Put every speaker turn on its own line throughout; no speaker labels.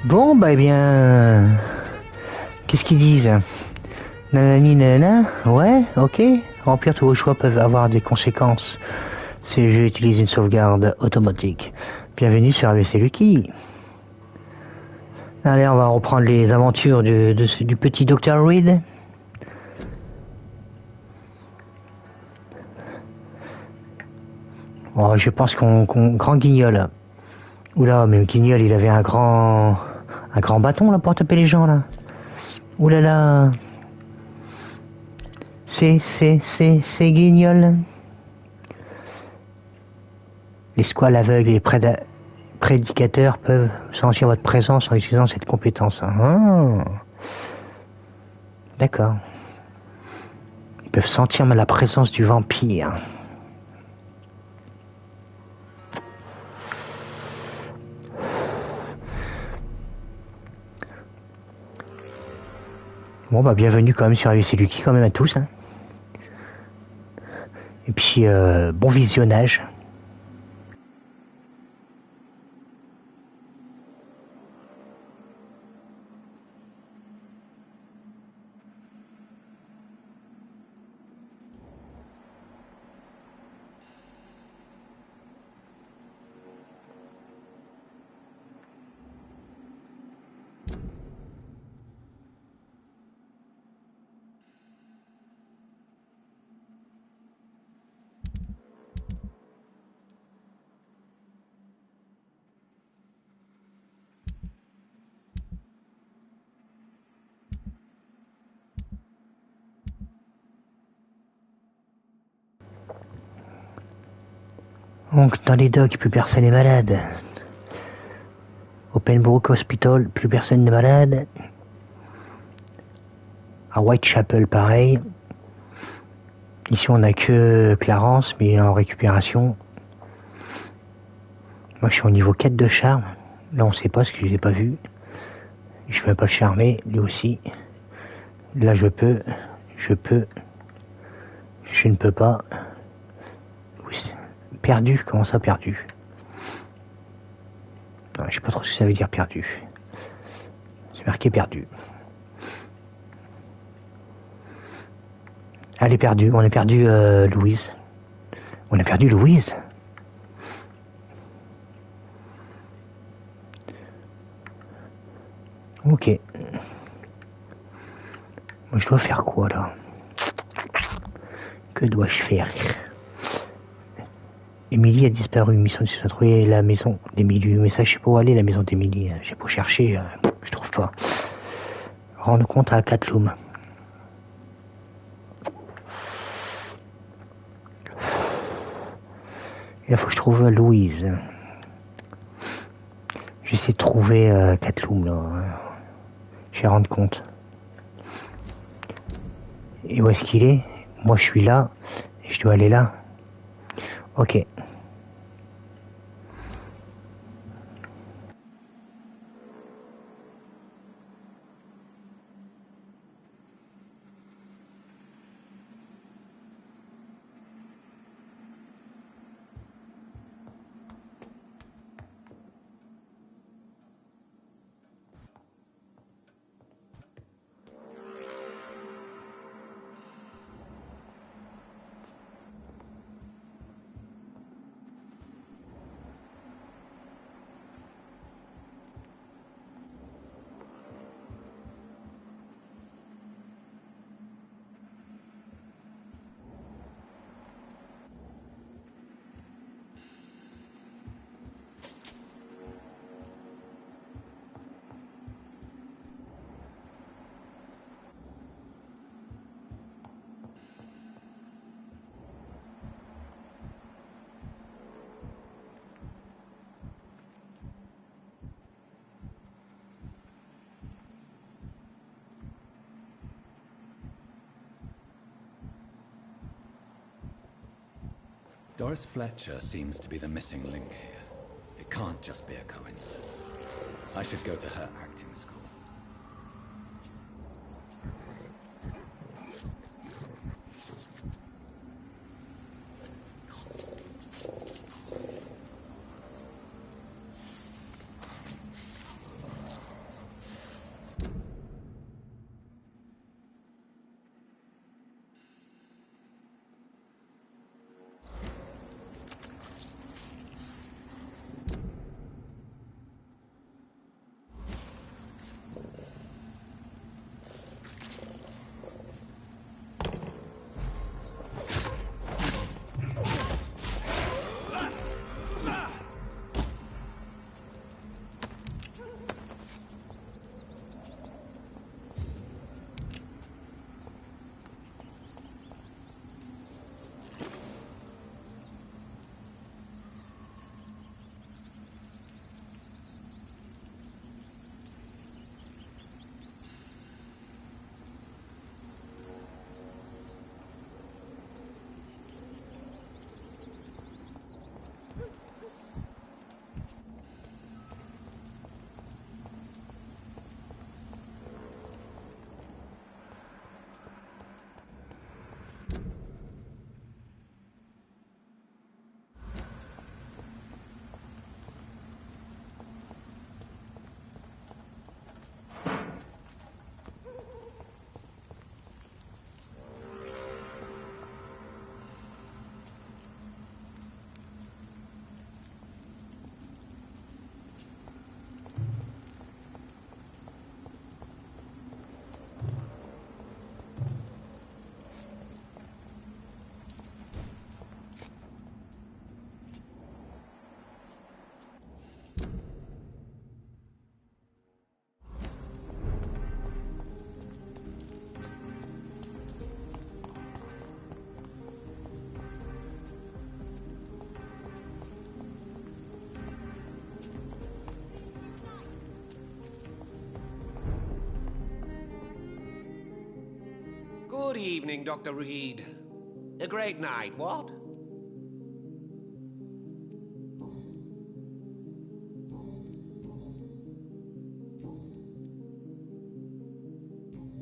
Bon, bah, eh bien... Qu'est-ce qu'ils disent? Nanani nanana? Ouais, ok. Remplir tous vos choix peuvent avoir des conséquences. Ces jeux utilisent une sauvegarde automatique. Bienvenue sur avclucky. Allez, on va reprendre les aventures du petit docteur Reed. Oh, je pense qu'on grand guignol. Oula, mais le guignol, il avait un grand bâton là pour taper les gens là. Oulala. Là là. C'est guignol. Les squales aveugles et les prédicateurs peuvent sentir votre présence en utilisant cette compétence. Ah. D'accord. Ils peuvent sentir la présence du vampire. Bon bah bienvenue quand même sur avclucky quand même à tous. Hein. Et puis bon visionnage. Donc dans les docks, plus personne n'est malade. Au Pembroke Hospital, plus personne n'est malade. À Whitechapel, pareil. Ici, on n'a que Clarence, mais il est en récupération. Moi, je suis au niveau 4 de charme. Là, on sait pas, parce que je ne l'ai pas vu. Je peux même pas le charmer, lui aussi. Là, je peux. Je ne peux pas. Perdu, comment ça, perdu? Non, je sais pas trop ce que ça veut dire, perdu. C'est marqué perdu. Elle est perdue, on a perdu Louise. On a perdu Louise. Ok. Moi, je dois faire quoi, là? Que dois-je faire? Émilie a disparu. Mission de trouver la maison d'Émilie. Mais ça, je sais pas où aller, la maison d'Émilie. J'ai pas cherché, je trouve pas. Rendre compte à Catloom. Il faut que je trouve Louise. J'essaie de trouver Catloom, là. Je vais rendre compte. Et où est-ce qu'il est? Moi, je suis là. Et je dois aller là. Ok.
Doris Fletcher seems to be the missing link here. It can't just be a coincidence. I should go to her acting school.
Good evening, Dr. Reed. A great night, what?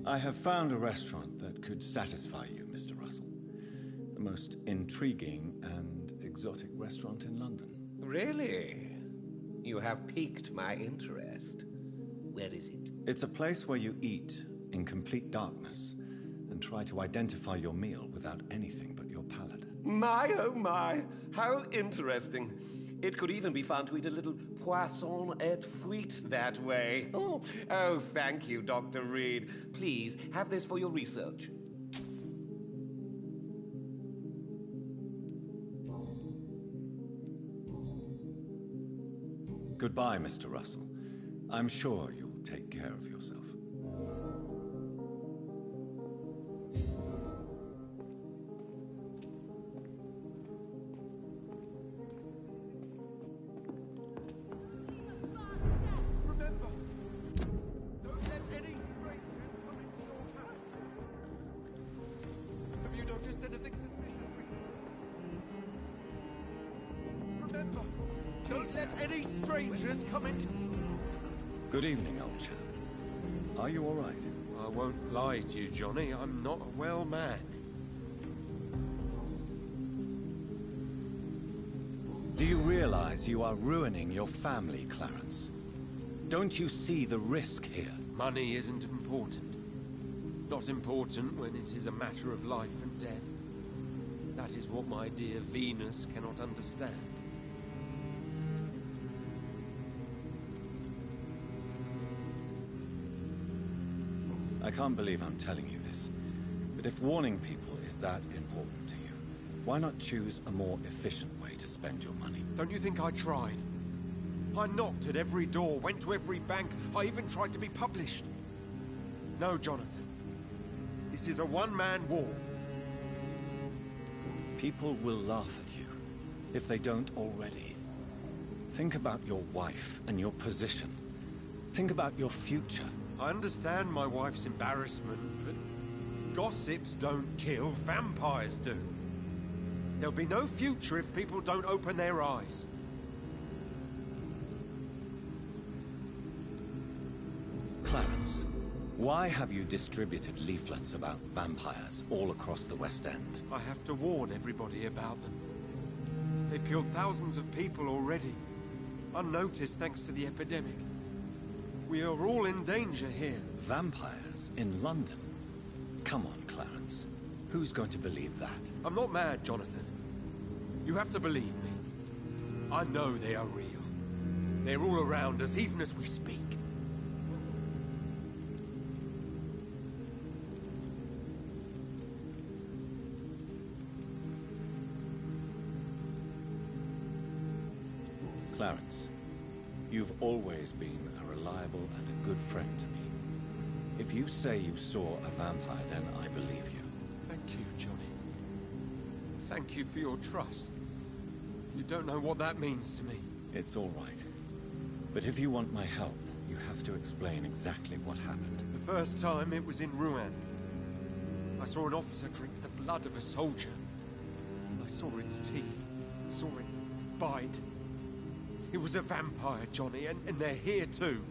I have found a restaurant that could satisfy you, Mr. Russell. The most intriguing and exotic restaurant in London.
Really? You have piqued my interest. Where is it?
It's a place where you eat in complete darkness and try to identify your meal without anything but your palate.
My, oh my, how interesting. It could even be fun to eat a little poisson et fruits that way. Oh, thank you, Dr. Reed. Please, have this for your research.
Goodbye, Mr. Russell. I'm sure you'll take care of yourself.
Remember, don't let any strangers come into your house. Have you noticed anything suspicious recently? Remember, don't let any strangers come into...
Good evening, old chap. Are you all right?
I won't lie to you, Johnny. I'm not a well man.
Do you realize you are ruining your family, Clarence? Don't you see the risk here?
Money isn't important. Not important when it is a matter of life and death. That is what my dear Venus cannot understand.
I can't believe I'm telling you this, but if warning people is that important to you, why not choose a more efficient way to spend your money?
Don't you think I tried? I knocked at every door, went to every bank, I even tried to be published. No, Jonathan. This is a one-man war.
People will laugh at you, if they don't already. Think about your wife and your position. Think about your future.
I understand my wife's embarrassment, but gossips don't kill, vampires do. There'll be no future if people don't open their eyes.
Clarence, why have you distributed leaflets about vampires all across the West End?
I have to warn everybody about them. They've killed thousands of people already, unnoticed thanks to the epidemic. We are all in danger here.
Vampires in London? Come on, Clarence. Who's going to believe that?
I'm not mad, Jonathan. You have to believe me. I know they are real. They're all around us, even as we speak.
Clarence, you've always been a reliable and a good friend to me. If you say you saw a vampire, then I believe you.
Thank you, Johnny. Thank you for your trust. You don't know what that means to me.
It's all right. But if you want my help, you have to explain exactly what happened.
The first time it was in Rouen. I saw an officer drink the blood of a soldier. I saw its teeth. Saw it bite. It was a vampire, Johnny, and they're here too.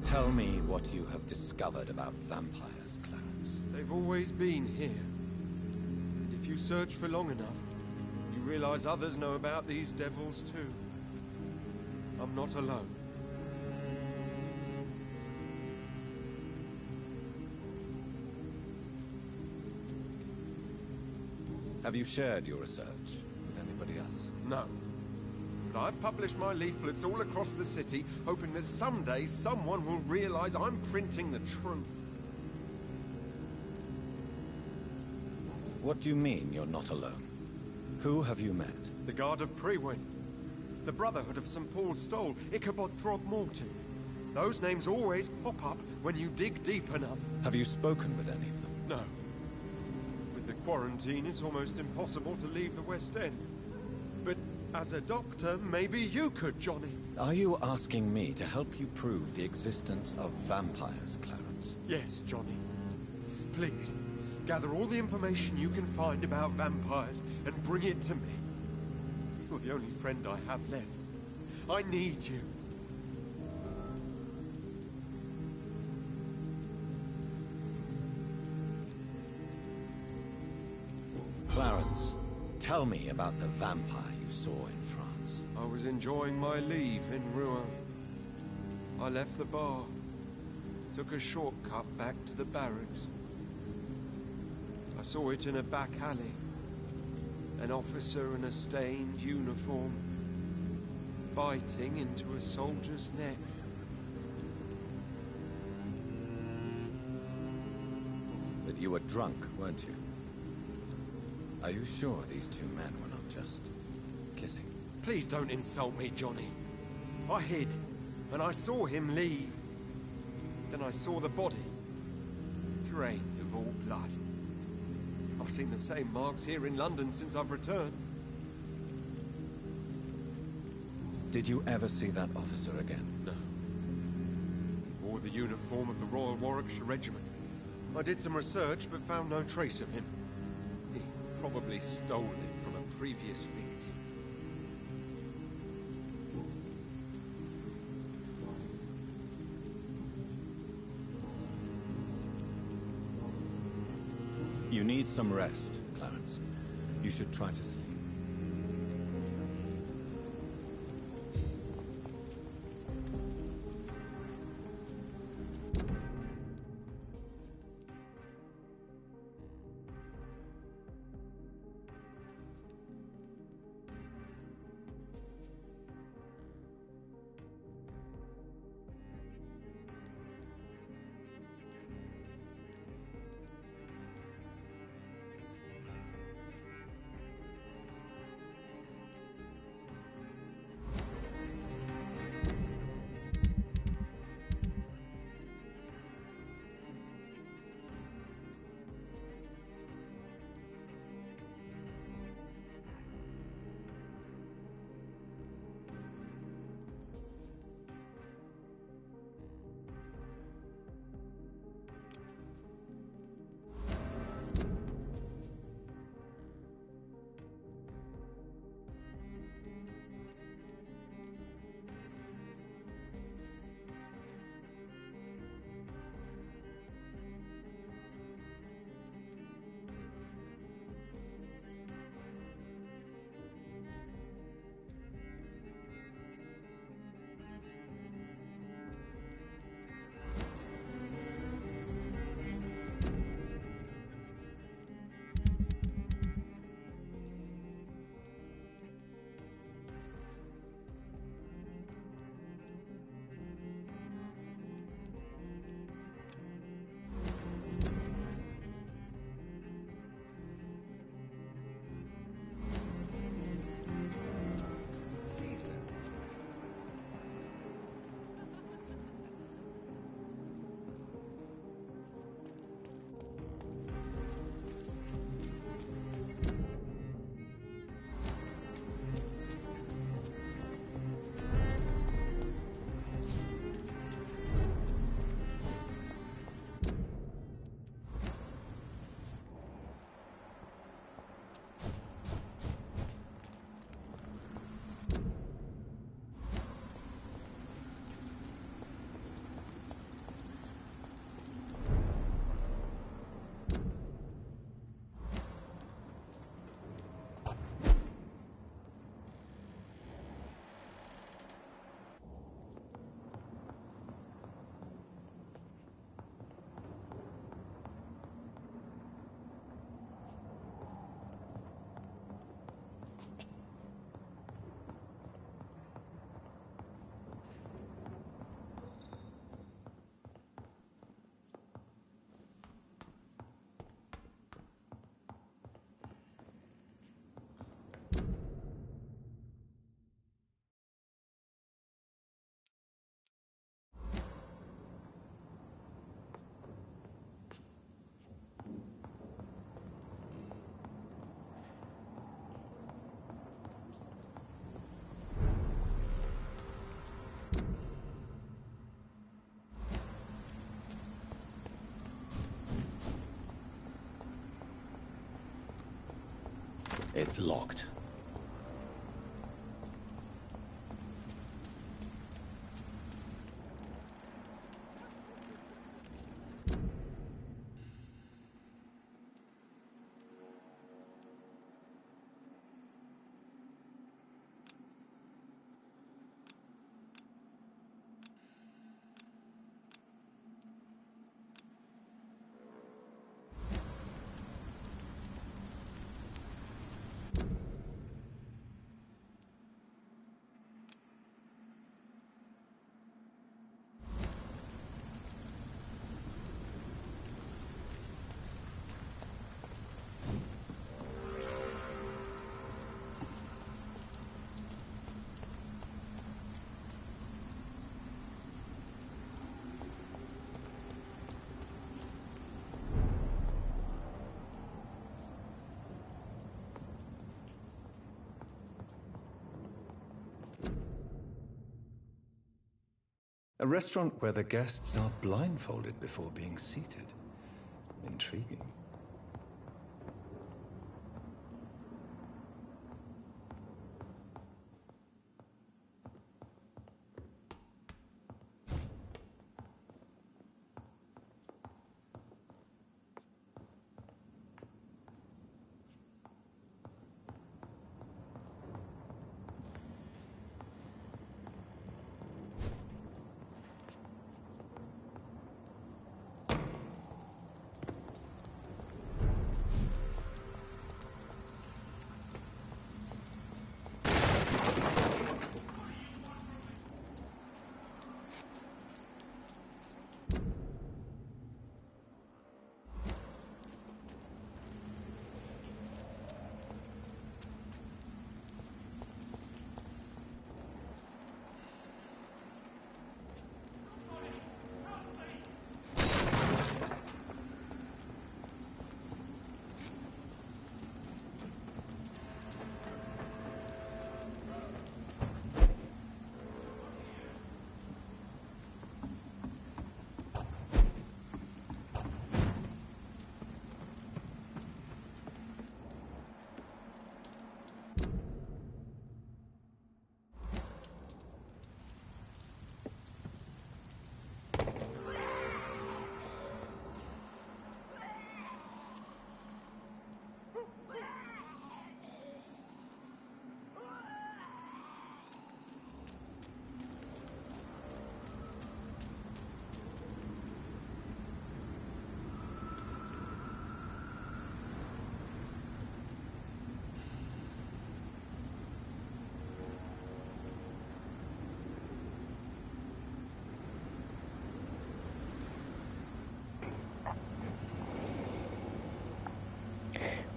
Tell me what you have discovered about vampires, Clarence.
They've always been here. And if you search for long enough, you realize others know about these devils too. I'm not alone.
Have you shared your research with anybody else?
No. But I've published my leaflets all across the city, hoping that someday someone will realize I'm printing the truth.
What do you mean you're not alone? Who have you met?
The Guard of Prewin, the Brotherhood of St. Paul Stole, Ichabod Throgmorton. Those names always pop up when you dig deep enough.
Have you spoken with any of them?
No. quarantine, it's almost impossible to leave the West End. But as a doctor, maybe you could, Johnny.
Are you asking me to help you prove the existence of vampires, Clarence?
Yes, Johnny. Please, gather all the information you can find about vampires and bring it to me. You're the only friend I have left. I need you.
Clarence, tell me about the vampire you saw in France.
I was enjoying my leave in Rouen. I left the bar, took a shortcut back to the barracks. I saw it in a back alley. An officer in a stained uniform, biting into a soldier's neck.
But you were drunk, weren't you? Are you sure these two men were not just kissing?
Please don't insult me, Johnny. I hid, and I saw him leave. Then I saw the body, drained of all blood. I've seen the same marks here in London since I've returned.
Did you ever see that officer again?
No. He wore the uniform of the Royal Warwickshire Regiment. I did some research, but found no trace of him. He probably stole it from a previous victim.
You need some rest, Clarence. You should try to sleep. It's locked. A restaurant where the guests are blindfolded before being seated. Intriguing.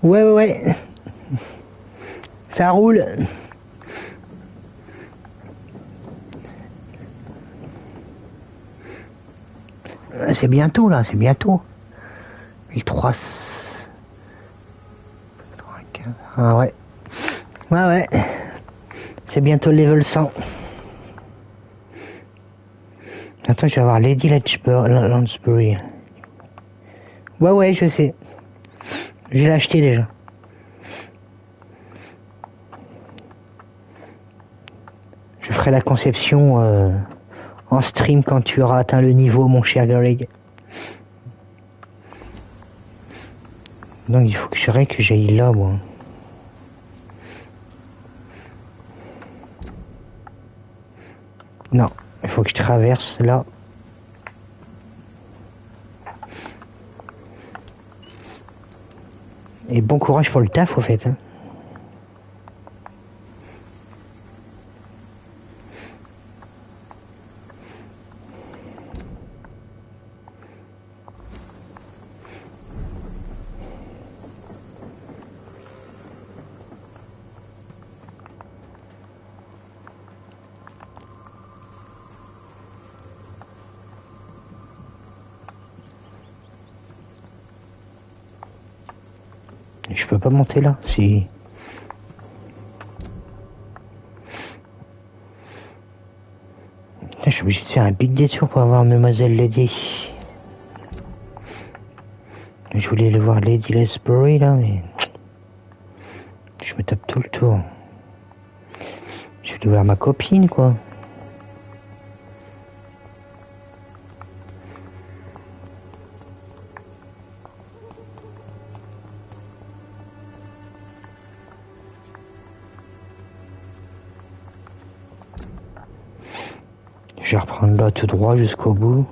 Ouais. Ça roule. C'est bientôt là, c'est bientôt. 1300. Ah ouais. Ouais. C'est bientôt le level 100. Attends, je vais avoir Lady Lansbury. Ouais, je sais. Je l'ai acheté déjà. Je ferai la conception en stream quand tu auras atteint le niveau, mon cher Greg. Donc il faut que j'aille là, moi. Non, il faut que je traverse là. Et bon courage pour le taf, au fait. Hein. Je peux pas monter là, si... Je suis obligé de faire un big détour pour avoir Mademoiselle Lady. Je voulais aller voir Lady Lansbury là, mais... Je me tape tout le tour. Je vais aller voir ma copine, quoi. Je vais reprendre là tout droit jusqu'au bout.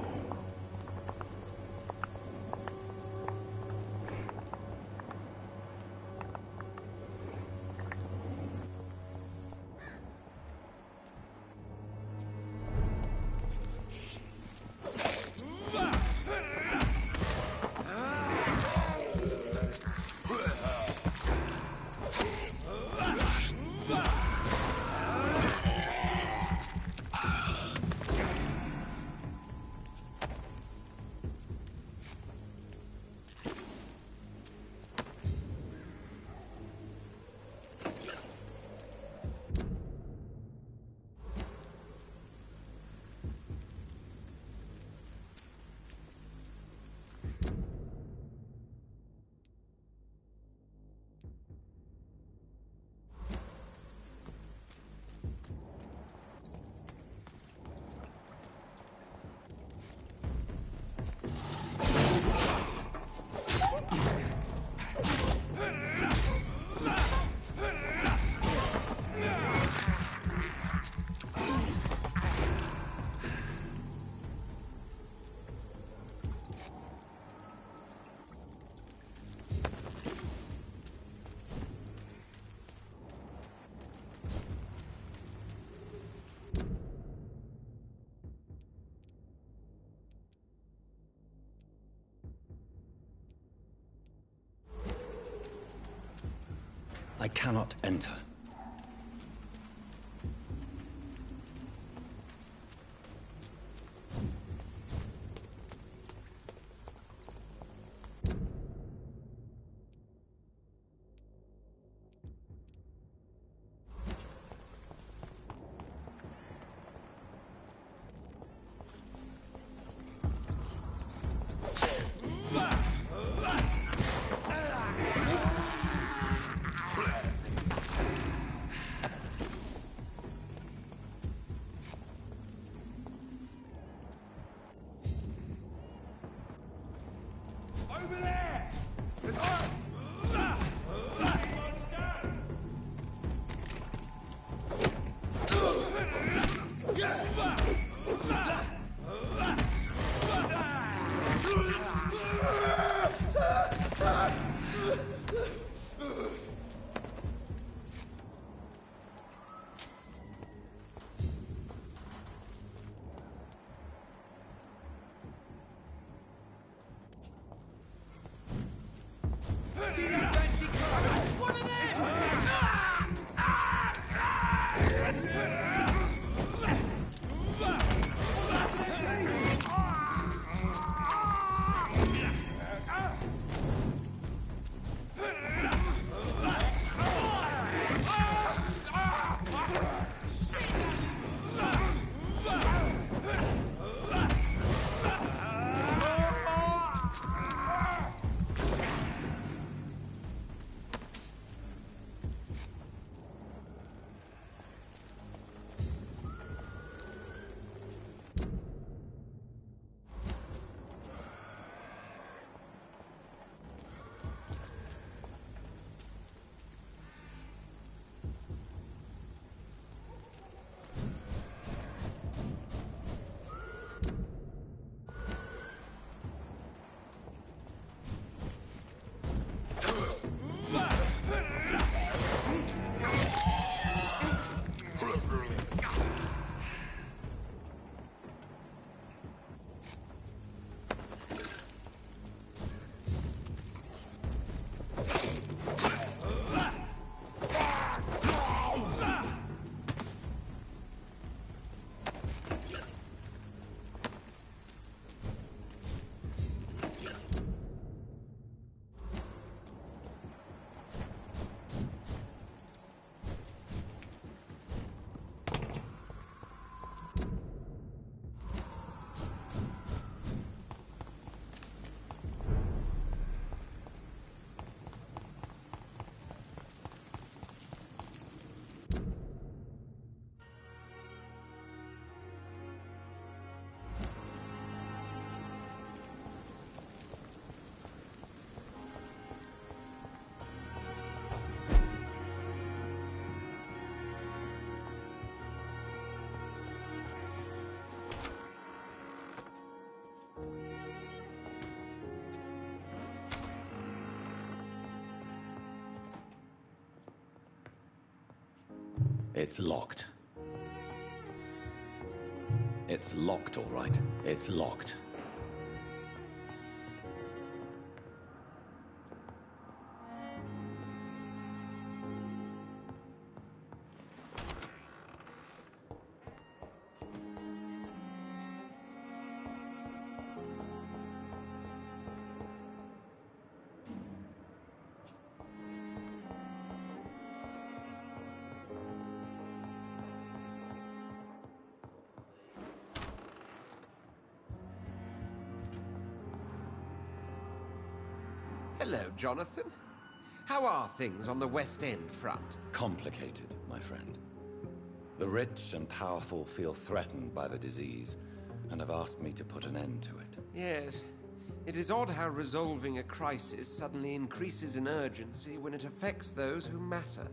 I cannot enter. It's locked. It's locked, all right. It's locked.
Hello, Jonathan. How are things on the West End front?
Complicated, my friend. The rich and powerful feel threatened by the disease and have asked me to put an end to it.
Yes. It is odd how resolving a crisis suddenly increases in urgency when it affects those who matter.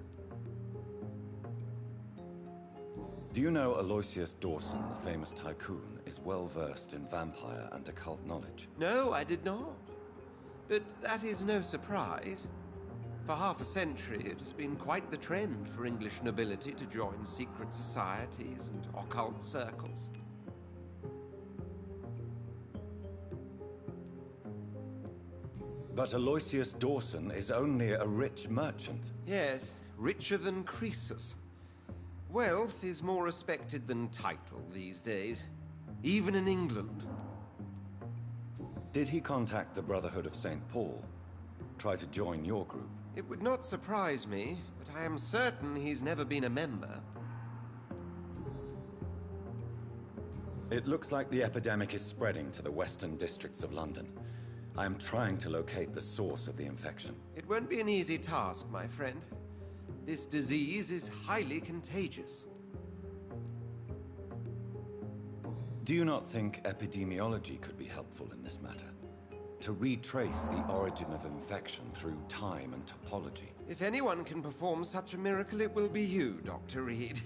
Do you know Aloysius Dawson, the famous tycoon, is well versed in vampire and occult knowledge?
No, I did not. But that is no surprise. For half a century, it has been quite the trend for English nobility to join secret societies and occult circles.
But Aloysius Dawson is only a rich merchant.
Yes, richer than Croesus. Wealth is more respected than title these days, even in England.
Did he contact the Brotherhood of St. Paul? Try to join your group?
It would not surprise me, but I am certain he's never been a member.
It looks like the epidemic is spreading to the western districts of London. I am trying to locate the source of the infection.
It won't be an easy task, my friend. This disease is highly contagious.
Do you not think epidemiology could be helpful in this matter? To retrace the origin of infection through time and topology?
If anyone can perform such a miracle, it will be you, Dr. Reed.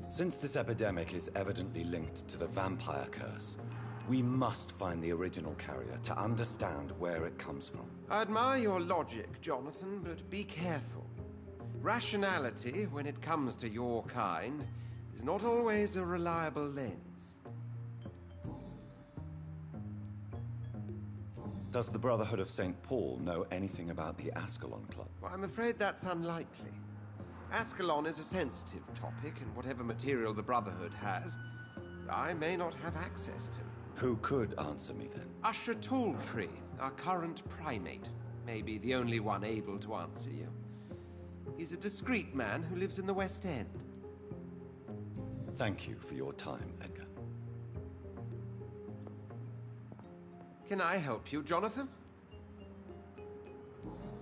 Since this epidemic is evidently linked to the vampire curse, we must find the original carrier to understand where it comes from.
I admire your logic, Jonathan, but be careful. Rationality, when it comes to your kind, is not always a reliable lens.
Does the Brotherhood of St. Paul know anything about the Ascalon Club?
Well, I'm afraid that's unlikely. Ascalon is a sensitive topic, and whatever material the Brotherhood has, I may not have access to.
Who could answer me then?
Usher Talltree, our current primate, may be the only one able to answer you. He's a discreet man who lives in the West End.
Thank you for your time, Edgar.
Can I help you, Jonathan?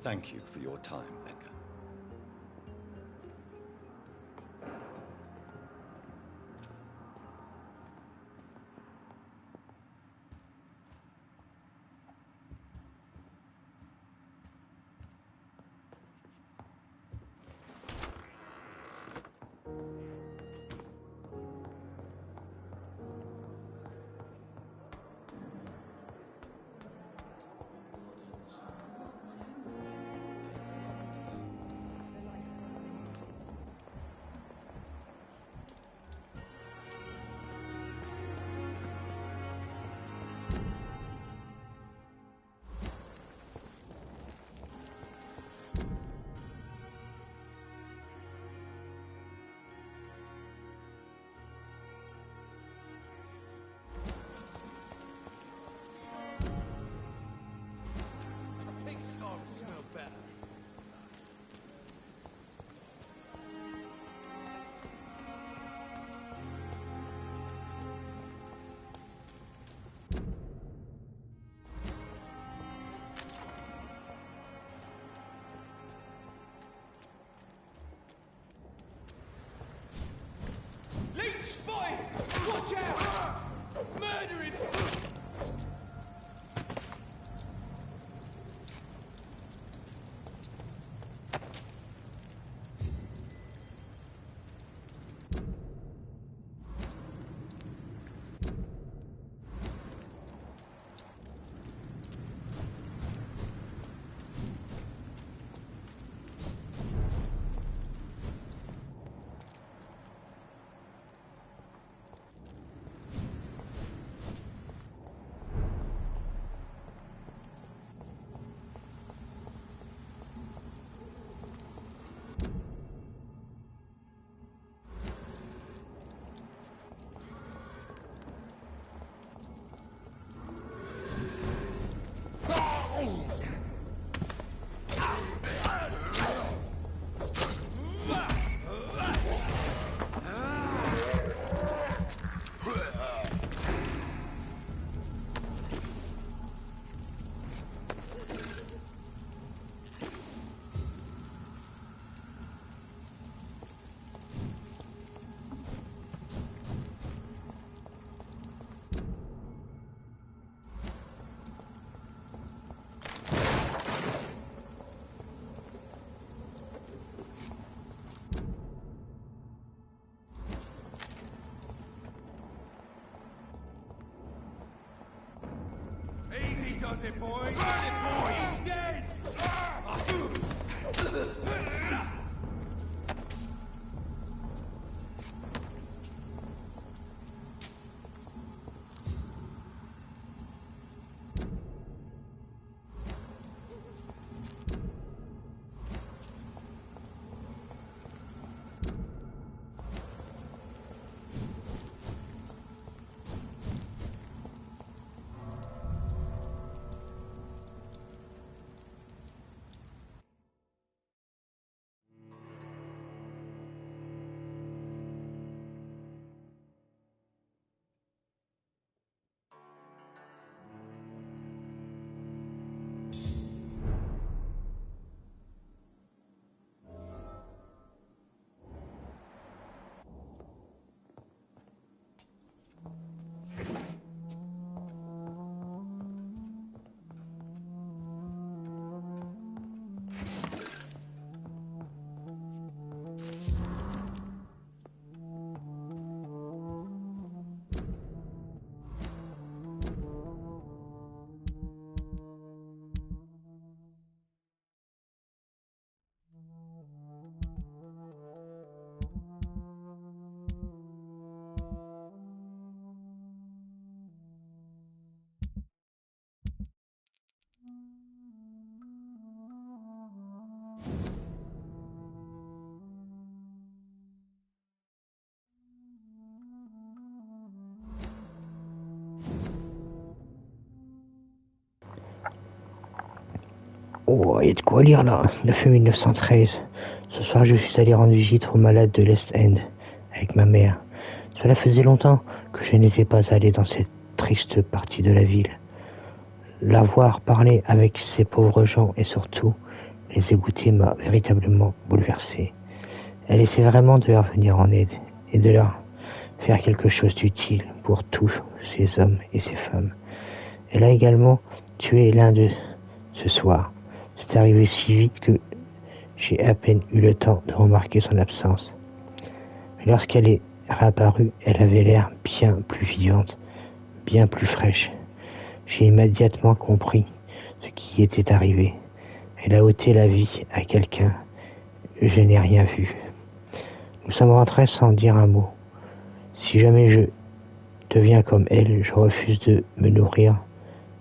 Thank you for your time, Edgar.
Watch out! Murdering! Easy does it, boys. Does it, boys. He's dead.
Oh, il y a de quoi lire là. 9 mai 1913. Ce soir, je suis allé rendre visite aux malades de l'Est End avec ma mère. Cela faisait longtemps que je n'étais pas allé dans cette triste partie de la ville. La voir parler avec ces pauvres gens et surtout les égoutter m'a véritablement bouleversé. Elle essaie vraiment de leur venir en aide et de leur faire quelque chose d'utile pour tous ces hommes et ces femmes. Elle a également tué l'un d'eux ce soir. C'est arrivé si vite que j'ai à peine eu le temps de remarquer son absence. Mais lorsqu'elle est réapparue, elle avait l'air bien plus vivante, bien plus fraîche. J'ai immédiatement compris ce qui était arrivé. Elle a ôté la vie à quelqu'un. Je n'ai rien vu. Nous sommes rentrés sans dire un mot. Si jamais je deviens comme elle, je refuse de me nourrir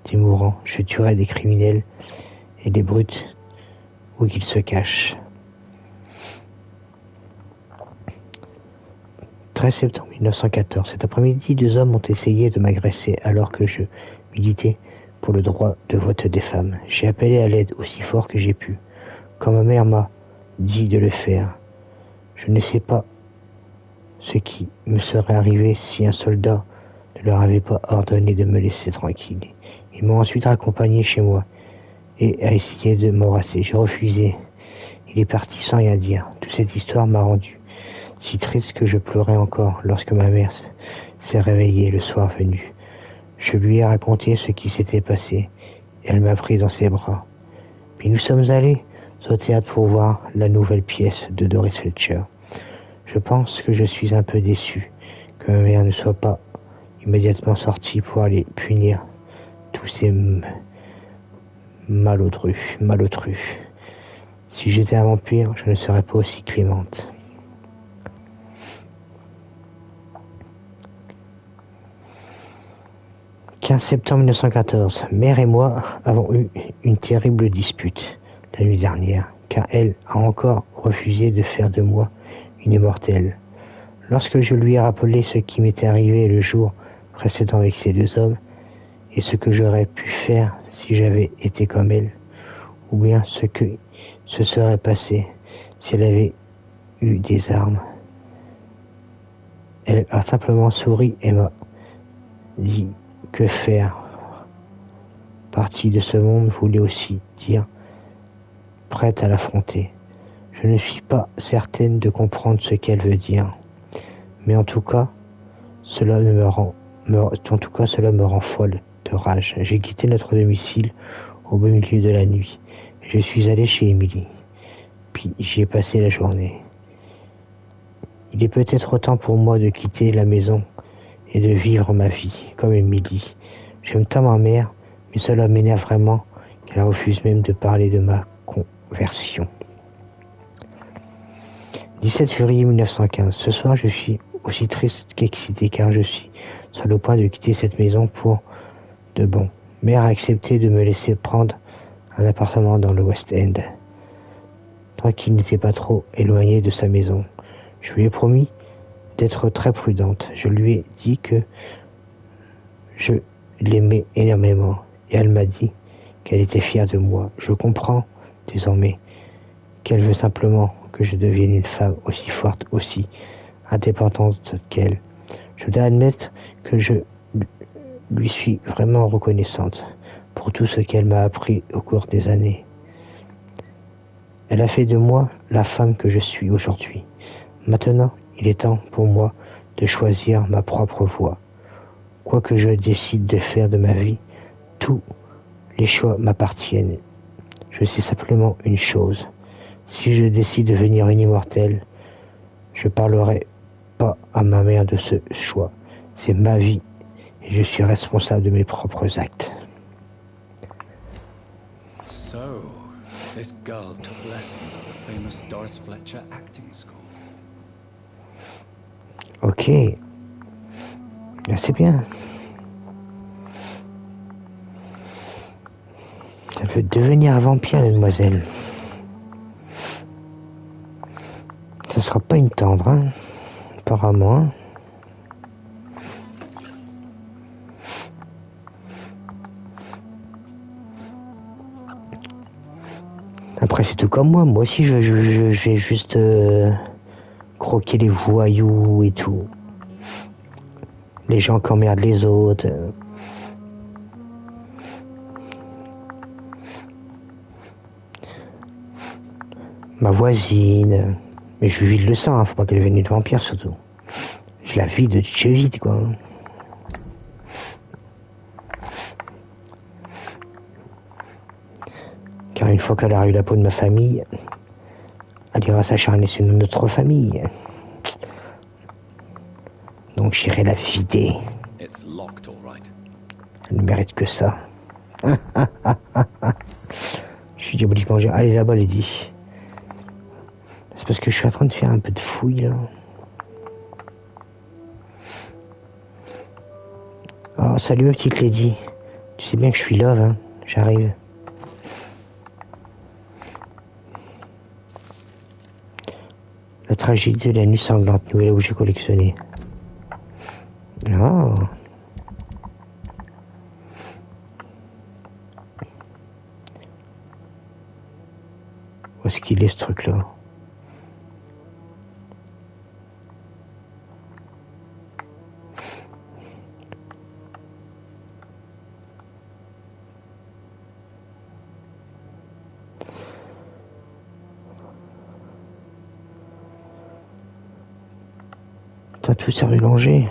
des mourants. Je tuerai des criminels et des brutes où qu'ils se cachent. 13 septembre 1914. Cet après-midi, 2 hommes ont essayé de m'agresser alors que je militais pour le droit de vote des femmes. J'ai appelé à l'aide aussi fort que j'ai pu, quand ma mère m'a dit de le faire. Je ne sais pas ce qui me serait arrivé si un soldat ne leur avait pas ordonné de me laisser tranquille. Ils m'ont ensuite accompagné chez moi et a essayé de m'embrasser. J'ai refusé. Il est parti sans rien dire. Toute cette histoire m'a rendu si triste que je pleurais encore lorsque ma mère s'est réveillée le soir venu. Je lui ai raconté ce qui s'était passé. Elle m'a pris dans ses bras. Puis nous sommes allés au théâtre pour voir la nouvelle pièce de Doris Fletcher. Je pense que je suis un peu déçu que ma mère ne soit pas immédiatement sortie pour aller punir tous ces malotru. Si j'étais un vampire, je ne serais pas aussi clémente. « 15 septembre 1914. Mère et moi avons eu une terrible dispute la nuit dernière, car elle a encore refusé de faire de moi une immortelle. Lorsque je lui ai rappelé ce qui m'était arrivé le jour précédent avec ces 2 hommes, et ce que j'aurais pu faire si j'avais été comme elle, ou bien ce que se serait passé si elle avait eu des armes. Elle a simplement souri et m'a dit que faire partie de ce monde voulait aussi dire prête à l'affronter. Je ne suis pas certaine de comprendre ce qu'elle veut dire, mais en tout cas, cela me rend folle de rage. J'ai quitté notre domicile au beau milieu de la nuit. Je suis allé chez Emily, puis j'y ai passé la journée. Il est peut-être temps pour moi de quitter la maison et de vivre ma vie, comme Emily. J'aime tant ma mère, mais cela m'énerve vraiment qu'elle refuse même de parler de ma conversion. 17 février 1915. Ce soir, je suis aussi triste qu'excité car je suis sur le point de quitter cette maison pour de bon. Mère a accepté de me laisser prendre un appartement dans le West End, tant qu'il n'était pas trop éloigné de sa maison. Je lui ai promis d'être très prudente. Je lui ai dit que je l'aimais énormément et elle m'a dit qu'elle était fière de moi. Je comprends désormais qu'elle veut simplement que je devienne une femme aussi forte, aussi indépendante qu'elle. Je dois admettre que je lui suis vraiment reconnaissante pour tout ce qu'elle m'a appris au cours des années. Elle a fait de moi la femme que je suis aujourd'hui. Maintenant, il est temps pour moi de choisir ma propre voie. Quoi que je décide de faire de ma vie, tous les choix m'appartiennent. Je sais simplement une chose. Si je décide de devenir une immortelle, je parlerai pas à ma mère de ce choix. C'est ma vie et je suis responsable de mes propres actes.
So, this girl took lessons at the famous Doris Fletcher acting school.
Ok. C'est bien. Elle veut devenir vampire, mademoiselle. Ça sera pas une tendre, hein, apparemment. Après, c'est tout comme moi. Moi aussi, je vais juste croquer les voyous et tout. Les gens qui emmerdent les autres. Ma voisine. Mais je lui vide le sang, hein. Faut pas qu'elle devienne une vampire, surtout. Je la vide de chez vide, quoi. Car une fois qu'elle a eu la peau de ma famille, elle ira s'acharner sur notre famille. Donc j'irai la vider.
It's locked, all right.
Elle ne mérite que ça. Je suis diaboliquement... Allez là-bas, Lady. C'est parce que je suis en train de faire un peu de fouille, là. Oh, salut, ma petite Lady. Tu sais bien que je suis love, hein. J'arrive. La tragédie de la nuit sanglante, nouvel objet collectionné. Oh. Où est-ce qu'il est, ce truc-là? Putain, tout s'est mélangé.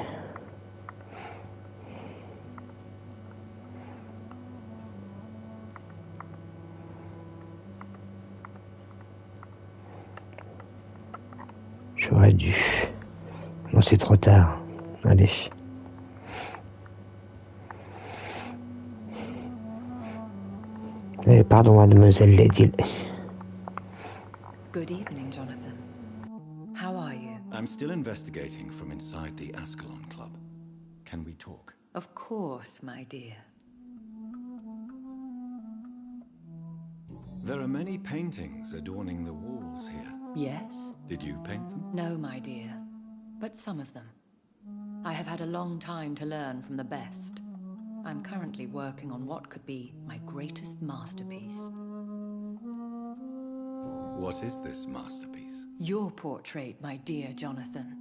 J'aurais dû... Non, c'est trop tard. Allez. Eh, pardon, mademoiselle Lady.
Good evening, Jonathan. How are you?
I'm still investigating from inside the Ascalon Club. Can we talk?
Of course, my dear.
There are many paintings adorning the walls here.
Yes?
Did you paint them?
No, my dear. But some of them. I have had a long time to learn from the best. I'm currently working on what could be my greatest masterpiece.
What is this masterpiece?
Your portrait, my dear Jonathan.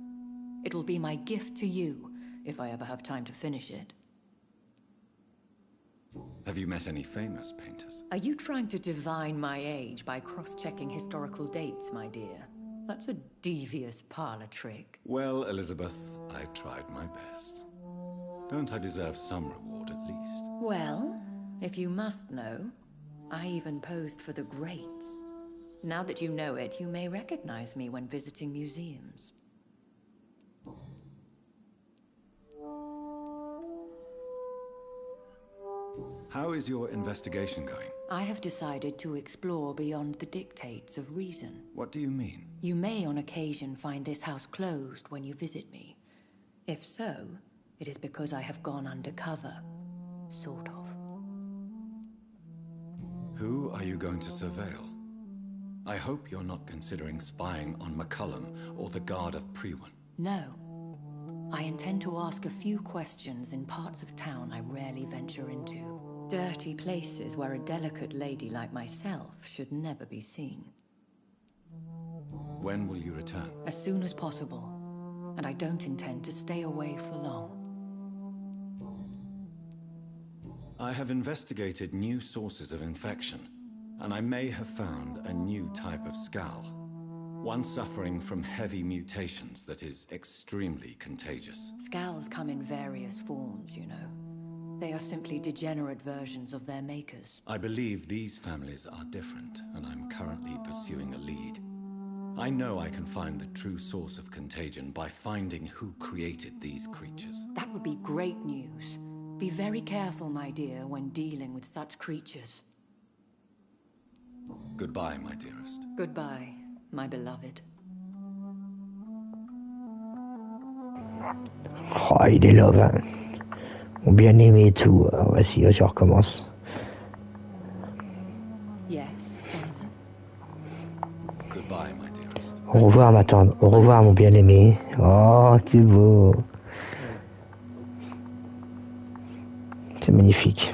It will be my gift to you, if I ever have time to finish it.
Have you met any famous painters?
Are you trying to divine my age by cross-checking historical dates, my dear? That's a devious parlor trick.
Well, Elizabeth, I tried my best. Don't I deserve some reward at least?
Well, if you must know, I even posed for the greats. Now that you know it, you may recognize me when visiting museums.
How is your investigation going?
I have decided to explore beyond the dictates of reason.
What do you mean?
You may on occasion find this house closed when you visit me. If so, it is because I have gone undercover. Sort of.
Who are you going to surveil? I hope you're not considering spying on McCullum or the Guard of Prewan.
No. I intend to ask a few questions in parts of town I rarely venture into. Dirty places where a delicate lady like myself should never be seen.
When will you return?
As soon as possible. And I don't intend to stay away for long.
I have investigated new sources of infection, and I may have found a new type of scowl. One suffering from heavy mutations that is extremely contagious.
Scowls come in various forms, you know. They are simply degenerate versions of their makers.
I believe these families are different, and I'm currently pursuing a lead. I know I can find the true source of contagion by finding who created these creatures.
That would be great news. Be very careful, my dear, when dealing with such creatures.
Goodbye, my dearest.
Goodbye, my beloved.
Oh, il est love, hein. Mon bien-aimé et tout. Vas-y, je recommence.
Yes, Jonathan.
Goodbye, my dearest.
Au revoir, ma tante. Au revoir, mon bien-aimé. Oh, c'est beau. C'est magnifique.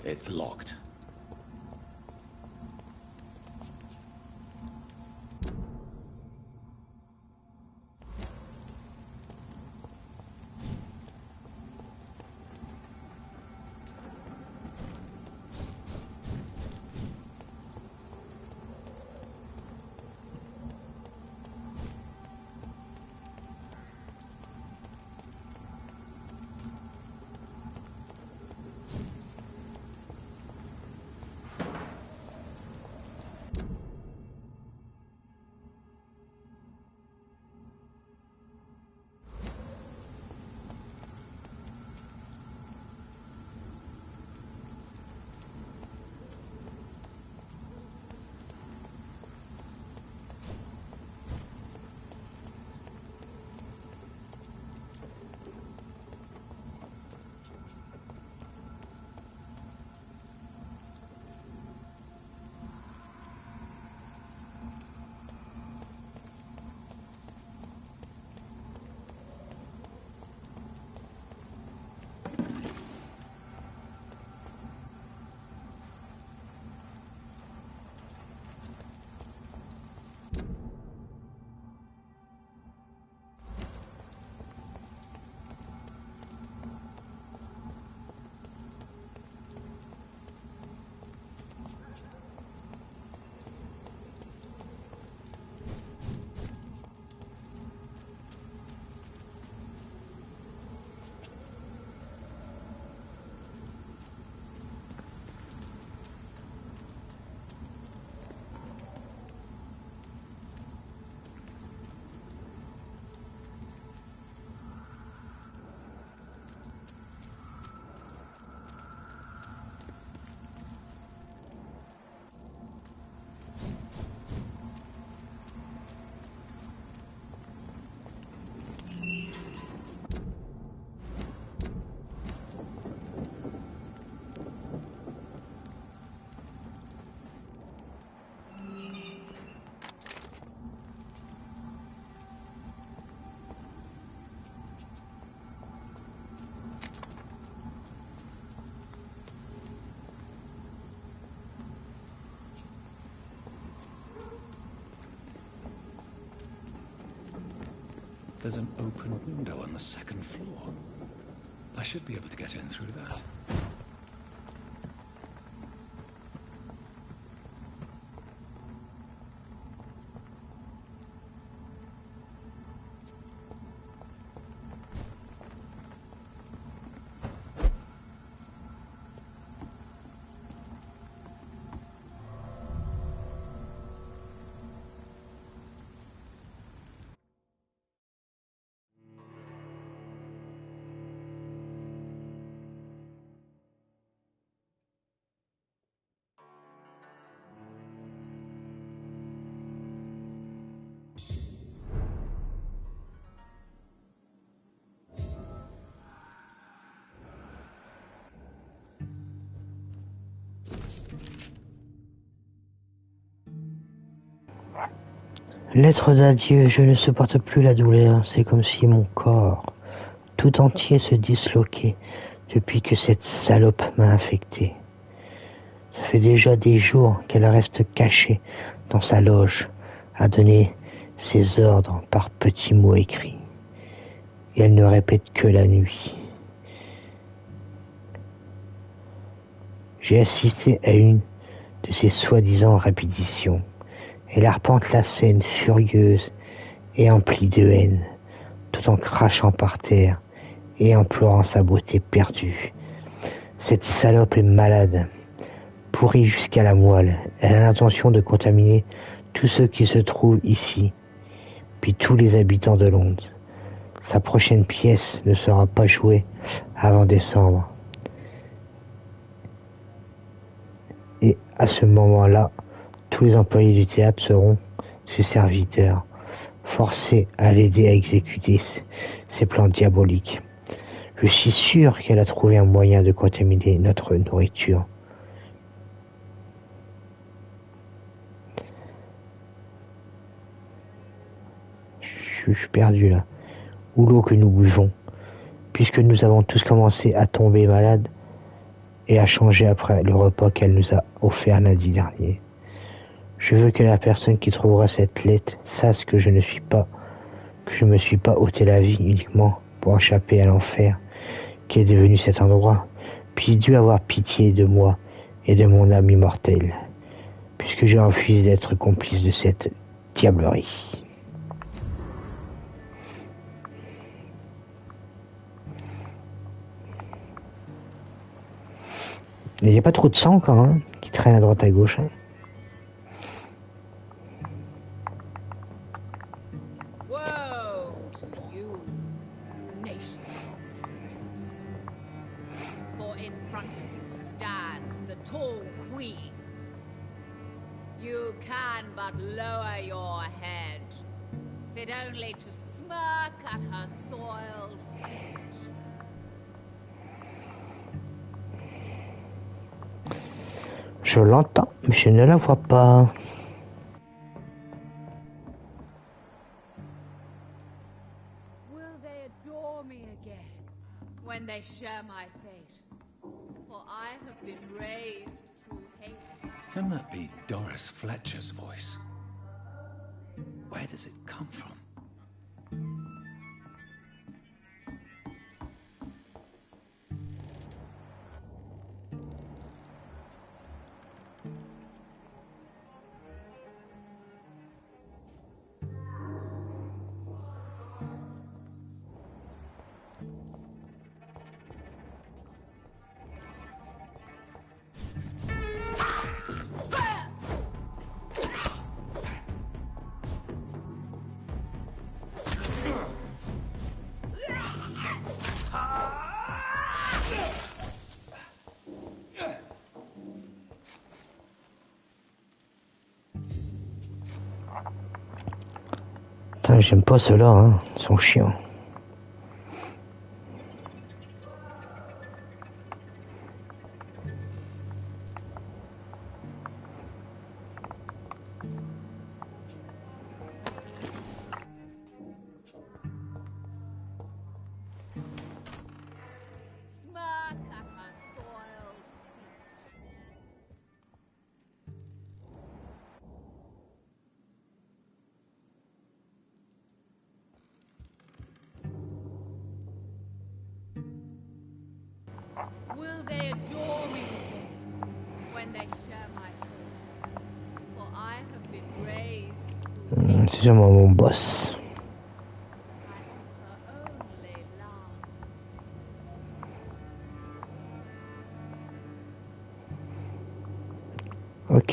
It's locked. There's an open window on the second floor. I should be able to get in through that.
Lettre d'adieu, je ne supporte plus la douleur, c'est comme si mon corps tout entier se disloquait depuis que cette salope m'a infecté. Ça fait déjà des jours qu'elle reste cachée dans sa loge à donner ses ordres par petits mots écrits. Et elle ne répète que la nuit. J'ai assisté à une de ces soi-disant répétitions. Elle arpente la scène furieuse et emplie de haine, tout en crachant par terre et implorant sa beauté perdue. Cette salope est malade, pourrie jusqu'à la moelle. Elle a l'intention de contaminer tous ceux qui se trouvent ici, puis tous les habitants de Londres. Sa prochaine pièce ne sera pas jouée avant décembre. Et à ce moment-là, tous les employés du théâtre seront ses serviteurs, forcés à l'aider à exécuter ses plans diaboliques. Je suis sûr qu'elle a trouvé un moyen de contaminer notre nourriture. Je suis perdu là. Où l'eau que nous buvons, puisque nous avons tous commencé à tomber malades et a changé après le repas qu'elle nous a offert lundi dernier. Je veux que la personne qui trouvera cette lettre sache que je ne me suis pas ôté la vie uniquement pour échapper à l'enfer qui est devenu cet endroit. Puisse Dieu avoir pitié de moi et de mon âme immortelle, puisque j'ai refusé d'être complice de cette diablerie. Il n'y a pas trop de sang quand même, qui traîne à droite à gauche. Hein.
Woe to you, nations of ignorance. For in front of you stands the tall queen. You can but lower your head, fit only to smirk at her soiled feet.
Je l'entends, mais je ne la vois pas.
Will they adore me again when they share my fate? For I have been raised through hate.
Can that be Doris Fletcher's voice? Where does it come from?
Putain, j'aime pas ceux-là, hein. Ils sont chiants.
Smirk at her soiled feet. Will they adore me when they share my fate? For I have been raised through hate.
C'est sûrement mon boss.
I offer only love.
Ok.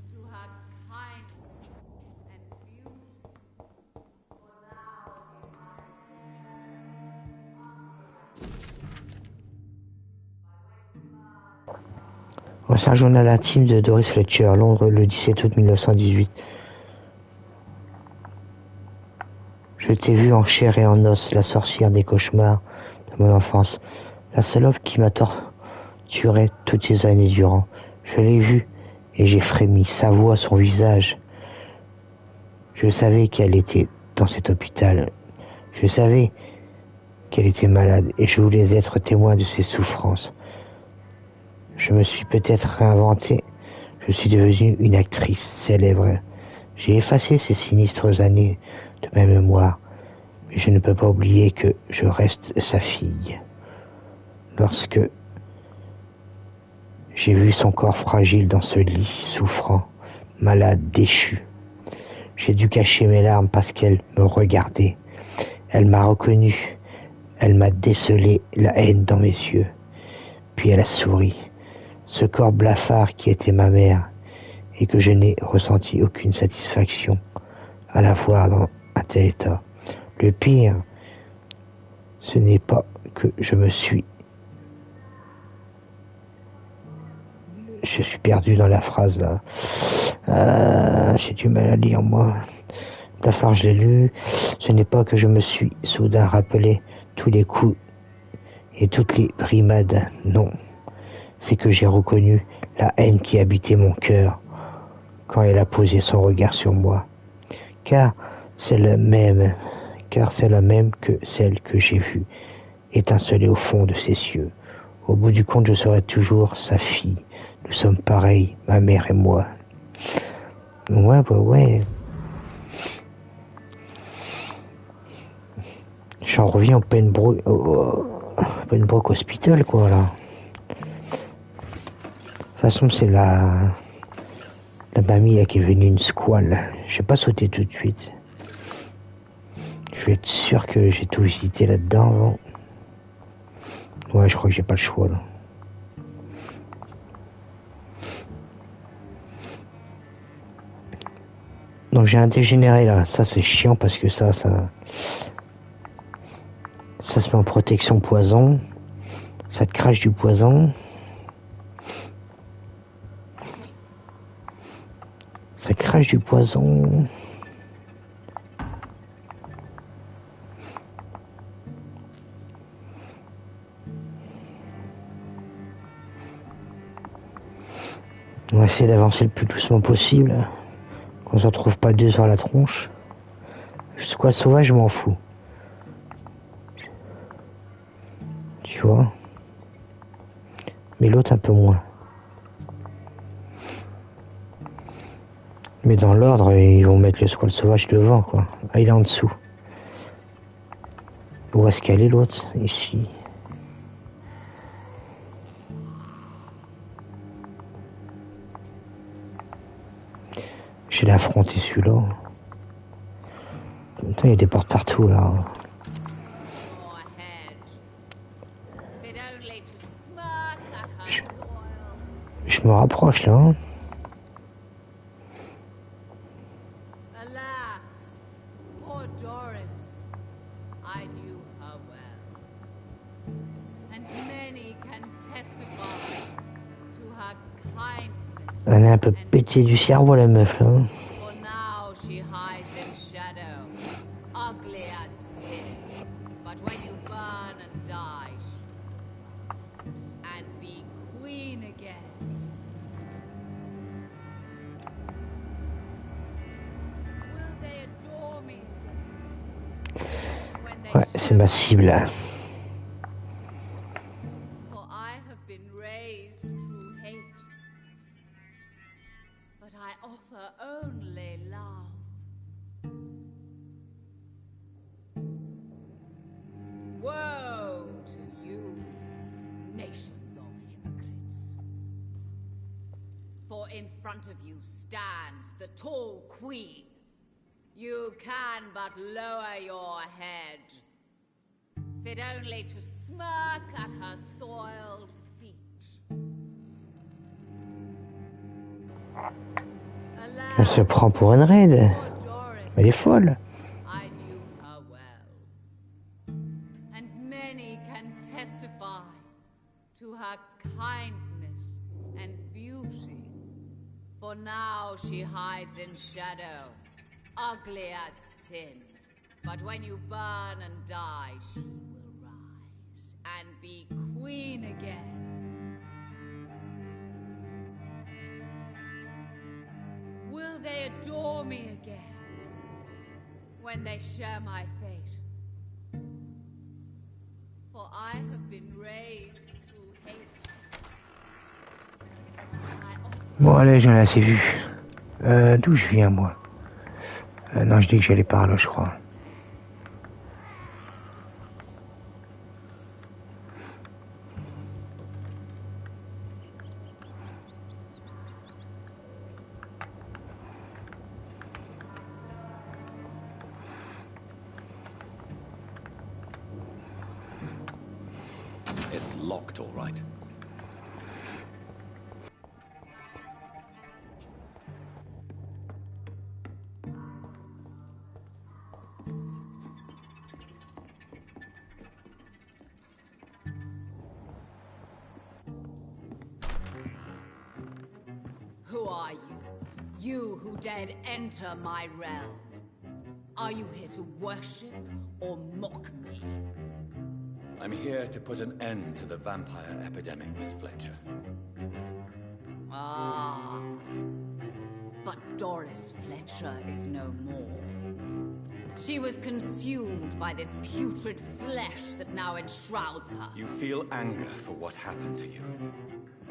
To her kind and beauty. For thou
C'est un journal intime de Doris Fletcher, Londres, le 17 août 1918. Je t'ai vu en chair et en os, la sorcière des cauchemars de mon enfance, la salope qui m'a torturé toutes ces années durant. Je l'ai vue et j'ai frémi, sa voix, son visage. Je savais qu'elle était dans cet hôpital. Je savais qu'elle était malade et je voulais être témoin de ses souffrances. Je me suis peut-être réinventé. Je suis devenue une actrice célèbre. J'ai effacé ces sinistres années de ma mémoire, mais je ne peux pas oublier que je reste sa fille. Lorsque j'ai vu son corps fragile dans ce lit, souffrant, malade, déchu, j'ai dû cacher mes larmes parce qu'elle me regardait. Elle m'a reconnu. Elle m'a décelé la haine dans mes yeux. Puis elle a souri. Ce corps blafard qui était ma mère et que je n'ai ressenti aucune satisfaction à la voir dans un tel état. Le pire, ce n'est pas que je suis perdu dans la phrase là. J'ai du mal à lire moi. Blafard, je l'ai lu. Ce n'est pas que je me suis soudain rappelé tous les coups et toutes les brimades, non. C'est que j'ai reconnu la haine qui habitait mon cœur quand elle a posé son regard sur moi. Car c'est la même que celle que j'ai vue étinceler au fond de ses cieux. Au bout du compte, je serai toujours sa fille. Nous sommes pareils, ma mère et moi. Ouais, bah ouais. J'en reviens au Pembroke Hospital, quoi, là. De toute façon, c'est la mamie là, qui est venue une squale. Je vais pas sauter tout de suite. Je vais être sûr que j'ai tout visité là-dedans avant. Ouais, je crois que j'ai pas le choix, là. Donc j'ai un dégénéré là, ça c'est chiant parce que ça se met en protection poison, ça te crache du poison, ça crache du poison. On va essayer d'avancer le plus doucement possible. Qu'on se retrouve pas deux sur la tronche. Squat sauvage, je m'en fous. Tu vois. Mais l'autre un peu moins. Mais dans l'ordre, ils vont mettre le squat sauvage devant, quoi. Ah, il est en dessous. Où est-ce qu'elle est l'autre? Ici. J'ai affronté celui-là. Attends, il y a des portes partout là. Je me rapproche là. Hein. Elle est un peu pétée du cerveau la meuf là. Hein. Ouais, c'est ma cible.
Woe to you, nations of hypocrites. For in front of you stands the tall queen. You can but lower your head, fit only to smirk at her soiled feet.
On se prend pour une raide. Elle est folle.
I knew her well, and many can testify to her kindness and beauty. For now she hides in shadow, ugly as sin. But when you burn and die, she will rise and be queen again. Will they adore me again when they share my fate? For I have been raised through hate.
Bon allez, j'en ai assez vu. D'où je viens moi? Non, je dis que j'allais par là, je crois.
It's locked, all right.
Who are you? You who dared enter my realm. Are you here to worship or mock me?
I'm here to put an end to the vampire epidemic, Miss Fletcher.
Ah. But Doris Fletcher is no more. She was consumed by this putrid flesh that now enshrouds her.
You feel anger for what happened to you,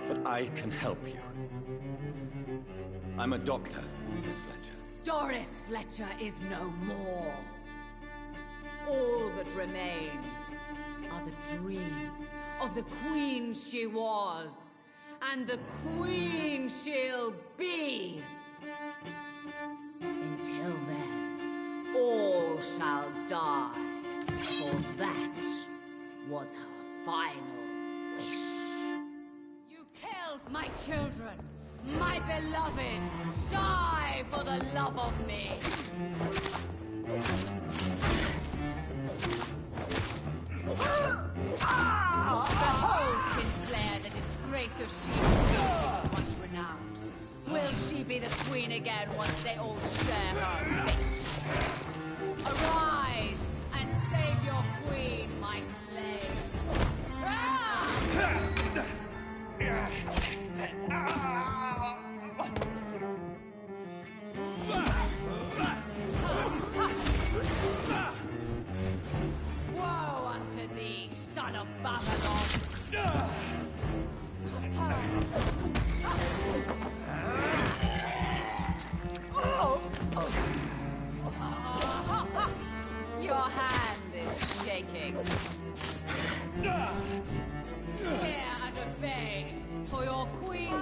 but I can help you. I'm a doctor, Miss Fletcher.
Doris Fletcher is no more. All that remains are the dreams of the queen she was, and the queen she'll be. Until then, all shall die, for that was her final wish. You killed my children, my beloved. Die for the love of me. Behold, Kinslayer, the disgrace of she who was once renowned. Will she be the queen again once they all share her fate? Arise and save your queen, my slaves. Woe unto thee, son of Babylon! Your hand is shaking. Hear and obey, for your queen...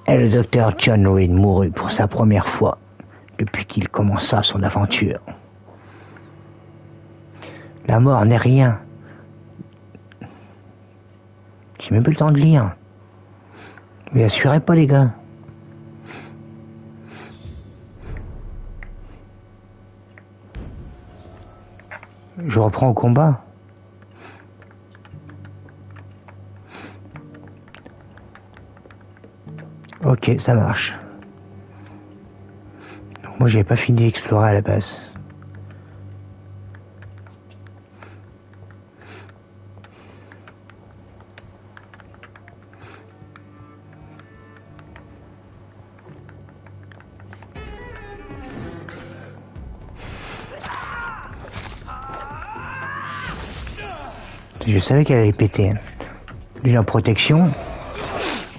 Et le docteur John Reed mourut pour sa première fois depuis qu'il commença son aventure. La mort n'est rien. J'ai même plus le temps de lire. Mais assurez pas les gars. Je reprends au combat. Ok, ça marche. Donc moi j'avais pas fini d'explorer à la base. Je savais qu'elle allait péter. Hein. Lui en protection.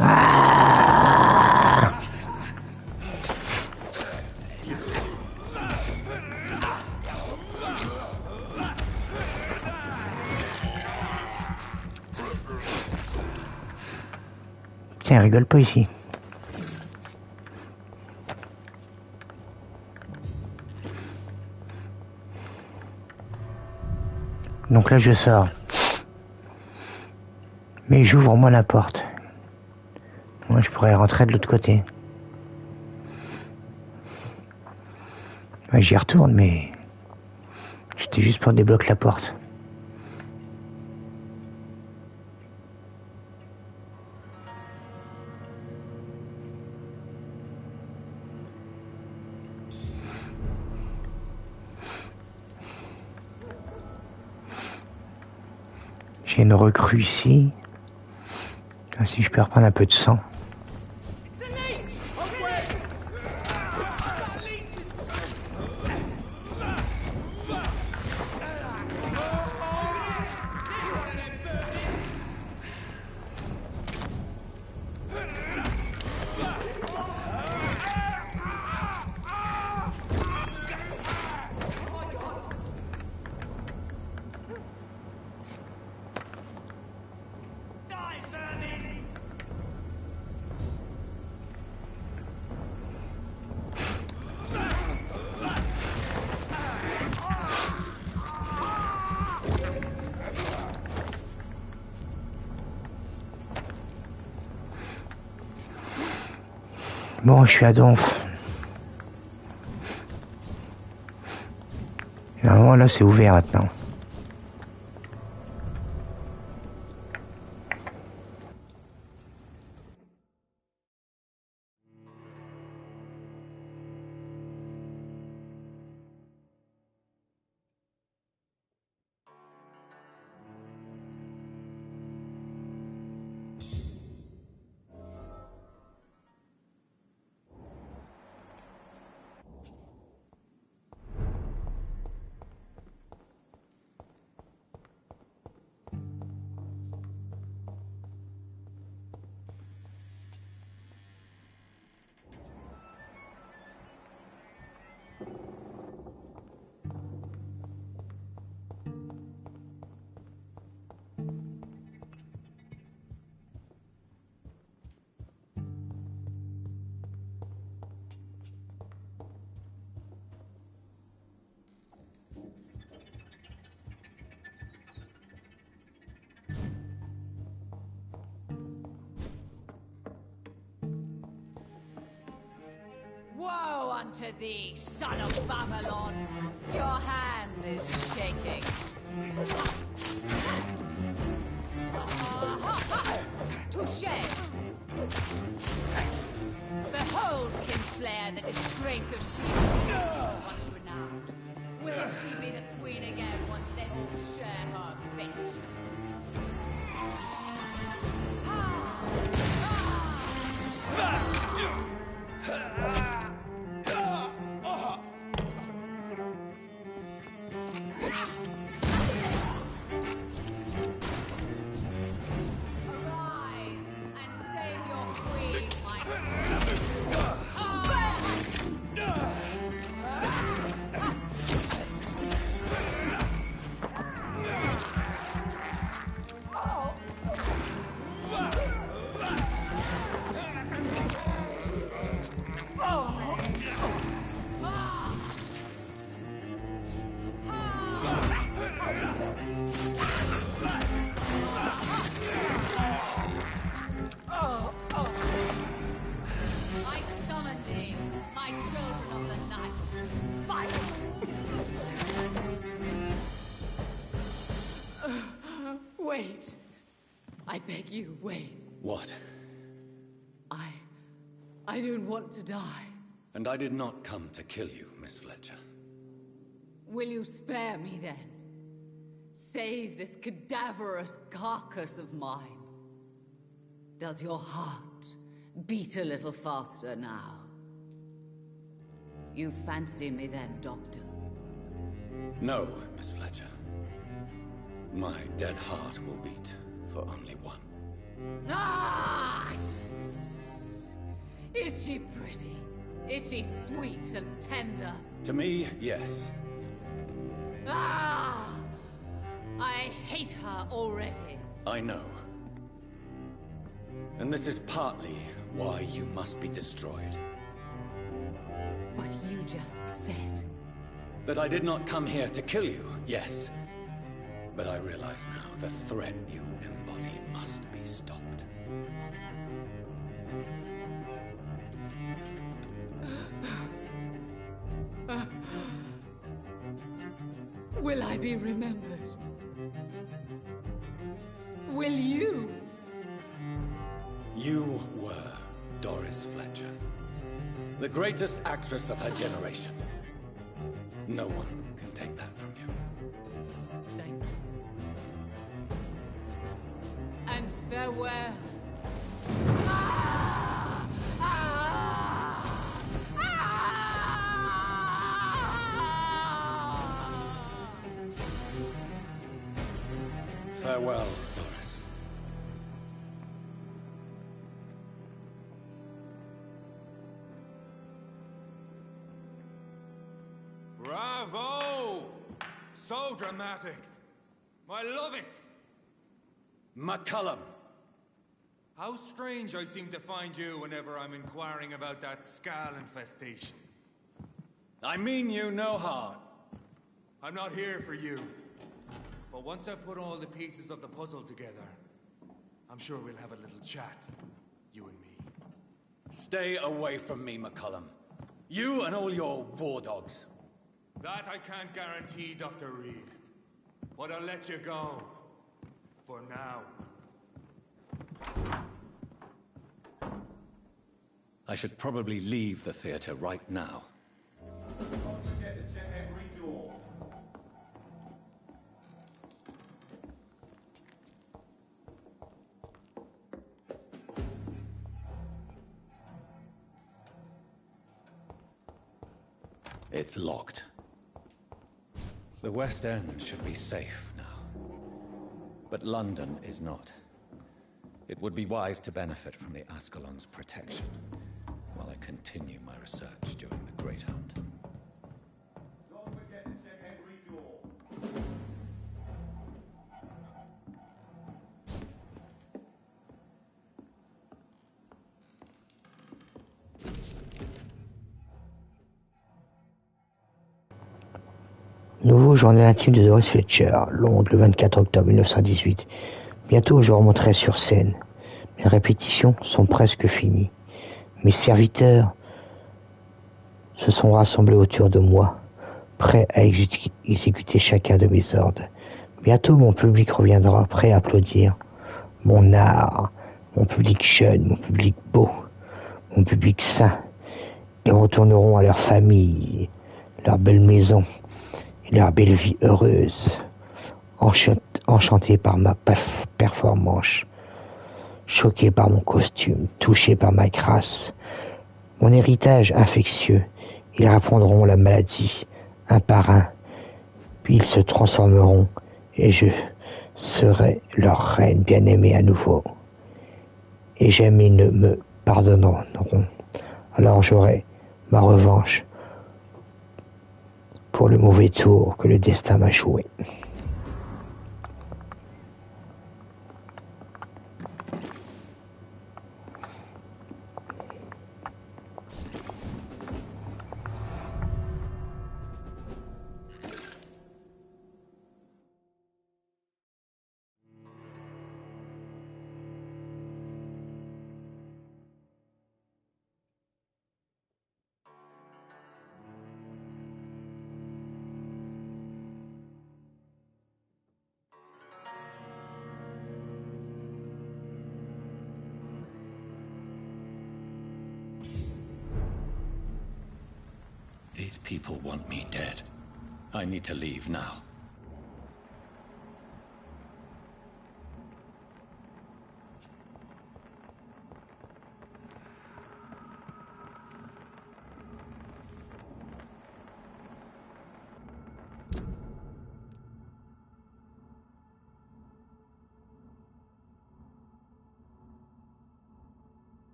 Ah, tiens, rigole pas ici. Donc là je sors. Mais j'ouvre moi la porte. Moi je pourrais rentrer de l'autre côté. Ouais, j'y retourne mais... J'étais juste pour débloquer la porte. J'ai une recrue ici. Si je peux reprendre un peu de sang. Bon, je suis à Donf. Normalement, là, c'est ouvert maintenant.
unto thee, son of Babylon. Your hand is shaking. Touché. Behold, Kinslayer, the disgrace of Shield, once renowned. Will she be the queen again once they all share her fate? Wait. I beg you, wait.
What?
I don't want to die.
And I did not come to kill you, Miss Fletcher.
Will you spare me then? Save this cadaverous carcass of mine. Does your heart beat a little faster now? You fancy me then, Doctor?
No, Miss Fletcher. My dead heart will beat for only one.
Ah! Is she pretty? Is she sweet and tender?
To me, yes.
Ah! I hate her already.
I know. And this is partly why you must be destroyed.
But you just said...
That I did not come here to kill you, yes. But I realize now the threat you embody must be stopped.
Will I be remembered? Will you?
You were Doris Fletcher, the greatest actress of her generation. No one can take that from you.
Thank you. And farewell. Ah! Ah! Ah!
Farewell, Doris.
Bravo! So dramatic. I love it.
McCullum.
How strange I seem to find you whenever I'm inquiring about that Skal infestation.
I mean you no harm.
I'm not here for you. But once I've put all the pieces of the puzzle together, I'm sure we'll have a little chat, you and me.
Stay away from me, McCullum. You and all your war dogs.
That I can't guarantee, Dr. Reed. But I'll let you go. For now.
I should probably leave the theater right now.
Don't forget to check every door.
It's locked. The West End should be safe now. But London is not. It would be wise to benefit from the Ascalon's protection while I continue my research during the Great Hunt.
Don't forget to check every door.
Nouveau journal intime de Doris Fletcher, Londres, le 24 octobre 1918. Bientôt je remonterai sur scène. Mes répétitions sont presque finies. Mes serviteurs se sont rassemblés autour de moi, prêts à exécuter chacun de mes ordres. Bientôt mon public reviendra, prêt à applaudir mon art, mon public jeune, mon public beau, mon public sain. Ils retourneront à leur famille, leur belle maison, et leur belle vie heureuse, enchantés par ma performance, choqués par mon costume, touchés par ma grâce, mon héritage infectieux. Ils apprendront la maladie un par un, puis ils se transformeront et je serai leur reine bien-aimée à nouveau. Et jamais ils ne me pardonneront. Alors j'aurai ma revanche pour le mauvais tour que le destin m'a joué.
These people want me dead. I need to leave now.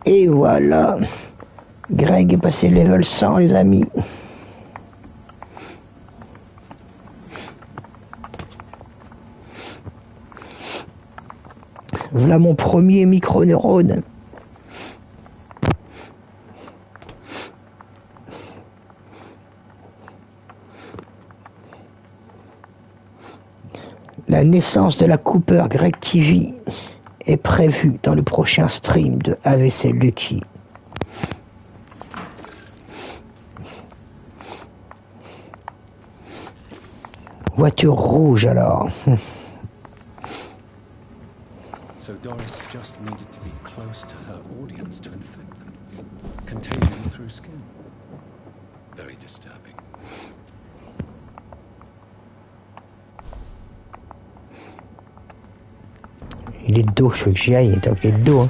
Et voilà, Greg est passé level 100 les amis. Voilà mon premier micro-neurone. La naissance de la Cooper Greg TV est prévue dans le prochain stream de avclucky. Voiture rouge alors.
So Doris just needed to be close to her audience to infect them. Contagion through skin. Very disturbing.
Il est de dos, je veux que j'y aille, il est de dos. Hein.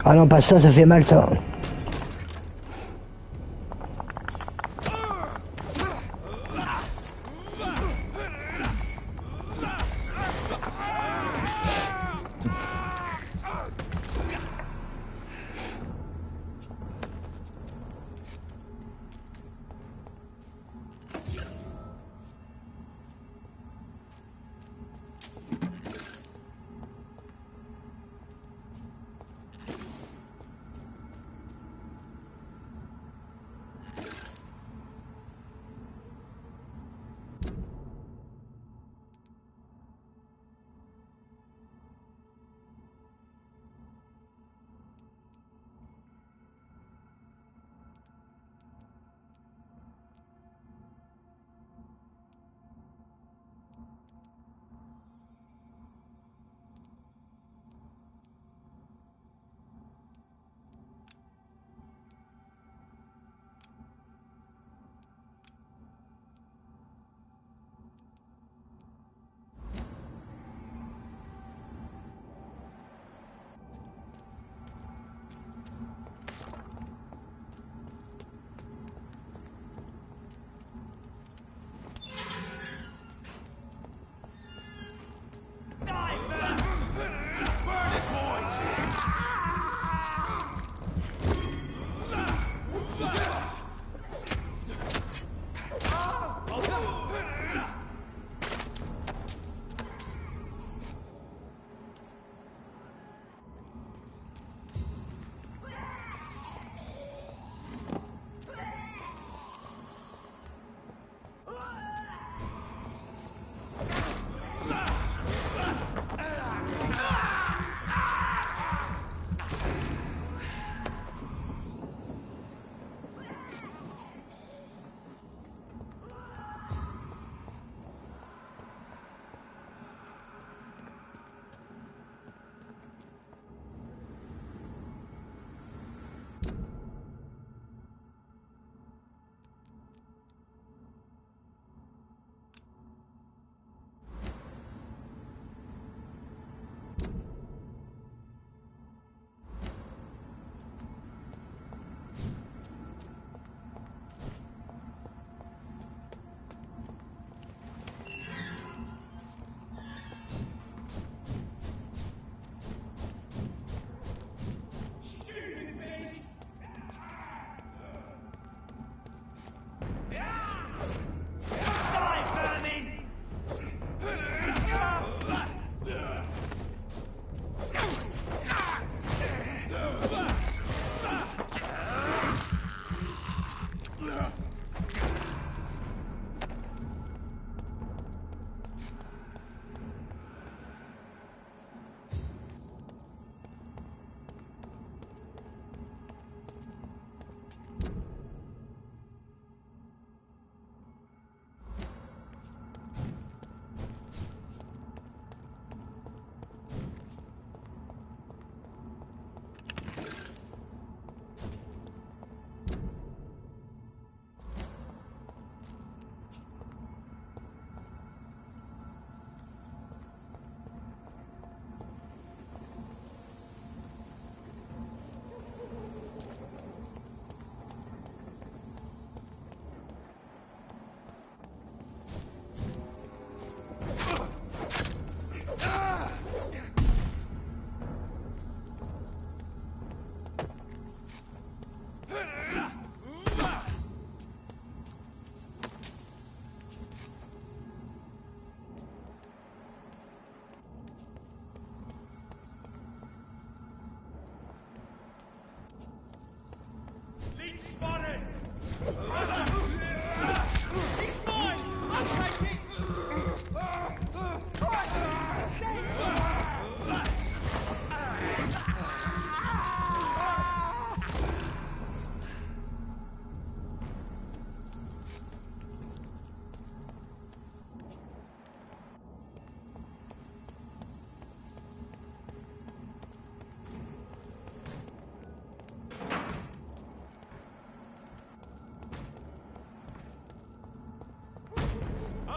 Ah non, pas ça, ça fait mal ça.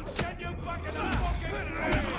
Send you back in the fucking grave!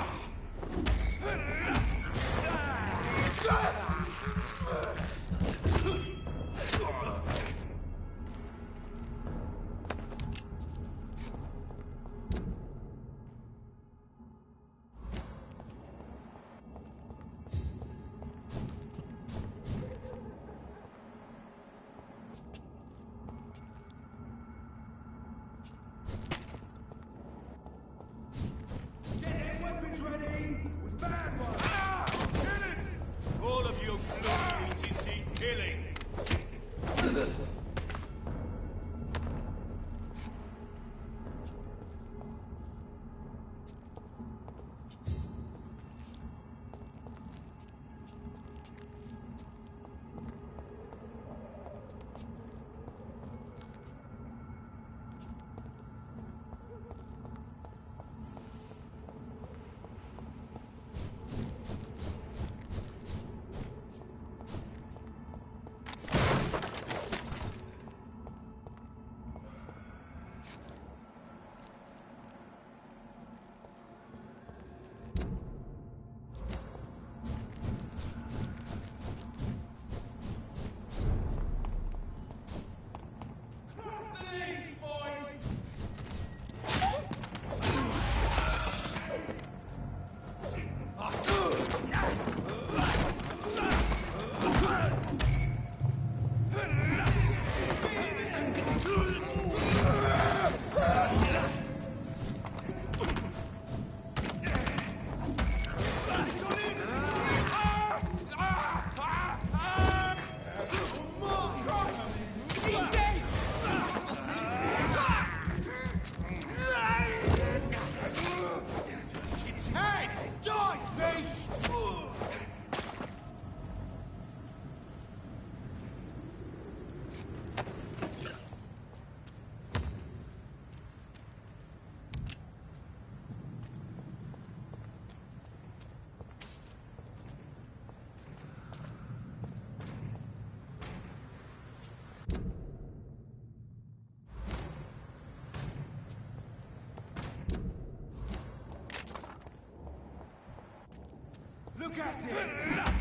Look at it!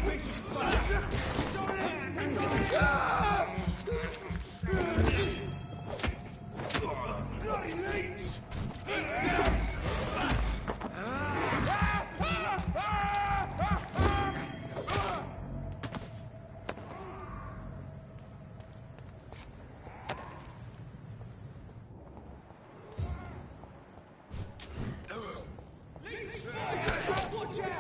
Vicious blood! It's on it! It's on it! Bloody leech! He's dead! Watch out!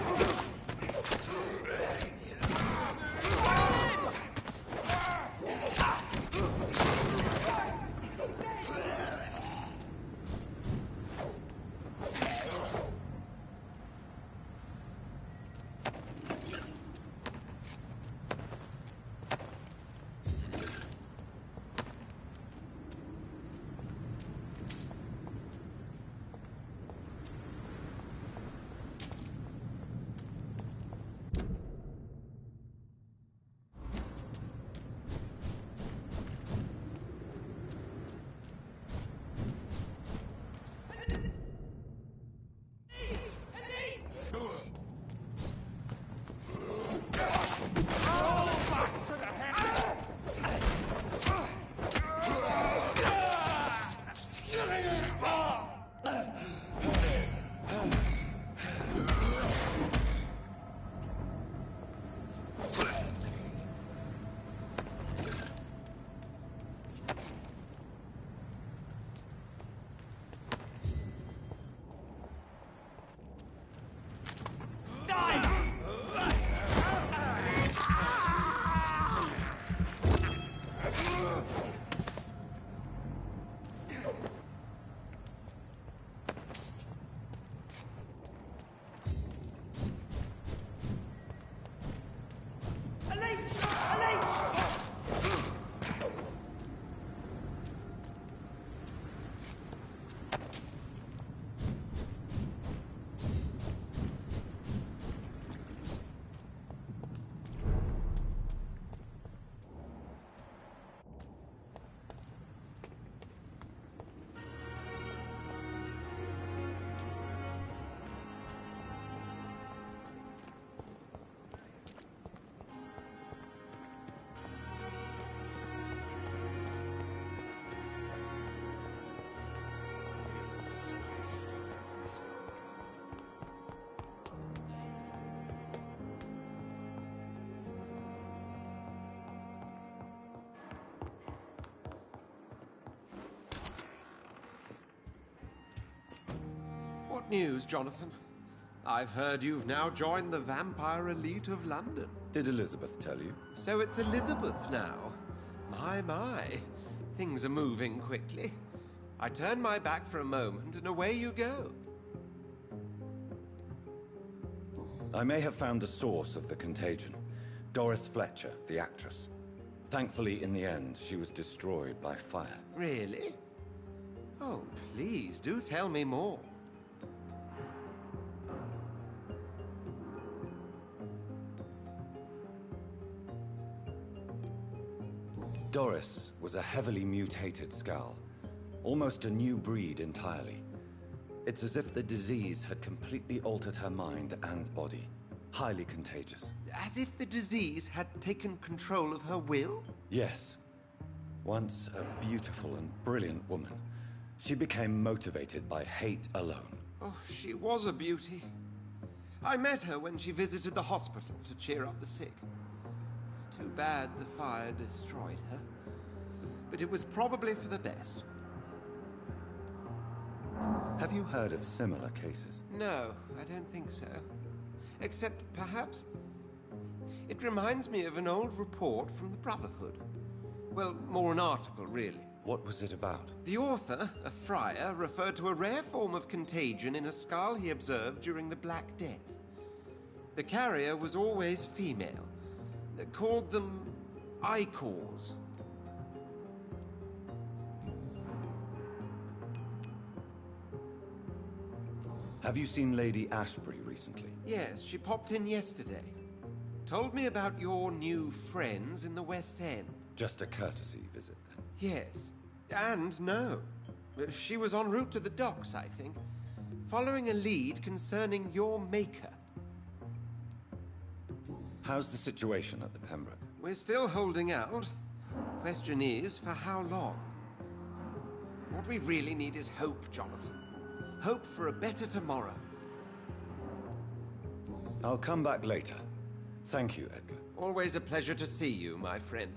Great news, Jonathan. I've heard you've now joined the vampire elite of London.
Did Elizabeth tell you?
So it's Elizabeth now. My. Things are moving quickly. I turn my back for a moment and away you go.
I may have found the source of the contagion. Doris Fletcher, the actress. Thankfully, in the end, she was destroyed by fire.
Really? Oh, please, do tell me more.
Doris was a heavily mutated skull. Almost a new breed entirely. It's as if the disease had completely altered her mind and body. Highly contagious.
As if the disease had taken control of her will?
Yes. Once a beautiful and brilliant woman, she became motivated by hate alone.
Oh, she was a beauty. I met her when she visited the hospital to cheer up the sick. Too bad the fire destroyed her. But it was probably for the best.
Have you heard of similar cases?
No, I don't think so. Except, perhaps, it reminds me of an old report from the Brotherhood. Well, more an article, really.
What was it about?
The author, a friar, referred to a rare form of contagion in a skull he observed during the Black Death. The carrier was always female. They called them icors.
Have you seen Lady Ashbury recently?
Yes, she popped in yesterday. Told me about your new friends in the West End.
Just a courtesy visit, then?
Yes. And no. She was en route to the docks, I think, following a lead concerning your maker.
How's the situation at the Pembroke?
We're still holding out. Question is, for how long? What we really need is hope, Jonathan. Hope for a better tomorrow.
I'll come back later. Thank you, Edgar.
Always a pleasure to see you, my friend.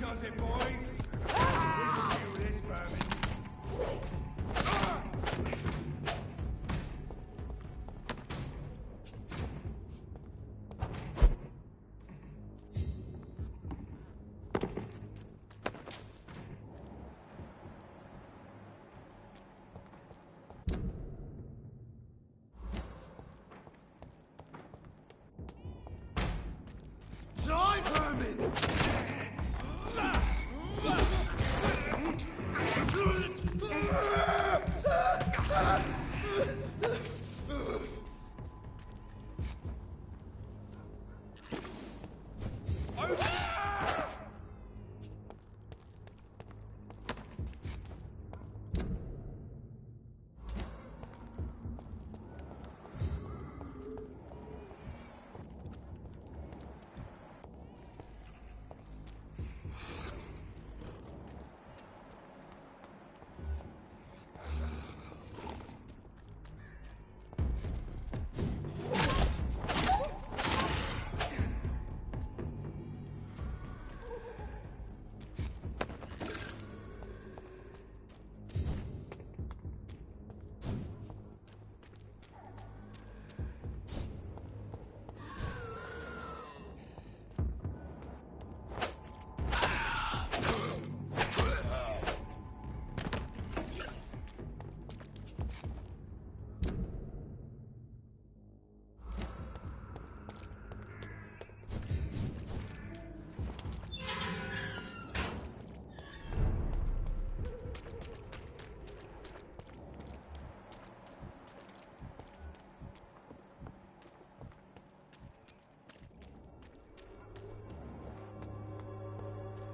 does it, boys! We can do this, vermin!
Die, vermin!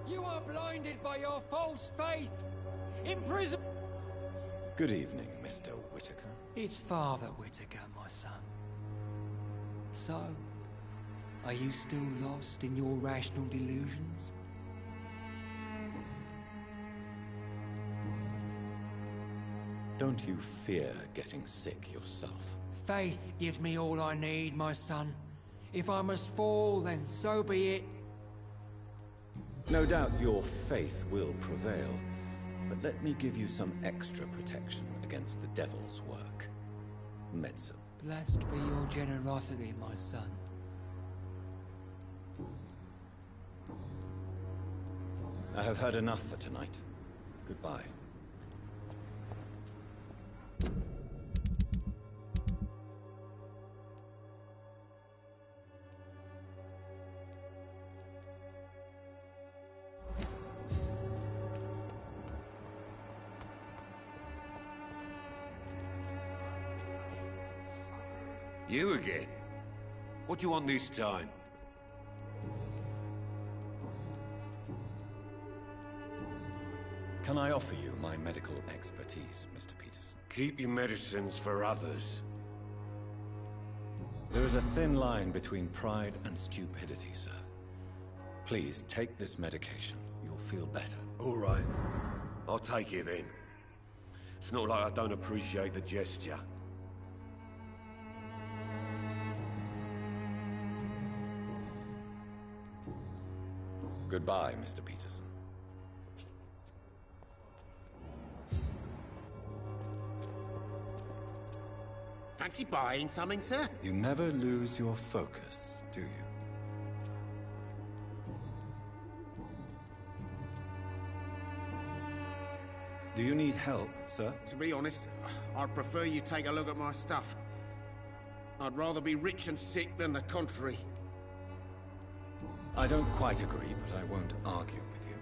You are blinded by your false faith. Imprison.
Good evening, Mr. Whitaker.
It's Father Whitaker, my son. So, are you still lost in your rational delusions?
Don't you fear getting sick yourself?
Faith gives me all I need, my son. If I must fall, then so be it.
No doubt your faith will prevail, but let me give you some extra protection against the devil's work. Medicine.
Blessed be your generosity, my son.
I have heard enough for tonight. Goodbye.
You again? What do you want this time?
Can I offer you my medical expertise, Mr. Peterson?
Keep your medicines for others.
There is a thin line between pride and stupidity, sir. Please take this medication. You'll feel better.
All right. I'll take it then. It's not like I don't appreciate the gesture.
Goodbye, Mr. Peterson.
Fancy buying something, sir?
You never lose your focus, do you? Do you need help, sir?
To be honest, I'd prefer you take a look at my stuff. I'd rather be rich and sick than the contrary.
I don't quite agree, but I won't argue with you.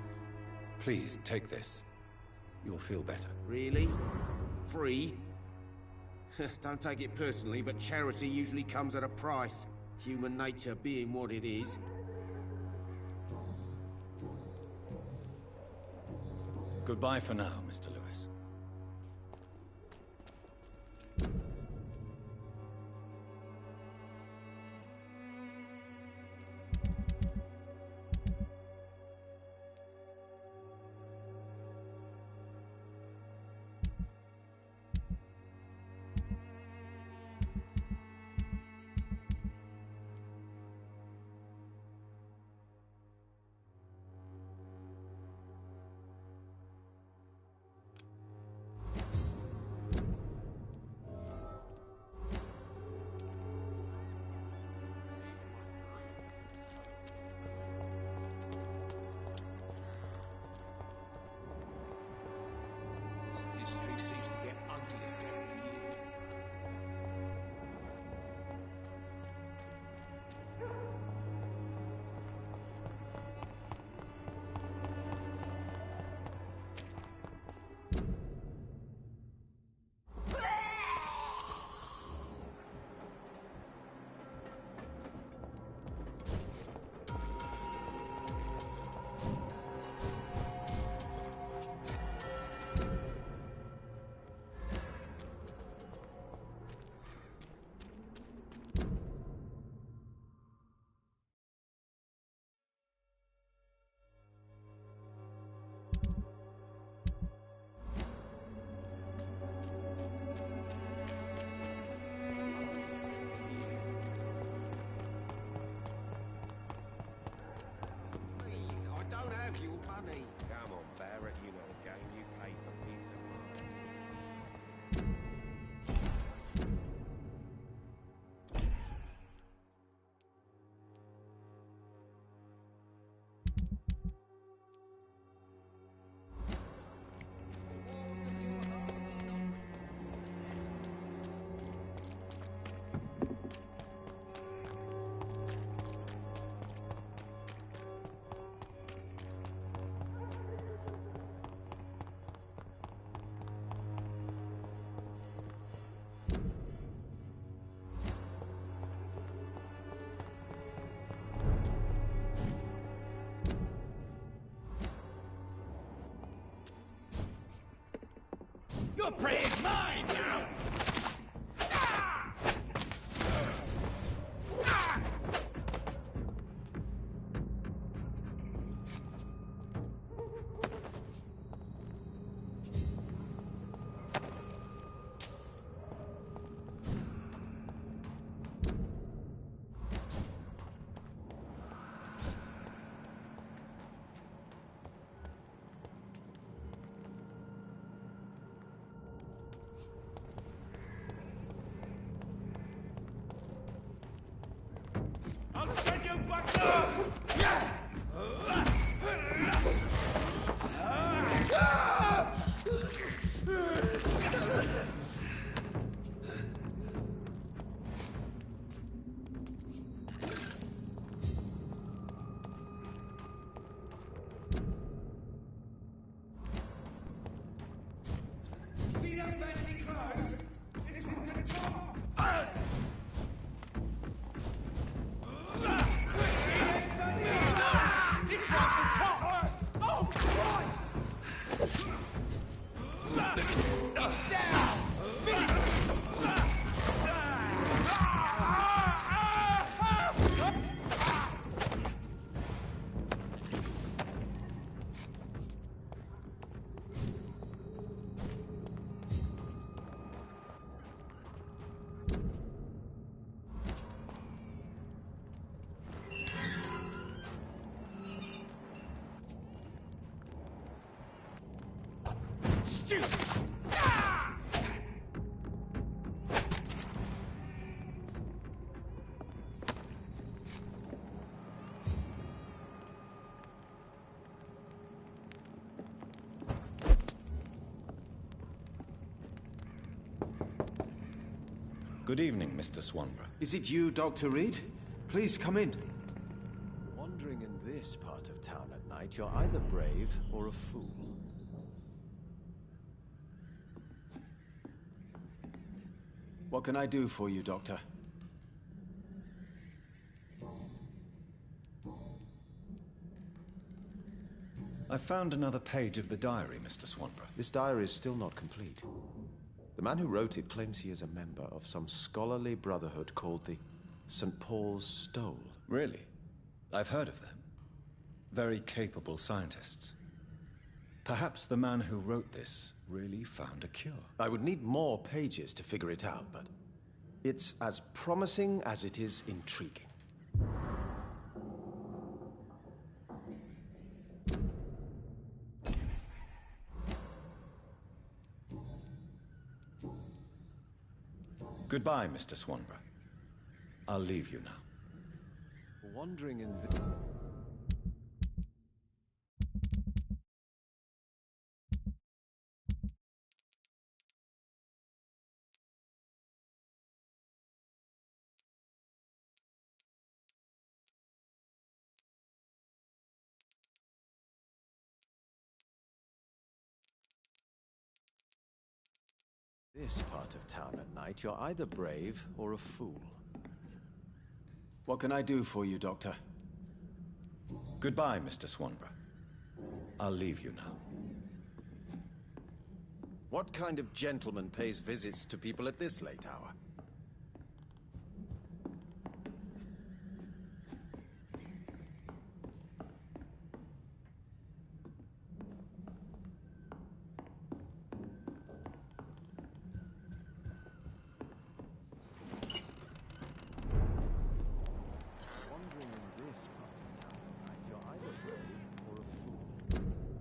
Please, take this. You'll feel better.
Really? Free? Don't take it personally, but charity usually comes at a price. Human nature being what it is.
Goodbye for now, Mr. Lewis.
money. Come on, Barrett, you know the game. You pay for peace of mind.
Your prey is mine now! I'll send you back down! See that fancy clothes? This is the top! This one's the top! Oh, Christ! Down!
Good evening, Mr. Swanborough.
Is it you, Dr. Reed? Please come in.
Wandering in this part of town at night, you're either brave or a fool.
What can I do for you, Doctor?
I found another page of the diary, Mr. Swanborough.
This diary is still not complete. The man who wrote it claims he is a member of some scholarly brotherhood called the St. Paul's Stole.
Really? I've heard of them. Very capable scientists. Perhaps the man who wrote this really found a cure.
I would need more pages to figure it out, but it's as promising as it is intriguing.
Goodbye, Mr. Swanborough. I'll leave you now.
Wandering in the... This part of town at night, you're either brave or a fool.
What can I do for you, Doctor?
Goodbye, Mr. Swanborough. I'll leave you now.
What kind of gentleman pays visits to people at this late hour? Wandering in this part of town at night, you're either brave or a fool.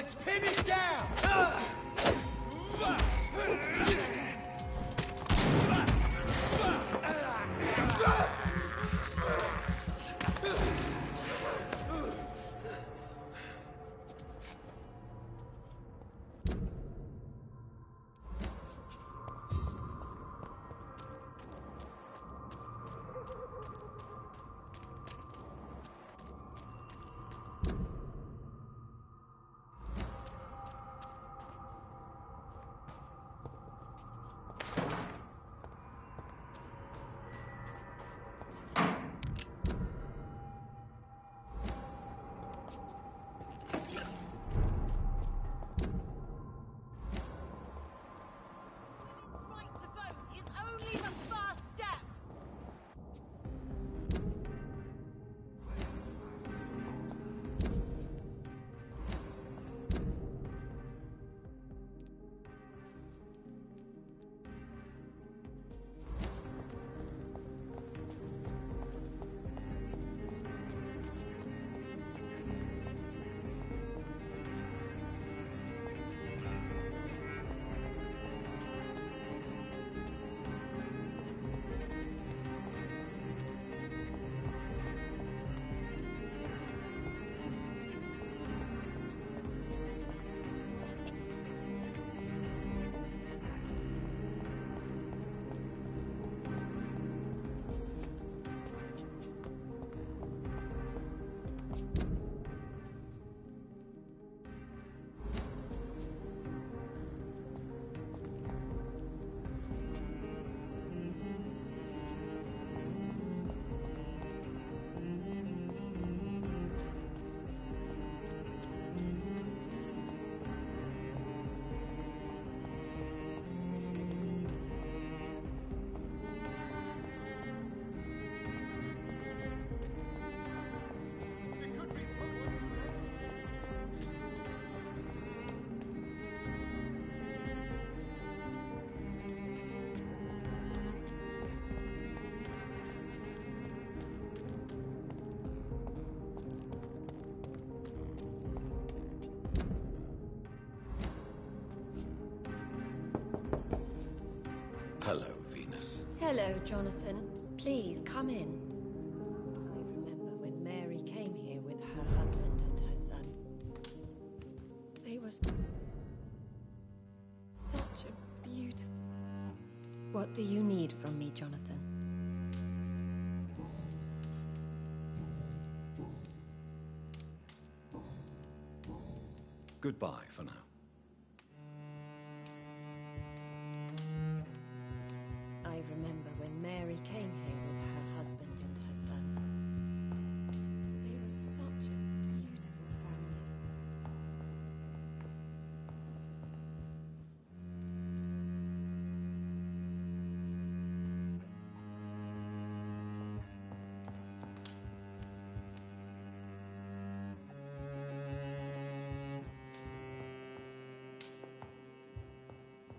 Let's pin it down!
Hello, Venus.
Hello, Jonathan. Please, come in. I remember when Mary came here with her husband and her son. They were such a beautiful... What do you need from me, Jonathan?
Goodbye for now.
I remember when Mary came here with her husband and her son. They were such a beautiful family.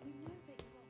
You know that you are...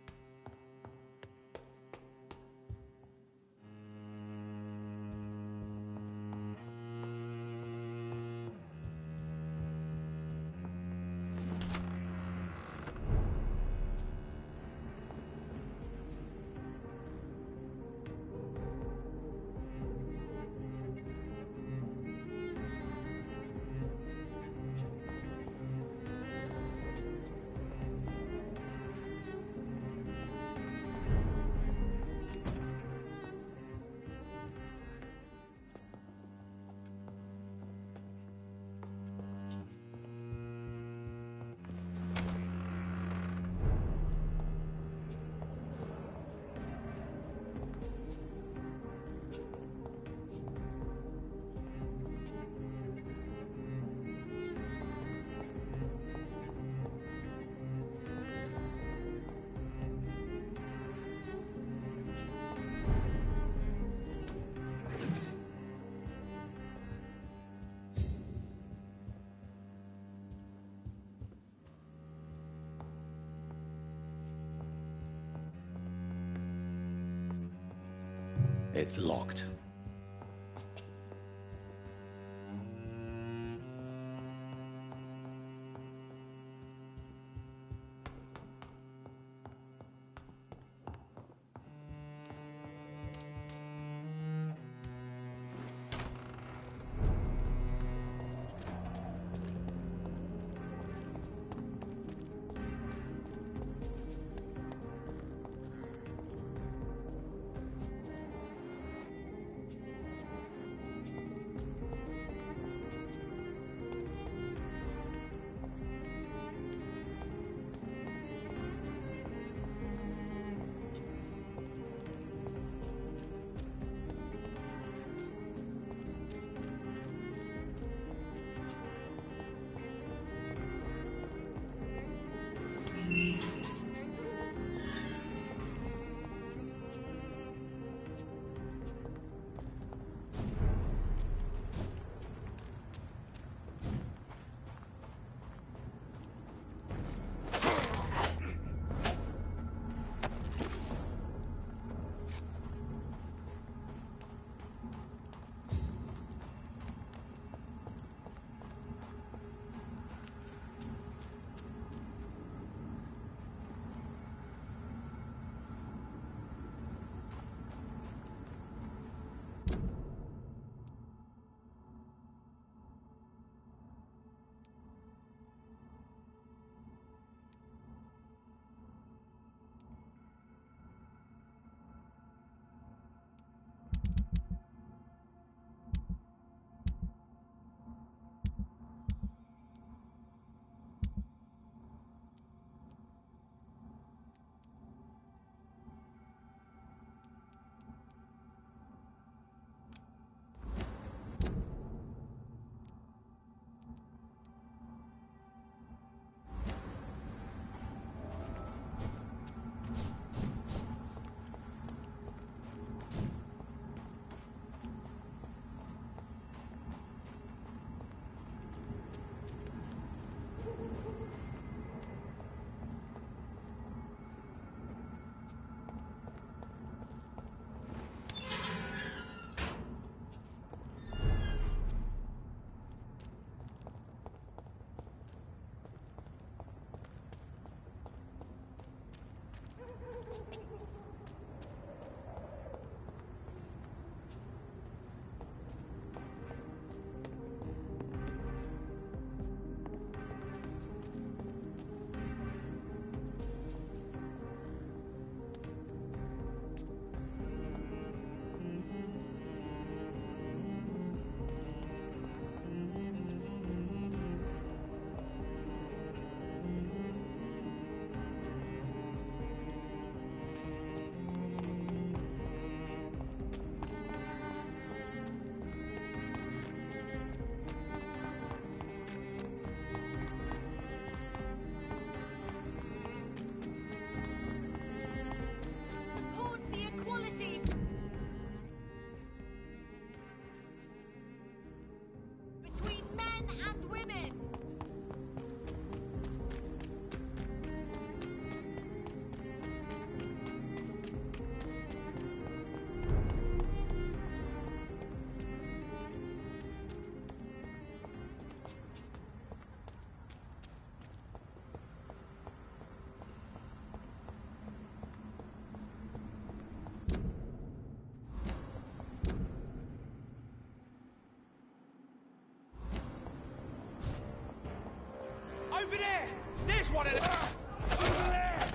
It's locked.
Over there! There's one of them! Over there!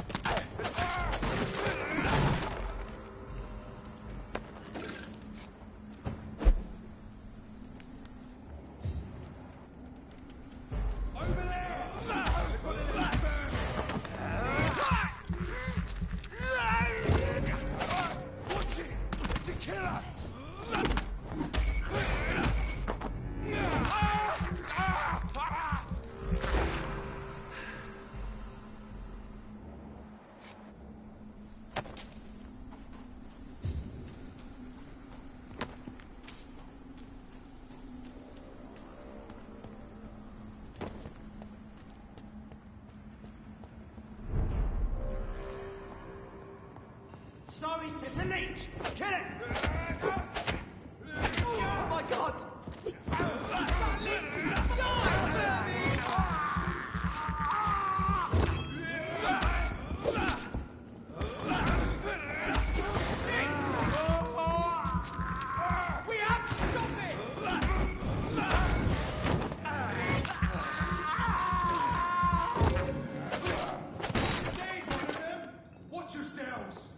Sorry, it's a leech! Kill it! Oh my god! That leech is we have to stop it!
There's one of them! Watch yourselves!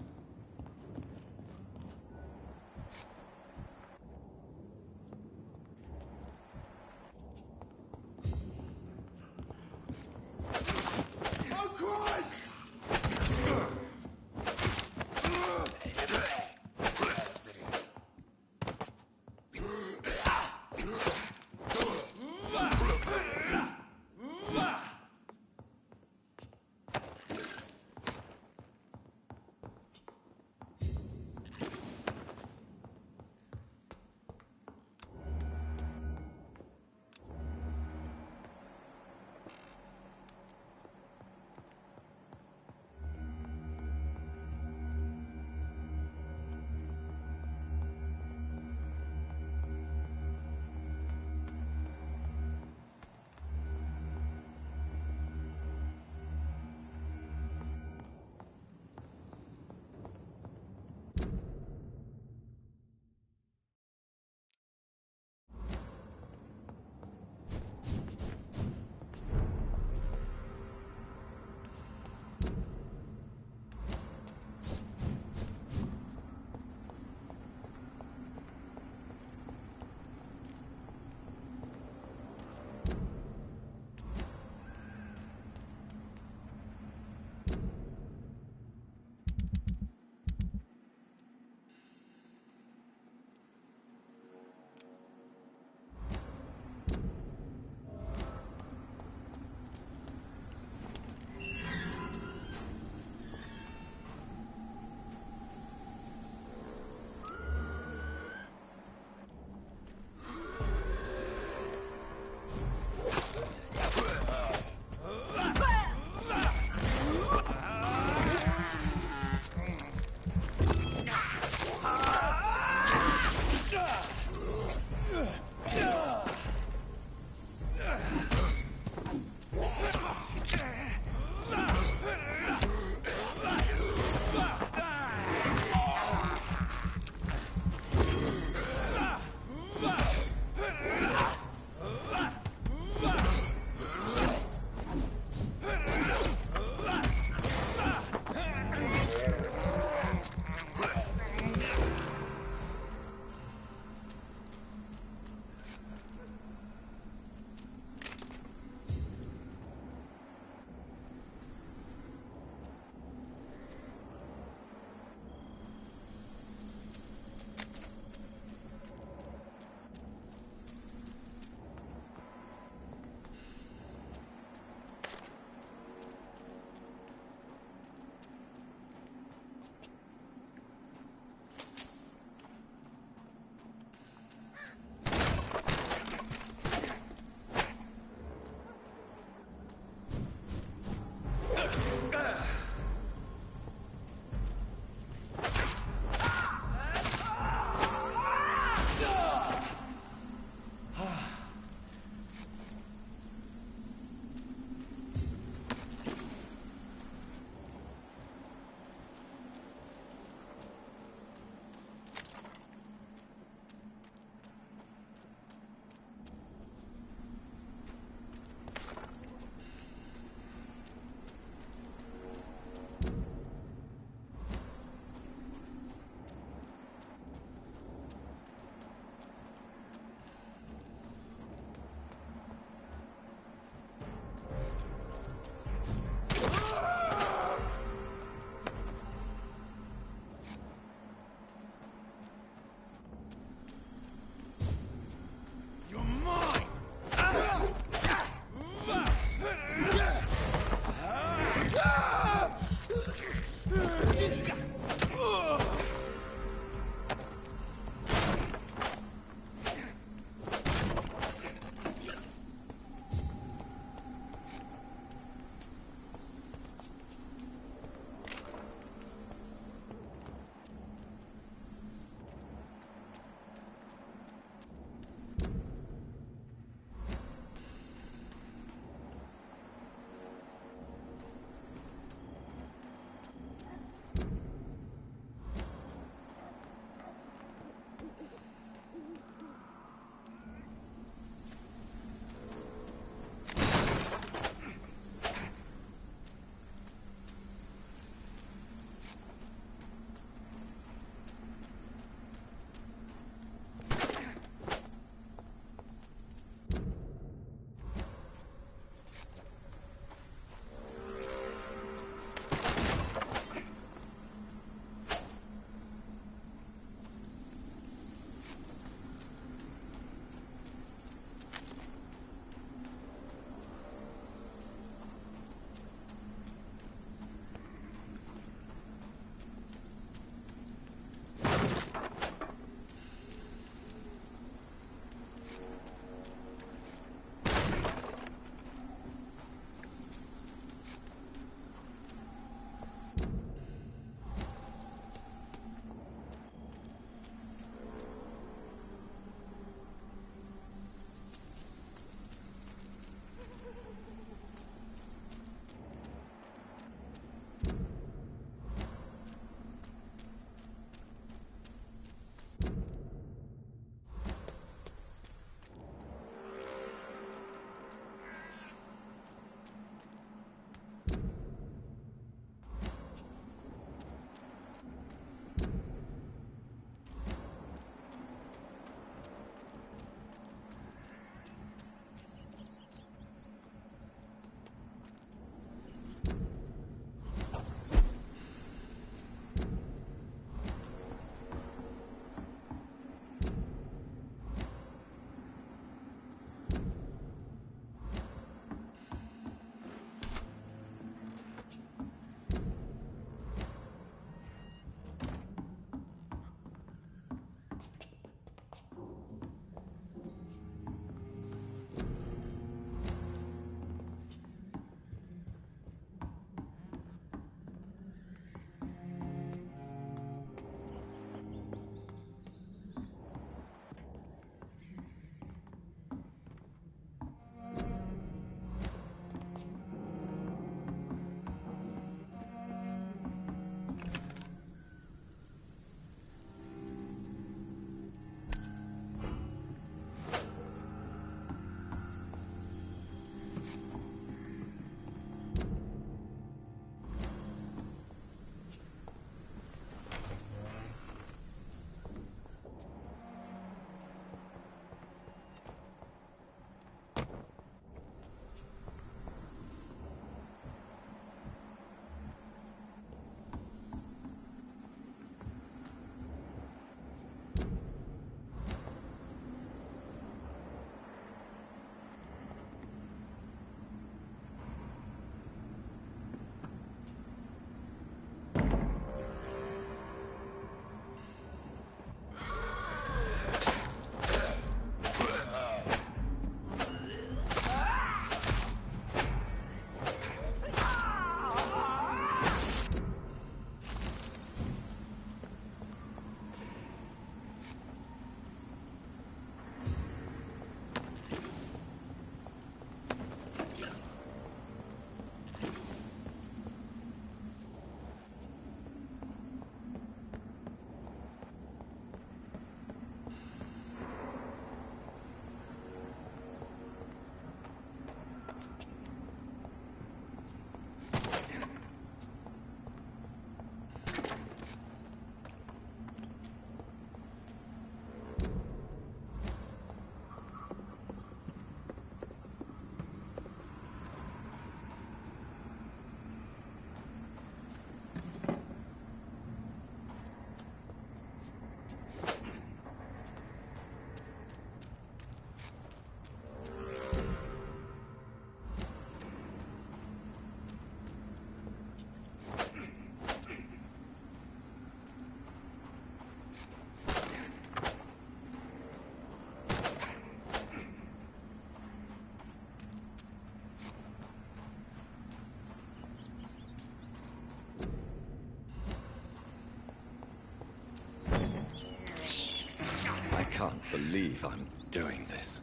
can't believe I'm doing this.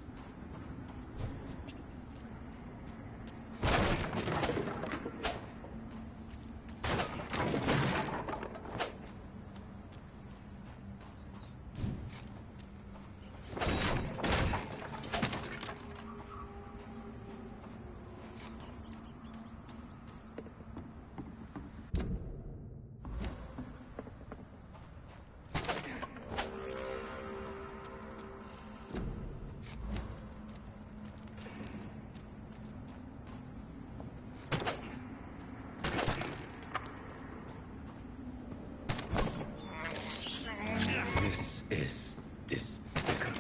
This is despicable.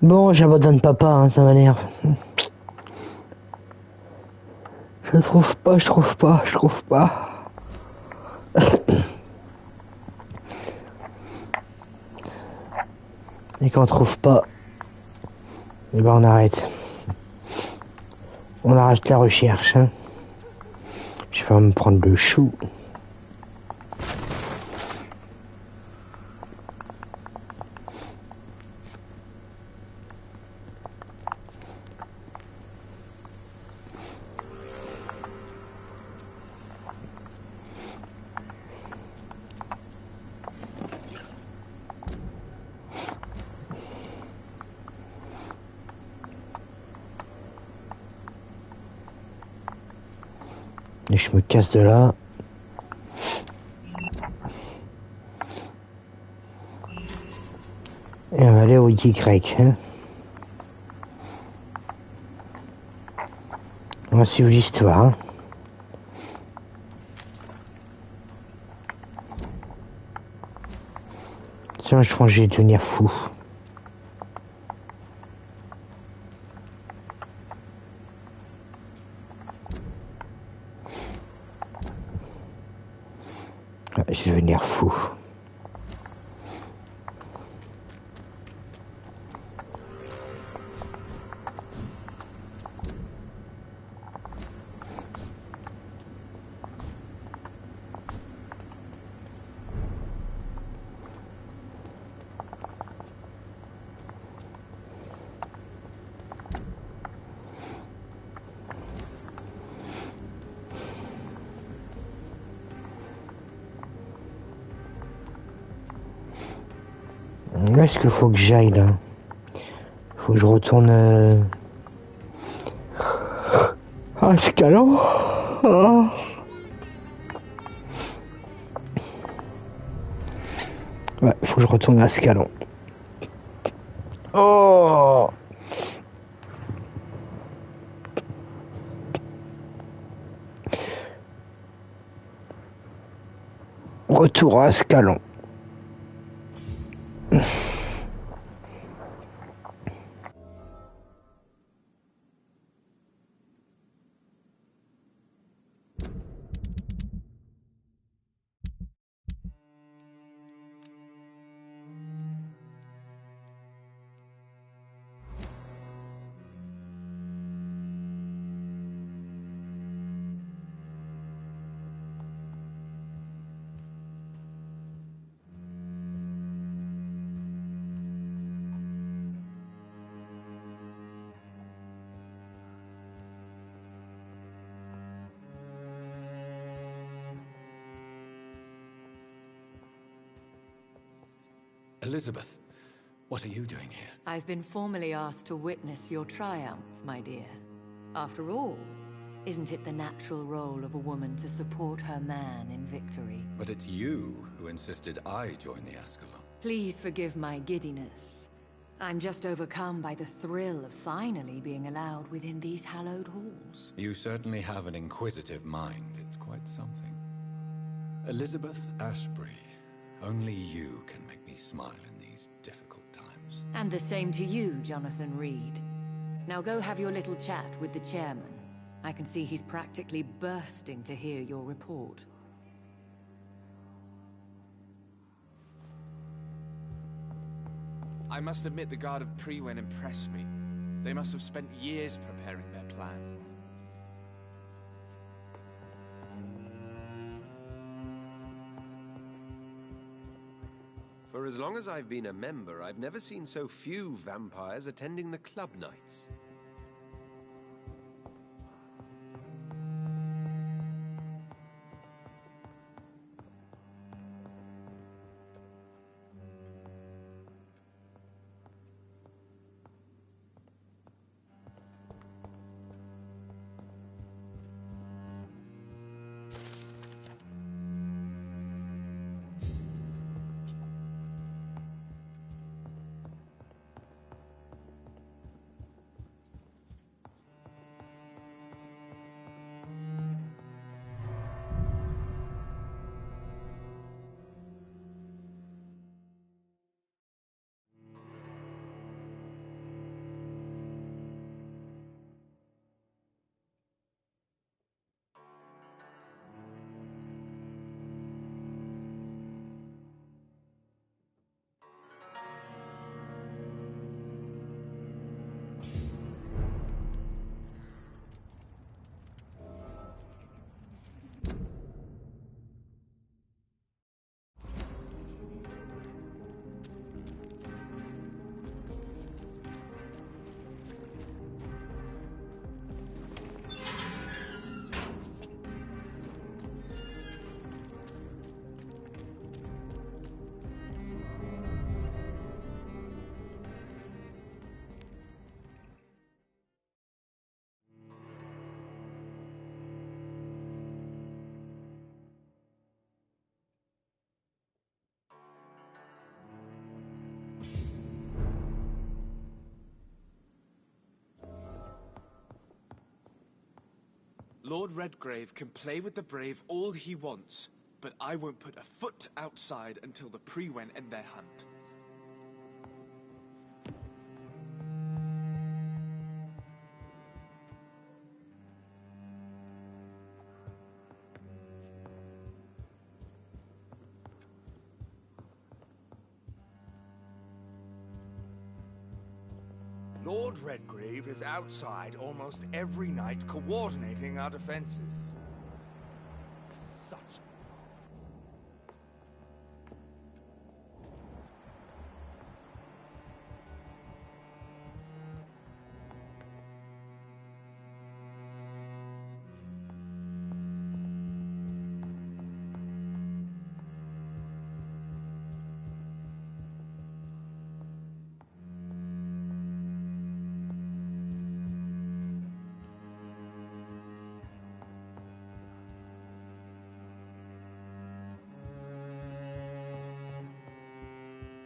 Bon, j'abandonne papa, hein, ça m'énerve. Je trouve pas. Et quand on trouve pas, eh ben on arrête. On arrête la recherche. Hein. Je vais me prendre le chou. Et je me casse de là. Et on va aller au Y. Hein. On va suivre l'histoire. Hein. Tiens, je pense que je vais devenir fou. Je vais devenir fou. Où est-ce qu'il faut que j'aille là? Faut que je retourne à Scalan. Ouais, faut que je retourne à Scalon. Oh! Retour à Scalon.
Elizabeth, what are you doing here?
I've been formally asked to witness your triumph, my dear. After all, isn't it the natural role of a woman to support her man in victory?
But it's you who insisted I join the Ascalon.
Please forgive my giddiness. I'm just overcome by the thrill of finally being allowed within these hallowed halls.
You certainly have an inquisitive mind. It's quite something. Elizabeth Ashbury, only you can make me smile in these difficult times.
And the same to you, Jonathan Reed. Now go have your little chat with the chairman. I can see he's practically bursting to hear your report.
I must admit the Guard of Prewen impressed me. They must have spent years preparing their plan.
For as long as I've been a member, I've never seen so few vampires attending the club nights.
Lord Redgrave can play with the brave all he wants, but I won't put a foot outside until the Prewen end their hunt.
Lord Redgrave is outside almost every night coordinating our defenses. Such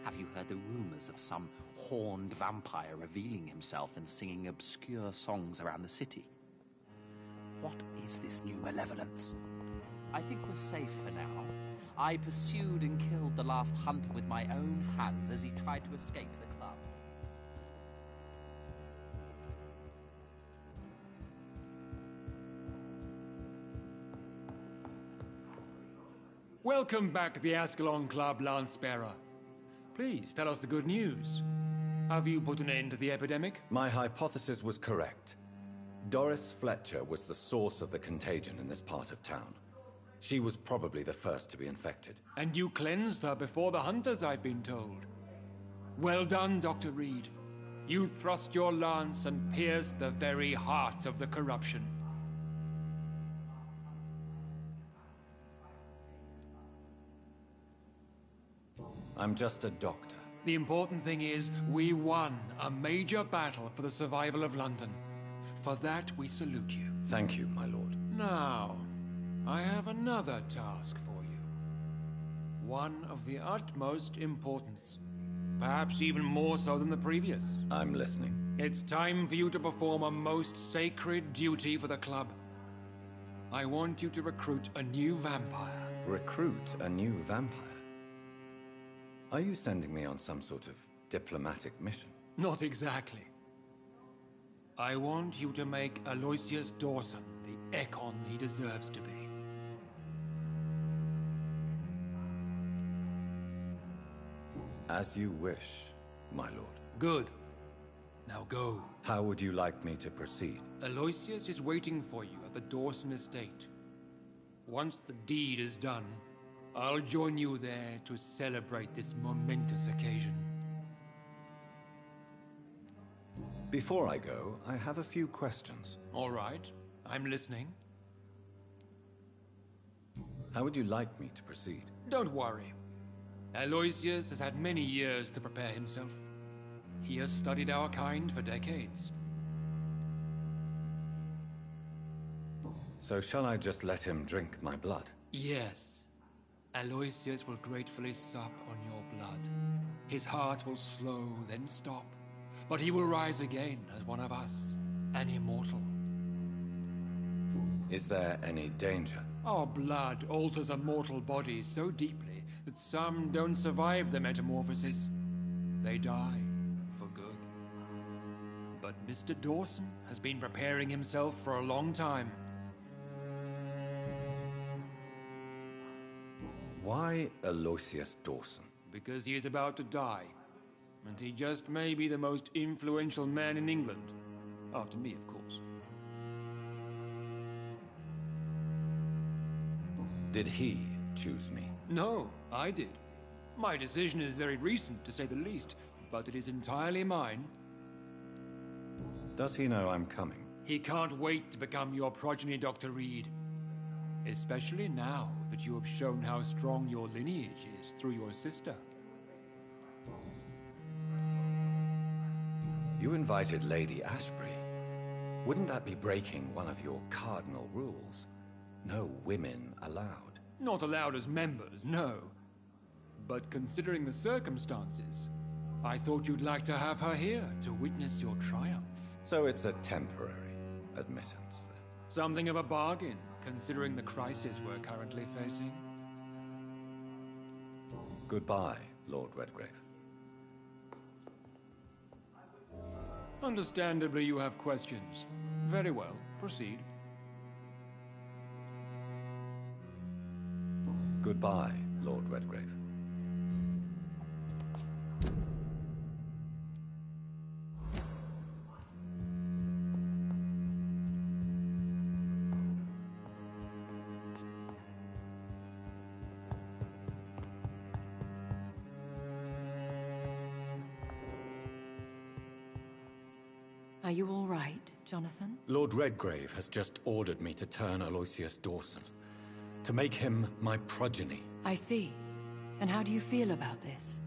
Have you heard the rumors of some horned vampire revealing himself and singing obscure songs around the city? What is this new malevolence? I think we're safe for now. I pursued and killed the last hunter with my own hands as he tried to escape the club.
Welcome back to the Ascalon Club, Lance-Bearer. Please, tell us the good news. Have you put an end to the epidemic?
My hypothesis was correct. Doris Fletcher was the source of the contagion in this part of town. She was probably the first to be infected.
And you cleansed her before the hunters, I've been told. Well done, Dr. Reed. You thrust your lance and pierced the very heart of the corruption.
I'm just a doctor.
The important thing is, we won a major battle for the survival of London. For that, we salute you.
Thank you, my lord.
Now, I have another task for you. One of the utmost importance. Perhaps even more so than the previous.
I'm listening.
It's time for you to perform a most sacred duty for the club. I want you to recruit a new vampire.
Recruit a new vampire? Are you sending me on some sort of diplomatic mission?
Not exactly. I want you to make Aloysius Dawson the Ekon he deserves to be.
As you wish, my lord.
Good. Now go.
How would you like me to proceed?
Aloysius is waiting for you at the Dawson estate. Once the deed is done, I'll join you there to celebrate this momentous occasion.
Before I go, I have a few questions.
All right, I'm listening.
How would you like me to proceed?
Don't worry. Aloysius has had many years to prepare himself. He has studied our kind for decades.
So shall I just let him drink my blood?
Yes. Aloysius will gratefully sup on your blood. His heart will slow, then stop. But he will rise again as one of us, an immortal.
Is there any danger?
Our blood alters a mortal body so deeply that some don't survive the metamorphosis. They die for good. But Mr. Dawson has been preparing himself for a long time.
Why Aloysius Dawson?
Because he is about to die. And he just may be the most influential man in England. After me, of course.
Did he choose me?
No, I did. My decision is very recent, to say the least, but it is entirely mine.
Does he know I'm coming?
He can't wait to become your progeny, Dr. Reed. Especially now that you have shown how strong your lineage is through your sister.
You invited Lady Ashbury. Wouldn't that be breaking one of your cardinal rules? No women allowed.
Not allowed as members, no. But considering the circumstances, I thought you'd like to have her here to witness your triumph.
So it's a temporary admittance, then?
Something of a bargain, considering the crisis we're currently facing.
Goodbye, Lord Redgrave.
Understandably, you have questions. Very well, proceed.
Goodbye, Lord Redgrave.
Are you all right, Jonathan?
Lord Redgrave has just ordered me to turn Aloysius Dawson, to make him my progeny.
I see. And how do you feel about this?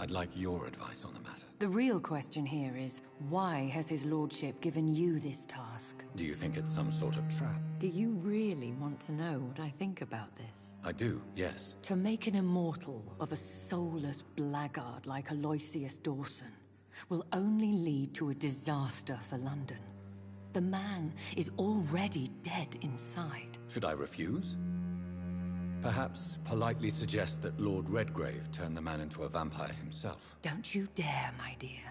I'd like your advice on the matter.
The real question here is, why has his lordship given you this task?
Do you think it's some sort of trap?
Do you really want to know what I think about this?
I do, yes.
To make an immortal of a soulless blackguard like Aloysius Dawson will only lead to a disaster for London. The man is already dead inside.
Should I refuse? Perhaps politely suggest that Lord Redgrave turned the man into a vampire himself.
Don't you dare, my dear.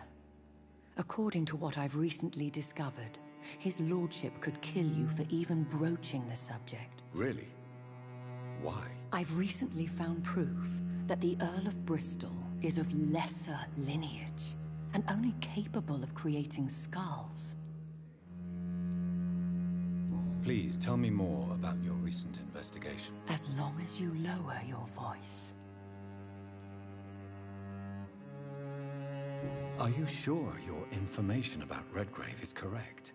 According to what I've recently discovered, his lordship could kill you for even broaching the subject.
Really? Why?
I've recently found proof that the Earl of Bristol is of lesser lineage and only capable of creating skulls.
Please tell me more about your recent investigation.
As long as you lower your voice.
Are you sure your information about Redgrave is correct?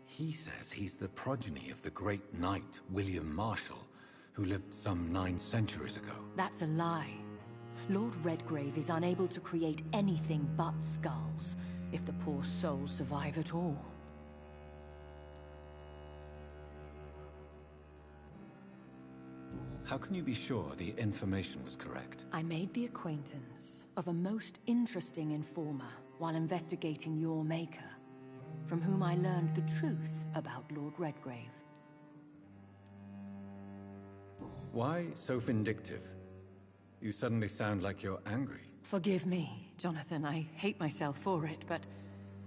He says he's the progeny of the great knight William Marshall, who lived some 9 centuries ago.
That's a lie. Lord Redgrave is unable to create anything but skulls, if the poor souls survive at all.
How can you be sure the information was correct?
I made the acquaintance of a most interesting informer while investigating your maker, from whom I learned the truth about Lord Redgrave.
Why so vindictive? You suddenly sound like you're angry.
Forgive me, Jonathan. I hate myself for it, but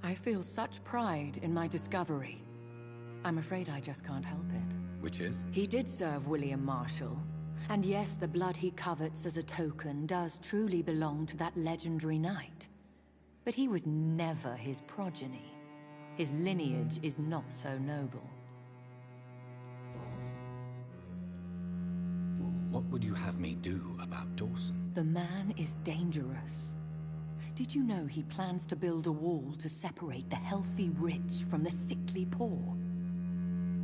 I feel such pride in my discovery. I'm afraid I just can't help it.
Which is?
He did serve William Marshall. And yes, the blood he covets as a token does truly belong to that legendary knight. But he was never his progeny. His lineage is not so noble.
What would you have me do about Dawson?
The man is dangerous. Did you know he plans to build a wall to separate the healthy rich from the sickly poor?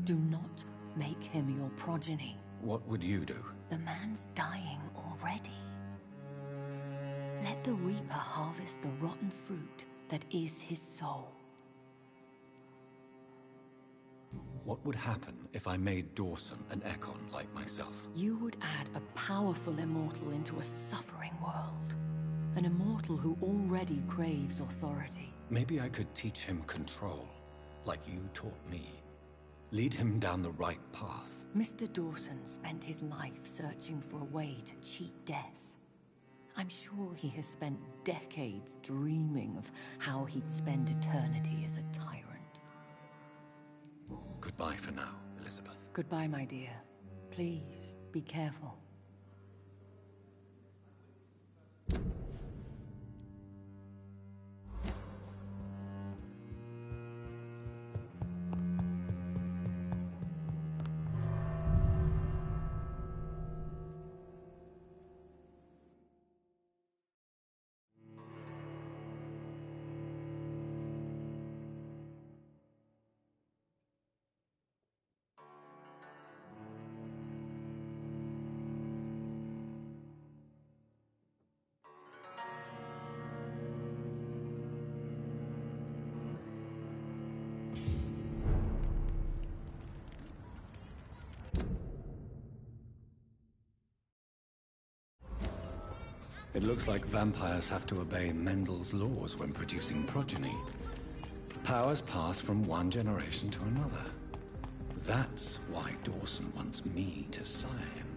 Do not make him your progeny.
What would you do?
The man's dying already. Let the reaper harvest the rotten fruit that is his soul.
What would happen if I made Dawson an Ekon like myself?
You would add a powerful immortal into a suffering world. An immortal who already craves authority.
Maybe I could teach him control, like you taught me. Lead him down the right path.
Mr. Dawson spent his life searching for a way to cheat death. I'm sure he has spent decades dreaming of how he'd spend eternity as a tyrant.
Goodbye for now, Elizabeth.
Goodbye, my dear. Please, be careful.
It looks like vampires have to obey Mendel's laws when producing progeny. Powers pass from one generation to another. That's why Dawson wants me to sire him.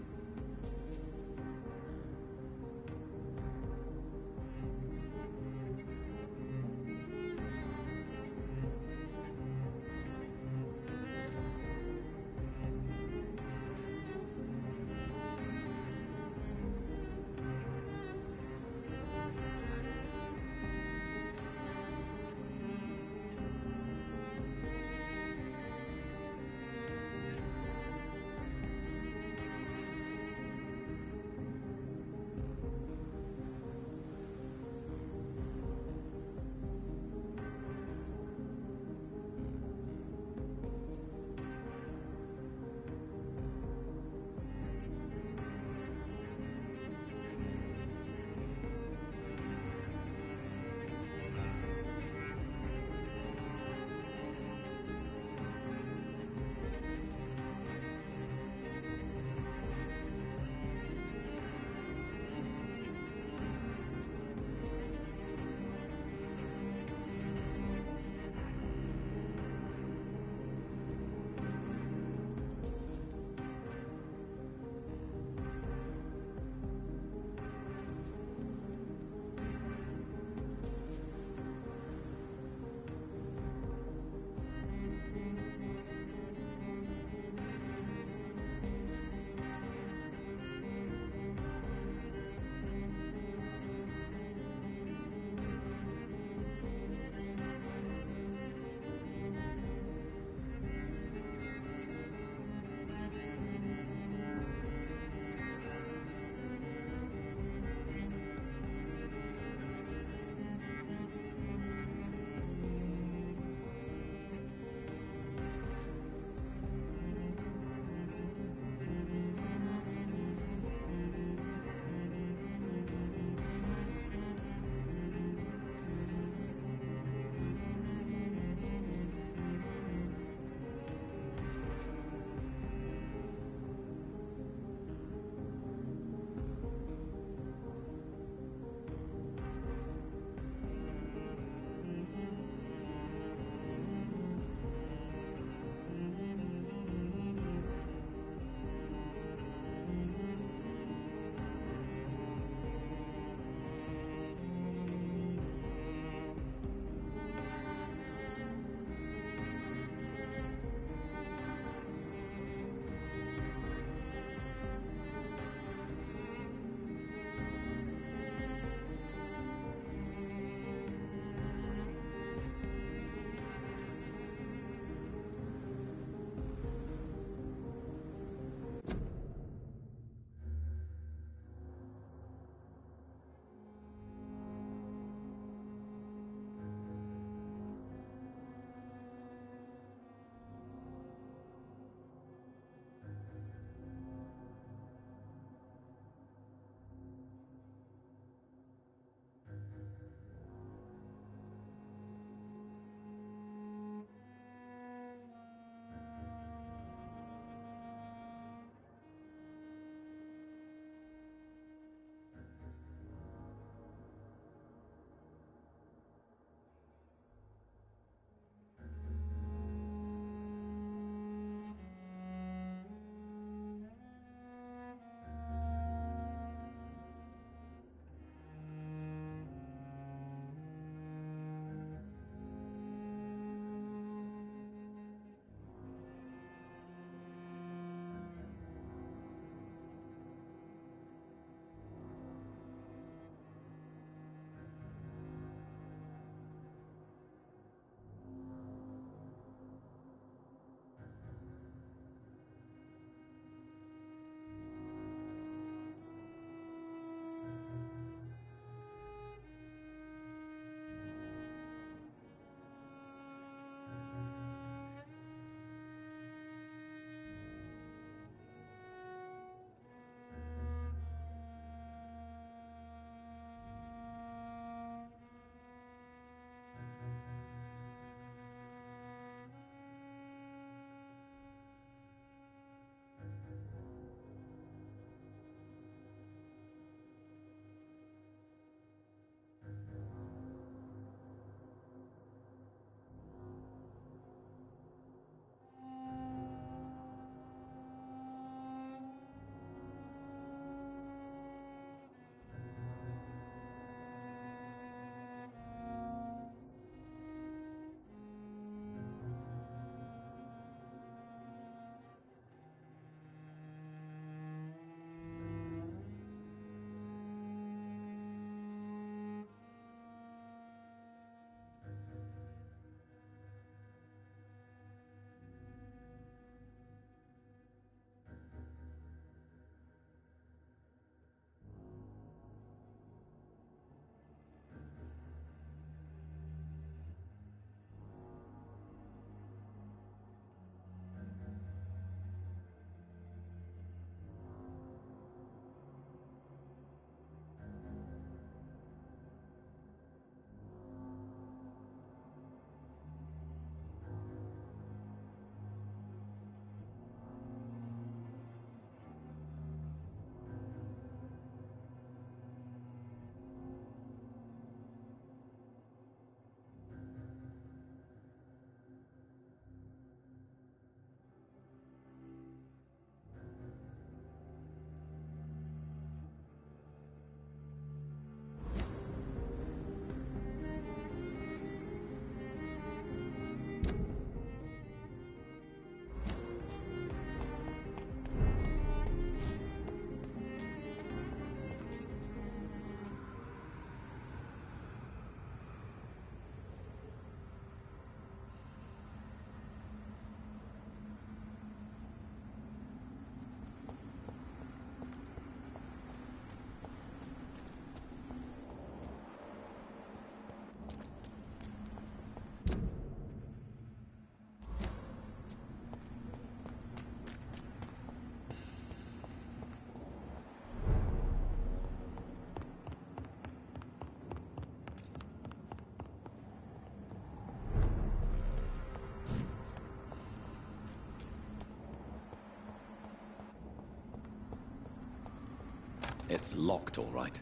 It's locked, all right.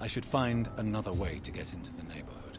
I should find another way to get into the neighborhood.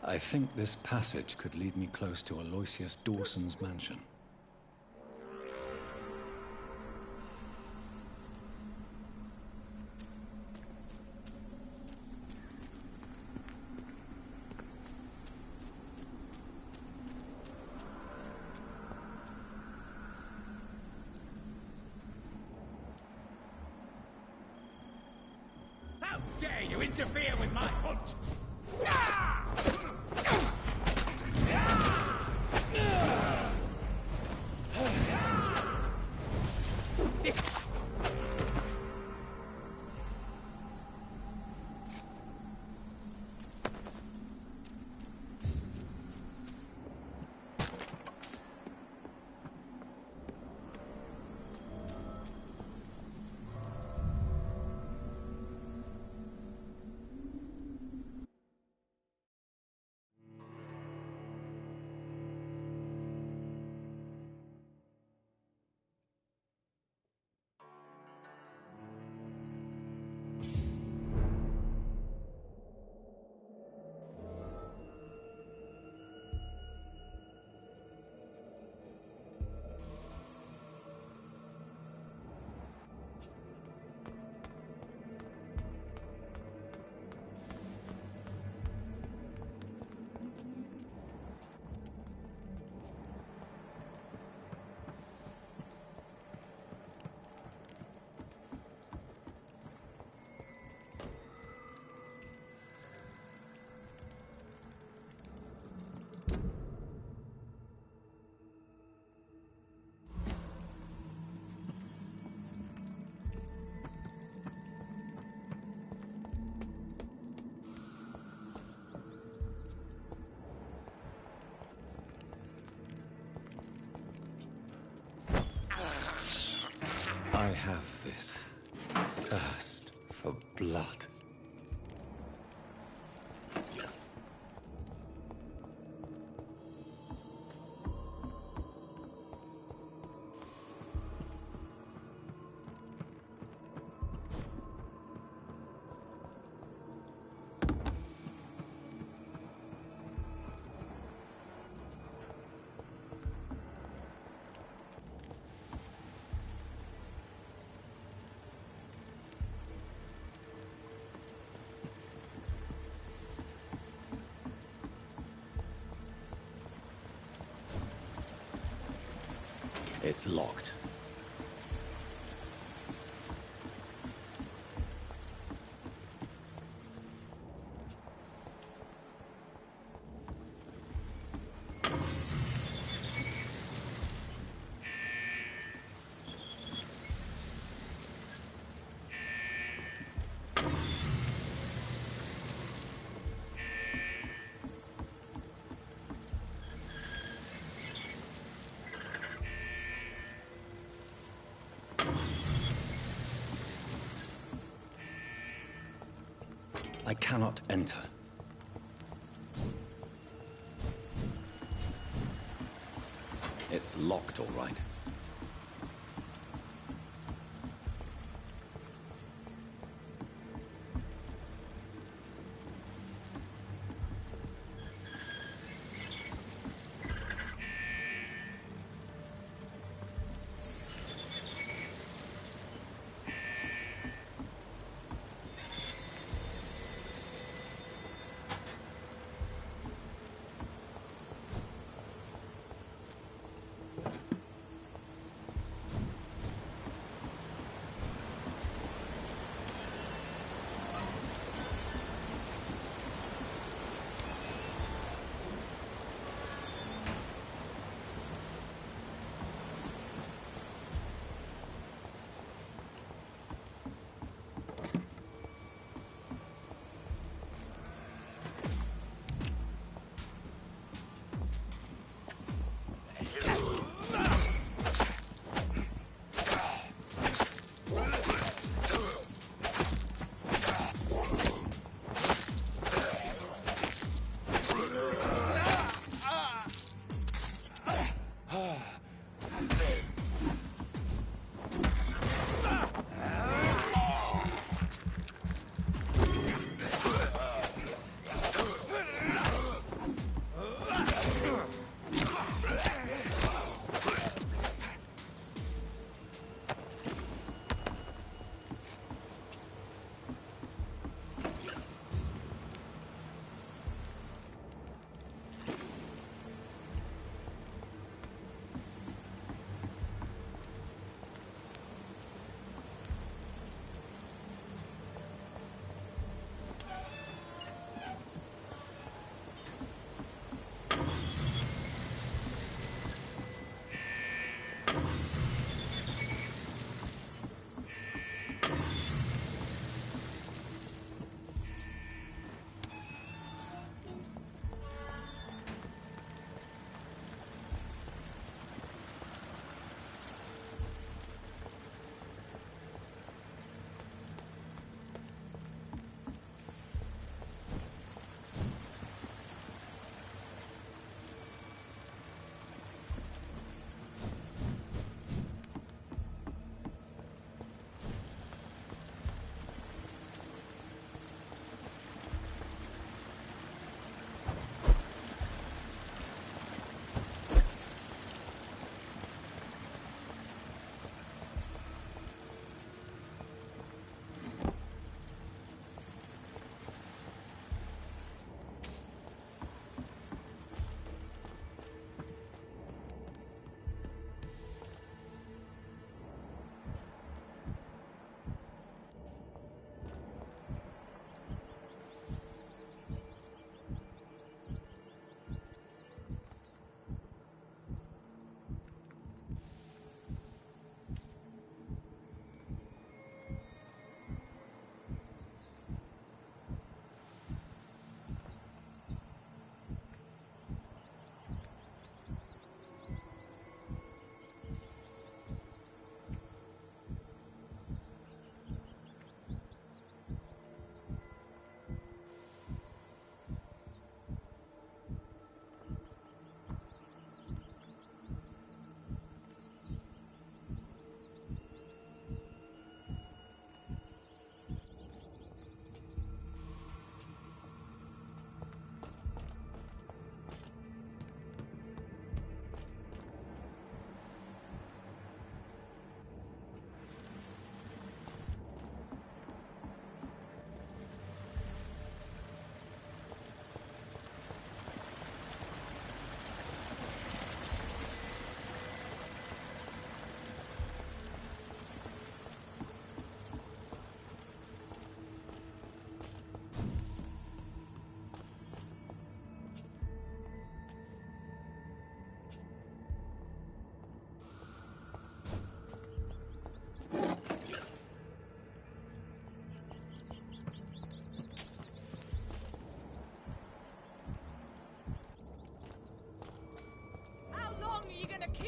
I think this passage could lead me close to Aloysius Dawson's mansion.
How dare you interfere with my hunt?
I have this thirst for blood. It's locked. I cannot enter. It's locked, all right.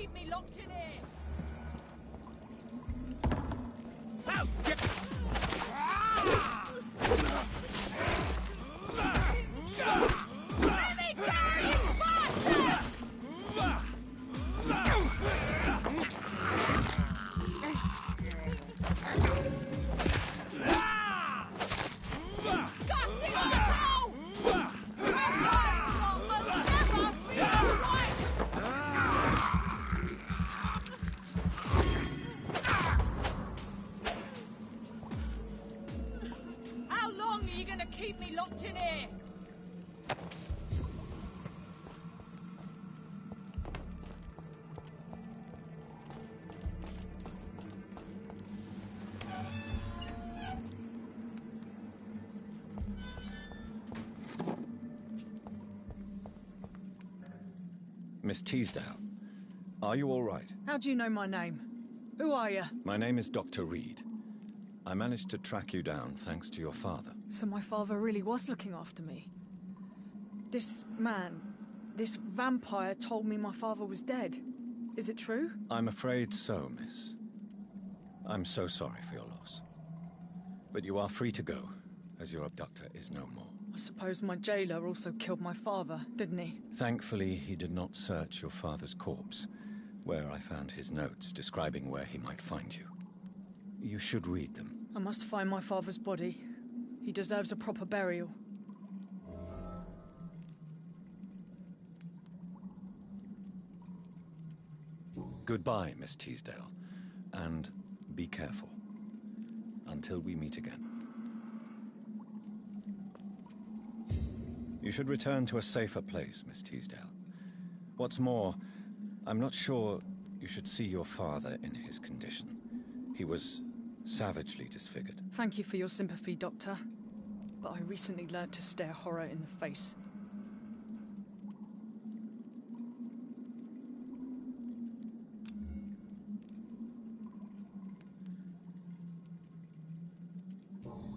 keep me locked in here? Let me carry you faster! Disgusting asshole! I'll never be right! How long are you gonna keep me locked in here?
Miss Teasdale, are you all right?
How do you know my name? Who are you?
My name is Dr. Reed. I managed to track you down thanks to your father.
So my father really was looking after me. This man, this vampire told me my father was dead. Is it true?
I'm afraid so, miss. I'm so sorry for your loss. But you are free to go, as your abductor is no more.
I suppose my jailer also killed my father, didn't he?
Thankfully, he did not search your father's corpse, where I found his notes describing where he might find you. You should read them.
I must find my father's body. He deserves a proper burial.
Goodbye, Miss Teasdale, and be careful. Until we meet again. You should return to a safer place, Miss Teasdale. What's more, I'm not sure you should see your father in his condition. He was savagely disfigured.
Thank you for your sympathy, Doctor. But I recently learned to stare horror in the face.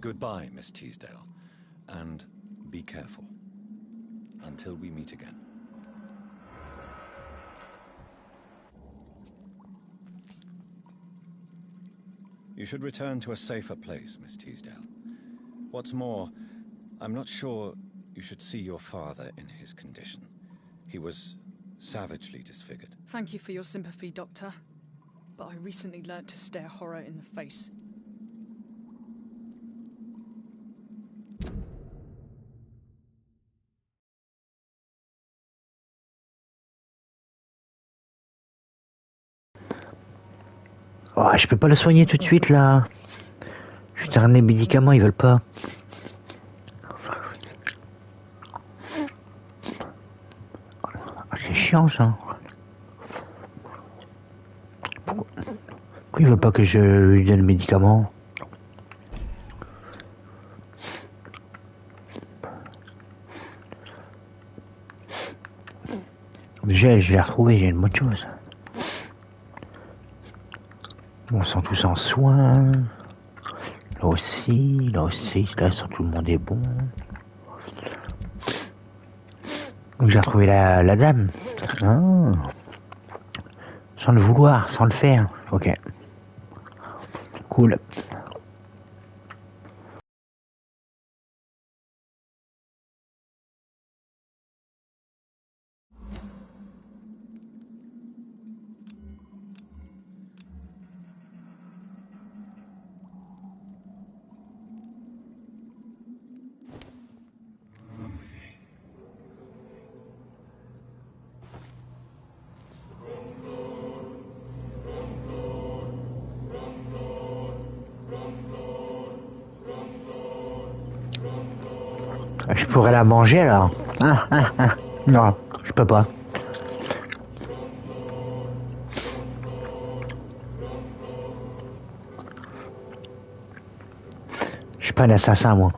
Goodbye, Miss Teasdale, and be careful. Until we meet again. You should return to a safer place, Miss Teasdale. What's more, I'm not sure you should see your father in his condition. He was savagely disfigured.
Thank you for your sympathy, Doctor. But I recently learned to stare horror in the face.
Oh, je peux pas le soigner tout de suite là. Je lui donne les médicaments, ils veulent pas. C'est chiant ça. Pourquoi il veut pas que je lui donne le médicament? Déjà, je l'ai retrouvé, j'ai une bonne chose. On sent tous en soin. Là aussi, là sent tout le monde est bon. Donc j'ai retrouvé la dame. Ah. Sans le vouloir, sans le faire. Ok. Cool. Je pourrais la manger alors. Non, je peux pas. Je suis pas un assassin moi.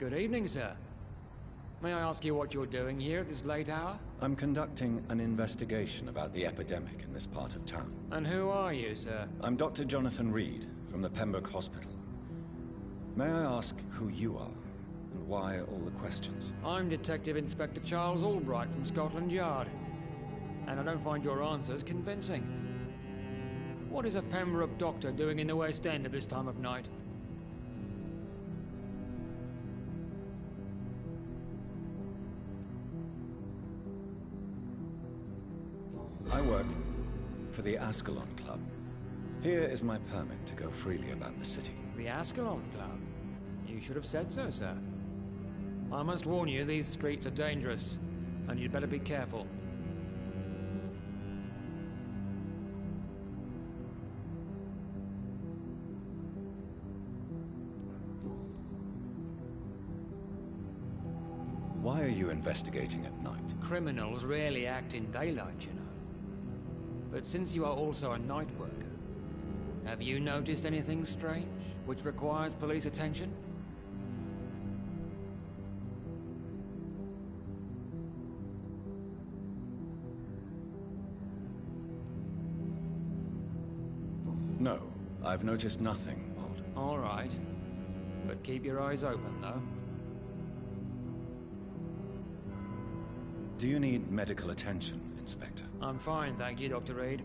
Good evening, sir. May I ask you what you're doing here at this late hour?
I'm conducting an investigation about the epidemic in this part of town.
And who are you, sir?
I'm Dr. Jonathan Reed, from the Pembroke Hospital. May I ask who you are, and why all the questions?
I'm Detective Inspector Charles Albright from Scotland Yard. And I don't find your answers convincing. What is a Pembroke doctor doing in the West End at this time of night?
I work for the Ascalon Club. Here is my permit to go freely about the city.
The Ascalon Club? You should have said so, sir. I must warn you, these streets are dangerous, and you'd better be careful.
Why are you investigating at night?
Criminals rarely act in daylight, you know. But since you are also a night worker, have you noticed anything strange which requires police attention?
No, I've noticed nothing odd.
All right. But keep your eyes open, though.
Do you need medical attention, Inspector?
I'm fine, thank you, Dr. Reed.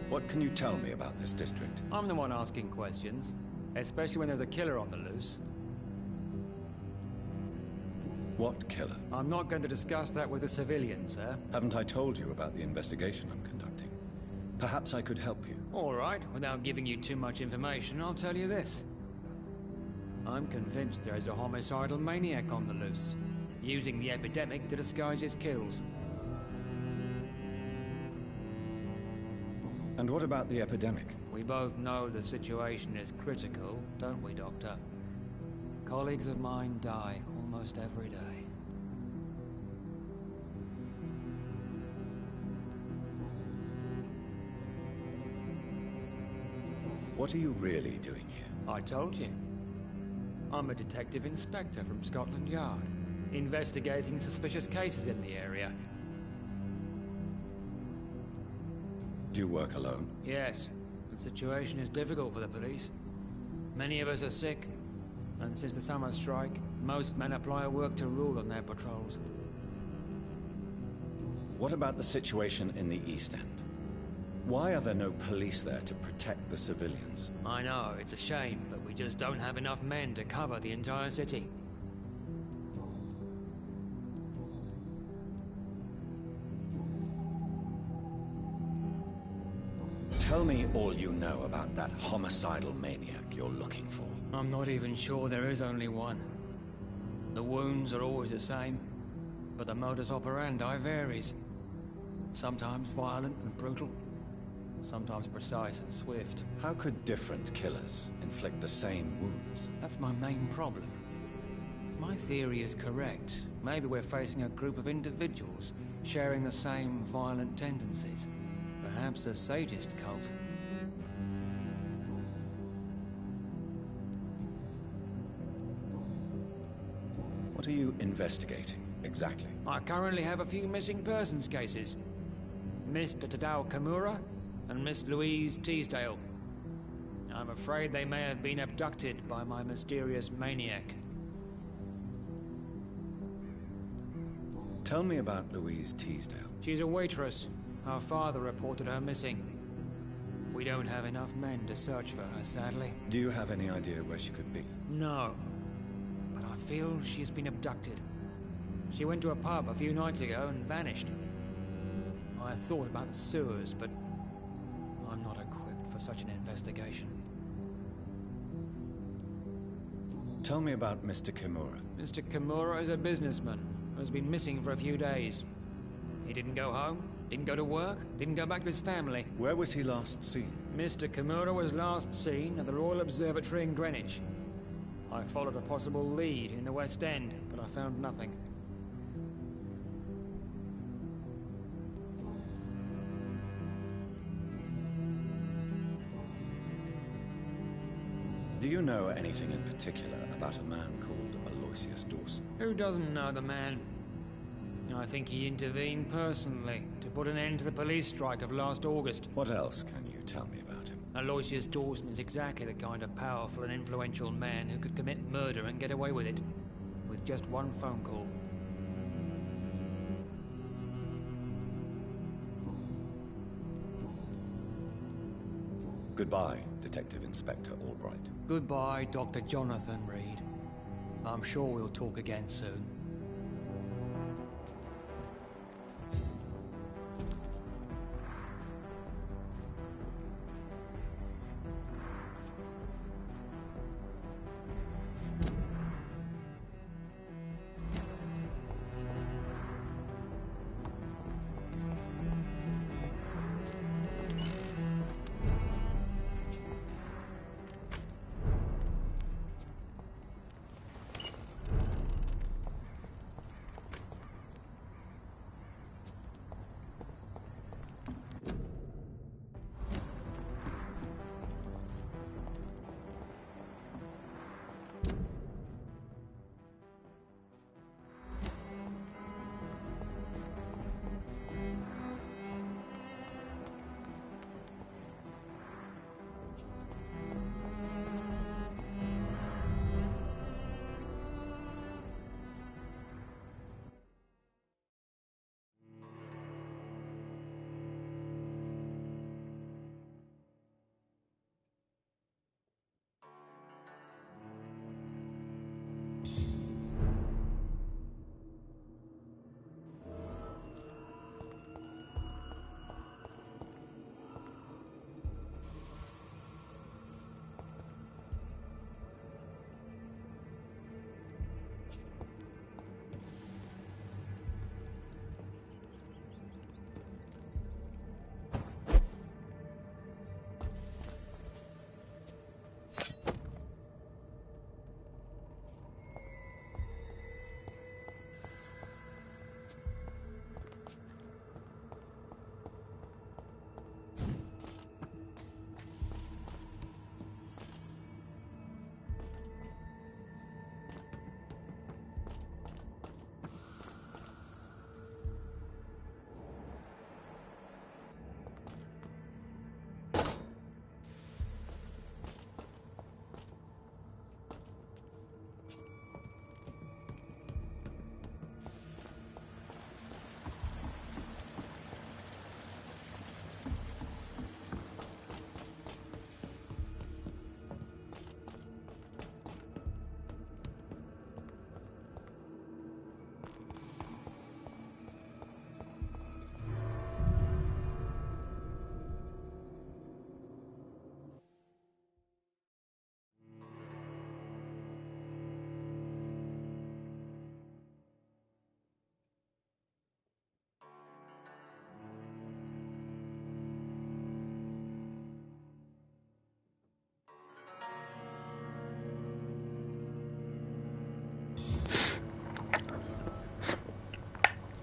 What can you tell me about this district?
I'm the one asking questions, especially when there's a killer on the loose.
What killer?
I'm not going to discuss that with the civilians, sir.
Haven't I told you about the investigation I'm conducting? Perhaps I could help you.
All right, without giving you too much information, I'll tell you this. I'm convinced there is a homicidal maniac on the loose, using the epidemic to disguise his kills.
And what about the epidemic?
We both know the situation is critical, don't we, Doctor? Colleagues of mine die almost every day.
What are you really doing here?
I told you. I'm a detective inspector from Scotland Yard, investigating suspicious cases in the area.
Do you work alone?
Yes. The situation is difficult for the police. Many of us are sick, and since the summer strike, most men apply a work to rule on their patrols.
What about the situation in the East End? Why are there no police there to protect the civilians?
I know, it's a shame, but we just don't have enough men to cover the entire city.
Tell me all you know about that homicidal maniac you're looking for.
I'm not even sure there is only one. The wounds are always the same, but the modus operandi varies. Sometimes violent and brutal, sometimes precise and swift.
How could different killers inflict the same wounds?
That's my main problem. If my theory is correct, maybe we're facing a group of individuals sharing the same violent tendencies. Perhaps a sadist cult.
What are you investigating, exactly?
I currently have a few missing persons cases. Mr. Tadao Kimura and Miss Louise Teasdale. I'm afraid they may have been abducted by my mysterious maniac.
Tell me about Louise Teasdale.
She's a waitress. Her father reported her missing. We don't have enough men to search for her, sadly.
Do you have any idea where she could be?
No. But I feel she's been abducted. She went to a pub a few nights ago and vanished. I thought about the sewers, but I'm not equipped for such an investigation.
Tell me about Mr. Kimura.
Mr. Kimura is a businessman who has been missing for a few days. He didn't go home, Didn't go to work, didn't go back to his family.
Where was he last seen?
Mr. Kimura was last seen at the Royal Observatory in Greenwich. I followed a possible lead in the West End, but I found nothing.
Do you know anything in particular about a man called Aloysius Dawson?
Who doesn't know the man? I think he intervened personally to put an end to the police strike of last August.
What else can you tell me about him?
Aloysius Dawson is exactly the kind of powerful and influential man who could commit murder and get away with it, with just one phone call.
Goodbye, Detective Inspector Albright.
Goodbye, Dr. Jonathan Reed. I'm sure we'll talk again soon.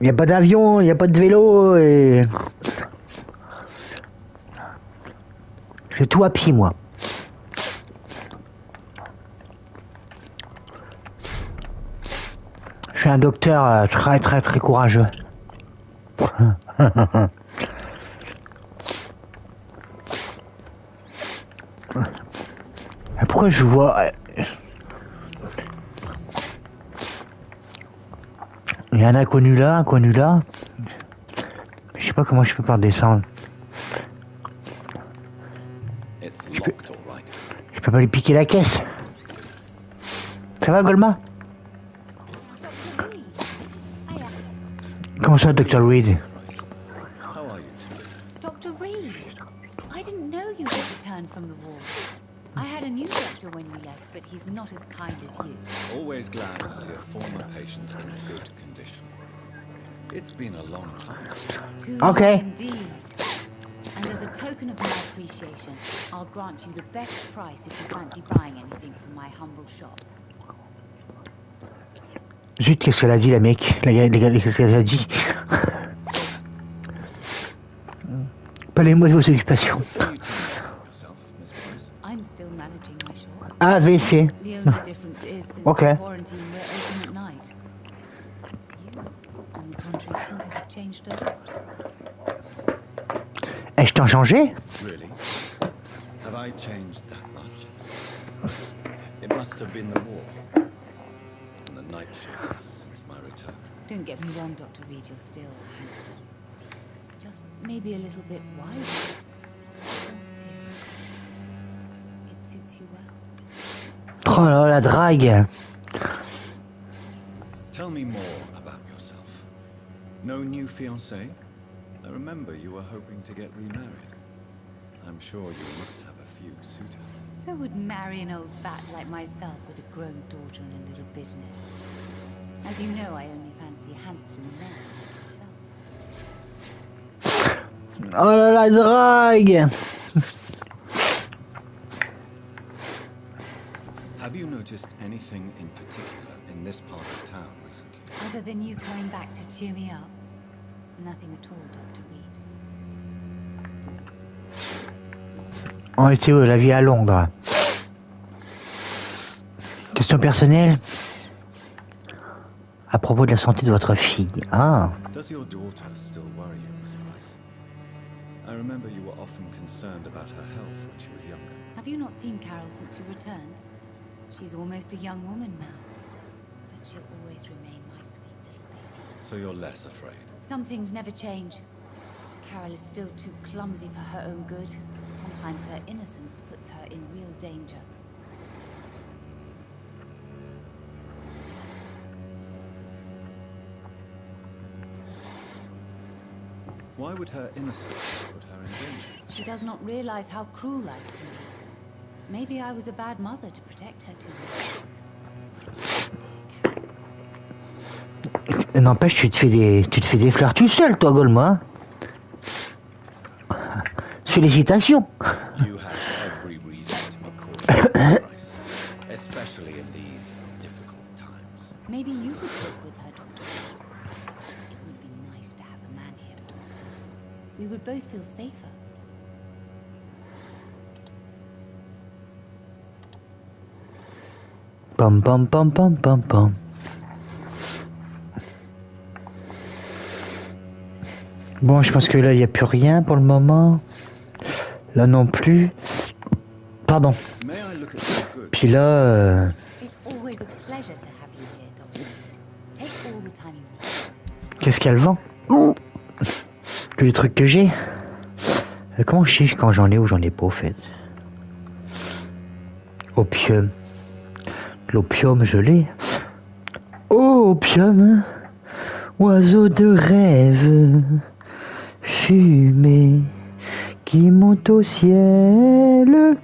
Il n'y a pas d'avion, il n'y a pas de vélo et... Je fais tout à pied, moi. Je suis un docteur très très très courageux. Pourquoi je vois... Il y a un inconnu là, Je sais pas comment je peux pas redescendre. Je peux pas lui piquer la caisse. Ça va, Golma? Comment ça, Dr. Reed?
Dr. Reed, I didn't know you had returned from the war. I had a new doctor when you left, but he's not as kind as you.
Always glad to see a former patient in good condition. It's been a long time.
Too
Okay.
long indeed. And as a token of my appreciation, I'll grant you the best price if you fancy buying anything from my humble shop.
Zut, qu'est-ce qu'elle a dit, la mec? Qu'est-ce qu'elle a dit? Parlez-moi de vos occupations.
I'm still managing my shop.
AVC.
The only difference is since
Okay.
the quarantine, we're open at night. You, on the contrary, seem to have changed a lot.
Ai-je tant changé?
Really? Have I changed that much? It must have been the war and the night shifts since my return.
Don't get me wrong, Dr. Reed, you're still handsome. Just maybe a little bit wiser. More serious. It suits you well.
Oh là, la drague.
Tell me more about yourself. No new fiancé? I remember you were hoping to get remarried. I'm sure you must have a few suitors.
Who would marry an old bat like myself with a grown daughter and a little business? As you know, I only fancy handsome men like yourself.
Oh là, la drague.
Have you noticed anything in particular in this part of town recently?
Other than you coming back to cheer me up? Nothing at all, Dr. Reed.
On était où? La vie à Londres. Question personnelle. À propos de la santé de votre fille. Ah.
Does your daughter still worry you, Miss Price? I remember you were often concerned about her health when she was younger.
Have you not seen Carol since you returned? She's almost a young woman now. But she'll always remain my sweet little baby.
So you're less afraid?
Some things never change. Carol is still too clumsy for her own good. Sometimes her innocence puts her in real danger.
Why would her innocence put her in danger?
She does not realize how cruel life can be. Maybe I was a bad mother to protect her too much.
N'empêche, tu te fais des fleurs tout seul, toi, Goldman. Félicitations.
You have every reason to be cautious, Miss Price, especially in these difficult times.
Maybe you could cope with her, Dr. Reed. It would be nice to have a man here more often. We would both feel safer.
Pam pam pam pam pam pam. Bon, je pense que là, il n'y a plus rien pour le moment. Là non plus. Pardon. Puis là... Qu'est-ce qu'elle vend? Tous les trucs que j'ai. Comment je sais quand j'en ai ou j'en ai pas, au fait? Opium. L'opium, je l'ai. Oh, opium. Oiseau de rêve. Fumée qui monte au ciel.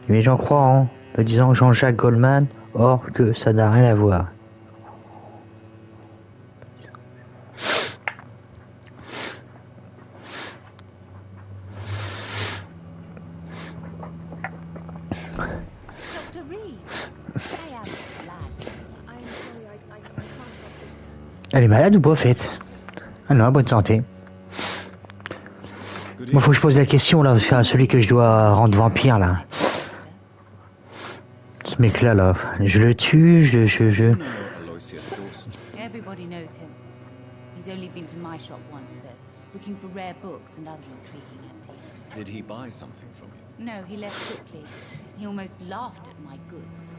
Mais j'en crois en me disant Jean-Jacques Goldman, or que ça n'a rien à voir. Elle est malade ou pas, au fait? Ah non, bonne santé. Moi, faut que je pose la question, là, à celui que je dois rendre vampire, là. Ce mec-là, là, je le tue,
Everybody knows him. He's only been to my shop once, though, looking for rare books and other intriguing antiques.
Did he buy something from you?
No, he left quickly. He almost laughed at my goods.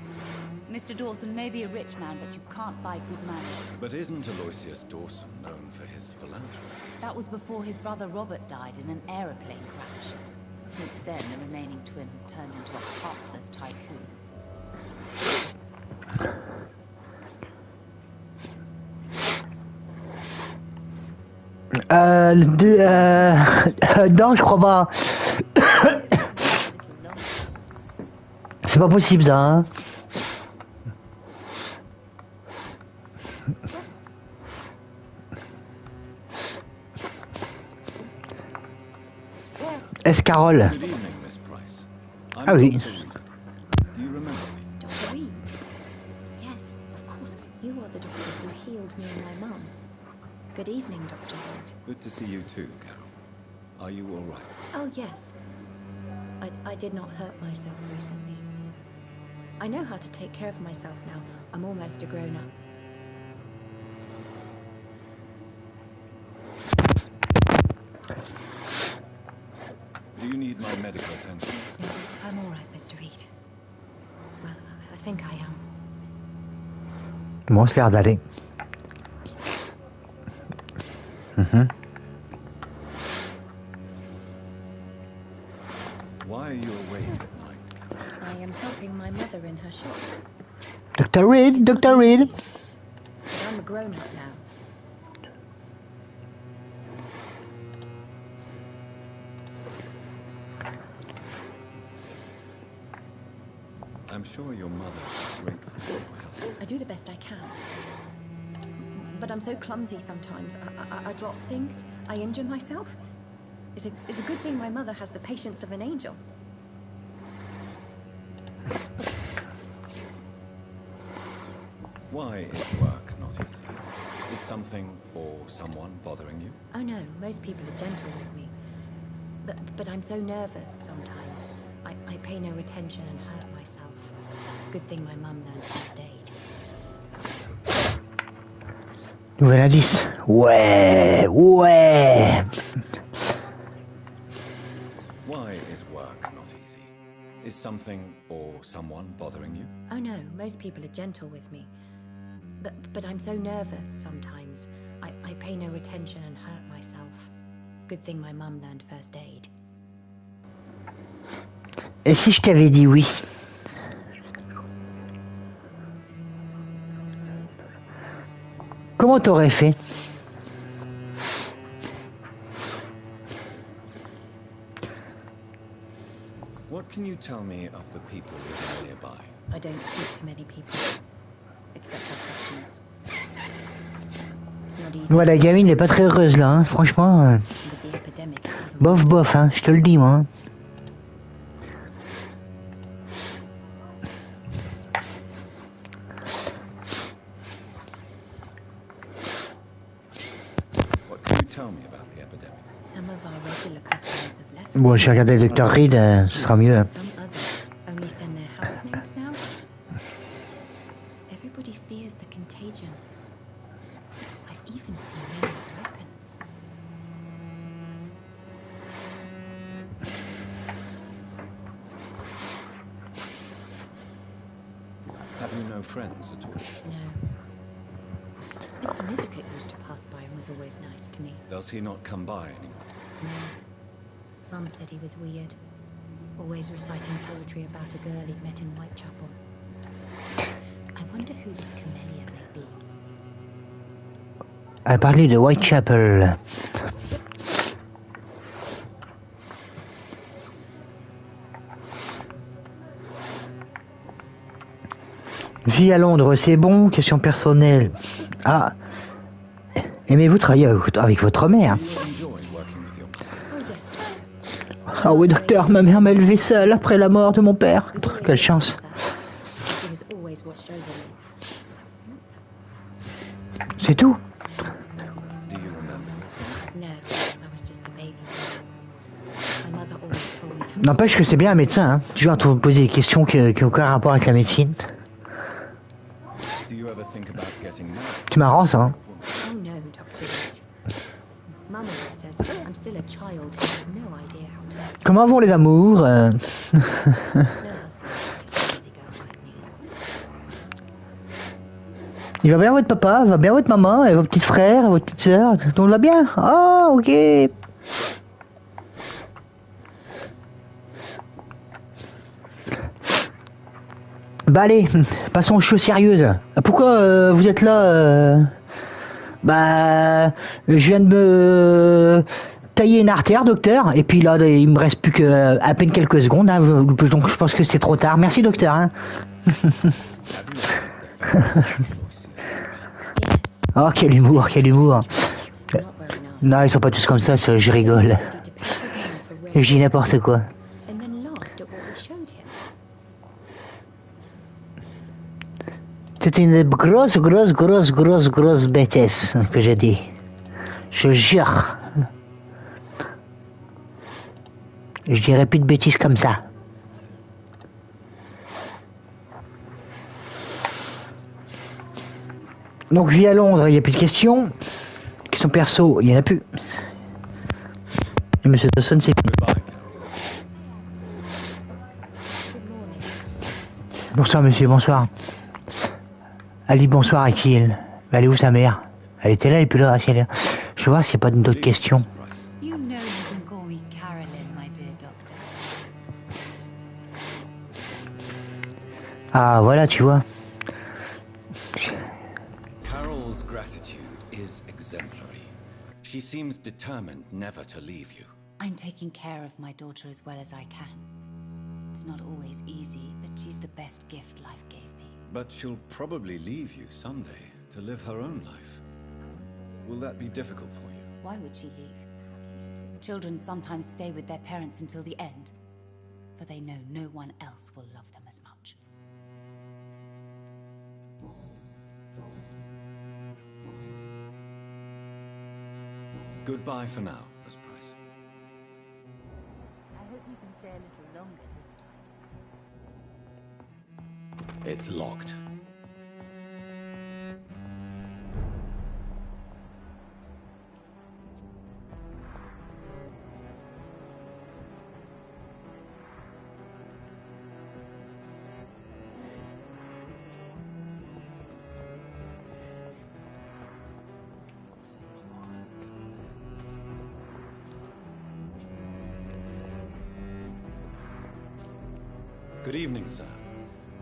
Mr. Dawson may be a rich man, but you can't buy good manners.
But isn't Aloysius Dawson known for his philanthropy?
That was before his brother Robert died in an aeroplane crash. Since then, the remaining twin has turned into a heartless tycoon.
Non, je crois pas. C'est pas possible, ça, hein. Escarole.
Good evening, Miss Price. I'm
Ah oui.
Dr. Reed. Do you remember me?
Dr. Reed? Yes, of course. You are the doctor who healed me and my mum. Good evening, Dr. Reed.
Good to see you too, Carol. Are you all right?
Oh, yes. I did not hurt myself recently. I know how to take care of myself now. I'm almost a grown-up.
Do you need my medical attention?
No, I'm all right, Mr. Reed. Well, I think I am.
Bon, c'est l'air d'aller.
Why are you awake at night, Carol?
I am helping my mother in her shop.
Dr. Reed, Dr. Reed.
But I'm a grown-up now.
I'm sure your mother is grateful for your help.
I do the best I can. But I'm so clumsy sometimes. I drop things. I injure myself. It's a good thing my mother has the patience of an angel.
Why is work not easy? Is something or someone bothering you?
Oh no, most people are gentle with me. But I'm so nervous sometimes. I pay no attention and hurt myself. Good thing my mum learned first aid.
Nouvel indice. Ouais, ouais.
Why is work not easy? Is something or someone bothering you?
Oh no, most people are gentle with me. But I'm so nervous sometimes. I pay no attention and hurt myself. Good thing my mum learned first aid.
Et si je t'avais dit oui? Comment t'aurais fait?
What can you tell me of the people living nearby?
I don't speak to many people, except our customers. It's not easy.
Ouais, la gamine n'est pas très heureuse là, hein. Franchement.
With the epidemic, it's even
Bof, bof, hein. Je te le dis, moi. Hein.
What can you tell me about the epidemic?
Some of our regular customers have left.
Bon, je vais regarder le Dr. Reed, ce sera mieux. Hein.
Some others only send their housemaids now. Everybody fears the contagion. I've even seen men with weapons.
Have you no friends at all?
No. Mr. Nithercote used to pass by and was always nice to me.
Does he not come by anymore?
No. Mum said he was weird. Always reciting poetry about a girl he'd met in Whitechapel. I wonder who this camellia may be.
Elle parlait de Whitechapel. Vie à Londres, c'est bon. Question personnelle. Ah. Aimez-vous travailler avec votre mère? Ah oui, docteur, ma mère m'a élevé seule après la mort de mon père. Quelle chance.
She has always watched over me.
C'est tout.
Do you remember your father?
No, I was just a baby. My mother always told me how
N'empêche que c'est bien un médecin. Hein. Toujours à te poser des questions qui n'ont aucun rapport avec la médecine.
Do you ever think about getting married?
C'est marrant ça. Hein.
Oh no, Dr. Reed. Mum always says I'm still a child who has no idea how to...
Comment vont les amours?
No husband like a lazy girl like me.
Il va bien votre papa, il va bien votre maman, et vos petits frères, et vos petites sœurs, tout le monde va bien? Ah, ok. Bah allez, passons aux choses sérieuses. Pourquoi vous êtes là? Bah, je viens de me tailler une artère, docteur, et puis là, il me reste plus que à peine quelques secondes, hein, donc je pense que c'est trop tard. Merci, docteur. Hein. Oh, quel humour, quel humour. Non, ils sont pas tous comme ça, je rigole. Je dis n'importe quoi.
And then laughed at what we showed him.
C'était une grosse bêtise que j'ai dit. Je jure. Je dirais plus de bêtises comme ça. Donc je vis à Londres, il n'y a plus de questions. Questions perso, il n'y en a plus. Et Monsieur Dawson, c'est fini. Bonsoir monsieur, bonsoir. Ali, bonsoir à qui elle? Elle est où sa mère? Elle était là, elle est plus là, elle est là. Je vais voir s'il n'y a pas d'autres questions.
You know you can call me Carolyn, my dear doctor.
Ah voilà, tu vois.
Carol's gratitude is exemplary. She seems determined never to leave you.
I'm taking care of my daughter as well as I can. It's not always easy, but she's the best gift life gave me.
But she'll probably leave you someday to live her own life. Will that be difficult for you?
Why would she leave? Children sometimes stay with their parents until the end, for they know no one else will love them as much.
Goodbye for now, Miss Price.
I hope you can stay a little longer this time.
It's locked. Good evening, sir.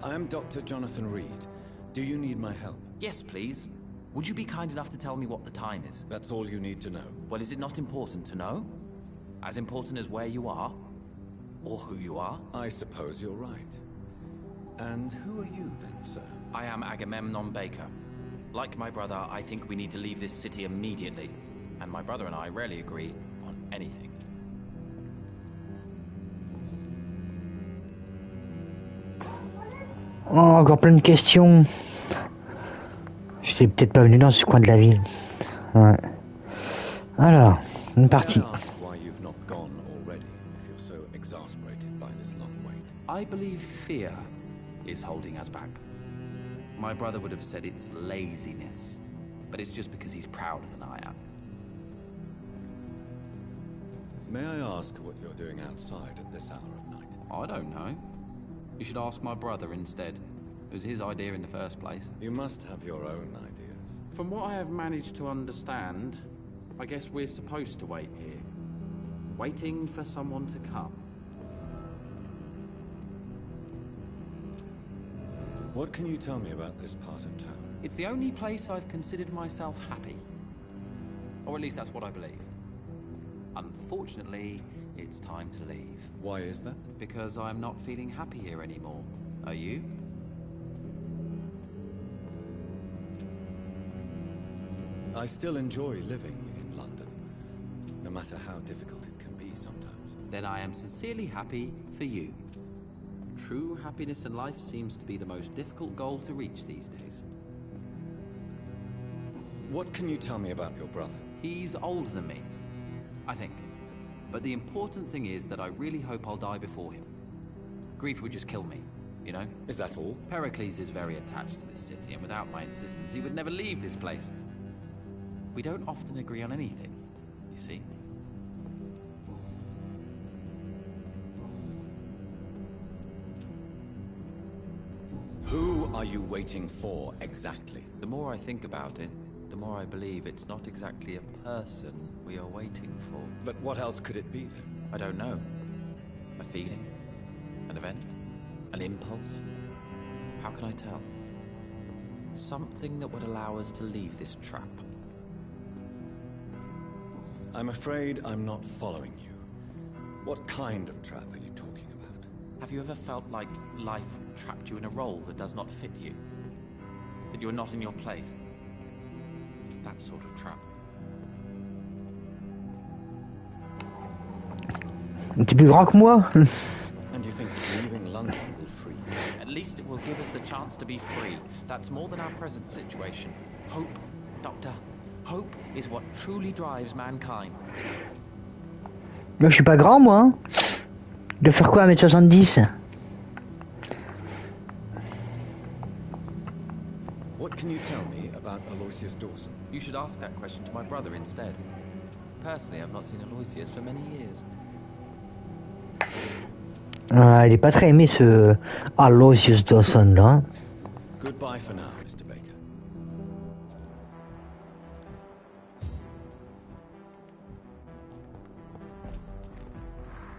I am Dr. Jonathan Reed. Do you need my help?
Yes, please. Would you be kind enough to tell me what the time is?
That's all you need to know.
Well, is it not important to know? As important as where you are? Or who you are?
I suppose you're right. And who are you then, sir?
I am Agamemnon Baker. Like my brother, I think we need to leave this city immediately. And my brother and I rarely agree on anything.
Oh, encore plein de questions. J'étais peut-être pas venu dans ce coin de la ville. Ouais. Alors, une partie.
I believe fear is holding us back. My brother would have said it's laziness, but it's just because he's prouder than I am.
May I ask what you're doing outside at this hour of night?
I don't know. You should ask my brother instead. It was his idea in the first place.
You must have your own ideas.
From what I have managed to understand, I guess we're supposed to wait here. Waiting for someone to come.
What can you tell me about this part of town?
It's the only place I've considered myself happy. Or at least that's what I believe. Unfortunately, it's time to leave.
Why is that?
Because I'm not feeling happy here anymore. Are you?
I still enjoy living in London, no matter how difficult it can be sometimes.
Then I am sincerely happy for you. True happiness in life seems to be the most difficult goal to reach these days.
What can you tell me about your brother?
He's older than me, I think. But the important thing is that I really hope I'll die before him. Grief would just kill me, you know?
Is that all?
Pericles is very attached to this city, and without my insistence, he would never leave this place. We don't often agree on anything, you see.
Who are you waiting for, exactly?
The more I think about it, the more I believe it's not exactly a person we are waiting for.
But what else could it be, then?
I don't know. A feeling? An event? An impulse? How can I tell? Something that would allow us to leave this trap.
I'm afraid I'm not following you. What kind of trap are you talking about?
Have you ever felt like life trapped you in a role that does not fit you? That you are not in your place? That sort of trap.
T'es plus grand que moi.
And you think leaving London will free you?
At least it will give us the chance to be free. That's more than our present situation. Hope, Doctor. Hope is what truly drives mankind.
Moi, je suis pas grand, moi. Hein. De faire quoi, 1m70?
What can you tell me about Aloysius Dawson?
You should ask that question to my brother instead. Personally, I've not seen Aloysius for many years.
Il est pas très aimé, ce Aloysius Dawson, là. Hein.
Goodbye for now, Mr. Baker.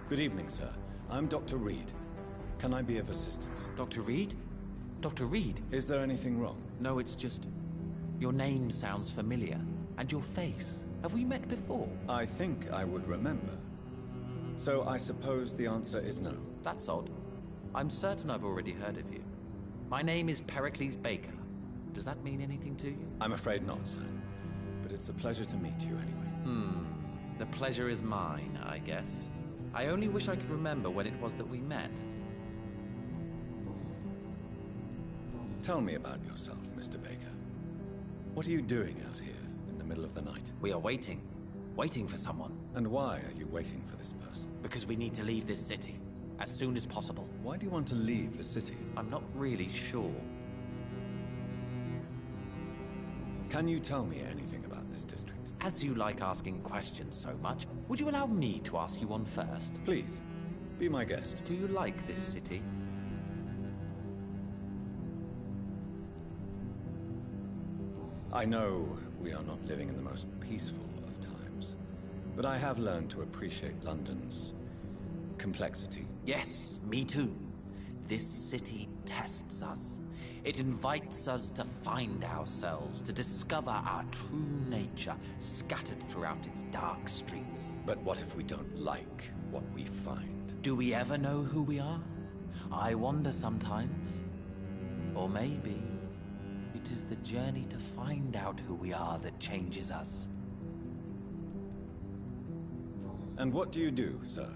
Good evening, sir. I'm Dr. Reed. Can I be of assistance?
Dr. Reed? Dr. Reed?
Is there anything wrong?
No, it's just... Your name sounds familiar. And your face. Have we met before?
I think I would remember. So I suppose the answer is no.
That's odd. I'm certain I've already heard of you. My name is Pericles Baker. Does that mean anything to you?
I'm afraid not, sir. But it's a pleasure to meet you anyway.
The pleasure is mine, I guess. I only wish I could remember when it was that we met.
Tell me about yourself, Mr. Baker. What are you doing out here in the middle of the night?
We are waiting. Waiting for someone.
And why are you waiting for this person?
Because we need to leave this city. As soon as possible.
Why do you want to leave the city?
I'm not really sure.
Can you tell me anything about this district?
As you like asking questions so much, would you allow me to ask you one first?
Please, be my guest.
Do you like this city?
I know we are not living in the most peaceful of times, but I have learned to appreciate London's complexity.
Yes, me too. This city tests us. It invites us to find ourselves, to discover our true nature scattered throughout its dark streets.
But what if we don't like what we find?
Do we ever know who we are? I wonder sometimes. Or maybe it is the journey to find out who we are that changes us.
And what do you do, sir?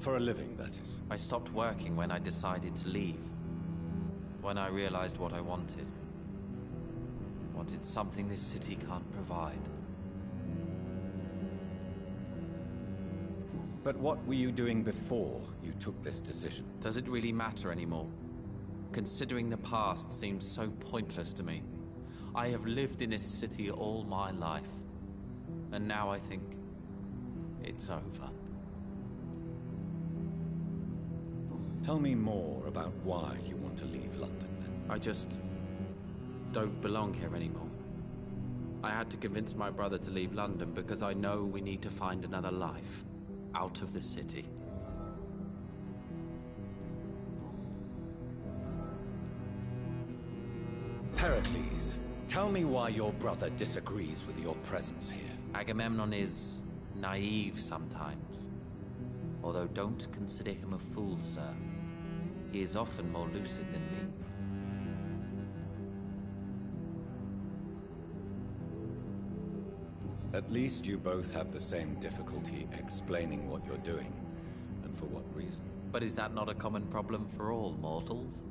For a living, that is.
I stopped working when I decided to leave. When I realized what I wanted. Wanted something this city can't provide.
But what were you doing before you took this decision?
Does it really matter anymore? Considering the past seems so pointless to me. I have lived in this city all my life. And now I think it's over.
Tell me more about why you want to leave London, then.
I just don't belong here anymore. I had to convince my brother to leave London because I know we need to find another life out of the city.
Pericles, tell me why your brother disagrees with your presence here.
Agamemnon is naive sometimes. Although don't consider him a fool, sir. He is often more lucid than me.
At least you both have the same difficulty explaining what you're doing, and for what reason.
But is that not a common problem for all mortals?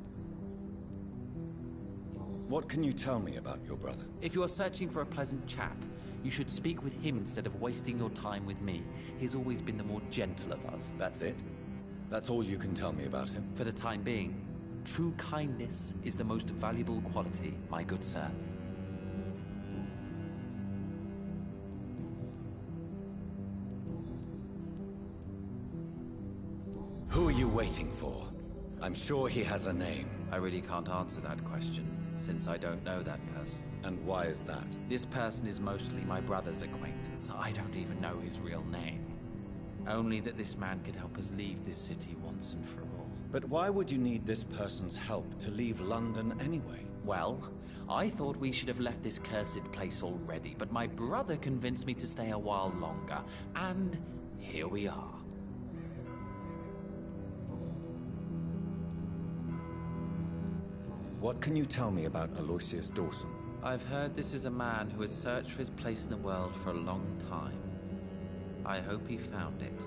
What can you tell me about your brother?
If you are searching for a pleasant chat, you should speak with him instead of wasting your time with me. He's always been the more gentle of us.
That's it? That's all you can tell me about him?
For the time being, true kindness is the most valuable quality, my good sir.
Who are you waiting for? I'm sure he has a name.
I really can't answer that question, since I don't know that person.
And why is that?
This person is mostly my brother's acquaintance. I don't even know his real name. Only that this man could help us leave this city once and for all.
But why would you need this person's help to leave London anyway?
Well, I thought we should have left this cursed place already, but my brother convinced me to stay a while longer, and here we are.
What can you tell me about Aloysius Dawson?
I've heard this is a man who has searched for his place in the world for a long time. I hope he found it.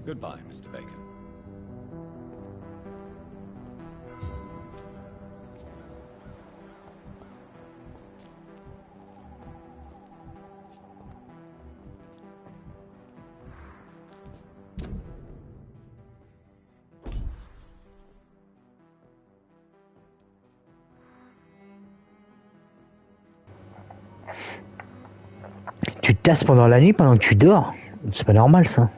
Goodbye, Mr. Baker.
Tu te tasses pendant la nuit, pendant que tu dors. C'est pas normal, ça.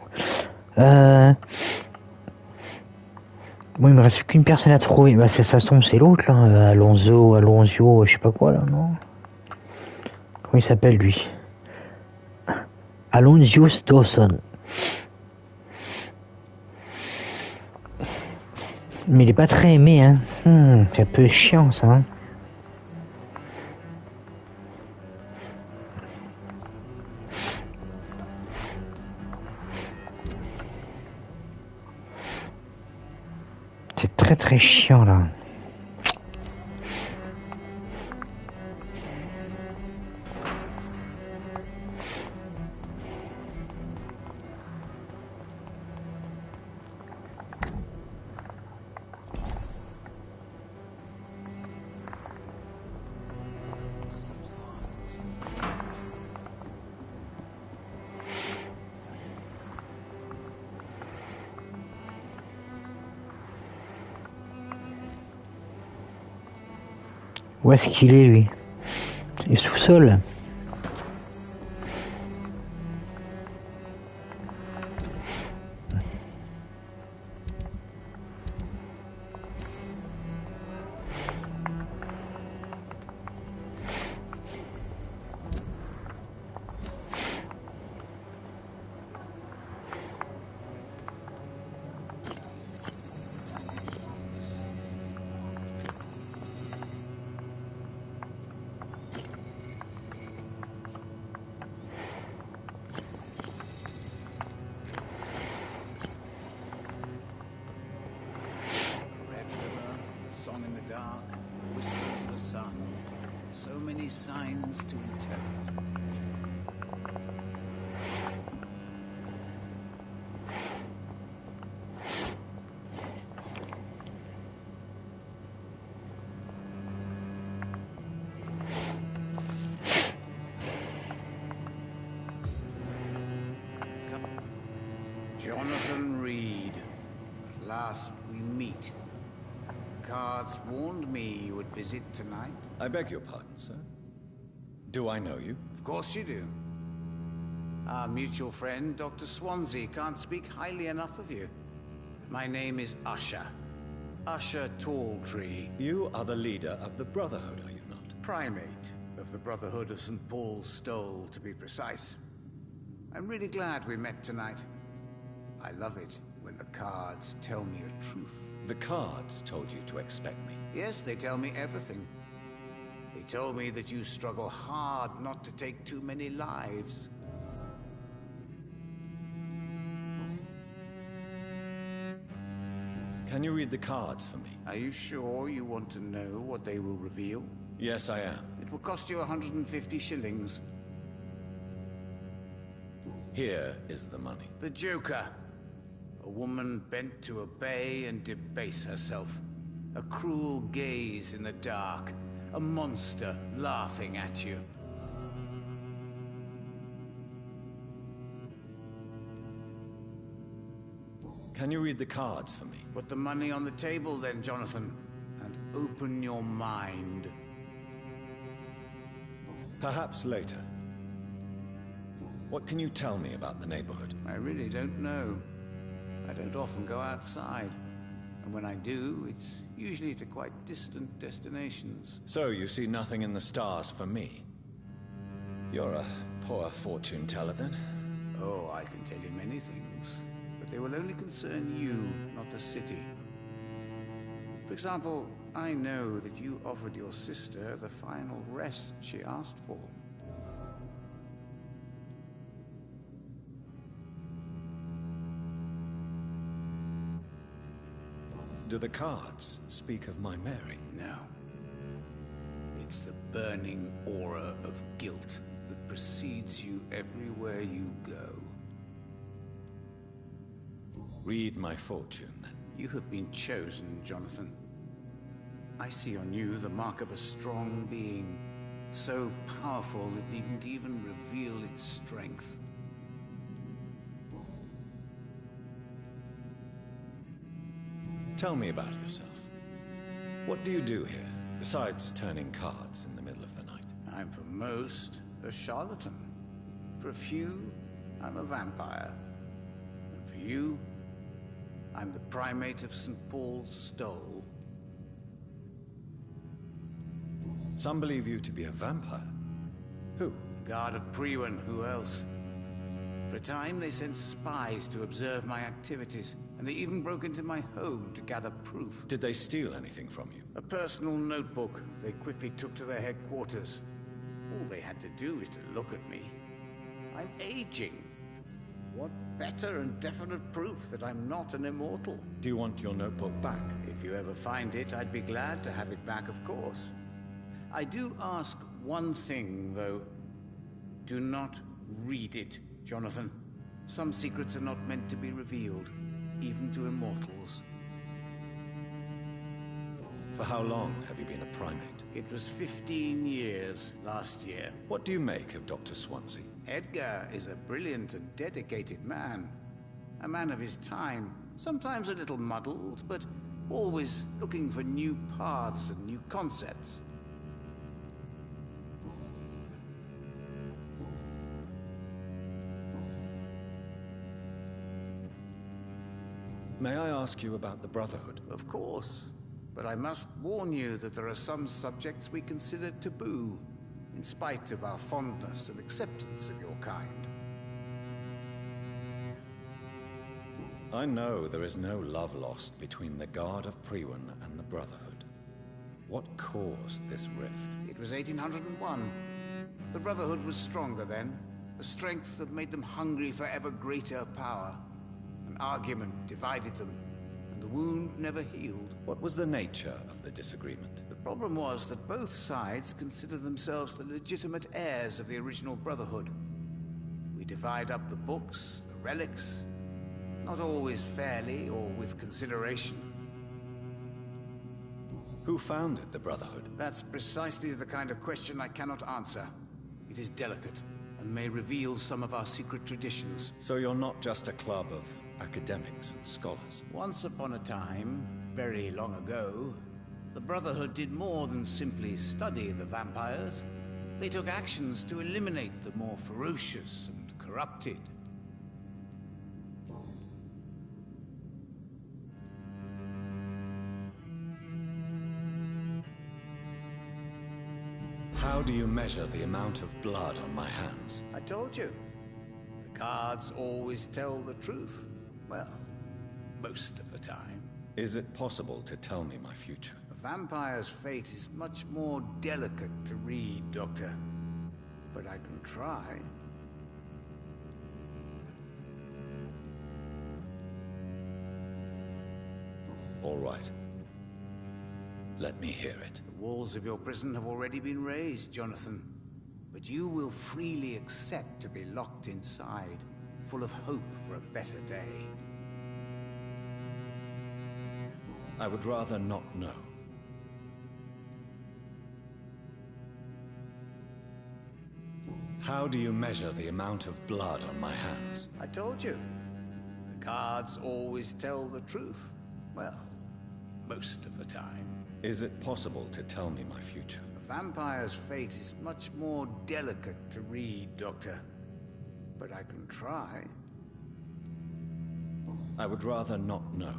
Bon, il me reste qu'une personne à trouver. Bah, ça se tombe, c'est l'autre, là. Alonso, je sais pas quoi, là, non? Comment il s'appelle, lui? Alonso Dawson. Mais il est pas très aimé, hein. C'est un peu chiant, ça, hein. C'est très très chiant, là. Où est-ce qu'il est, lui? Il est sous-sol.
Signs to interpret. Jonathan Reed. At last we meet. The cards warned me you would visit tonight.
I beg your pardon, sir. Do I know you?
Of course you do. Our mutual friend, Dr. Swansea, can't speak highly enough of you. My name is Usher. Usher Talltree.
You are the leader of the Brotherhood, are you not?
Primate of the Brotherhood of St. Paul's Stole, to be precise. I'm really glad we met tonight. I love it when the cards tell me a truth.
The cards told you to expect me.
Yes, they tell me everything. They told me that you struggle hard not to take too many lives.
Can you read the cards for me?
Are you sure you want to know what they will reveal?
Yes, I am.
It will cost you 150 shillings.
Here is the money.
The Joker. A woman bent to obey and debase herself. A cruel gaze in the dark. A monster laughing at you.
Can you read the cards for me?
Put the money on the table then, Jonathan, and open your mind.
Perhaps later. What can you tell me about the neighborhood?
I really don't know. I don't often go outside. And when I do, it's usually to quite distant destinations.
So you see nothing in the stars for me? You're a poor fortune teller, then?
Oh, I can tell you many things. But they will only concern you, not the city. For example, I know that you offered your sister the final rest she asked for.
Do the cards speak of my Mary?
No. It's the burning aura of guilt that precedes you everywhere you go.
Read my fortune, then.
You have been chosen, Jonathan. I see on you the mark of a strong being, so powerful it needn't even reveal its strength.
Tell me about yourself. What do you do here, besides turning cards in the middle of the night?
I'm for most a charlatan. For a few, I'm a vampire. And for you, I'm the primate of St. Paul's Stole.
Some believe you to be a vampire. Who?
The Guard of Priwen, who else? For a time, they sent spies to observe my activities, and they even broke into my home to gather proof.
Did they steal anything from you?
A personal notebook they quickly took to their headquarters. All they had to do is to look at me. I'm aging. What better and definite proof that I'm not an immortal?
Do you want your notebook back?
If you ever find it, I'd be glad to have it back, of course. I do ask one thing, though. Do not read it, Jonathan. Some secrets are not meant to be revealed, even to immortals.
For how long have you been a primate?
It was 15 years last year.
What do you make of Dr. Swansea?
Edgar is a brilliant and dedicated man. A man of his time, sometimes a little muddled, but always looking for new paths and new concepts.
May I ask you about the Brotherhood?
Of course. But I must warn you that there are some subjects we consider taboo, in spite of our fondness and acceptance of your kind.
I know there is no love lost between the Guard of Priwen and the Brotherhood. What caused this rift?
It was 1801. The Brotherhood was stronger then, a strength that made them hungry for ever greater power. An argument divided them, and the wound never healed.
What was the nature of the disagreement?
The problem was that both sides considered themselves the legitimate heirs of the original Brotherhood. We divide up the books, the relics, not always fairly or with consideration.
Who founded the Brotherhood?
That's precisely the kind of question I cannot answer. It is delicate, and may reveal some of our secret traditions.
So you're not just a club of academics and scholars?
Once upon a time, very long ago, the Brotherhood did more than simply study the vampires. They took actions to eliminate the more ferocious and corrupted.
How do you measure the amount of blood on my hands?
I told you. The guards always tell the truth. Well, most of the time.
Is it possible to tell me my future?
A vampire's fate is much more delicate to read, Doctor. But I can try.
All right. Let me hear it.
The walls of your prison have already been raised, Jonathan. But you will freely accept to be locked inside, full of hope for a better day.
I would rather not know. How do you measure the amount of blood on my hands?
I told you. The guards always tell the truth. Well, most of the time.
Is it possible to tell me my future?
A vampire's fate is much more delicate to read, Doctor. But I can try.
I would rather not know.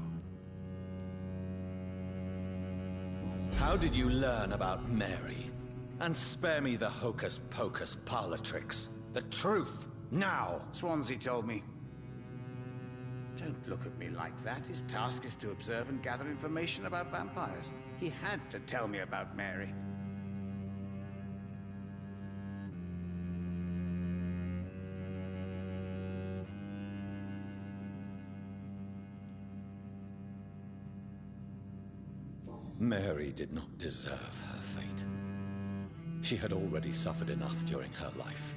How did you learn about Mary? And spare me the hocus-pocus parlor tricks. The truth, now!
Swansea told me. Don't look at me like that. His task is to observe and gather information about vampires. He had to tell me about Mary.
Mary did not deserve her fate. She had already suffered enough during her life.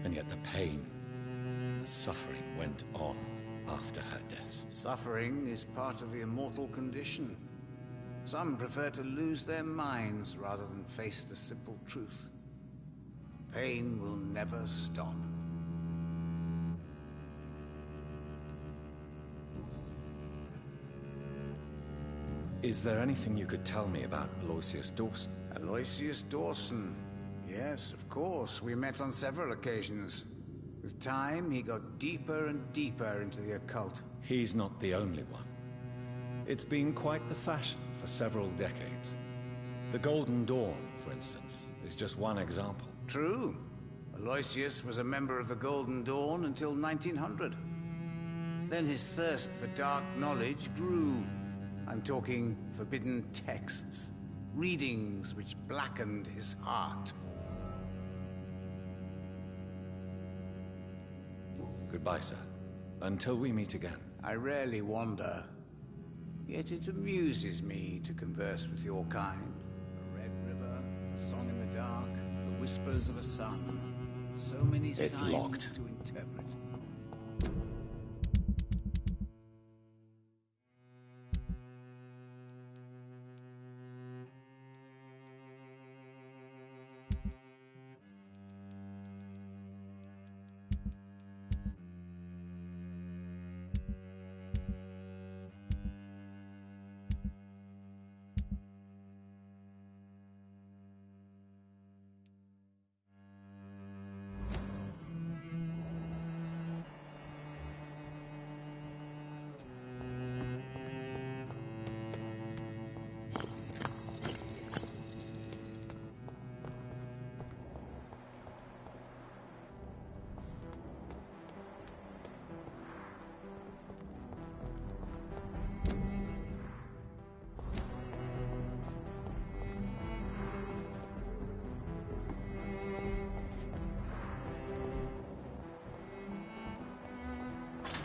And yet the pain and the suffering went on. after her death.
Suffering is part of the immortal condition. Some prefer to lose their minds rather than face the simple truth. Pain will never stop.
Is there anything you could tell me about Aloysius Dawson?
Aloysius Dawson? Yes, of course. We met on several occasions. With time, he got deeper and deeper into the occult.
He's not the only one. It's been quite the fashion for several decades. The Golden Dawn, for instance, is just one example.
True. Aloysius was a member of the Golden Dawn until 1900. Then his thirst for dark knowledge grew. I'm talking forbidden texts, readings which blackened his heart.
Goodbye, sir. Until we meet again.
I rarely wander, yet it amuses me to converse with your kind. A red river, a song in the dark, the whispers of a sun. So many signs
locked.
to interpret.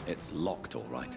It's locked, all right.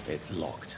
It's locked.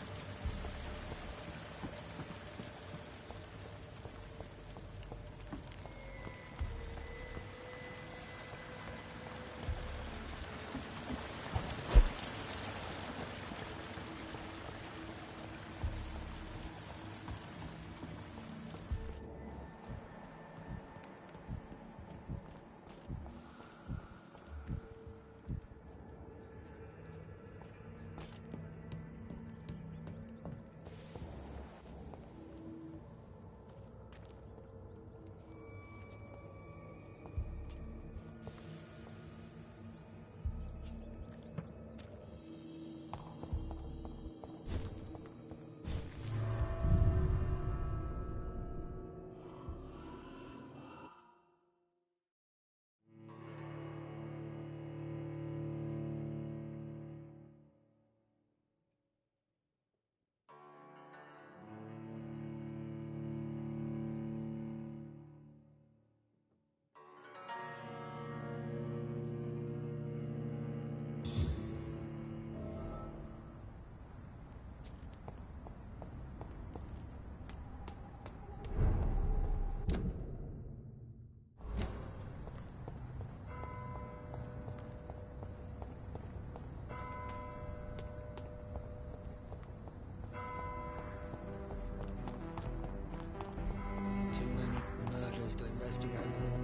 Too many murders to investigate them all.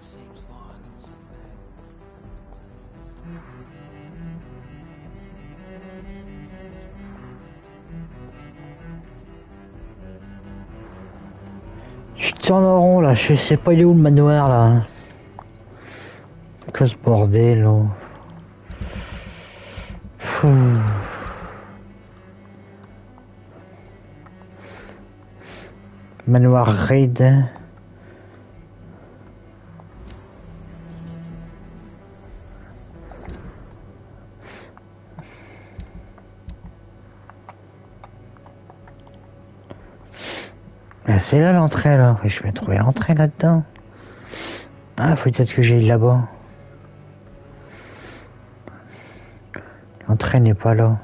Seems violence and madness.
Je tourne en rond là, je sais pas il est où le manoir là. Que ce bordel là. Manoir raid. Ah, c'est là l'entrée là, je vais trouver l'entrée là-dedans. Ah, faut peut-être que j'aille là-bas. L'entrée n'est pas là.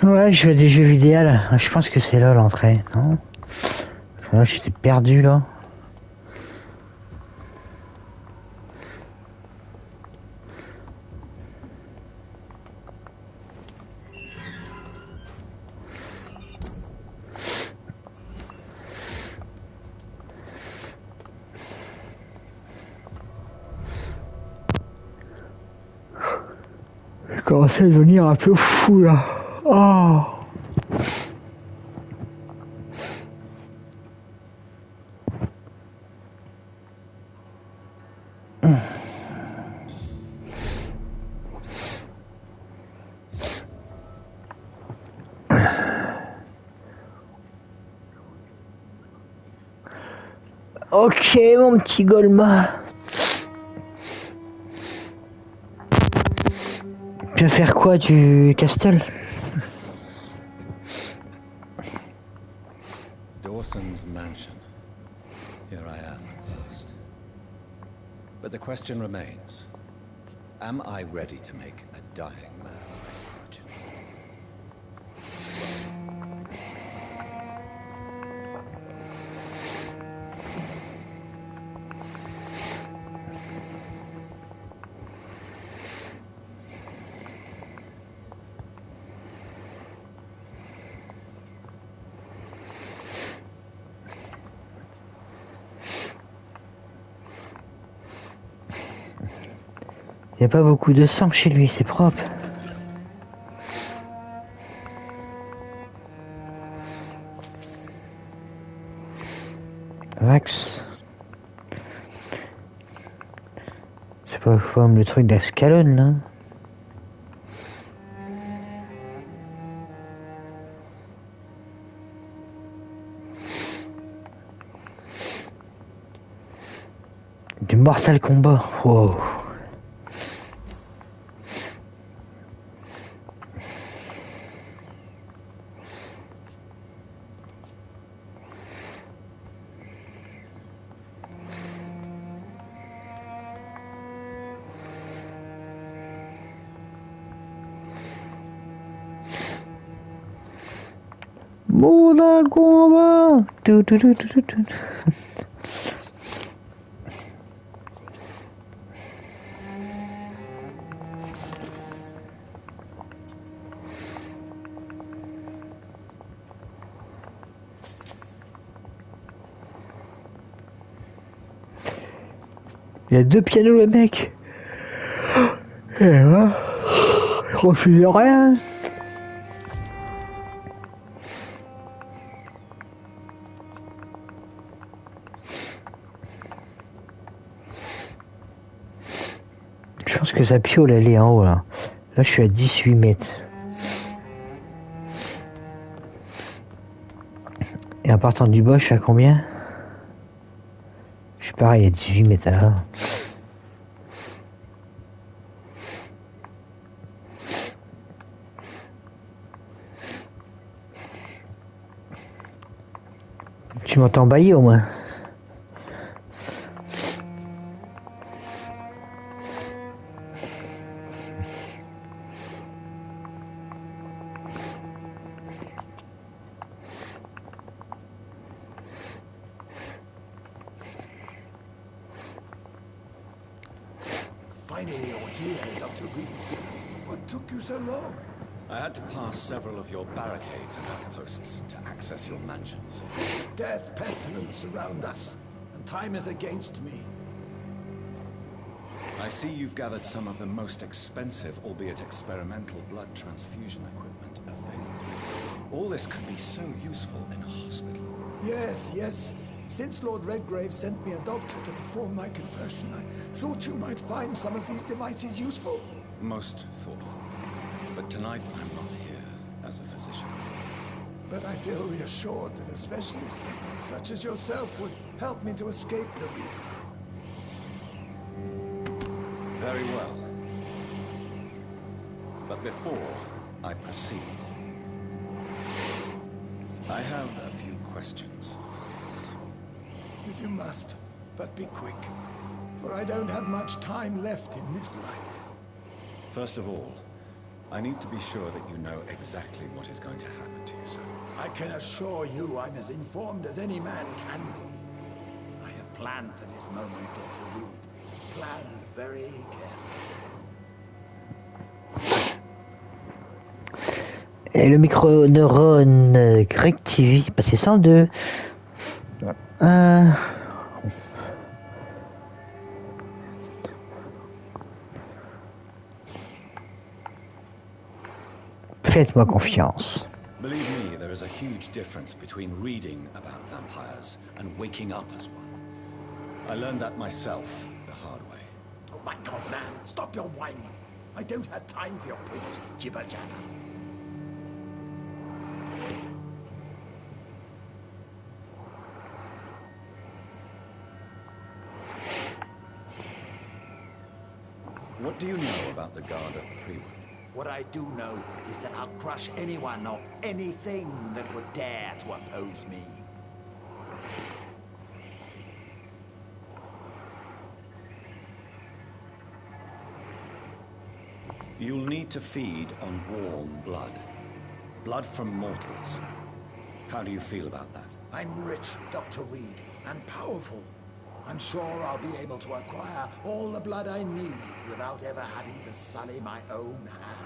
Ouais, je veux des jeux vidéo là. Je pense que c'est là l'entrée, non? Là, j'étais perdu là. commence à devenir un peu fou là. Oh. Ok, mon petit Golma. Tu vas faire quoi du Castle?
Dawson's mansion. Here I am at last. But the question remains. Am I ready to make a dying man my progeny?
Il n'y a pas beaucoup de sang chez lui, c'est propre. Max. C'est pas comme le truc d'Ascalon là. Du Mortal Kombat. Wow. Mortal Kombat. Il y a 2 pianos le mec. Et là, il refuse rien. Je pense que sa piole elle est en haut là. Là je suis à 18 mètres. Et en partant du bas je suis à combien? Je suis pareil à 18 mètres là. Tu m'entends bailler au moins?
Finally, you're here, Dr. Reed. What took you so long?
I had to pass several of your barricades and outposts to access your mansions.
Death, pestilence surround us, and time is against me.
I see you've gathered some of the most expensive, albeit experimental, blood transfusion equipment available. All this could be so useful in a hospital.
Yes, yes. Since Lord Redgrave sent me a doctor to perform my conversion, I thought you might find some of these devices useful.
Most thoughtful. But tonight I'm not here as a physician.
But I feel reassured that a specialist such as yourself would help me to escape the Reaper.
Very well. But before I proceed, I have a few questions.
If you must, but be quick, for I don't have much time left in this life.
First of all, I need to be sure that you know exactly what is going to happen to you, sir.
I can assure you I'm as informed as any man can be. I have planned for this moment, Dr. Reed. Planned very carefully.
Et le micro-neurone rectifie, passé 102. Faites-moi confiance.
Believe me, there is a huge difference between reading about vampires and waking up as one. I learned that myself the hard way.
Oh my god, man, stop your whining. I don't have time for your pretty jibber-jabber.
What do you know about the Guard of Priwen?
What I do know is that I'll crush anyone or anything that would dare to oppose me.
You'll need to feed on warm blood. Blood from mortals. How do you feel about that?
I'm rich, Dr. Reed, and powerful. I'm sure I'll be able to acquire all the blood I need without ever having to sully my own hands.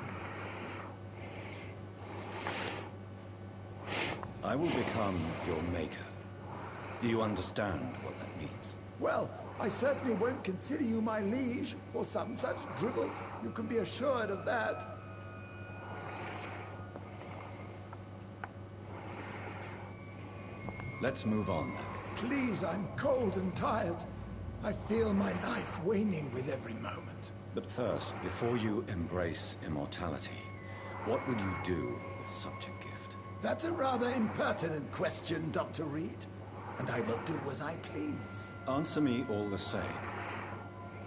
I will become your maker. Do you understand what that means?
Well, I certainly won't consider you my liege, or some such drivel. You can be assured of that.
Let's move on then.
Please, I'm cold and tired. I feel my life waning with every moment.
But first, before you embrace immortality, what would you do with such a gift?
That's a rather impertinent question, Dr. Reed. And I will do as I please.
Answer me all the same.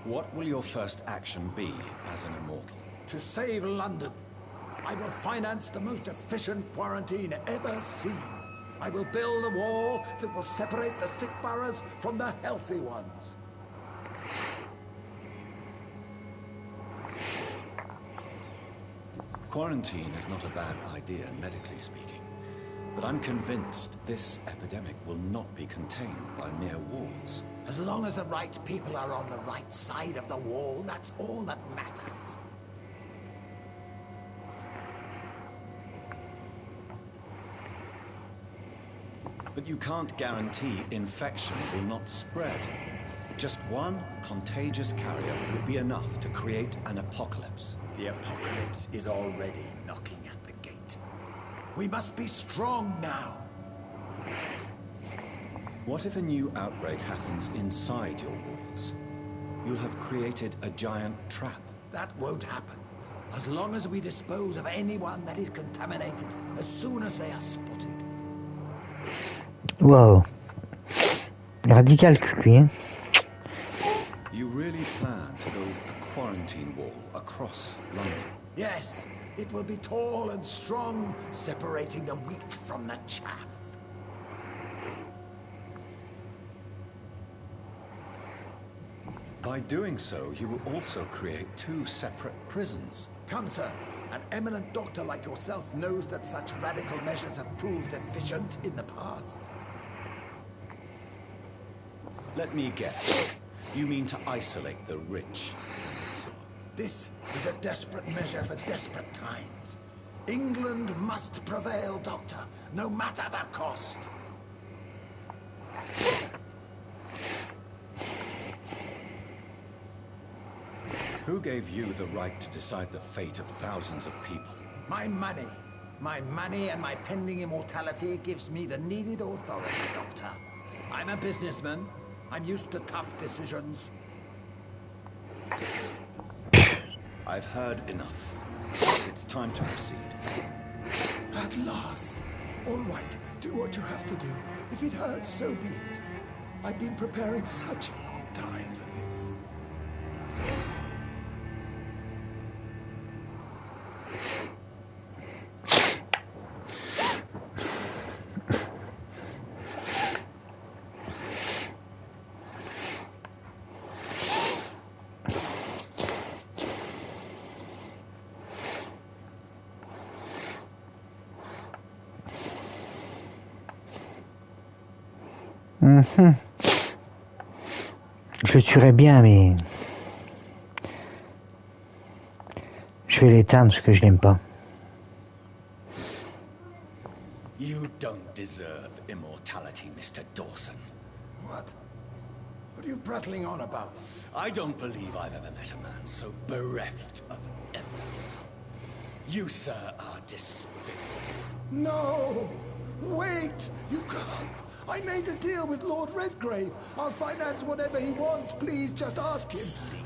What will your first action be as an immortal?
To save London, I will finance the most efficient quarantine ever seen. I will build a wall that will separate the sick boroughs from the healthy ones.
Quarantine is not a bad idea, medically speaking. But I'm convinced this epidemic will not be contained by mere walls.
As long as the right people are on the right side of the wall, that's all that matters.
But you can't guarantee infection will not spread. Just one contagious carrier would be enough to create an apocalypse.
The apocalypse is already knocking at the gate. We must be strong now.
What if a new outbreak happens inside your walls? You'll have created a giant trap.
That won't happen. As long as we dispose of anyone that is contaminated, as soon as they are spotted.
Wow. Radical lui, hein?
You really plan to build a quarantine wall across London?
Yes, it will be tall and strong, separating the wheat from the chaff.
By doing so, you will also create two separate prisons.
Come, sir. An eminent doctor like yourself knows that such radical measures have proved efficient in the past.
Let me guess. You mean to isolate the rich?
This is a desperate measure for desperate times. England must prevail, Doctor, no matter the cost.
Who gave you the right to decide the fate of thousands of people?
My money. My money and my pending immortality gives me the needed authority, Doctor. I'm a businessman. I'm used to tough decisions.
I've heard enough. It's time to proceed.
At last. All right, do what you have to do. If it hurts, so be it. I've been preparing such a long time for this.
Je le tuerais bien, mais... Je vais l'éteindre parce que je l'aime pas.
You don't deserve immortality, Mr. Dawson.
What? What are you prattling on about?
I don't believe I've ever met a man so bereft of empathy.
You, sir, are despicable. No! Wait! You can't! I made a deal with Lord Redgrave. I'll finance whatever he wants. Please, just ask him. Sleep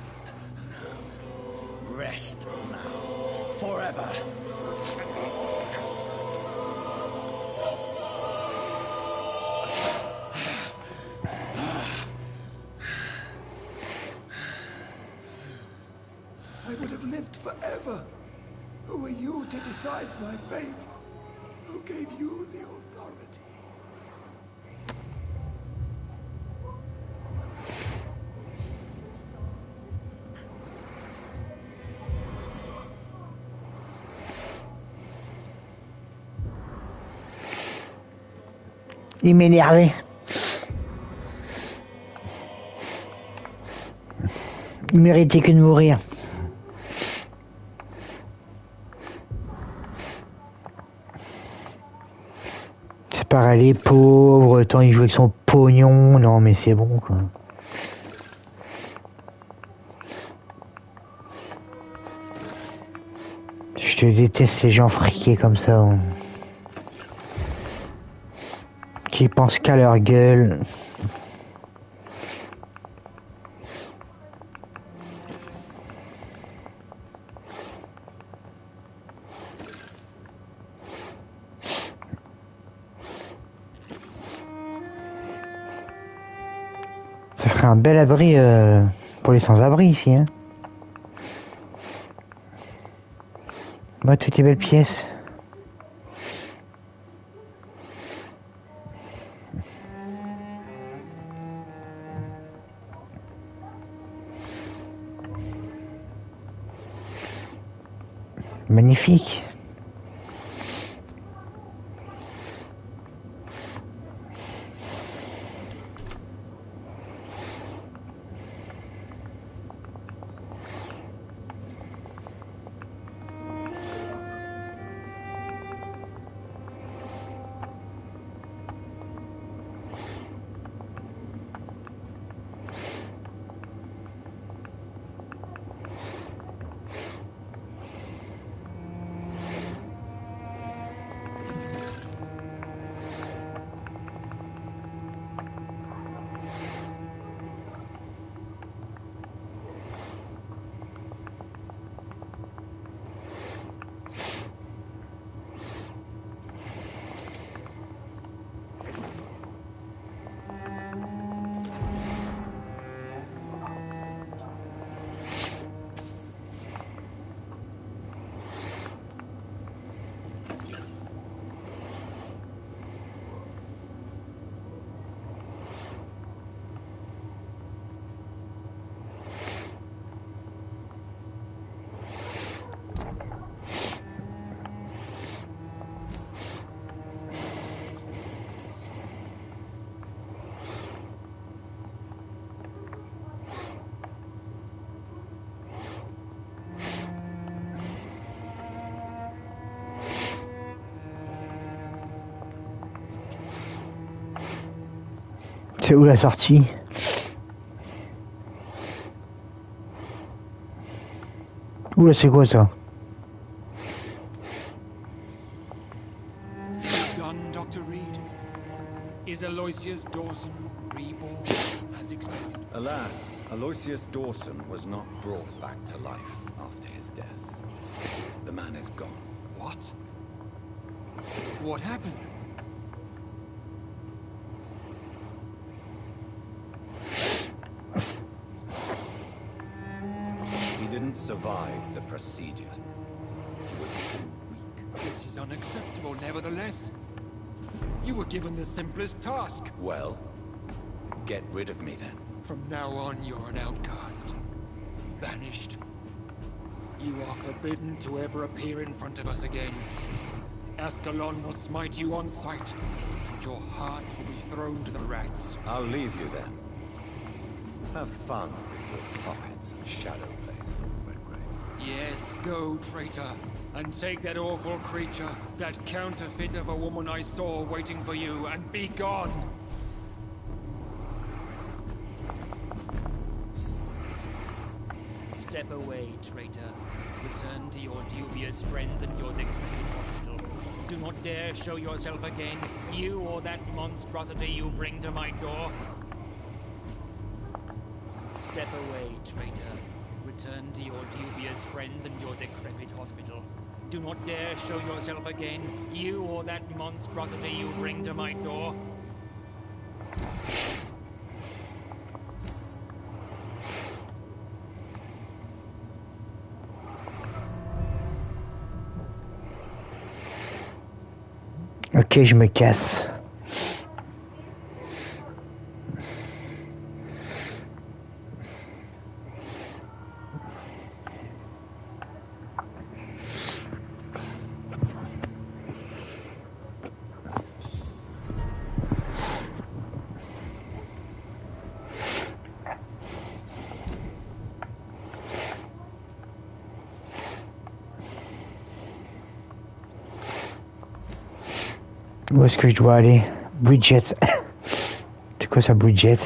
now. Rest now. Forever. I would have lived forever. Who are you to decide my fate? Who gave you the authority?
Il m'énervait. Il méritait que de mourir. C'est pareil, les pauvres, tant il joue avec son pognon. Non, mais c'est bon, quoi. Je te déteste les gens friqués comme ça. Hein. Qui pensent qu'à leur gueule. Ça ferait un bel abri pour les sans-abri ici. Hein. Moi, toutes les belles pièces. Magnifique. C'est où la sortie? Oula, c'est quoi ça?
Done, Dr. Reed. Is Aloysius Dawson reborn as expected?
Alas, Aloysius Dawson was not brought back to life after his death. The man is gone.
What? What happened?
He didn't survive the procedure. He was too weak.
This is unacceptable, nevertheless. You were given the simplest task.
Well, get rid of me then.
From now on, you're an outcast. Banished. You are forbidden to ever appear in front of us again. Ascalon will smite you on sight, and your heart will be thrown to the rats.
I'll leave you then. Have fun with your puppets and shadow plays, Lord Redgrave.
Yes, go, traitor, and take that awful creature, that counterfeit of a woman I saw waiting for you, and be gone!
Step away, traitor.
Return to your dubious friends and your decrepit hospital. Do not dare show yourself again, you or that monstrosity you bring to my door. Step away, traitor. Return to your dubious friends and your decrepit hospital. Do not dare show yourself again, you or that monstrosity you bring to my door.
Ok, je me casse. Où est-ce que je dois aller? Bridget. C'est quoi ça, Bridget?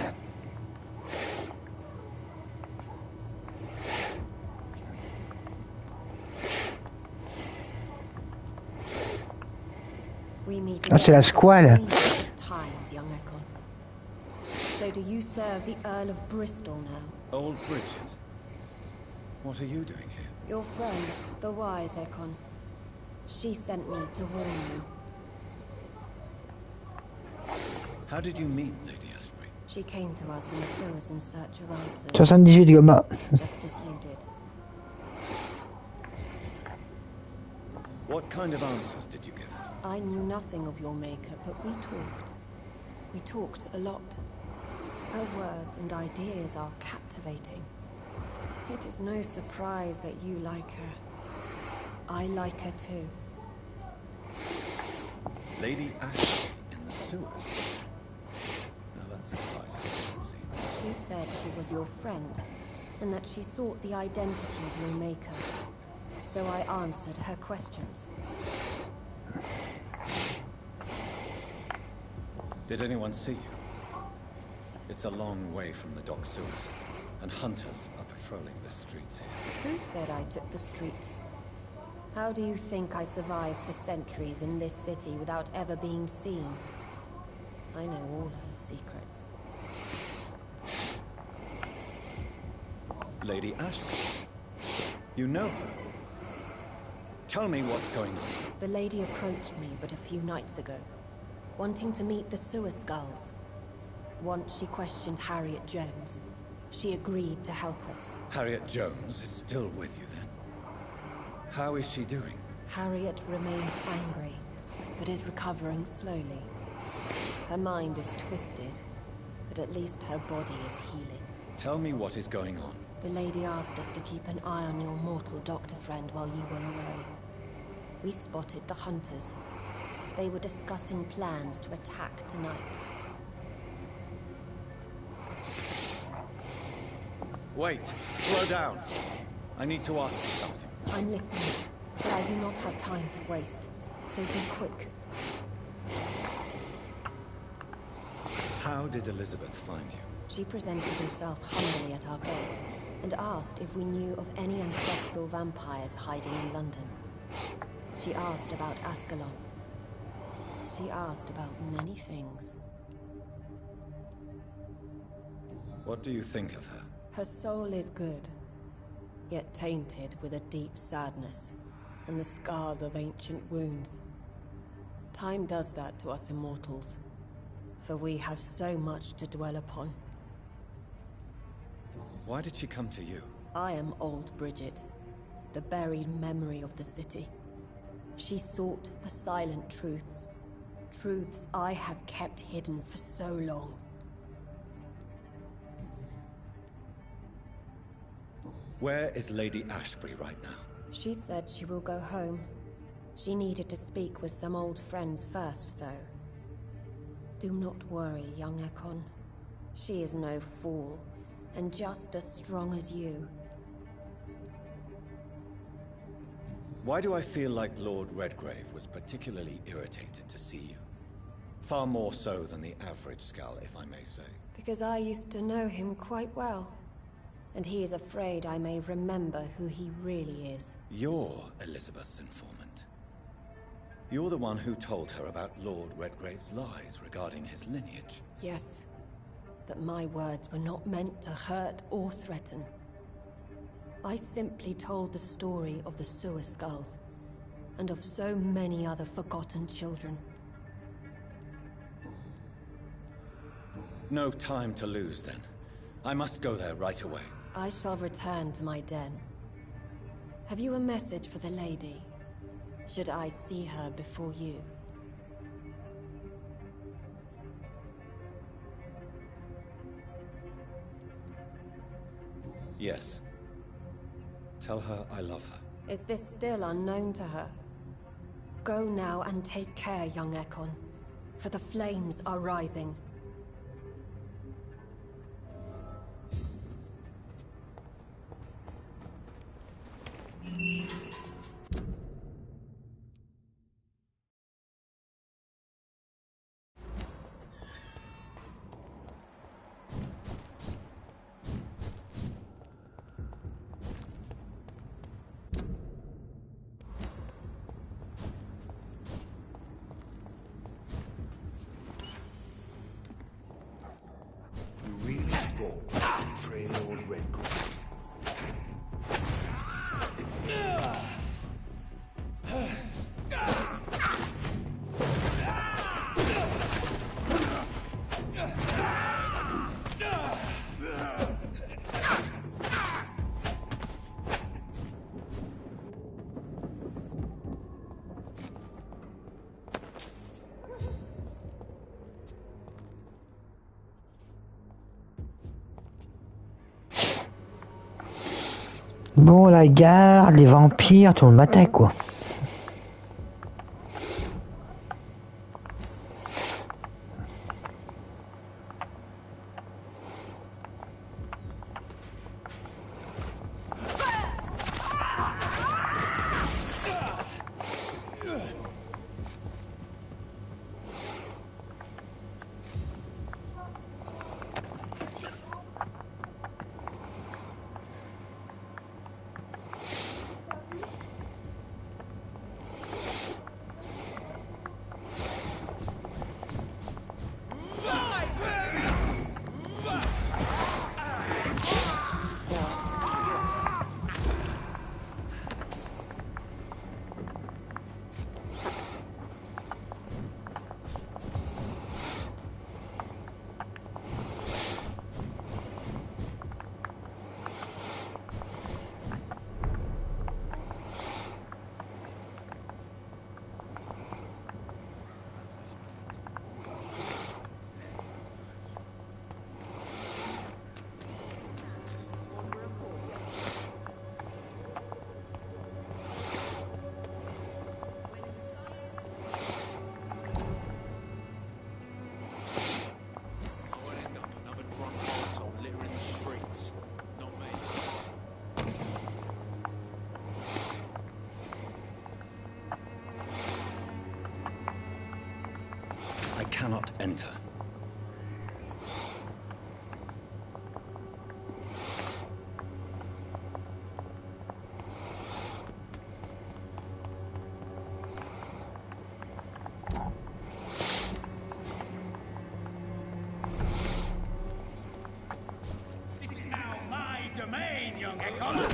Ah, c'est la squale.
Times, young Ekon. So do you serve the Earl of Bristol now?
Old Bridget? What are you doing here?
Your friend, the wise Ekon. She sent me to warn you.
How did you meet Lady Ashbury?
She came to us in the sewers in search of answers.
78 gamma.
Just as you did.
What kind of answers did you give her?
I knew nothing of your maker, but we talked. We talked a lot. Her words and ideas are captivating. It is no surprise that you like her. I like her too.
Lady Ashbury in the sewers? Now that's a sight I haven't seen.
She said she was your friend, and that she sought the identity of your maker. So I answered her questions.
Did anyone see you? It's a long way from the dock sewers, and hunters are patrolling the streets here.
Who said I took the streets? How do you think I survived for centuries in this city without ever being seen? I know all her secrets.
Lady Ashbury? You know her? Tell me what's going on.
The lady approached me but a few nights ago, wanting to meet the sewer skulls. Once she questioned Harriet Jones. She agreed to help us.
Harriet Jones is still with you then? How is she doing?
Harriet remains angry, but is recovering slowly. Her mind is twisted, but at least her body is healing.
Tell me what is going on.
The lady asked us to keep an eye on your mortal doctor friend while you were away. We spotted the hunters. They were discussing plans to attack tonight.
Wait, slow down. I need to ask you something.
I'm listening, but I do not have time to waste, so be quick.
How did Elizabeth find you?
She presented herself humbly at our gate, and asked if we knew of any ancestral vampires hiding in London. She asked about Ascalon. She asked about many things.
What do you think of her?
Her soul is good, yet tainted with a deep sadness, and the scars of ancient wounds. Time does that to us immortals, for we have so much to dwell upon.
Why did she come to you?
I am old Bridget, the buried memory of the city. She sought the silent truths, truths I have kept hidden for so long.
Where is Lady Ashbury right now?
She said she will go home. She needed to speak with some old friends first, though. Do not worry, young Ekon. She is no fool, and just as strong as you.
Why do I feel like Lord Redgrave was particularly irritated to see you? Far more so than the average Skull, if I may say.
Because I used to know him quite well. And he is afraid I may remember who he really is.
You're Elizabeth's informant. You're the one who told her about Lord Redgrave's lies regarding his lineage.
Yes, but my words were not meant to hurt or threaten. I simply told the story of the sewer skulls, and of so many other forgotten children.
No time to lose, then. I must go there right away.
I shall return to my den. Have you a message for the lady? Should I see her before you?
Yes. Tell her I love her.
Is this still unknown to her? Go now and take care, young Ekon, for the flames are rising.
You really thought to betray Lord Redgrave?
Bon, la garde, les vampires, tout le monde m'attaque, quoi.
I cannot enter.
This is now my domain, young Ekon.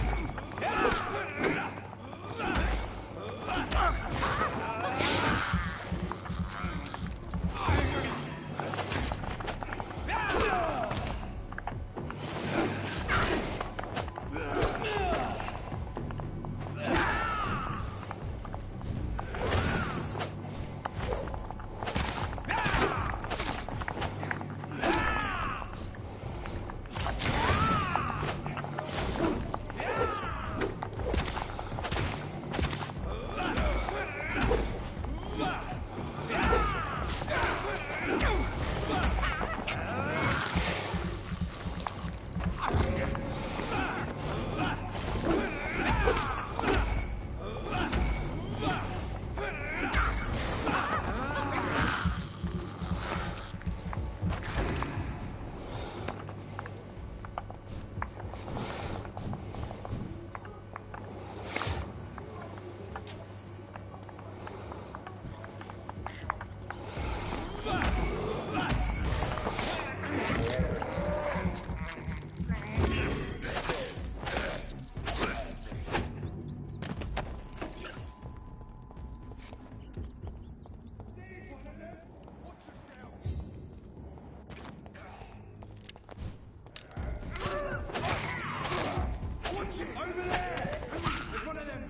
Over there! There's one of them!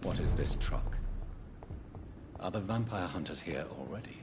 What is this truck? Are the vampire hunters here already?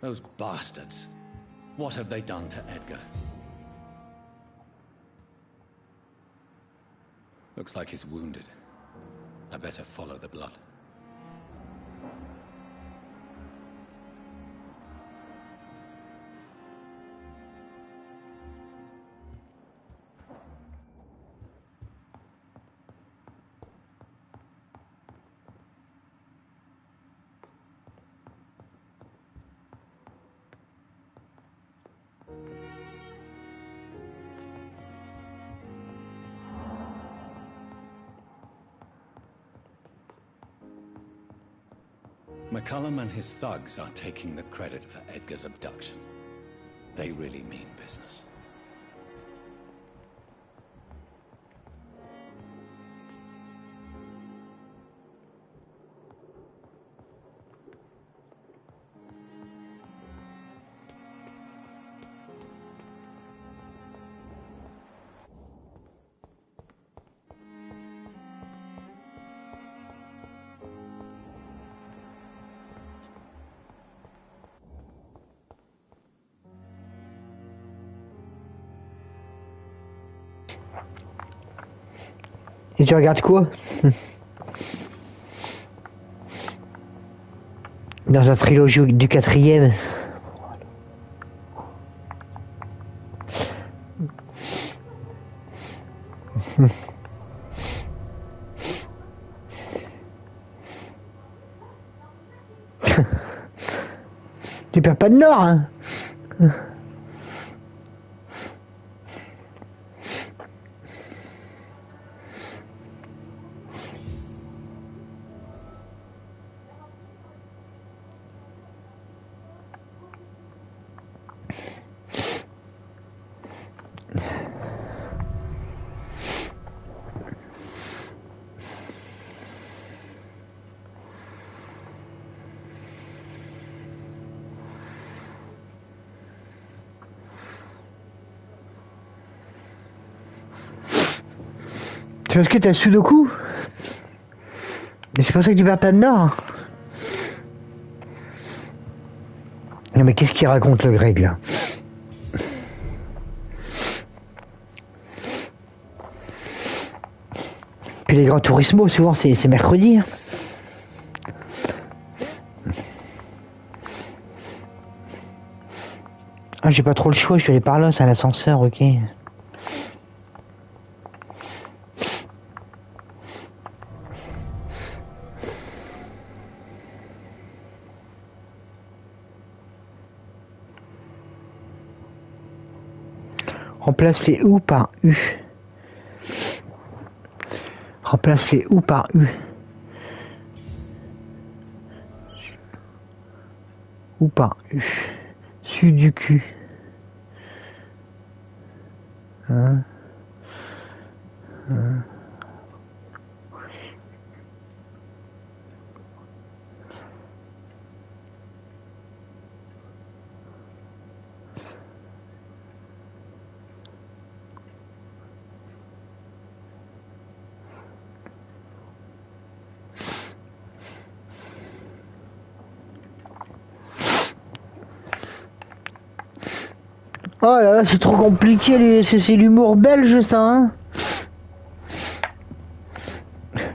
Those bastards. What have they done to Edgar? Looks like he's wounded. I better follow the blood. McCullum and his thugs are taking the credit for Edgar's abduction. They really mean business.
Et tu regardes quoi? Dans la trilogie du 4e. Tu perds pas de nord, hein? C'est parce que t'as le sudoku? Mais c'est pour ça que tu perds pas de nord. Non mais qu'est-ce qu'il raconte le Greg là? Puis les grands tourismos, souvent, c'est mercredi. Hein. Ah, j'ai pas trop le choix, je suis allé par là, c'est un ascenseur, ok. Remplace les OU par U. Remplace les OU par U. OU par U. Su du cul. Hein? Hein? Oh là là, c'est trop compliqué, c'est l'humour belge ça, hein.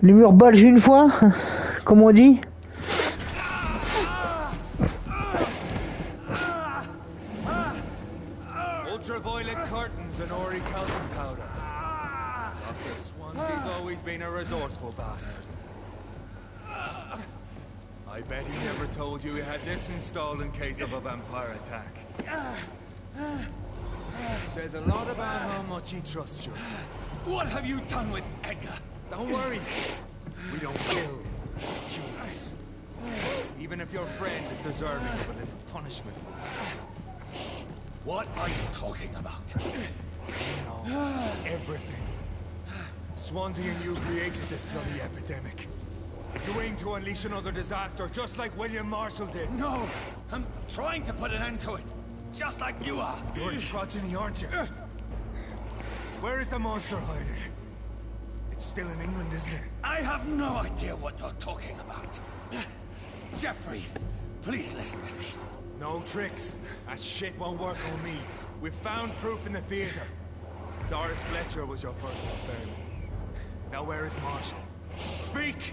L'humour belge une fois, comme on dit.
Ultraviolet curtains and Ori Calvin powder. Dr. Swansea's always been a resourceful bastard. I bet he never told you he had this installed in case of a vampire attack. Says a lot about how much he trusts you.
What have you done with Edgar?
Don't worry. We don't kill humans. Even if your friend is deserving of a little punishment.
What are you talking about?
You know everything. Swansea and you created this bloody epidemic. You aim to unleash another disaster, just like William Marshall did.
No! I'm trying to put an end to it. Just like you are.
You're his progeny, aren't you? Where is the monster hiding? It's still in England, isn't it?
I have no idea what you're talking about. Jeffrey, please listen to me.
No tricks. That shit won't work on me. We've found proof in the theater. Doris Fletcher was your first experiment. Now where is Marshall? Speak!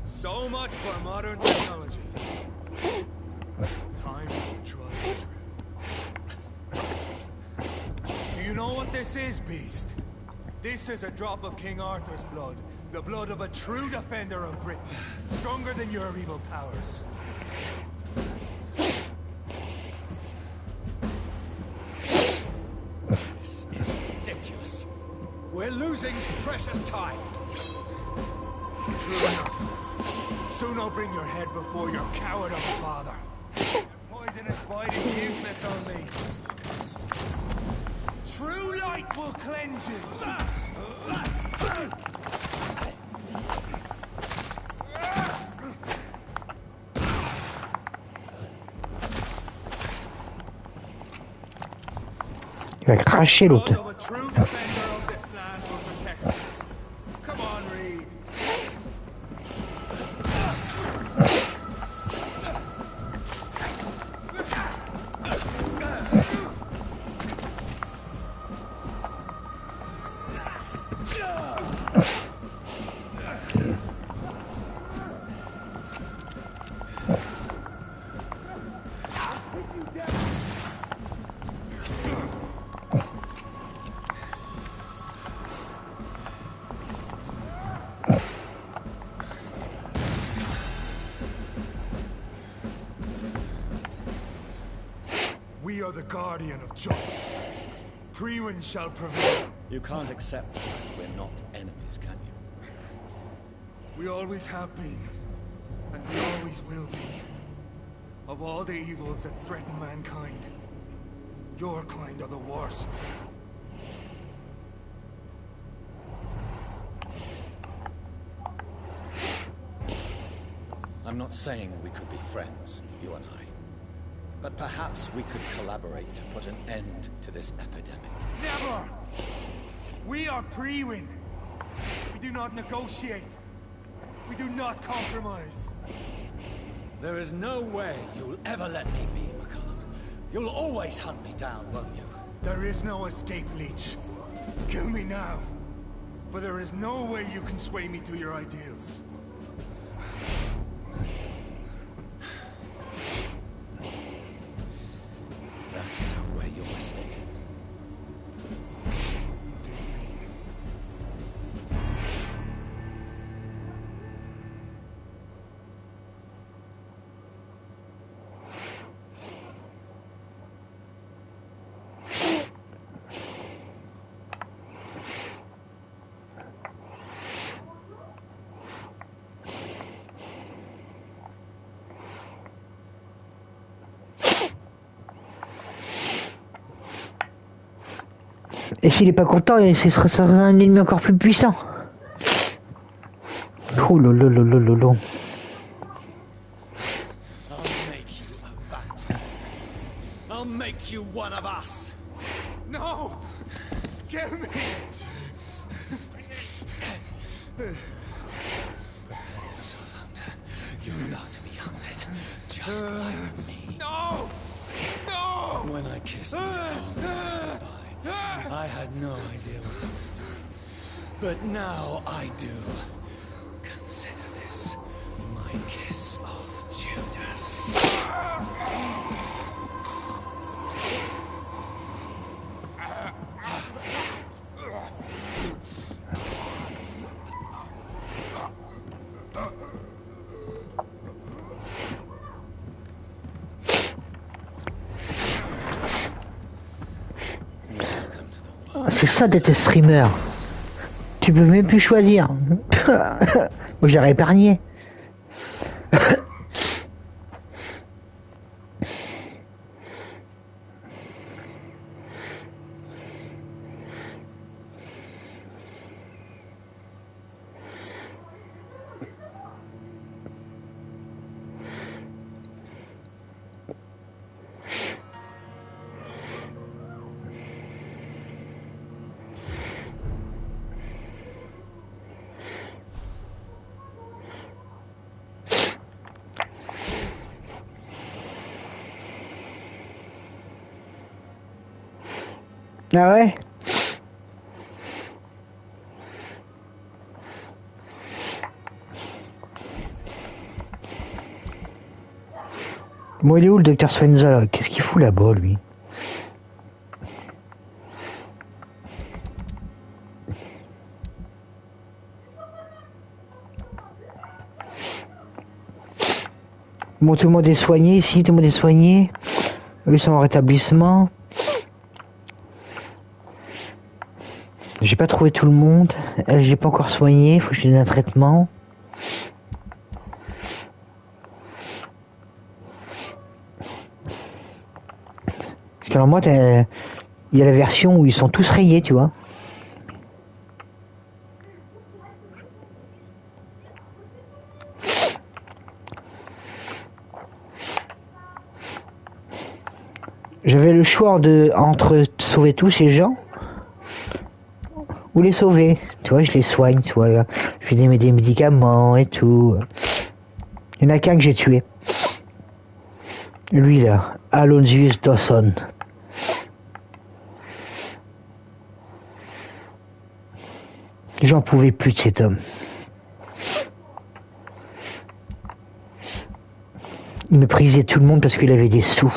So much for modern technology. Time for the trial and true. Do you know what this is, Beast? This is a drop of King Arthur's blood. The blood of a true defender of Britain. Stronger than your evil powers.
This is ridiculous. We're losing precious time.
True enough. Soon I'll bring your head before your coward of a father. Your poisonous bite is useless on me. True light will cleanse you.
Il va cracher l'autre.
Come on, Reed. We are the guardian of justice. Priwen shall prevail.
You can't accept that we're not enemies, can you?
We always have been, and we always will be. Of all the evils that threaten mankind, your kind are the worst.
I'm not saying we could be friends, you and I. But perhaps we could collaborate to put an end to this epidemic.
Never! We are Priwen. We do not negotiate. We do not compromise.
There is no way you'll ever let me be, McCullum. You'll always hunt me down, won't you?
There is no escape, Leech. Kill me now. For there is no way you can sway me to your ideals.
That's where you're mistaken.
What do you mean?
Et s'il est pas content, ce sera un ennemi encore plus puissant. Oh lolo.
I'll make you one of us.
No! Kill me!
You're about to be hunted, just like me.
No! No!
When I kissed my goodbye, I had no idea what I was doing. But now I do. Consider this my kiss of Judas.
C'est ça d'être streamer. Tu peux même plus choisir. Moi je l'aurais épargné. Ah ouais? Bon, il est où le docteur Svenza là? Qu'est-ce qu'il fout là-bas lui? Bon, tout le monde est soigné ici, tout le monde est soigné. Eux sont en rétablissement. J'ai pas trouvé tout le monde. Elle, j'ai pas encore soigné. Faut que je lui donne un traitement. Parce que alors moi, il y a la version où ils sont tous rayés, tu vois. J'avais le choix entre sauver tous ces gens ou les sauver. Tu vois, je les soigne, tu vois. Je lui donne des médicaments et tout. Il n'y en a qu'un que j'ai tué. Lui là, Alonsius Dawson. J'en pouvais plus de cet homme. Il méprisait tout le monde parce qu'il avait des sous.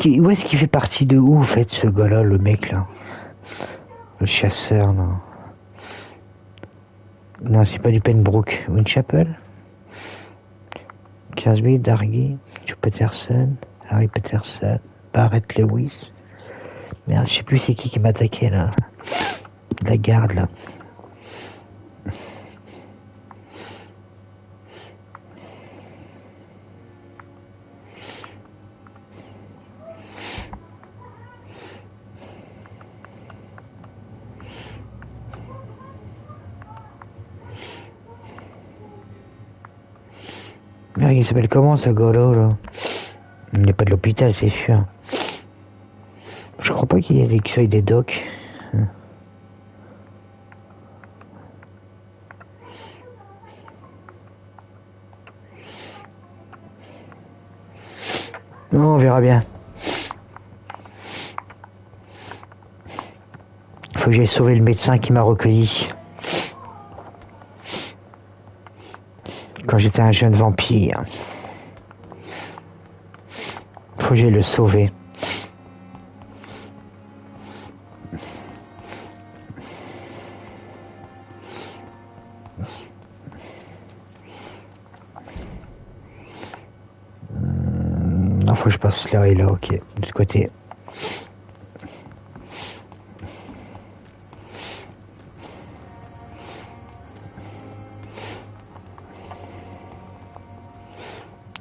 Où est-ce qu'il fait partie de où, en fait, ce gars-là, le mec, là? Le chasseur, là. Non, c'est pas du Penbrook. Winchapel? Casby, Dargy, Joe Peterson, Harry Peterson, Barrett Lewis. Merde, je sais plus c'est qui m'attaquait, là. La garde, là. Ah, il s'appelle comment ce gars-là, là? Il n'est pas de l'hôpital, c'est sûr. Je crois pas qu'il y ait des docs. Non, on verra bien. Faut que j'aille sauver le médecin qui m'a recueilli. Quand j'étais un jeune vampire. Faut que j'aille le sauver. Non, faut que je passe là et là, ok. De l'autre côté.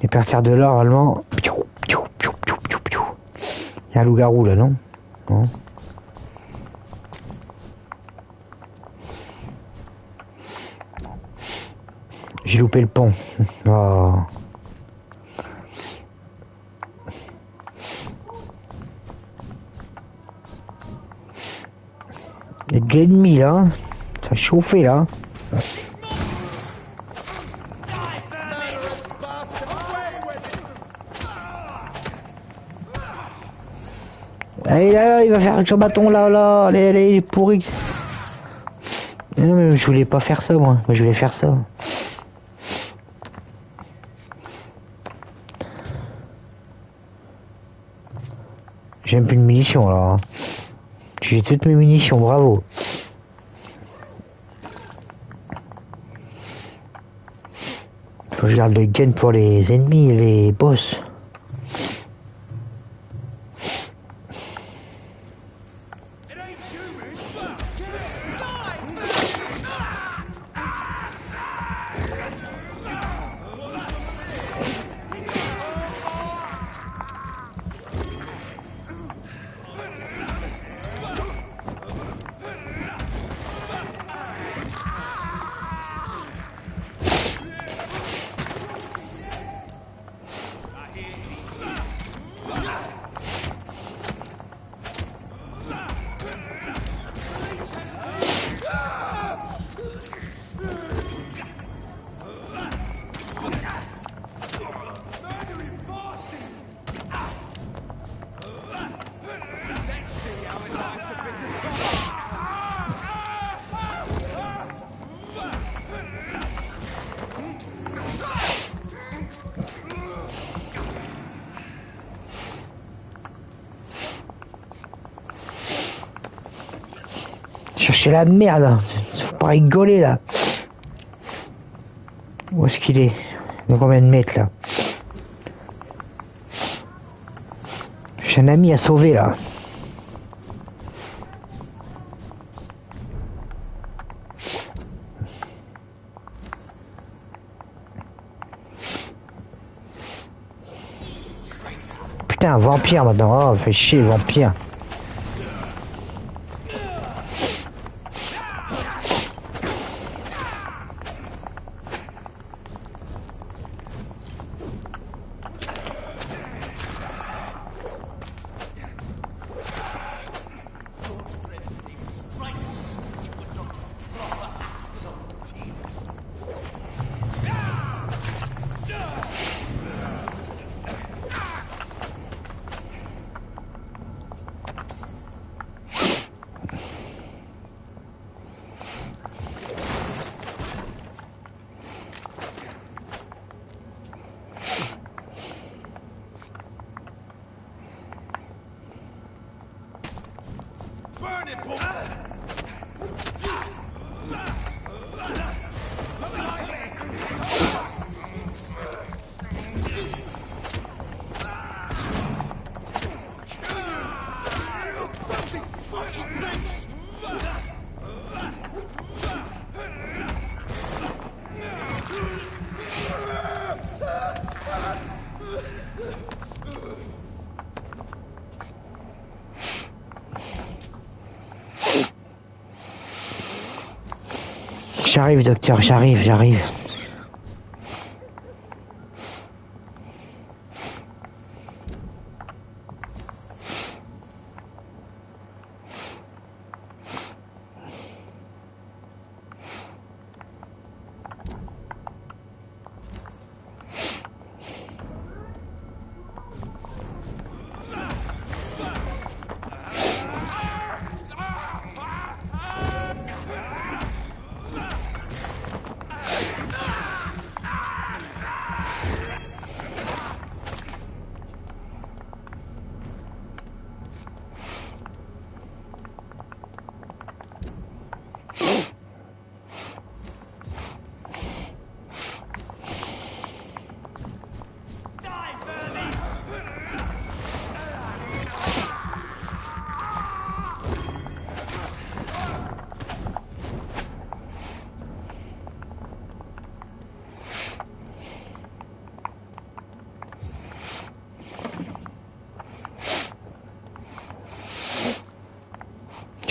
Et partir de là, normalement. Il y a un loup-garou là, non? Non. J'ai loupé le pont. Oh. Il y a de l'ennemi là. Ça a chauffé là. Allez là, il va faire avec son bâton là, là. Allez, allez, il est pourri. Non mais je voulais pas faire ça moi. Je voulais faire ça. J'ai même plus de munitions là. J'ai toutes mes munitions, bravo. Faut que je garde le gun pour les ennemis et les boss. Chercher la merde, faut pas rigoler là. Où est-ce qu'il est? De combien de mètres là? J'ai un ami à sauver là. Putain, vampire maintenant, oh, fait chier vampire. J'arrive, docteur, j'arrive.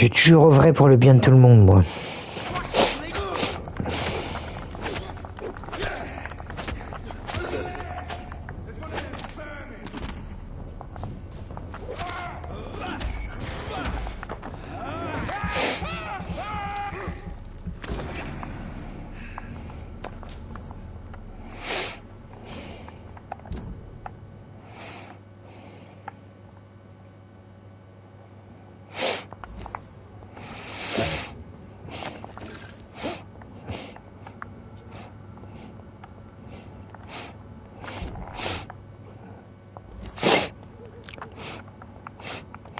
J'ai toujours œuvré pour le bien de tout le monde, moi.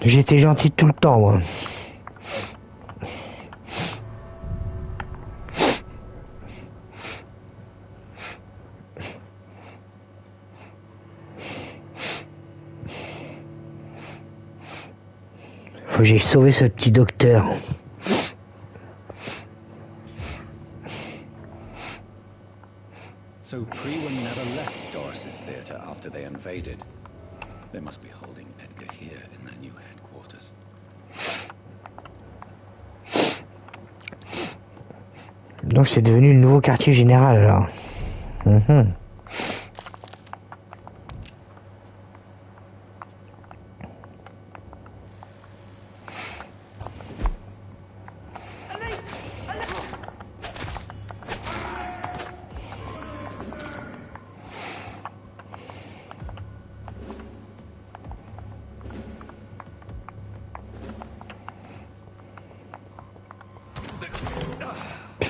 J'étais gentil tout le temps, moi. Faut que j'aille sauver ce petit docteur.
So Priwa never left Doris's theatre after they invaded. They must be holding Edgar here in their new headquarters.
Donc c'est devenu le nouveau quartier général alors.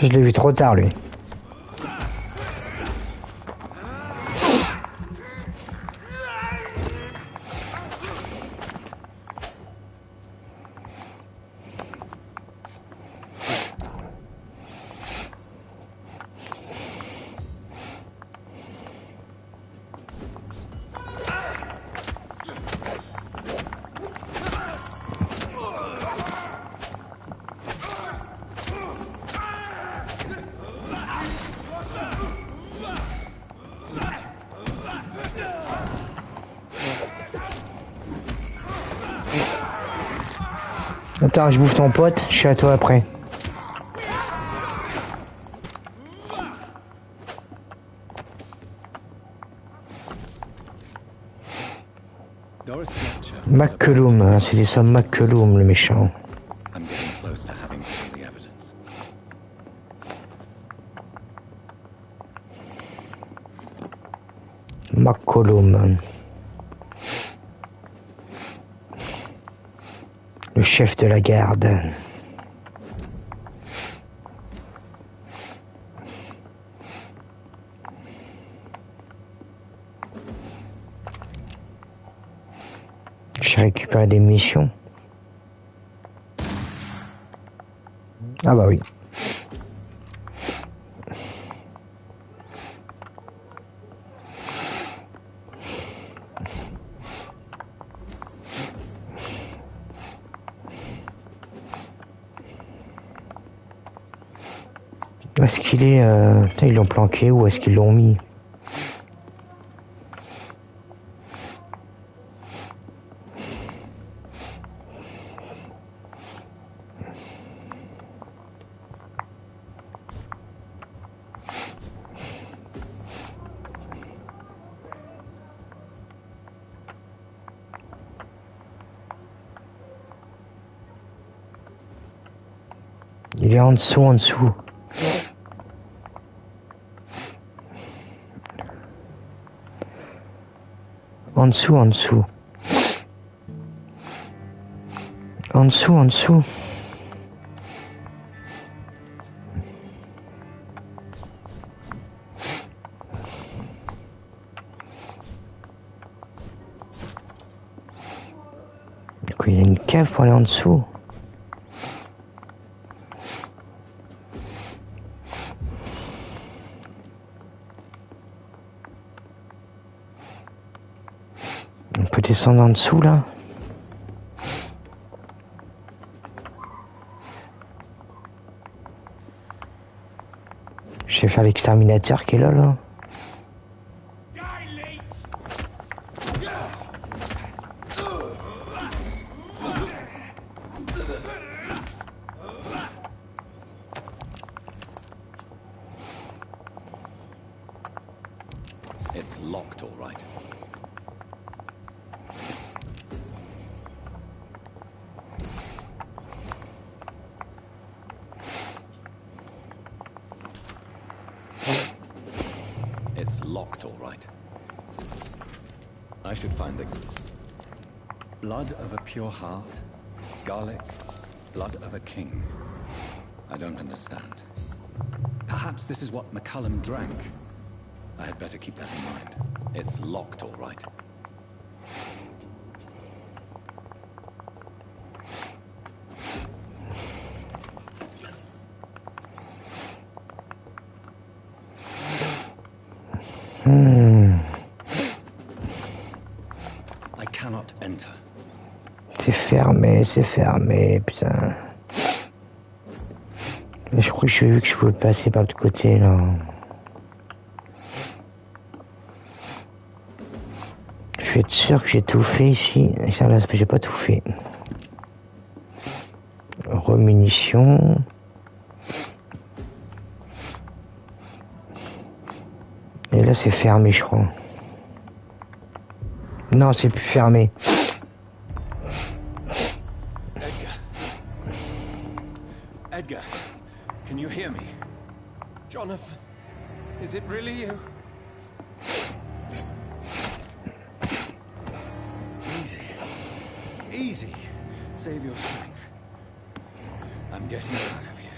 Je l'ai vu trop tard, lui. Attends, je bouffe ton pote, je suis à toi après. McCullum, c'était ça McCullum le méchant.
I'm getting close to having all the evidence.
McCullum. Le chef de la garde. J'ai récupéré des munitions. Ah bah oui. Est-ce qu'il est... Putain, ils l'ont planqué ou est-ce qu'ils l'ont mis? Il est en dessous, en dessous. En dessous, en dessous. En dessous, en dessous. Du coup, il y a une cave pour aller en dessous. On peut descendre en dessous là. Je vais faire l'exterminateur qui est là.
It's locked, all right. It's locked, all right. I should find the... Blood of a pure heart, garlic, blood of a king. I don't understand. Perhaps this is what McCullum drank. I had better keep that in mind. It's locked, all right. I cannot enter.
C'est fermé, putain. Je crois que j'ai vu que je pouvais passer par l'autre côté, là. Je vais être sûr que j'ai tout fait ici. Ça, là, j'ai pas tout fait. Remunition. Et là, c'est fermé, je crois. Non, c'est plus fermé.
Edgar, can you hear me?
Jonathan, is it really you?
Easy. Easy. Save your strength. I'm getting out of here.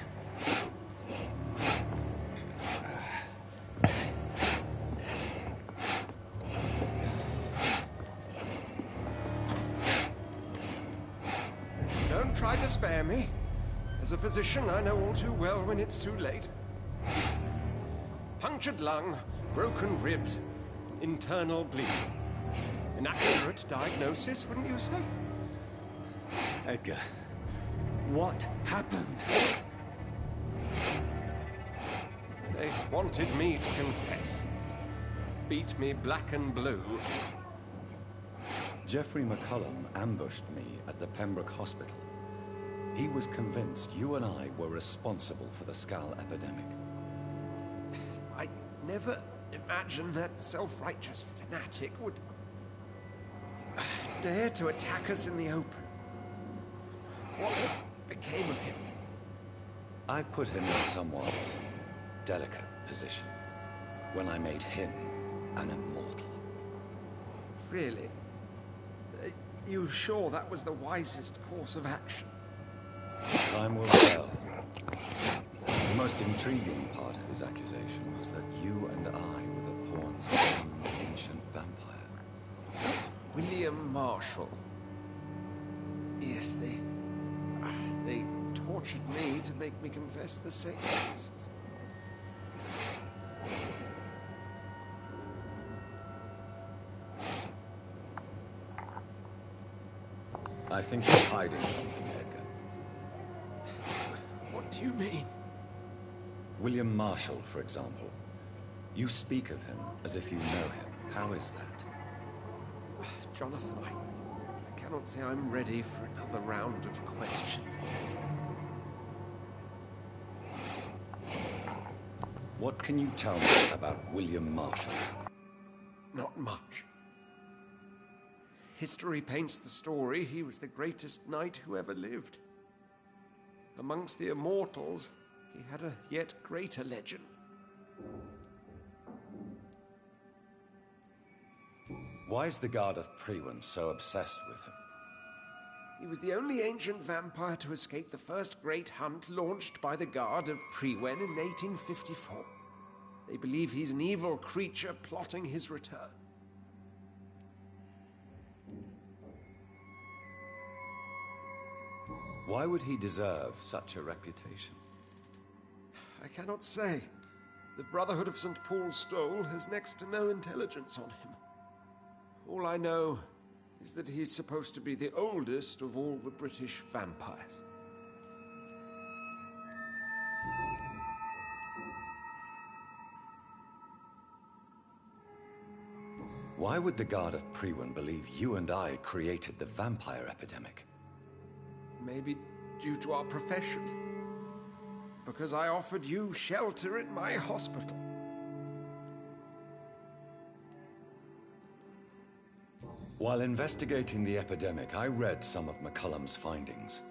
Don't try to spare me. As a physician, I know all too well when it's too late. Punctured lung, broken ribs, internal bleed. An accurate diagnosis, wouldn't you say?
Edgar, what happened?
They wanted me to confess. Beat me black and blue.
Geoffrey McCullum ambushed me at the Pembroke Hospital. He was convinced you and I were responsible for the Skal epidemic.
I never imagined that self-righteous fanatic would dare to attack us in the open. What became of him?
I put him in a somewhat delicate position when I made him an immortal.
Really? You sure that was the wisest course of action?
Time will tell. The most intriguing part of his accusation was that you and I were the pawns of some ancient vampire.
William Marshall. Yes, they tortured me to make me confess the same nonsense.
I think you're hiding something, Edgar.
What do you mean?
William Marshall, for example. You speak of him as if you know him. How is that?
Jonathan, I cannot say I'm ready for another round of questions.
What can you tell me about William Marshall?
Not much. History paints the story he was the greatest knight who ever lived. Amongst the immortals, he had a yet greater legend.
Why is the Guard of Priwen so obsessed with him?
He was the only ancient vampire to escape the first great hunt launched by the Guard of Priwen in 1854. They believe he's an evil creature plotting his return.
Why would he deserve such a reputation?
I cannot say. The Brotherhood of St. Paul's Stole has next to no intelligence on him. All I know is that he's supposed to be the oldest of all the British vampires.
Why would the Guard of Priwen believe you and I created the vampire epidemic?
Maybe due to our profession. Because I offered you shelter in my hospital.
While investigating the epidemic, I read some of McCullum's findings.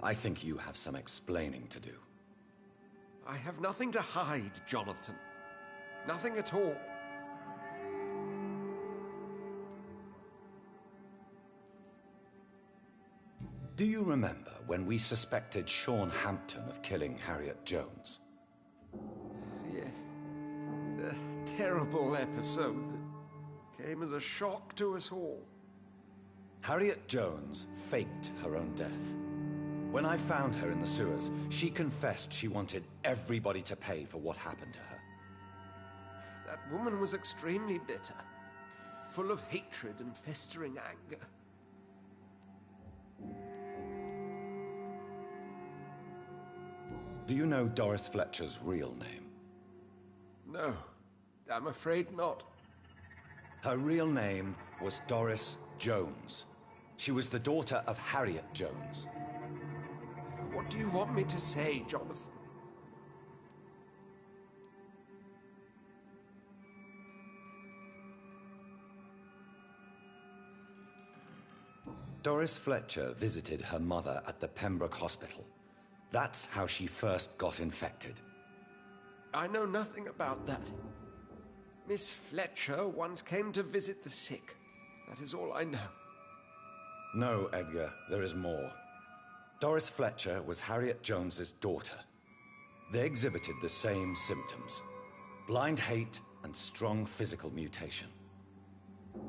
I think you have some explaining to do.
I have nothing to hide, Jonathan. Nothing at all.
Do you remember when we suspected Sean Hampton of killing Harriet Jones?
Yes. The terrible episode that came as a shock to us all.
Harriet Jones faked her own death. When I found her in the sewers, she confessed she wanted everybody to pay for what happened to her.
That woman was extremely bitter, full of hatred and festering anger.
Do you know Doris Fletcher's real name?
No, I'm afraid not.
Her real name was Doris Jones. She was the daughter of Harriet Jones.
What do you want me to say, Jonathan?
Doris Fletcher visited her mother at the Pembroke Hospital. That's how she first got infected.
I know nothing about that. Miss Fletcher once came to visit the sick. That is all I know.
No, Edgar, there is more. Doris Fletcher was Harriet Jones's daughter. They exhibited the same symptoms: blind hate and strong physical mutation.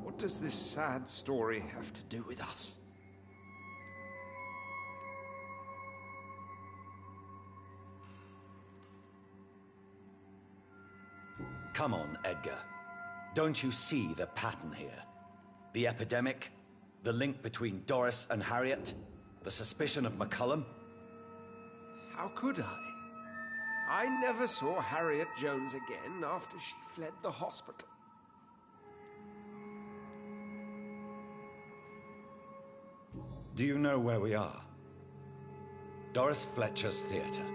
What does this sad story have to do with us?
Come on, Edgar. Don't you see the pattern here? The epidemic, the link between Doris and Harriet, the suspicion of McCullum?
How could I? I never saw Harriet Jones again after she fled the hospital.
Do you know where we are? Doris Fletcher's theatre.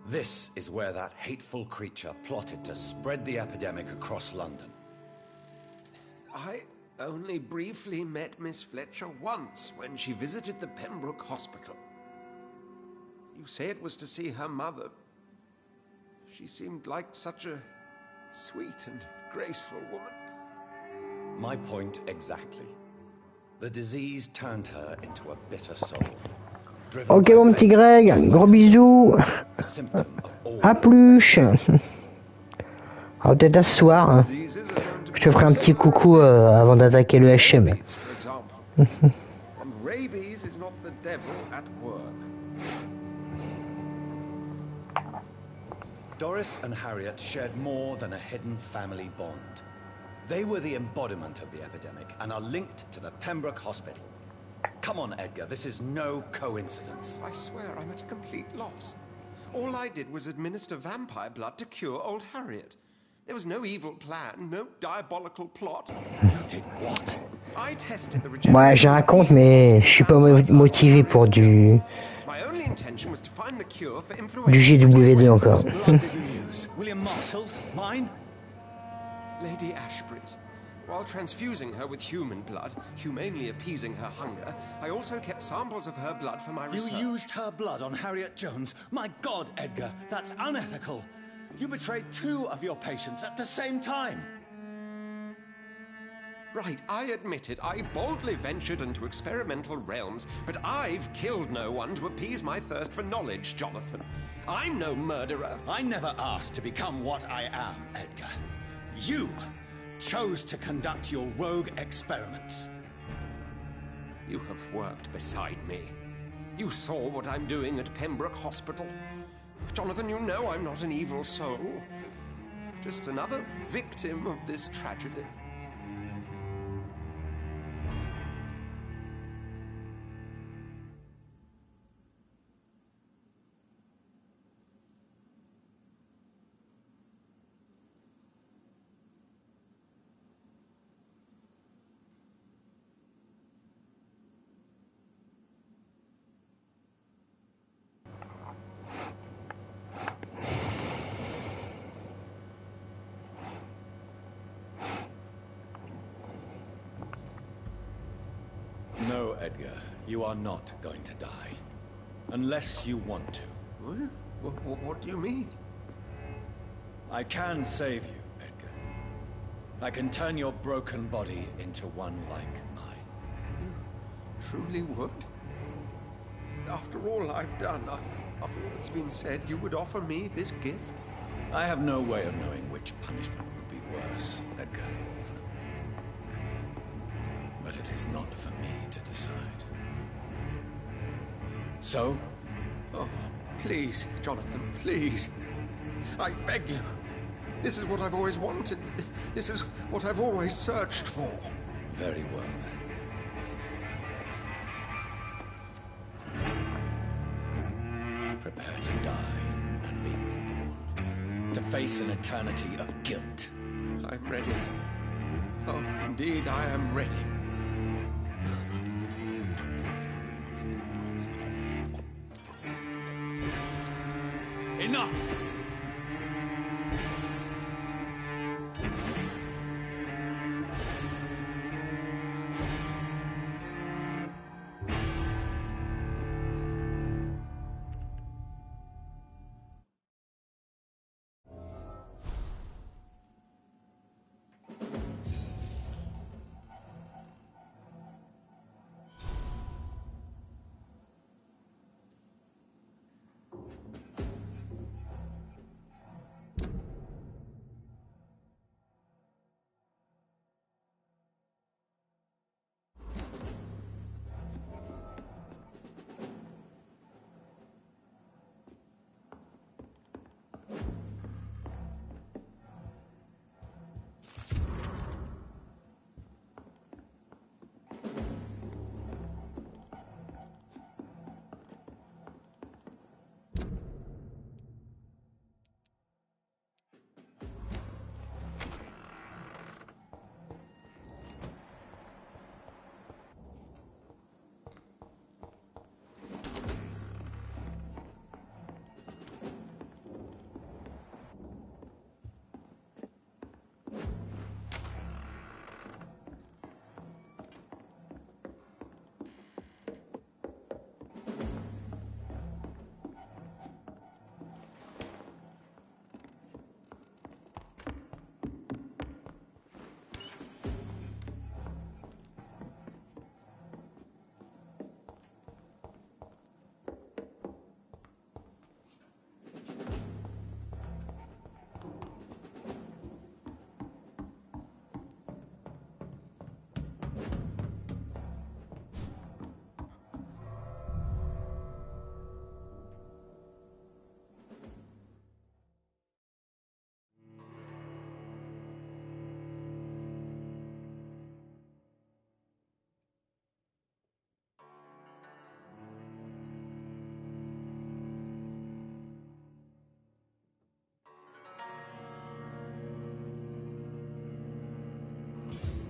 This is where that hateful creature plotted to spread the epidemic across London.
I only briefly met Miss Fletcher once when she visited the Pembroke Hospital. You say it was to see her mother. She seemed like such a sweet and graceful woman.
My point exactly. The disease turned her into a bitter soul.
Ok mon petit Greg, gros bisous. A plus. On va peut-être à ce soir. Hein. Je te ferai un petit coucou avant d'attaquer le HM.
Rabies is not the devil at work.
Doris and Harriet shared more than a hidden family bond. They were the embodiment of the epidemic and are linked to the Pembroke Hospital. Come on, Edgar, this is no coincidence.
I swear I'm at a complete loss. All I did was administer vampire blood to cure old Harriet. There was no evil plan, no diabolical plot.
You did what?
I tested the
Ouais, je raconte, mais je suis pas motivé pour du GW2 encore.
William Marshall's? Mine?
Lady Ashbury's. While transfusing her with human blood, humanely appeasing her hunger, I also kept samples of her blood for my research.
You used her blood on Harriet Jones? My God, Edgar, that's unethical. You betrayed 2 of your patients at the same time.
Right, I admit it. I boldly ventured into experimental realms, but I've killed no one to appease my thirst for knowledge, Jonathan. I'm no murderer.
I never asked to become what I am, Edgar. You chose to conduct your rogue experiments.
You have worked beside me. You saw what I'm doing at Pembroke Hospital. Jonathan, you know I'm not an evil soul. Just another victim of this tragedy.
Edgar, you are not going to die. Unless you want to.
What do you mean?
I can save you, Edgar. I can turn your broken body into one like mine.
You truly would? After all I've done, after all that's been said, you would offer me this gift?
I have no way of knowing which punishment would be worse, Edgar. But it is not for me to decide. So?
Oh, please, Jonathan, please. I beg you. This is what I've always wanted. This is what I've always searched for.
Very well, then. Prepare to die and be reborn. To face an eternity of guilt.
I'm ready. Oh, indeed, I am ready.
Enough!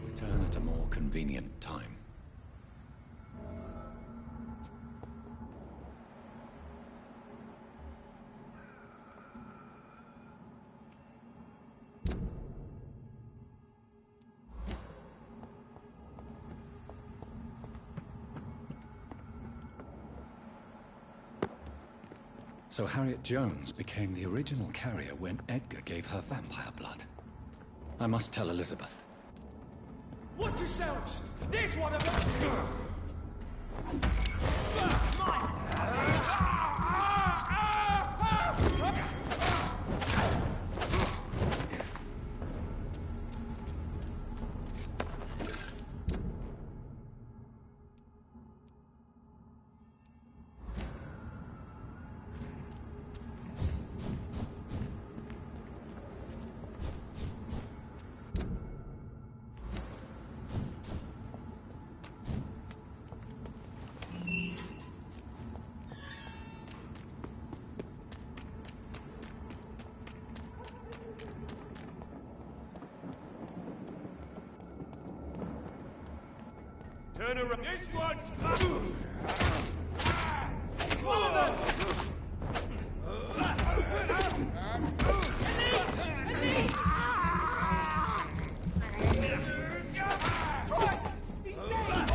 Return at a more convenient time. So Harriet Jones became the original carrier when Edgar gave her vampire blood. I must tell Elizabeth.
Watch yourselves! There's one of us! Turn around. This one's coming! It's one of them! Christ! He's dead!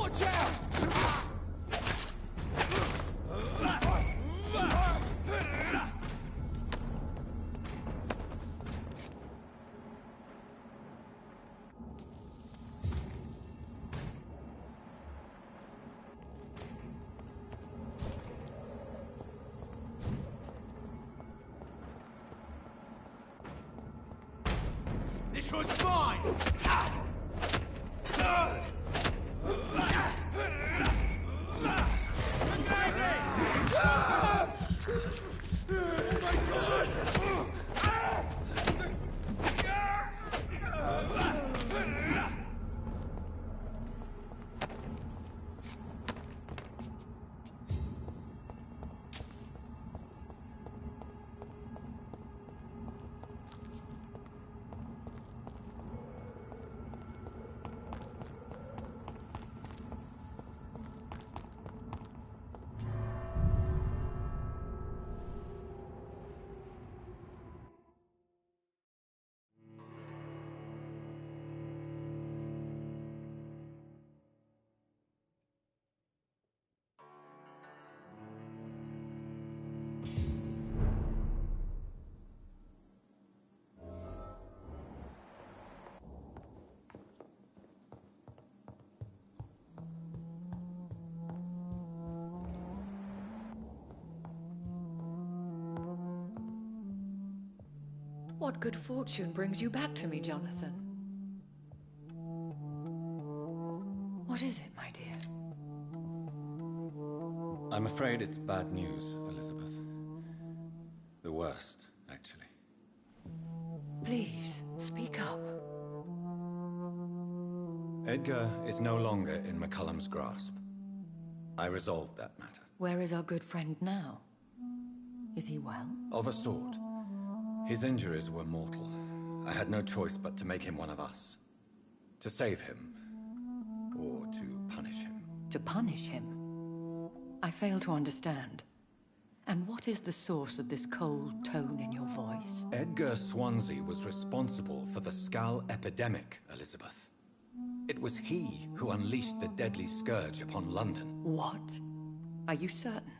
Watch out! This one's mine!
What good fortune brings you back to me, Jonathan? What is it, my dear?
I'm afraid it's bad news, Elizabeth. The worst, actually.
Please, speak up.
Edgar is no longer in McCullum's grasp. I resolved that matter.
Where is our good friend now? Is he well?
Of a sort. His injuries were mortal. I had no choice but to make him one of us. To save him. Or to punish him.
To punish him? I fail to understand. And what is the source of this cold tone in your voice?
Edgar Swansea was responsible for the Skal epidemic, Elizabeth. It was he who unleashed the deadly scourge upon London.
What? Are you certain?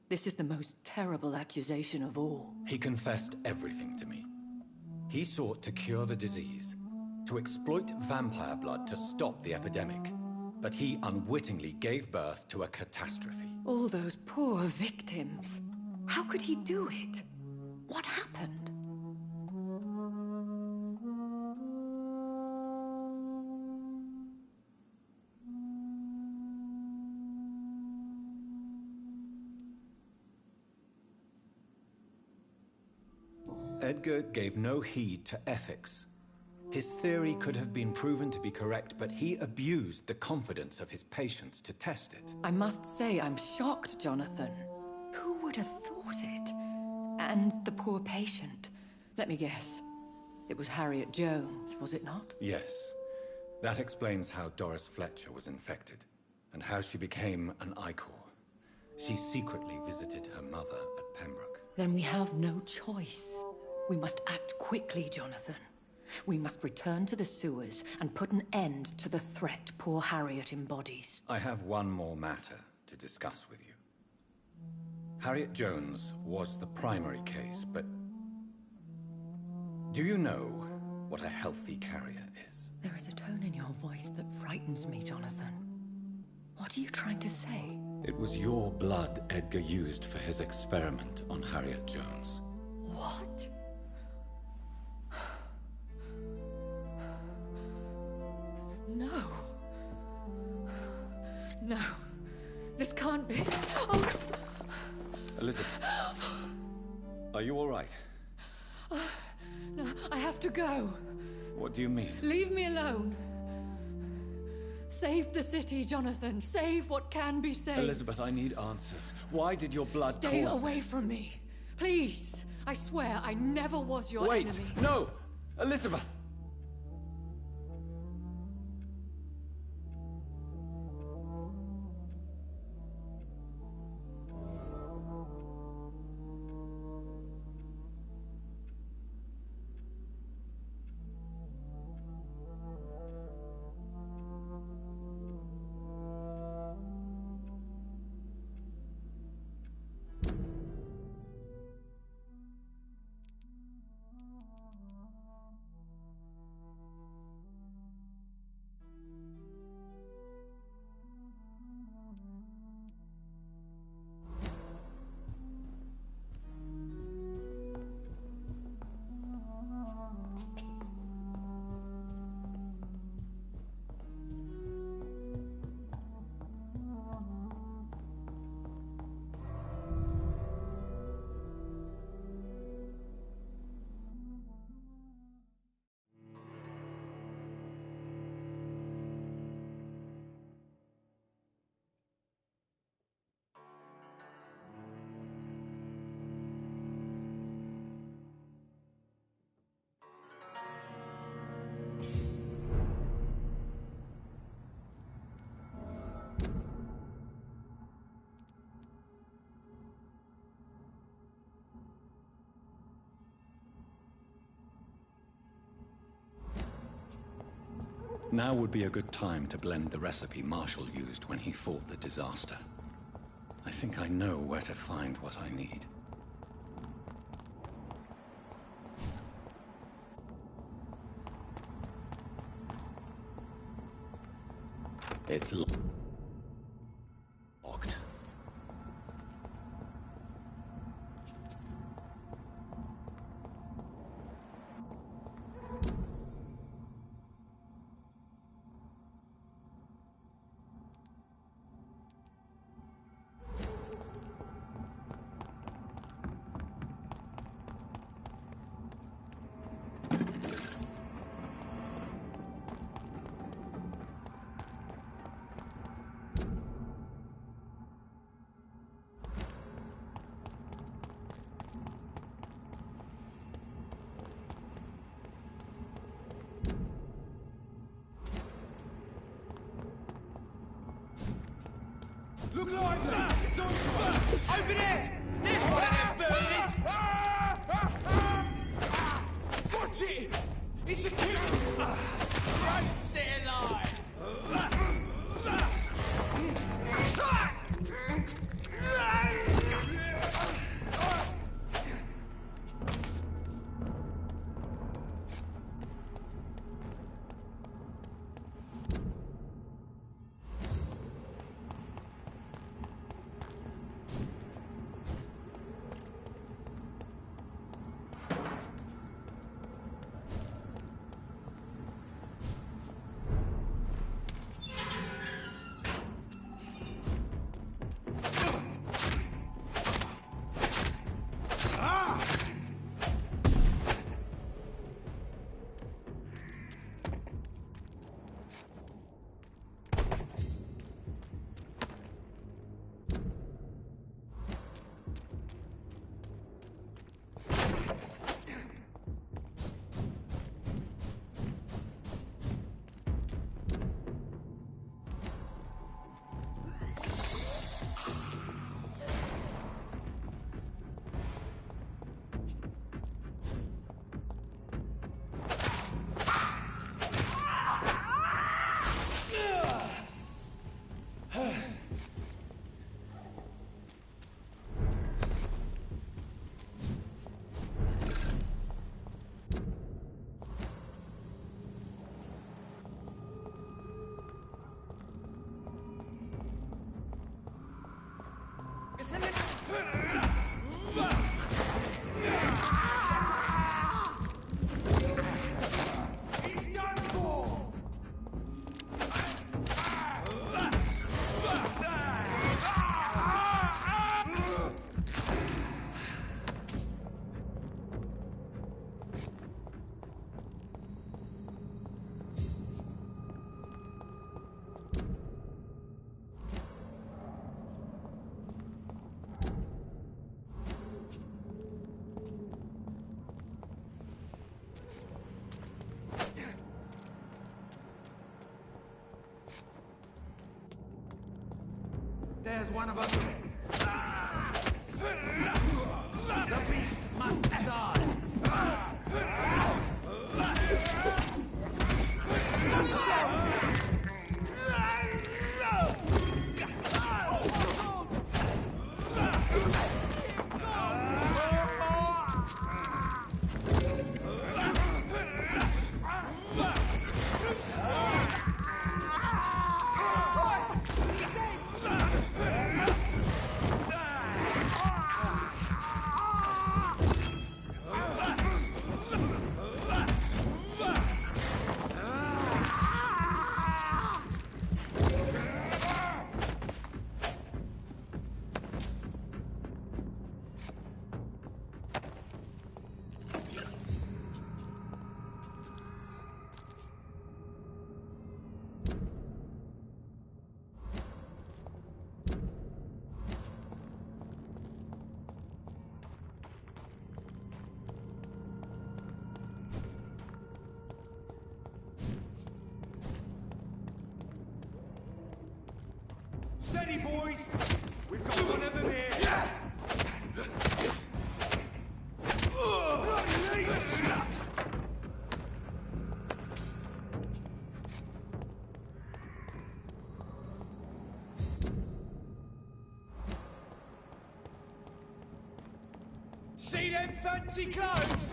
This is the most terrible accusation of all.
He confessed everything to me. He sought to cure the disease, to exploit vampire blood to stop the epidemic. But he unwittingly gave birth to a catastrophe.
All those poor victims. How could he do it? What happened?
Edgar gave no heed to ethics. His theory could have been proven to be correct, but he abused the confidence of his patients to test it.
I must say I'm shocked, Jonathan. Who would have thought it? And the poor patient. Let me guess. It was Harriet Jones, was it not?
Yes. That explains how Doris Fletcher was infected, and how she became an Ichor. She secretly visited her mother at Pembroke.
Then we have no choice. We must act quickly, Jonathan. We must return to the sewers and put an end to the threat poor Harriet embodies.
I have one more matter to discuss with you. Harriet Jones was the primary case, but do you know what a healthy carrier is?
There is a tone in your voice that frightens me, Jonathan. What are you trying to say?
It was your blood Edgar used for his experiment on Harriet Jones.
What? No. No. This can't be. Oh.
Elizabeth, are you all right?
No, I have to go.
What do you mean?
Leave me alone. Save the city, Jonathan. Save what can be saved.
Elizabeth, I need answers. Why did your blood
Stay
cause
away
this?
from me. Please. I swear I never was your
Wait!
enemy.
No! Elizabeth! Now would be a good time to blend the recipe Marshall used when he fought the disaster. I think I know where to find what I need. It's locked.
Look lively! It's on to us! Over there! There's one of them birdies! Watch it! It's a killer! Right, stay alive! There's one of us. The beast must die. Steady, boys! We've got one of them here! them fancy clothes!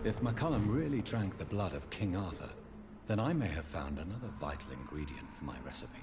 If McCullum really drank the blood of King Arthur, then I may have found another vital ingredient for my recipe.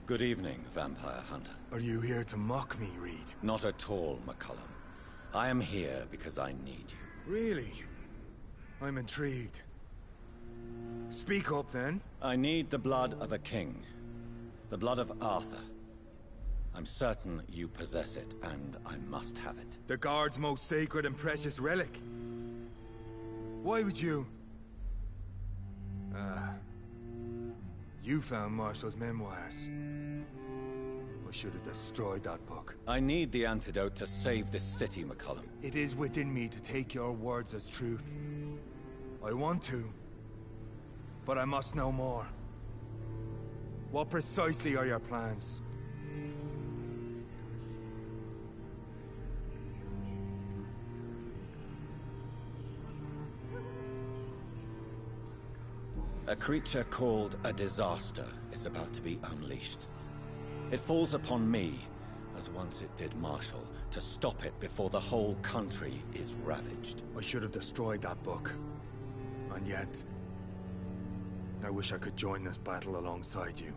Good evening, Vampire Hunter.
Are you here to mock me, Reed?
Not at all, McCullum. I am here because I need you.
Really? I'm intrigued. Speak up, then.
I need the blood of a king. The blood of Arthur. I'm certain you possess it, and I must have it.
The Guard's most sacred and precious relic. Why would you... You found Marshall's memoirs. I should have destroyed that book.
I need the antidote to save this city, McCullum.
It is within me to take your words as truth. I want to, but I must know more. What precisely are your plans?
A creature called a disaster is about to be unleashed. It falls upon me, as once it did Marshall, to stop it before the whole country is ravaged.
I should have destroyed that book. And yet... I wish I could join this battle alongside you.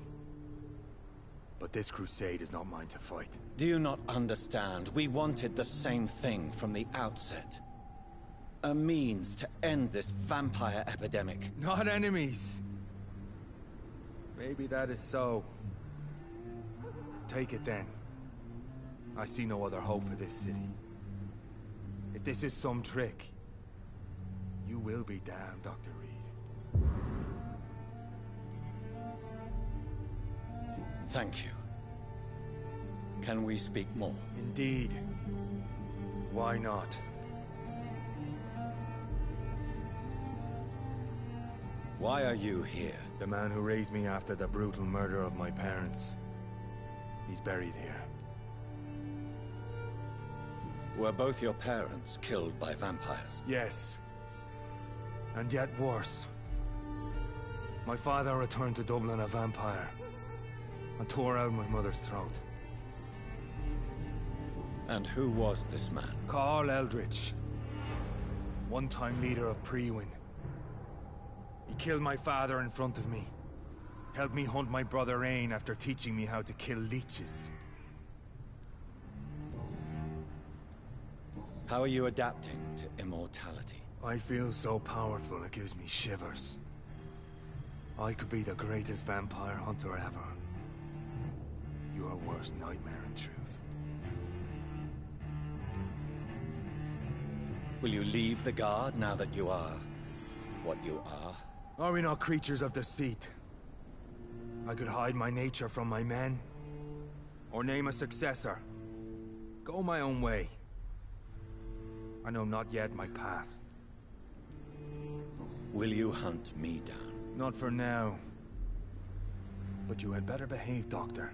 But this crusade is not mine to fight.
Do you not understand? We wanted the same thing from the outset. A means to end this vampire epidemic.
Not enemies. Maybe that is so. Take it then. I see no other hope for this city. If this is some trick, you will be damned, Dr. Reed.
Thank you. Can we speak more?
Indeed. Why not?
Why are you here?
The man who raised me after the brutal murder of my parents. He's buried here.
Were both your parents killed by vampires?
Yes. And yet worse. My father returned to Dublin a vampire and tore out my mother's throat.
And who was this man?
Carl Eldritch. One-time leader of Prewin. He killed my father in front of me. Helped me hunt my brother Ain after teaching me how to kill leeches.
How are you adapting to immortality?
I feel so powerful it gives me shivers. I could be the greatest vampire hunter ever. Your worst nightmare, in truth.
Will you leave the Guard now that you are what you are?
Are we not creatures of deceit? I could hide my nature from my men, or name a successor. Go my own way. I know not yet my path.
Will you hunt me down?
Not for now. But you had better behave, Doctor,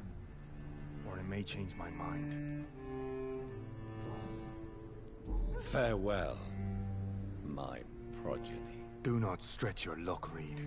or I may change my mind.
Farewell, my progeny.
Do not stretch your luck, Reed.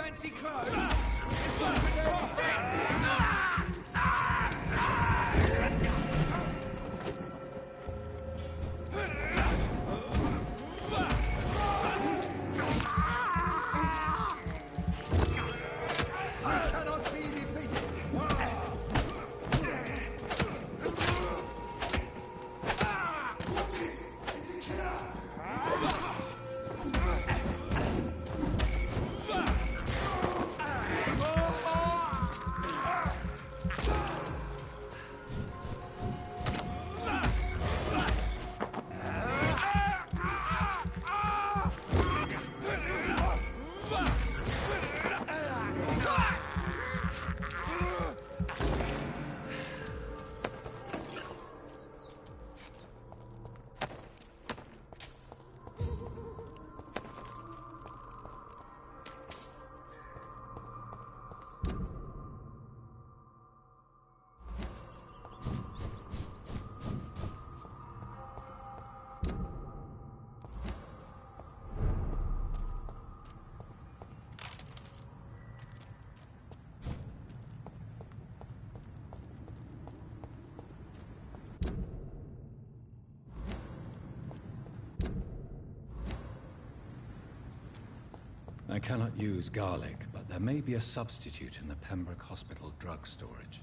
fancy clothes? It's like a top
I cannot be defeated.
I cannot use garlic, but there may be a substitute in the Pembroke Hospital drug storage.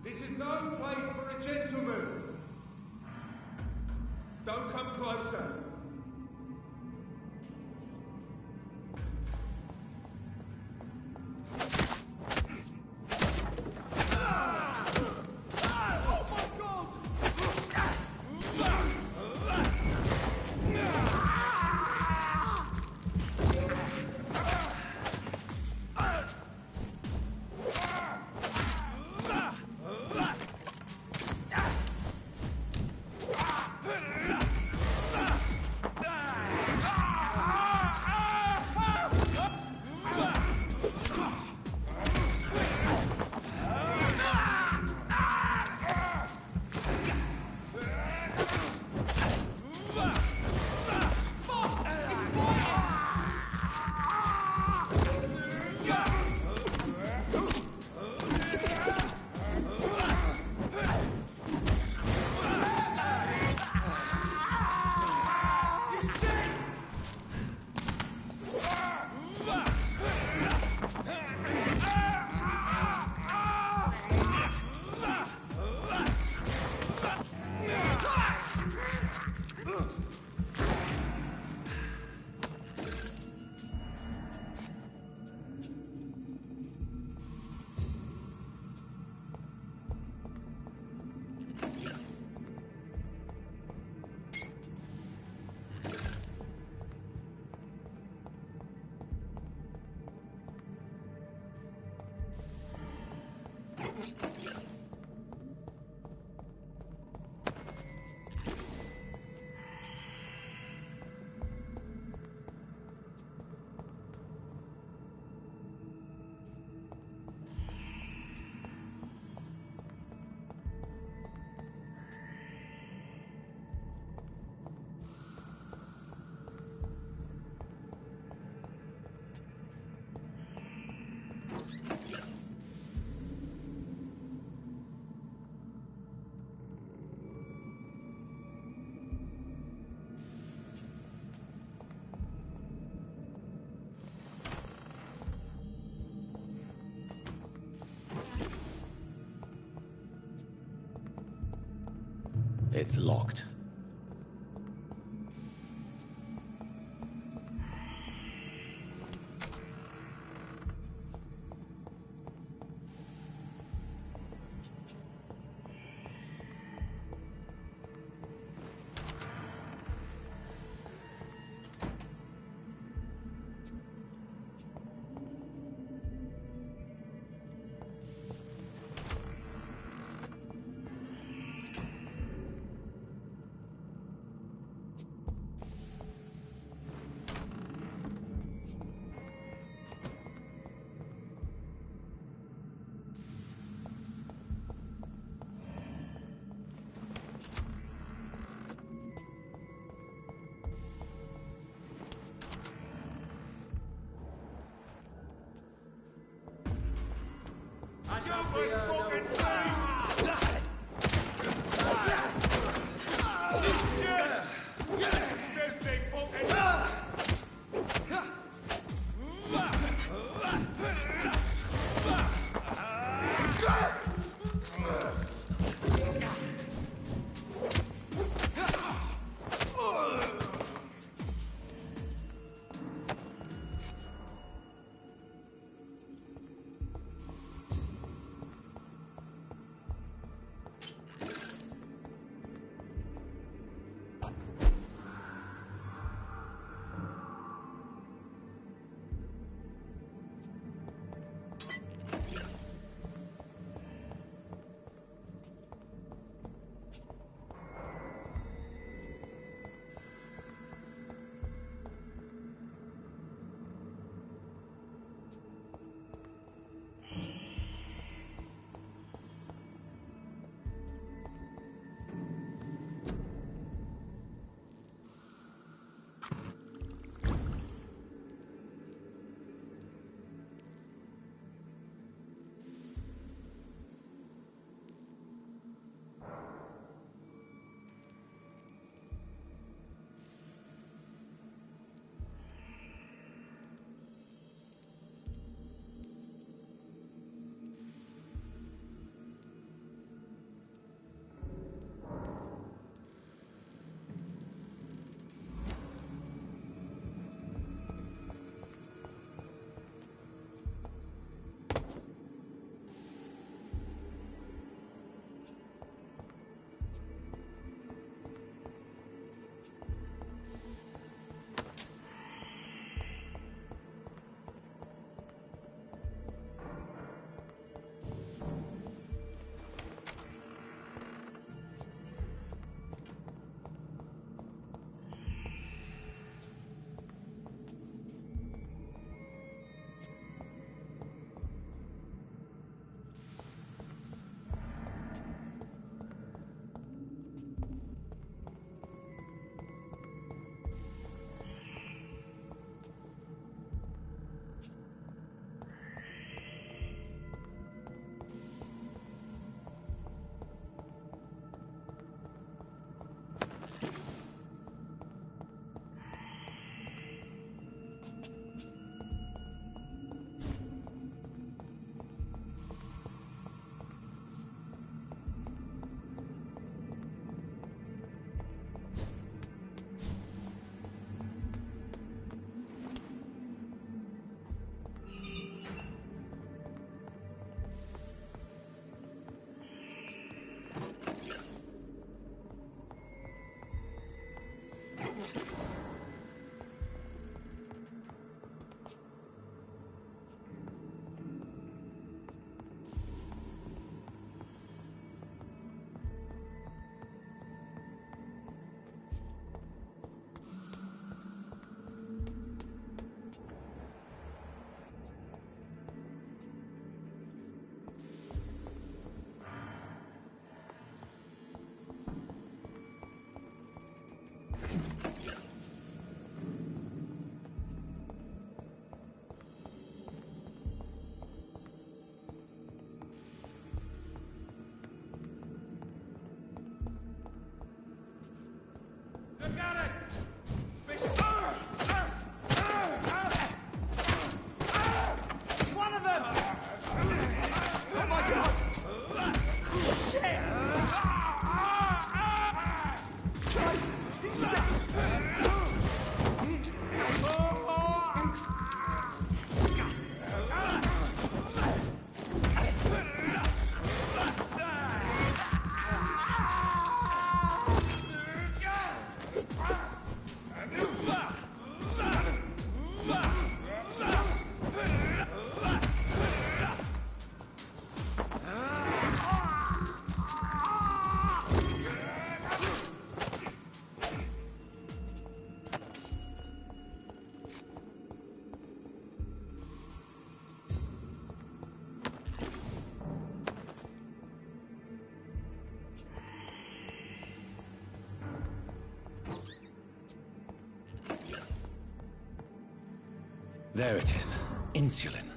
This is no place for a gentleman. Don't come closer.
It's locked. There it is. Insulin.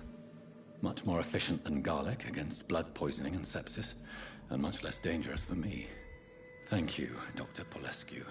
Much more efficient than garlic against blood poisoning and sepsis, and much less dangerous for me. Thank you, Dr. Polescu.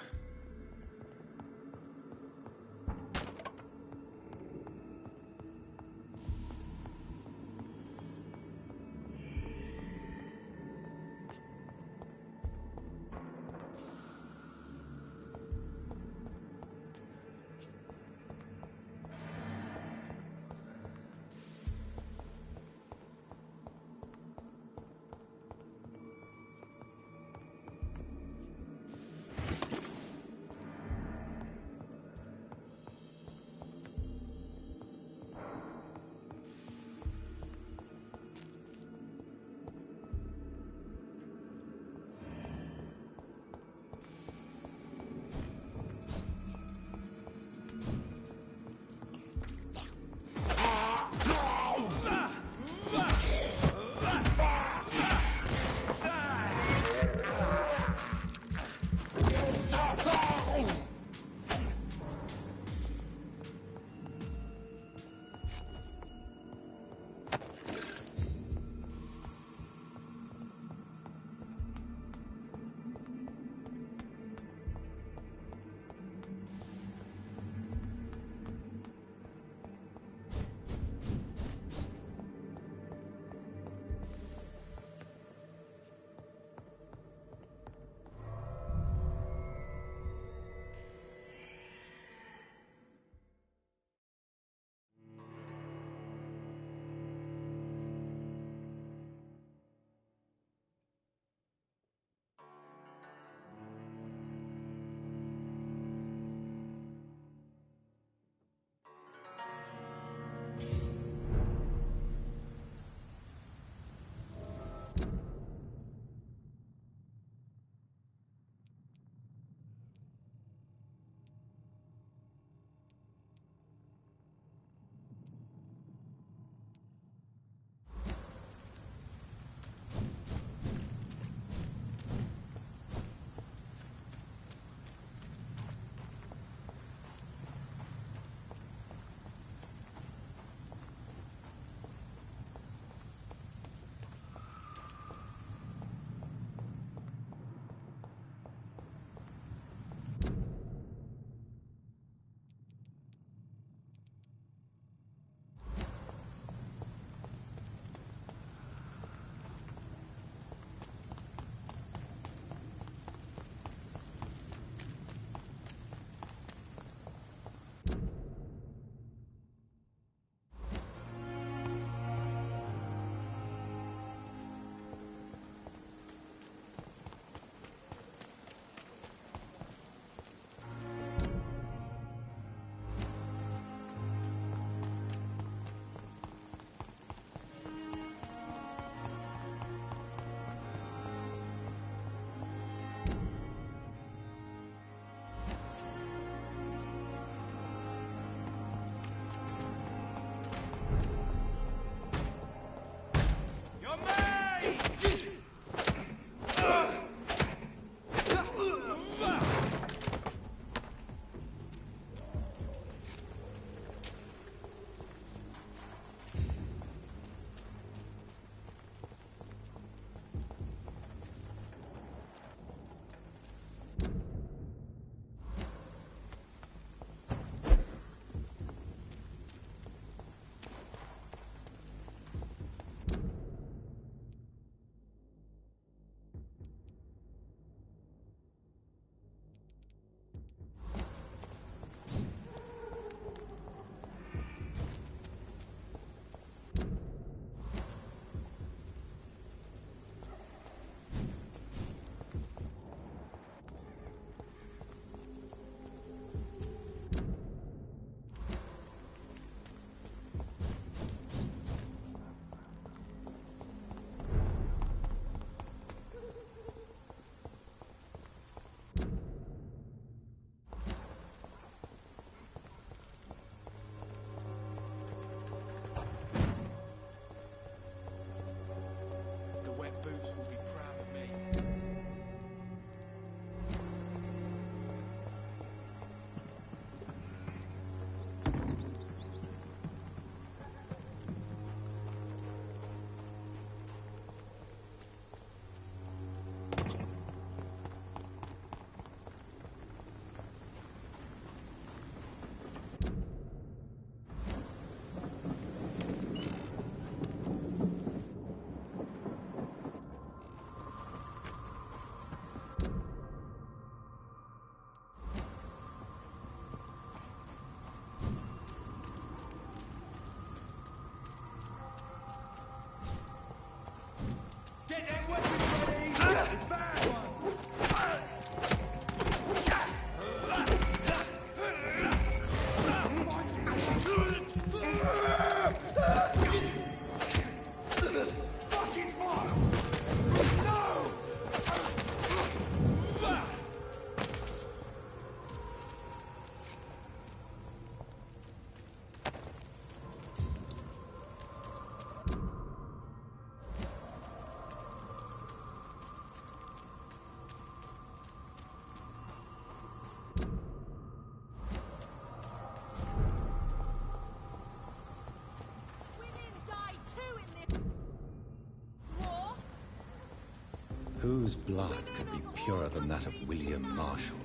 Whose blood could be purer than that of William Marshall?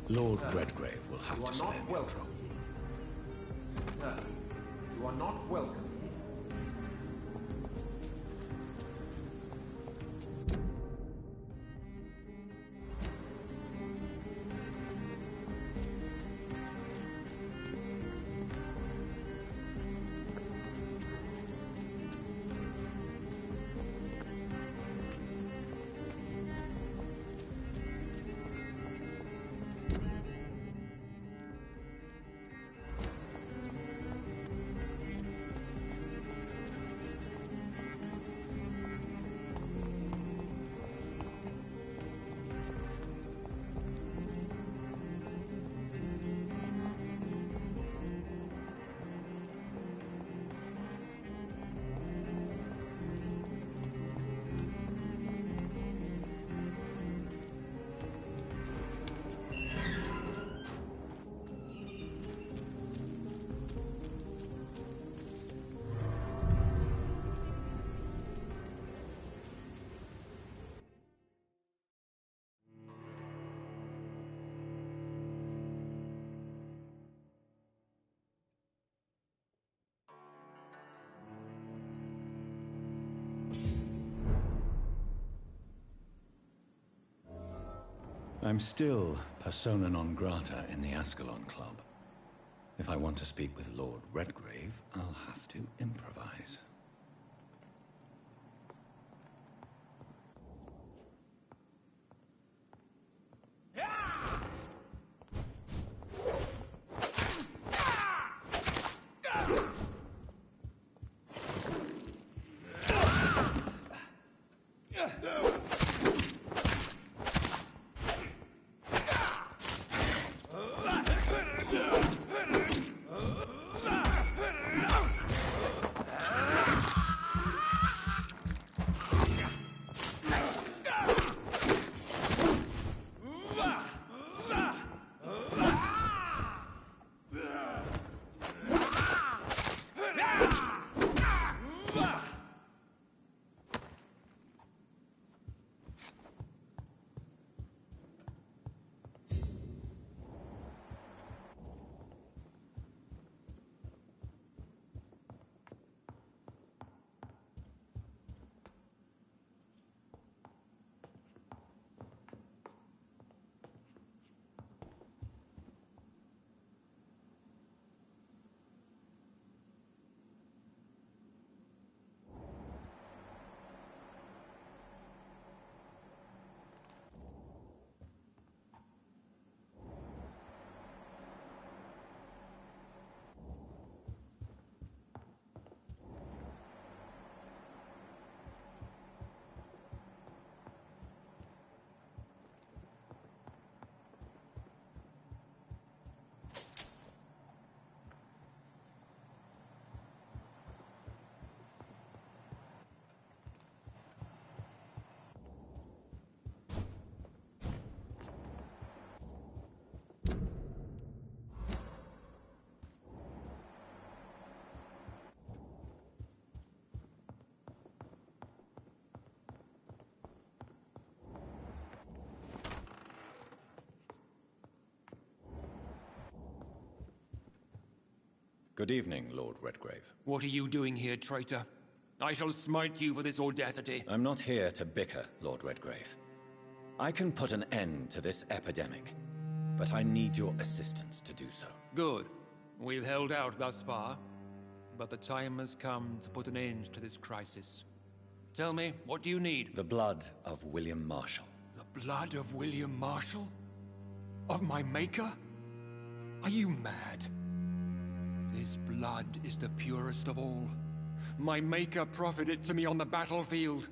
Lord Redgrave will have to spare me a drop.
Sir, you are not welcome.
I'm still persona non grata in the Ascalon Club. If I want to speak with Lord Redgrave, I'll have to improvise. Good evening, Lord Redgrave.
What are you doing here, traitor? I shall smite you for this audacity.
I'm not here to bicker, Lord Redgrave. I can put an end to this epidemic, but I need your assistance to do so.
Good. We've held out thus far, but the time has come to put an end to this crisis. Tell me, what do you need?
The blood of William Marshall.
The blood of William Marshall? Of my maker? Are you mad? This blood is the purest of all. My maker proffered it to me on the battlefield.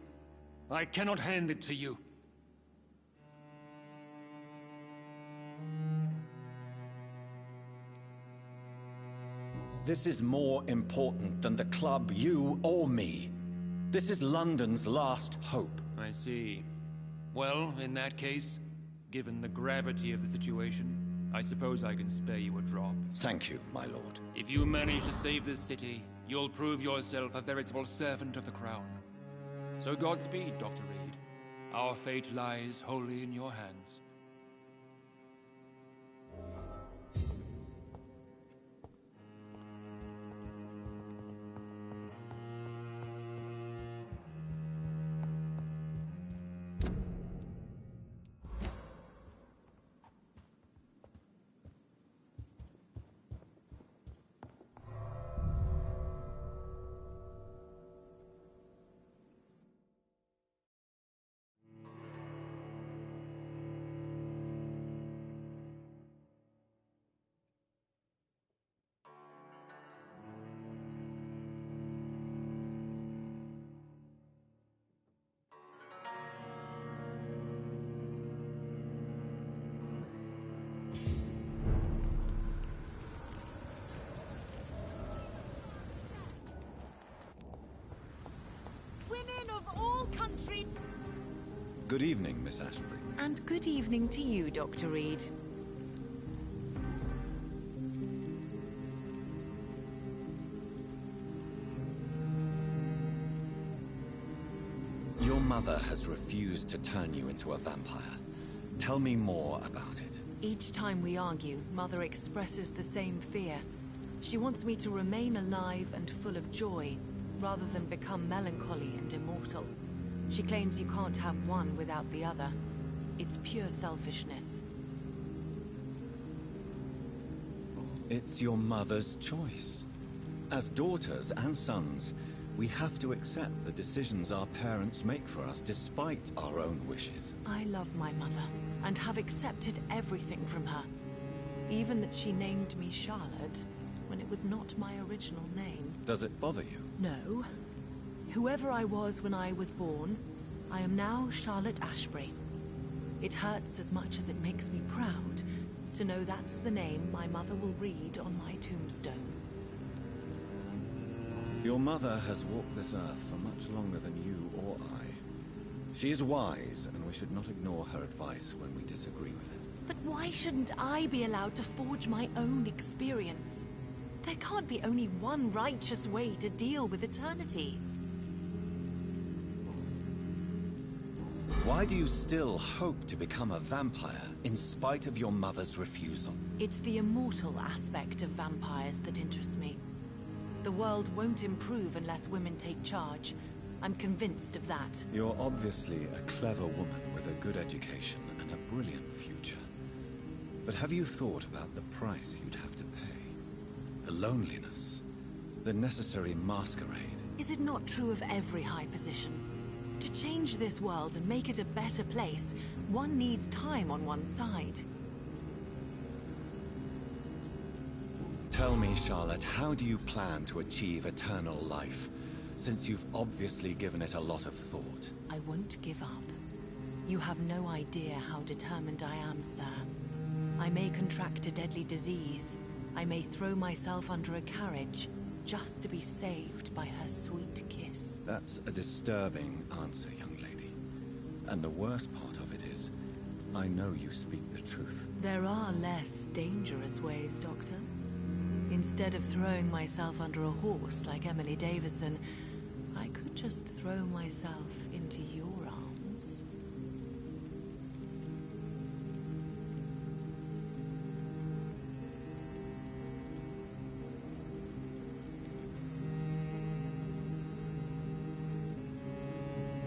I cannot hand it to you.
This is more important than the club, you, or me. This is London's last hope.
I see. Well, in that case, given the gravity of the situation, I suppose I can spare you a drop.
Thank you, my lord.
If you manage to save this city, you'll prove yourself a veritable servant of the crown. So Godspeed, Dr. Reed. Our fate lies wholly in your hands.
Women of all countries.
Good evening, Miss Ashbury.
And good evening to you, Dr. Reed.
Your mother has refused to turn you into a vampire. Tell me more about it.
Each time we argue, Mother expresses the same fear. She wants me to remain alive and full of joy, rather than become melancholy and immortal. She claims you can't have one without the other. It's pure selfishness.
It's your mother's choice. As daughters and sons, we have to accept the decisions our parents make for us despite our own wishes.
I love my mother, and have accepted everything from her. Even that she named me Charlotte, when it was not my original name.
Does it bother you?
No. Whoever I was when I was born, I am now Charlotte Ashbury. It hurts as much as it makes me proud to know that's the name my mother will read on my tombstone.
Your mother has walked this earth for much longer than you or I. She is wise, and we should not ignore her advice when we disagree with it.
But why shouldn't I be allowed to forge my own experience? There can't be only one righteous way to deal with eternity.
Why do you still hope to become a vampire, in spite of your mother's refusal?
It's the immortal aspect of vampires that interests me. The world won't improve unless women take charge. I'm convinced of that.
You're obviously a clever woman with a good education and a brilliant future. But have you thought about the price you'd have to pay? The loneliness, the necessary masquerade.
Is it not true of every high position? To change this world and make it a better place, one needs time on one's side.
Tell me, Charlotte, how do you plan to achieve eternal life, since you've obviously given it a lot of thought?
I won't give up. You have no idea how determined I am, sir. I may contract a deadly disease. I may throw myself under a carriage, just to be saved by her sweet kiss.
That's a disturbing answer, young lady. And the worst part of it is, I know you speak the truth.
There are less dangerous ways, Doctor. Instead of throwing myself under a horse like Emily Davison, I could just throw myself into your arms.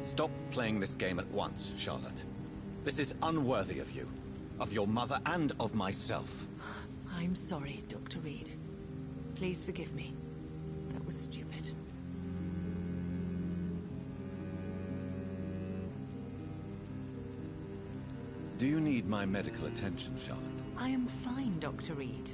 Stop playing this game at once, Charlotte. This is unworthy of you, of your mother, and of myself.
I'm sorry, Dr. Reed. Please forgive me. That was stupid.
Do you need my medical attention, Charlotte?
I am fine, Dr. Reed.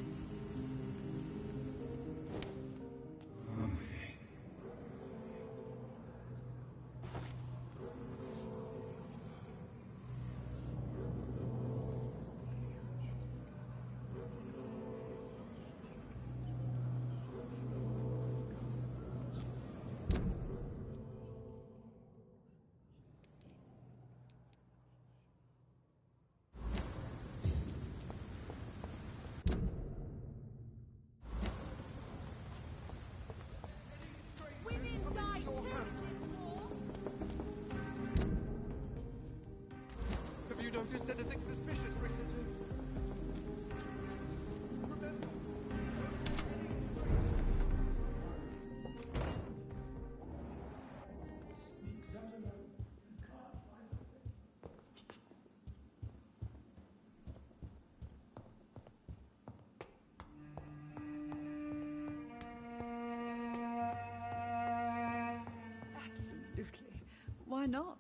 noticed anything suspicious recently?
Absolutely. Why not?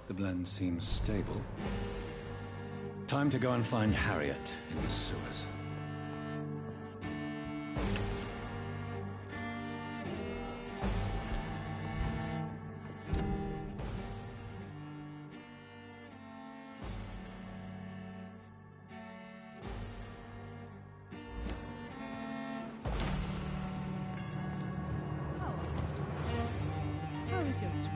The blend seems stable. Time to go and find Harriet in the sewers.
How is your sweet?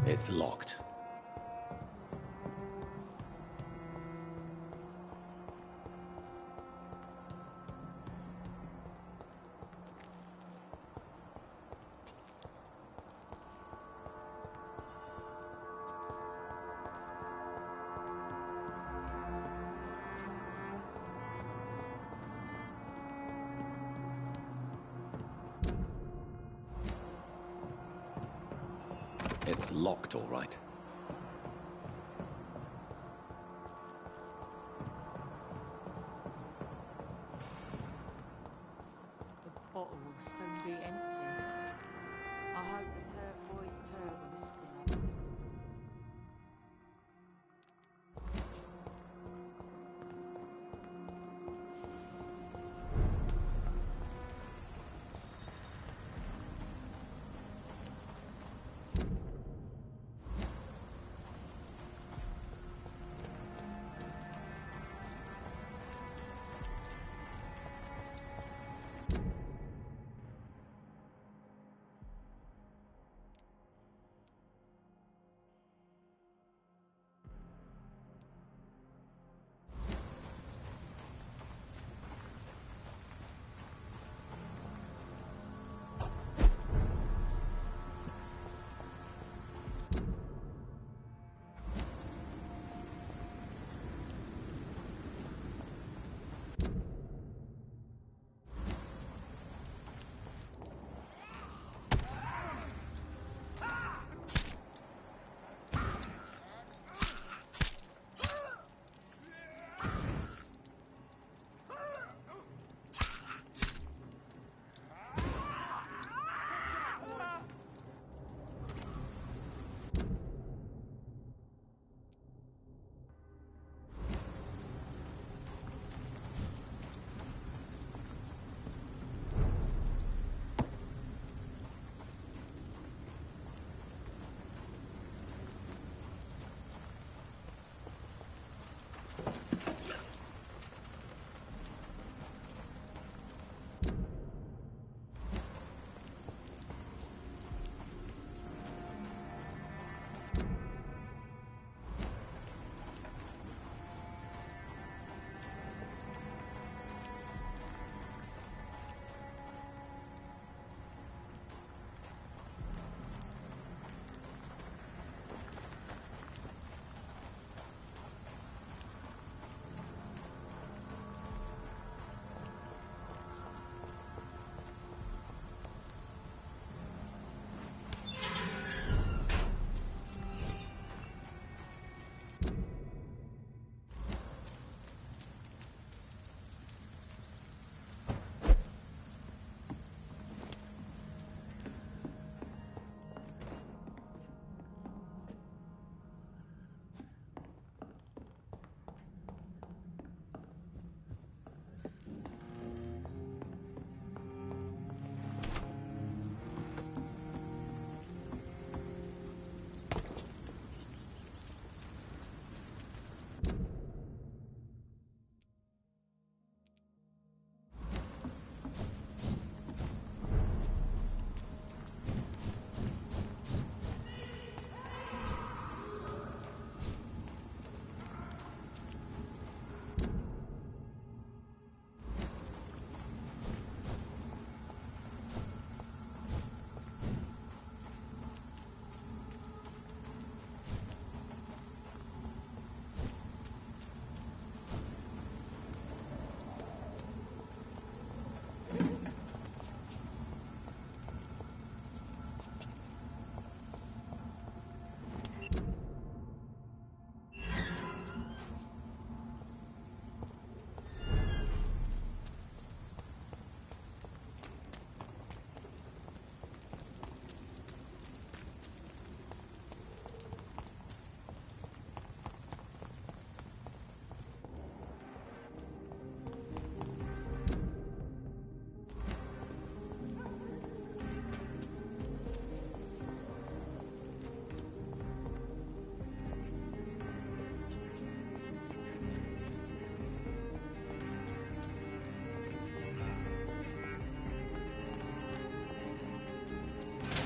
It's locked. It's locked, all right.
The bottle will soon be empty. I hope the turquoise turtle is still up.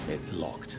It's locked.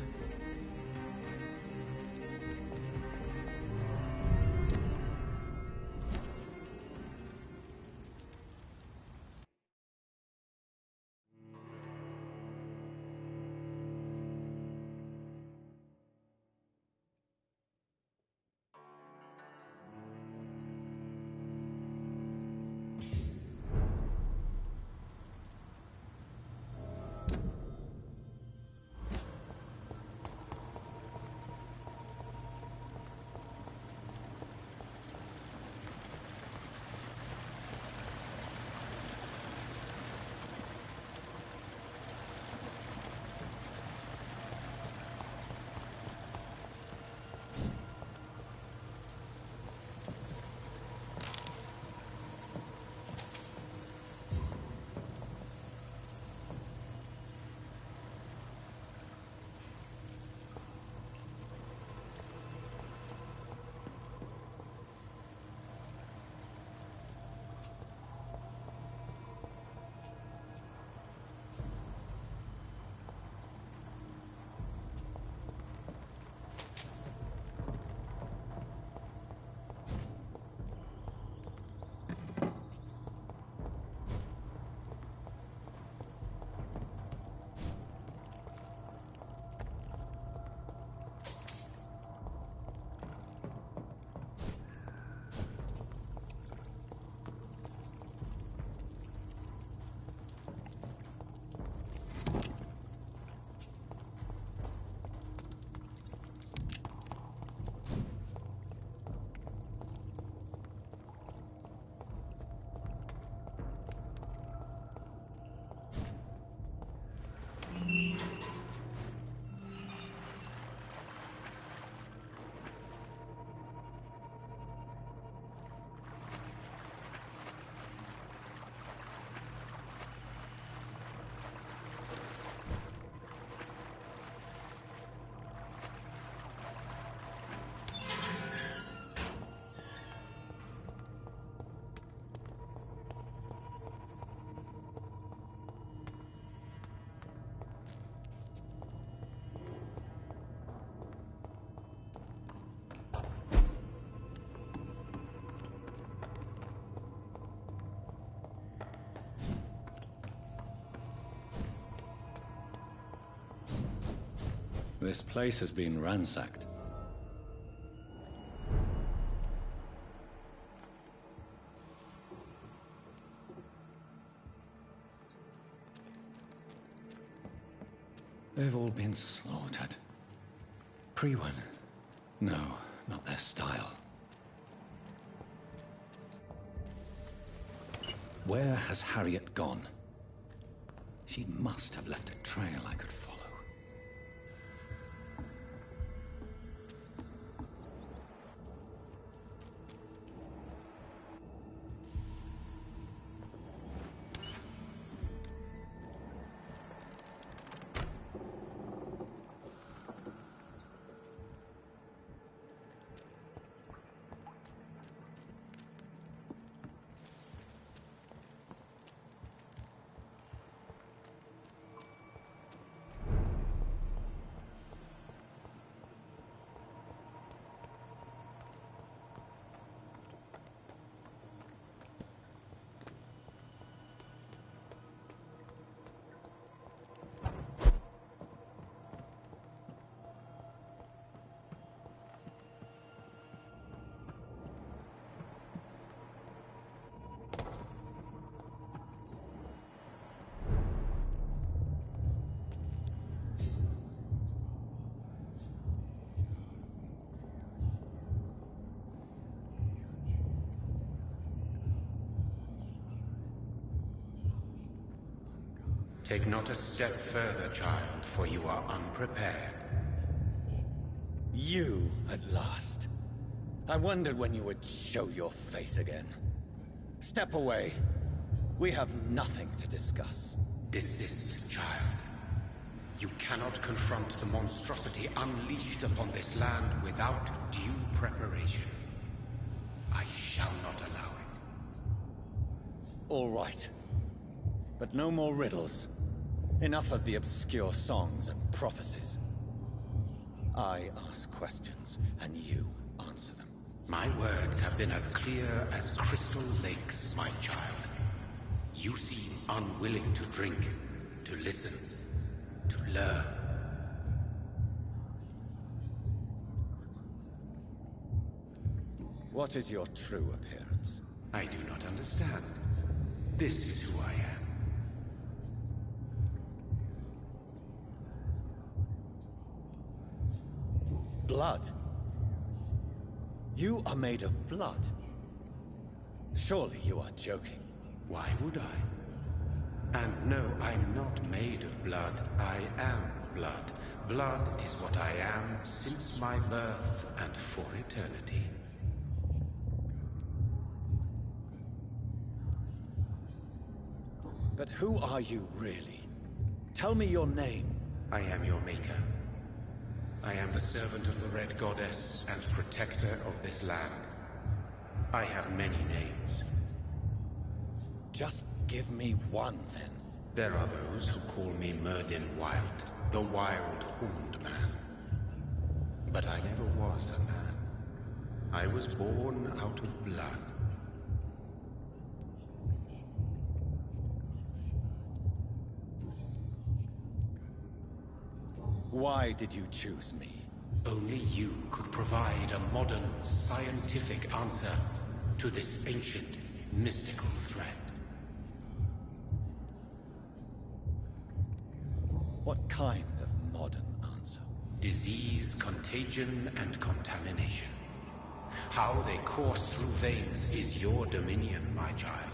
This place has been ransacked. They've all been slaughtered. Pre-one? No, not their style. Where has Harriet gone? She must have left a trail I could follow.
Take not a step further, child, for you are unprepared.
You, at last. I wondered when you would show your face again. Step away. We have nothing to discuss.
Desist, child. You cannot confront the monstrosity unleashed upon this land without due preparation. I shall not allow it.
All right. But no more riddles. Enough of the obscure songs and prophecies. I ask questions, and you answer them.
My words have been as clear as crystal lakes, my child. You seem unwilling to drink, to listen, to learn.
What is your true appearance?
I do not understand. This is who I am.
Blood? You are made of blood. Surely you are joking.
Why would I? And no, I'm not made of blood. I am blood. Blood is what I am since my birth and for eternity.
But who are you really? Tell me your name.
I am your maker. I am the servant of the Red Goddess and protector of this land. I have many names.
Just give me one, then.
There are those who call me Myrddin Wild, the Wild Horned Man. But I never was a man. I was born out of blood.
Why did you choose me?
Only you could provide a modern, scientific answer to this ancient, mystical threat.
What kind of modern answer?
Disease, contagion, and contamination. How they course through veins is your dominion, my child.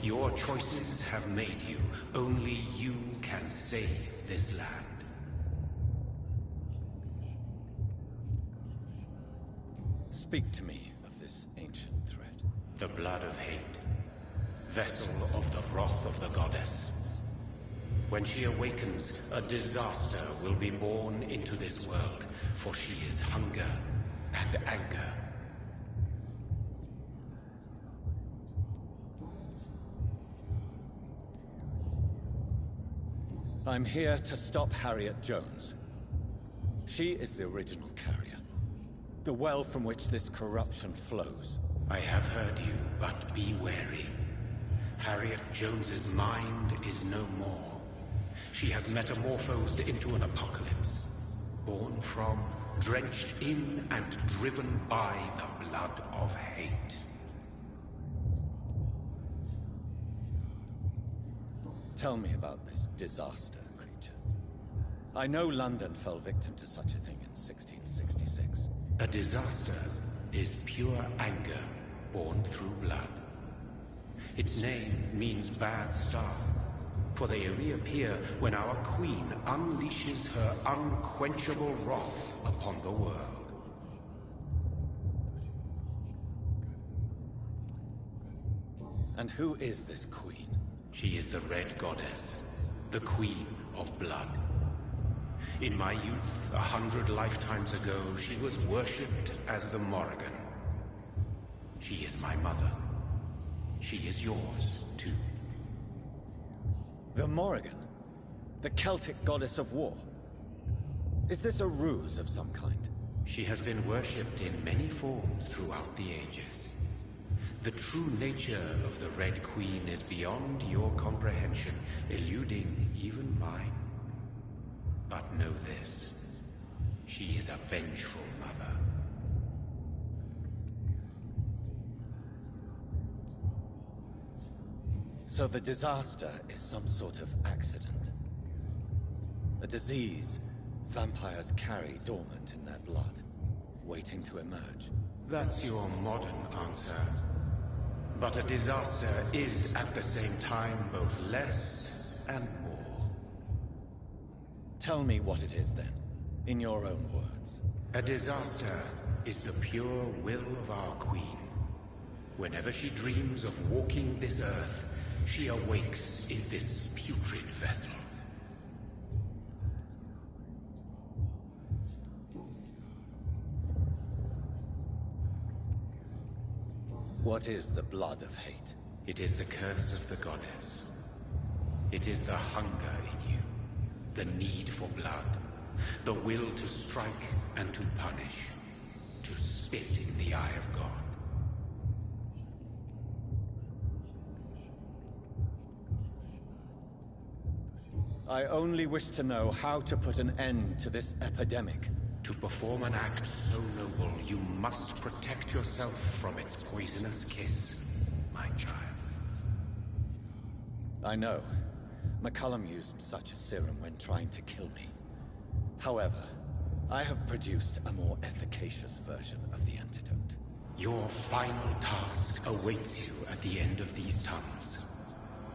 Your choices have made you. Only you can save this land.
Speak to me of this ancient threat.
The blood of hate. Vessel of the wrath of the goddess. When she awakens, a disaster will be born into this world, for she is hunger and anger.
I'm here to stop Harriet Jones. She is the original carrier. The well from which this corruption flows.
I have heard you, but be wary. Harriet Jones's mind is no more. She has metamorphosed into an apocalypse. born from, drenched in, and driven by the blood of hate.
Tell me about this disaster, creature. I know London fell victim to such a thing in 1666.
A disaster is pure anger born through blood. Its name means bad star, for they reappear when our queen unleashes her unquenchable wrath upon the world.
And who is this queen?
She is the Red Goddess, the Queen of Blood. In my youth, 100 lifetimes ago, she was worshipped as the Morrigan. She is my mother. She is yours, too.
The Morrigan? The Celtic goddess of war? Is this a ruse of some kind?
She has been worshipped in many forms throughout the ages. The true nature of the Red Queen is beyond your comprehension, eluding even mine. But know this, she is a vengeful mother.
So the disaster is some sort of accident. A disease vampires carry dormant in their blood, waiting to emerge.
That's your modern answer. But a disaster is at the same time both less and more.
Tell me what it is then, in your own words.
A disaster is the pure will of our queen. Whenever she dreams of walking this earth, she awakes in this putrid vessel.
What is the blood of hate?
It is the curse of the goddess. It is the hunger in you, the need for blood, the will to strike and to punish, to spit in the eye of God.
I only wish to know how to put an end to this epidemic.
To perform an act so noble, you must protect yourself from its poisonous kiss, my child.
I know. McCullum used such a serum when trying to kill me. However, I have produced a more efficacious version of the antidote.
Your final task awaits you at the end of these tunnels.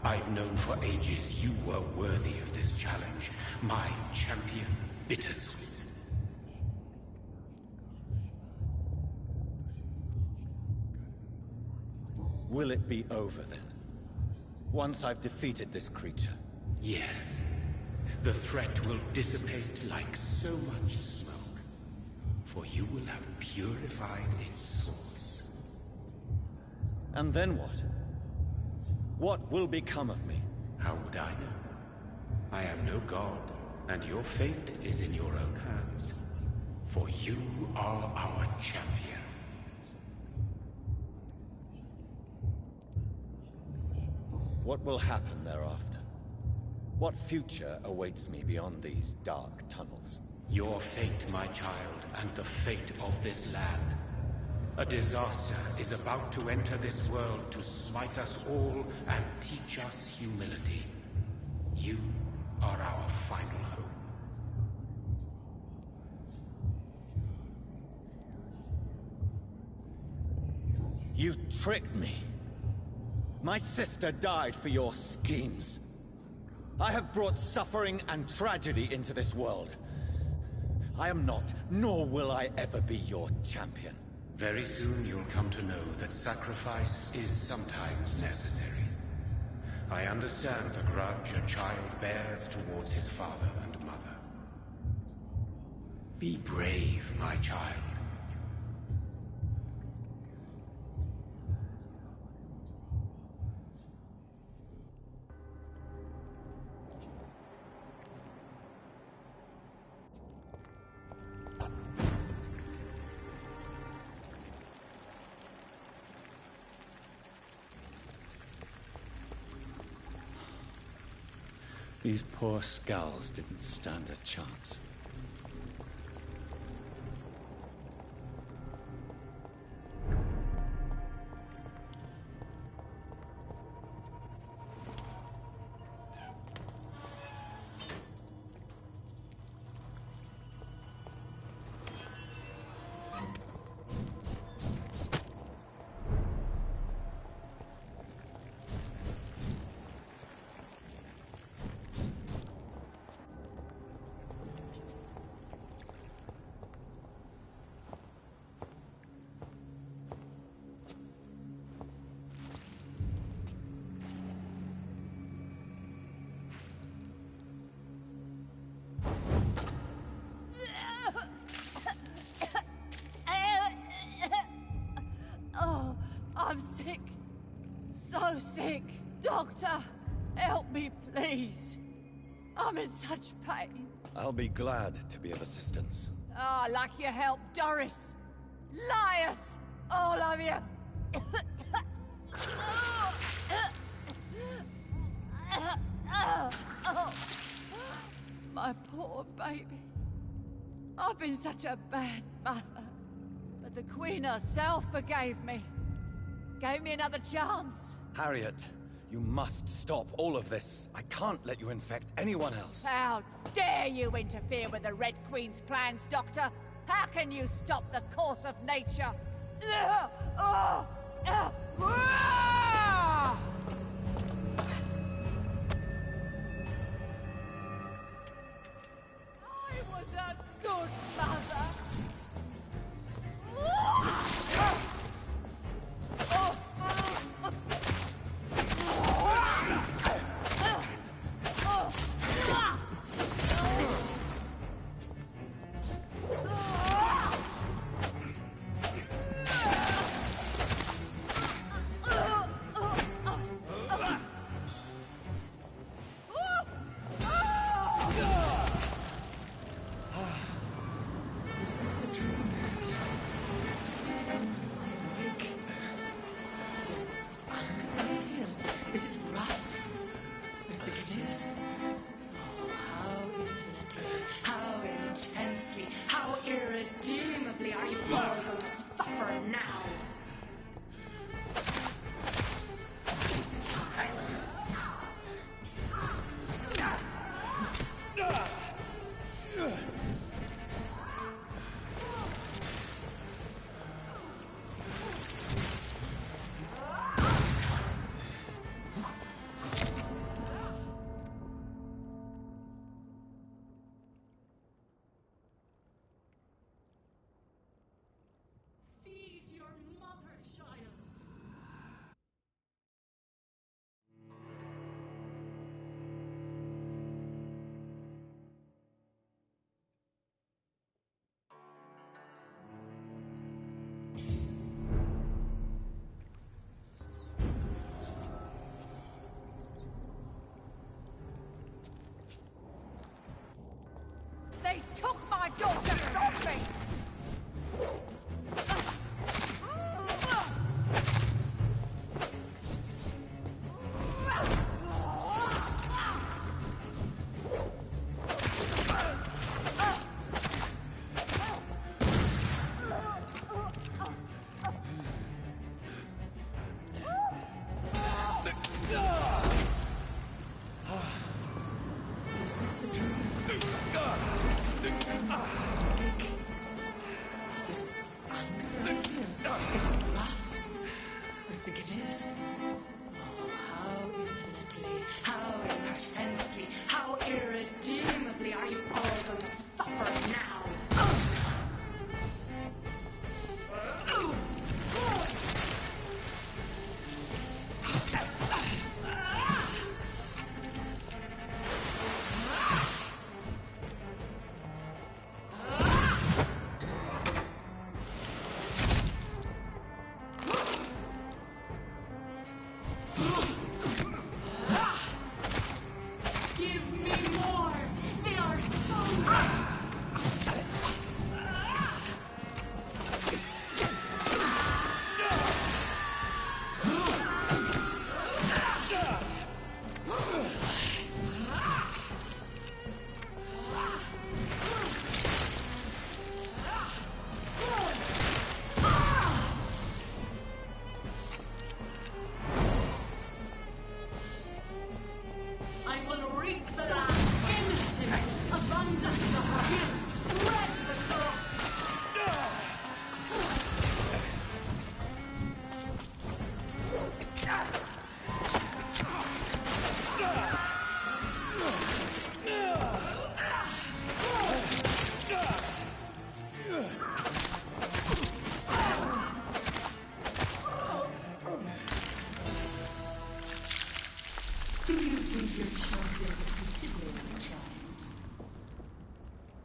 I've known for ages you were worthy of this challenge, my champion, Bittersweet.
Will it be over then? Once I've defeated this creature?
Yes. The threat will dissipate like so much smoke. For you will have purified its source.
And then what? What will become of me?
How would I know? I am no god, and your fate is in your own hands. For you are our champion.
What will happen thereafter? What future awaits me beyond these dark tunnels?
Your fate, my child, and the fate of this land. A disaster is about to enter this world to smite us all and teach us humility. You are our final hope.
You tricked me. My sister died for your schemes. I have brought suffering and tragedy into this world. I am not, nor will I ever be your champion.
Very soon you'll come to know that sacrifice is sometimes necessary. I understand the grudge a child bears towards his father and mother. Be brave, my child.
These poor skulls didn't stand a chance.
sick. So sick. Doctor, help me, please. I'm in such pain.
I'll be glad to be of assistance.
Ah, like your help, Doris. Liars! All of you! My poor baby. I've been such a bad mother. But the Queen herself forgave me. Gave me another chance.
Harriet, you must stop all of this. I can't let you infect anyone else.
How dare you interfere with the Red Queen's plans, Doctor? How can you stop the course of nature? I was a good mother. They took my daughter from me!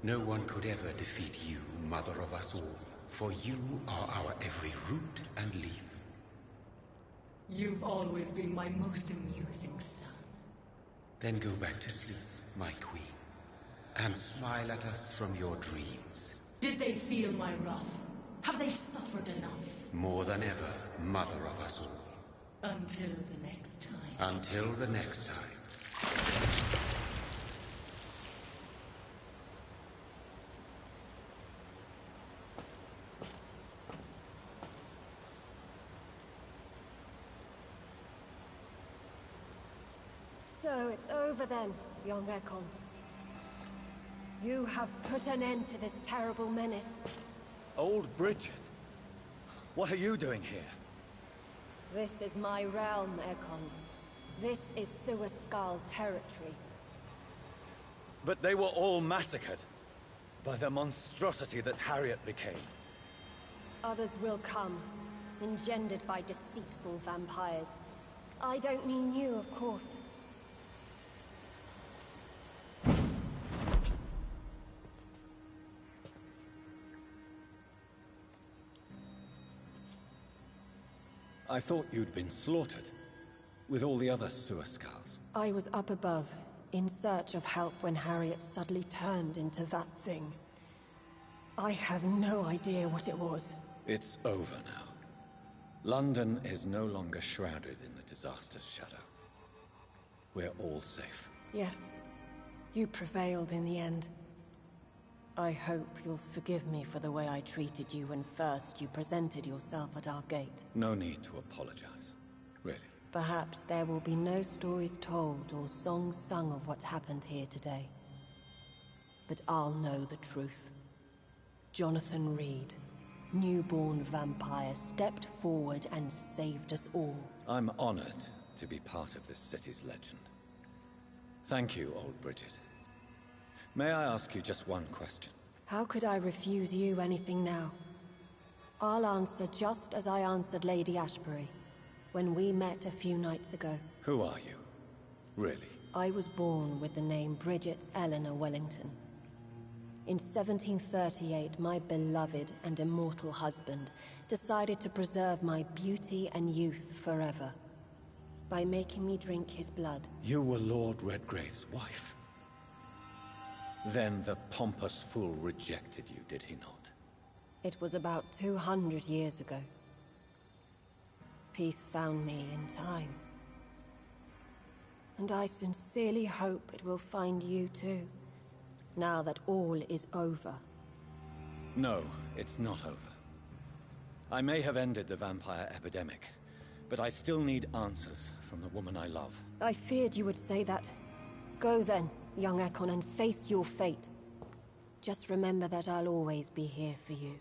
No one could ever defeat you, mother of us all, for you are our every root and leaf.
You've always been my most amusing son.
Then go back to sleep, my queen, and smile at us from your dreams.
Did they feel my wrath? Have they suffered enough?
More than ever, mother of us all.
Until the next time.
Until the next time.
So it's over then, young Ekon. You have put an end to this terrible menace.
Old Bridget? What are you doing here?
This is my realm, Ekon. This is Suaskal territory.
But they were all massacred by the monstrosity that Harriet became.
Others will come, engendered by deceitful vampires. I don't mean you, of course.
I thought you'd been slaughtered, with all the other Suaskals.
I was up above, in search of help when Harriet suddenly turned into that thing. I have no idea what it was.
It's over now. London is no longer shrouded in the disaster's shadow. We're all safe.
Yes, you prevailed in the end. I hope you'll forgive me for the way I treated you when first you presented yourself at our gate.
No need to apologize, really.
Perhaps there will be no stories told or songs sung of what happened here today. But I'll know the truth. Jonathan Reed, newborn vampire, stepped forward and saved us all.
I'm honored to be part of this city's legend. Thank you, old Bridget. May I ask you just one question?
How could I refuse you anything now? I'll answer just as I answered Lady Ashbury when we met a few nights ago.
Who are you? Really?
I was born with the name Bridget Eleanor Wellington. In 1738, my beloved and immortal husband decided to preserve my beauty and youth forever by making me drink his blood.
You were Lord Redgrave's wife. Then the pompous fool rejected you, did he not?
It was about 200 years ago. Peace found me in time. And I sincerely hope it will find you too, now that all is over.
No, it's not over. I may have ended the vampire epidemic, but I still need answers from the woman I love.
I feared you would say that. Go then, young Ekon, and face your fate. Just remember that I'll always be here for you.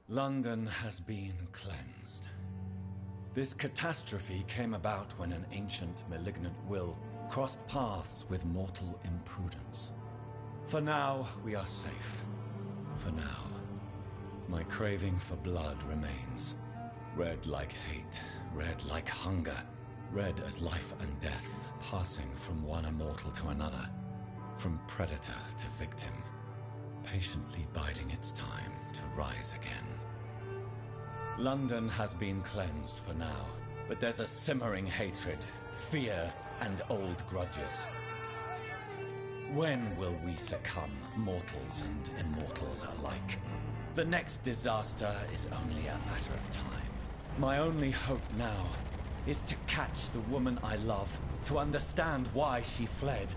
London has been cleansed. This catastrophe came about when an ancient, malignant will crossed paths with mortal imprudence. For now, we are safe. For now. My craving for blood remains. Red like hate, red like hunger, red as life and death, passing from one immortal to another, from predator to victim, patiently biding its time to rise again. London has been cleansed for now, but there's a simmering hatred, fear, and old grudges. When will we succumb, mortals and immortals alike? The next disaster is only a matter of time. My only hope now is to catch the woman I love, to understand why she fled,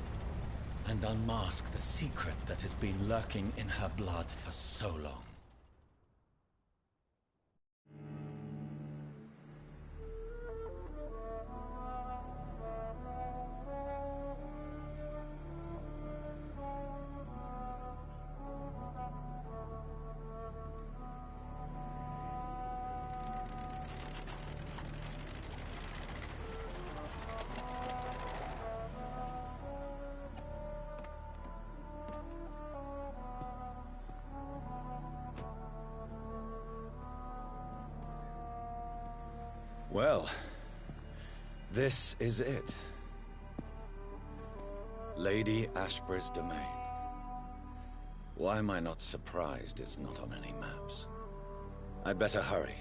and unmask the secret that has been lurking in her blood for so long. Well, this is it. Lady Ashbury's domain. Why am I not surprised it's not on any maps? I'd better hurry.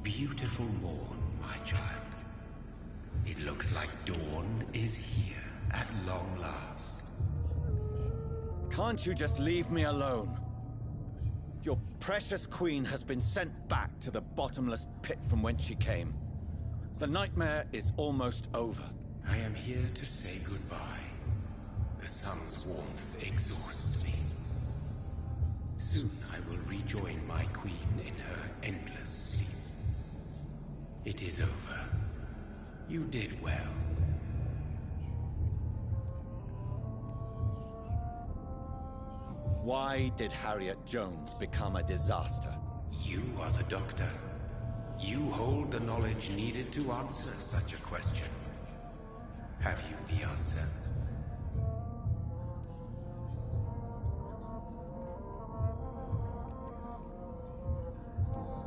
Beautiful morn, my child. It looks like dawn is here at long last.
Can't you just leave me alone? Your precious queen has been sent back to the bottomless pit from whence she came. The nightmare is almost over.
I am here to say goodbye. The sun's warmth exhausts me. Soon I will rejoin my queen in her endless sleep. It is over. You did well.
Why did Harriet Jones become a disaster?
You are the doctor. You hold the knowledge needed to answer such a question. Have you the answer?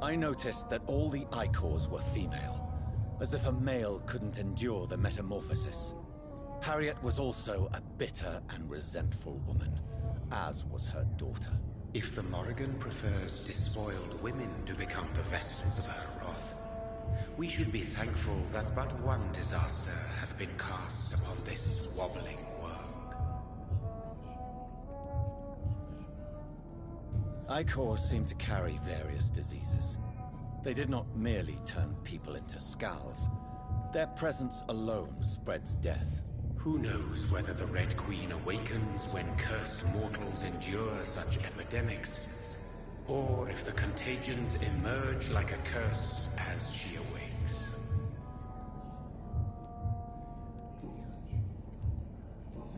I noticed that all the Icors were female, as if a male couldn't endure the metamorphosis. Harriet was also a bitter and resentful woman, as was her daughter.
If the Morrigan prefers despoiled women to become the vessels of her wrath, we should be thankful that but one disaster hath been cast upon this wobbling world.
Icors seem to carry various diseases. They did not merely turn people into skulls. Their presence alone spreads death.
Who knows whether the Red Queen awakens when cursed mortals endure such epidemics, or if the contagions emerge like a curse as she awakes.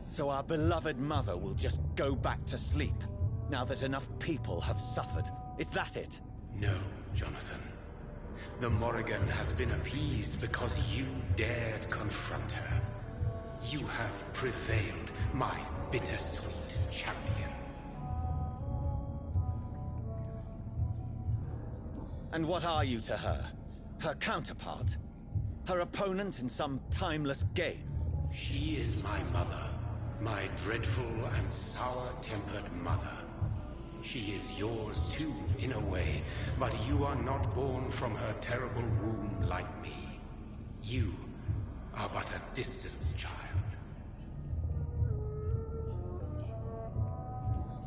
So our beloved mother will just go back to sleep, now that enough people have suffered. Is that it?
No, Jonathan. The Morrigan has been appeased because you dared confront her. You have prevailed, my bittersweet champion.
And what are you to her? Her counterpart? Her opponent in some timeless game?
She is my mother. My dreadful and sour-tempered mother. She is yours too, in a way, but you are not born from her terrible womb like me. You are but a distant child.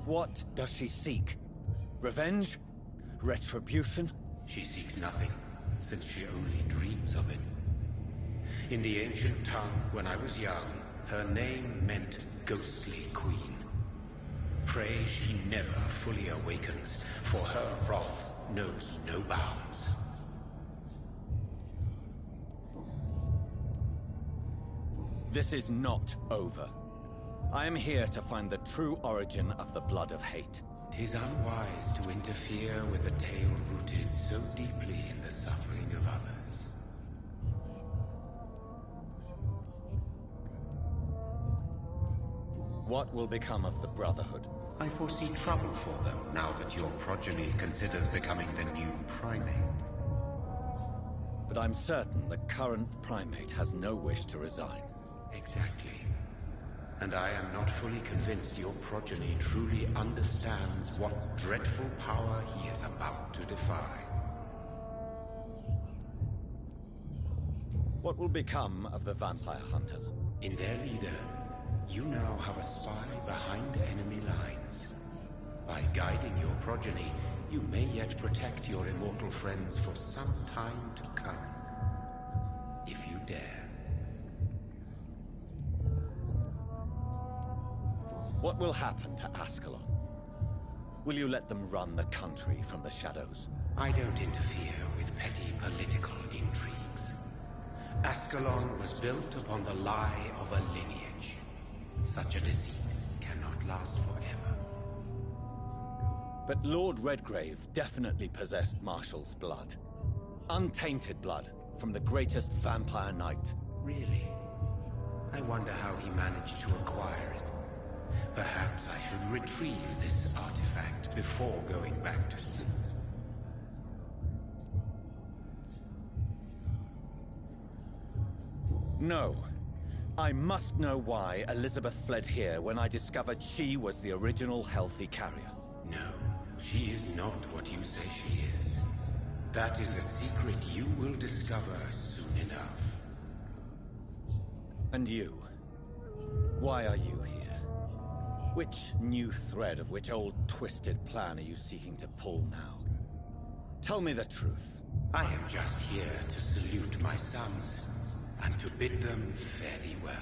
What does she seek? Revenge? Retribution?
She seeks nothing, since she only dreams of it. In the ancient tongue, when I was young, her name meant Ghostly Queen. Pray she never fully awakens, for her wrath knows no bounds.
This is not over. I am here to find the true origin of the blood of hate.
'Tis unwise to interfere with a tale rooted so deeply in the suffering of others.
What will become of the Brotherhood?
I foresee trouble for them now that your progeny considers becoming the new primate.
But I'm certain the current primate has no wish to resign.
Exactly. And I am not fully convinced your progeny truly understands what dreadful power he is about to defy.
What will become of the vampire hunters?
In their leader, you now have a spy behind enemy lines. By guiding your progeny, you may yet protect your immortal friends for some time to come. If you dare.
What will happen to Ascalon? Will you let them run the country from the shadows?
I don't interfere with petty political intrigues. Ascalon was built upon the lie of a lineage. Such a deceit cannot last forever.
But Lord Redgrave definitely possessed Marshall's blood. Untainted blood from the greatest vampire knight.
Really? I wonder how he managed to acquire it. Perhaps I should retrieve this artifact before going back to sleep.
No. I must know why Elizabeth fled here when I discovered she was the original healthy carrier.
No, she is not what you say she is. That is a secret you will discover soon enough.
And you? Why are you here? Which new thread of which old twisted plan are you seeking to pull now? Tell me the truth.
I am just here to salute my sons, and to bid them fare thee well.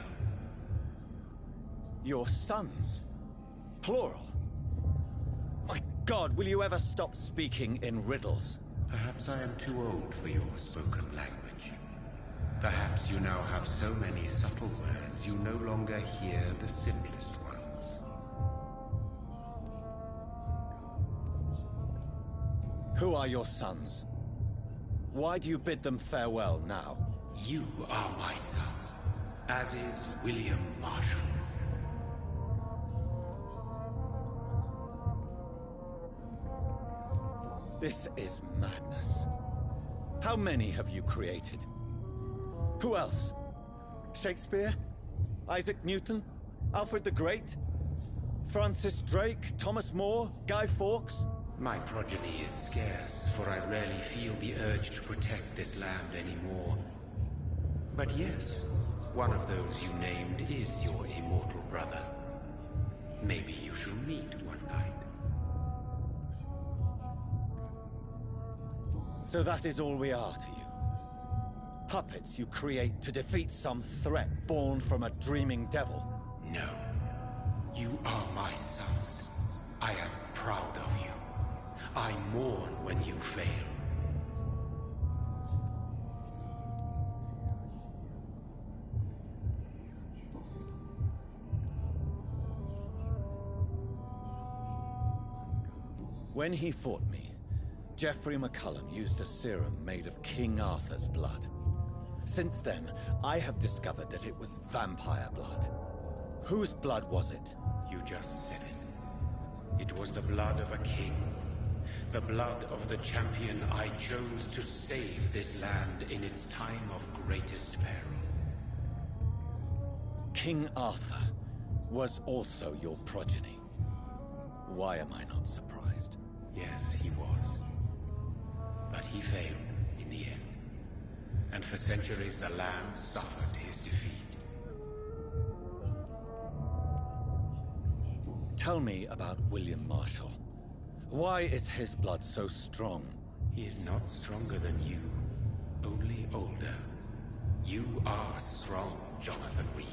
Your sons? Plural? My God, will you ever stop speaking in riddles?
Perhaps I am too old for your spoken language. Perhaps you now have so many subtle words you no longer hear the simplest ones.
Who are your sons? Why do you bid them farewell now?
You are my son, as is William Marshall.
This is madness. How many have you created? Who else? Shakespeare? Isaac Newton? Alfred the Great? Francis Drake? Thomas More? Guy Fawkes?
My progeny is scarce, for I rarely feel the urge to protect this land anymore. But yes, one of those you named is your immortal brother. Maybe you shall meet one night.
So that is all we are to you? Puppets you create to defeat some threat born from a dreaming devil?
No. You are my sons. I am proud of you. I mourn when you fail.
When he fought me, Geoffrey McCullum used a serum made of King Arthur's blood. Since then, I have discovered that it was vampire blood. Whose blood was it?
You just said it. It was the blood of a king. The blood of the champion I chose to save this land in its time of greatest peril.
King Arthur was also your progeny. Why am I not surprised?
Yes, he was. But he failed in the end. And for centuries the land suffered his defeat.
Tell me about William Marshall. Why is his blood so strong?
He is not stronger than you, only older. You are strong, Jonathan Reed.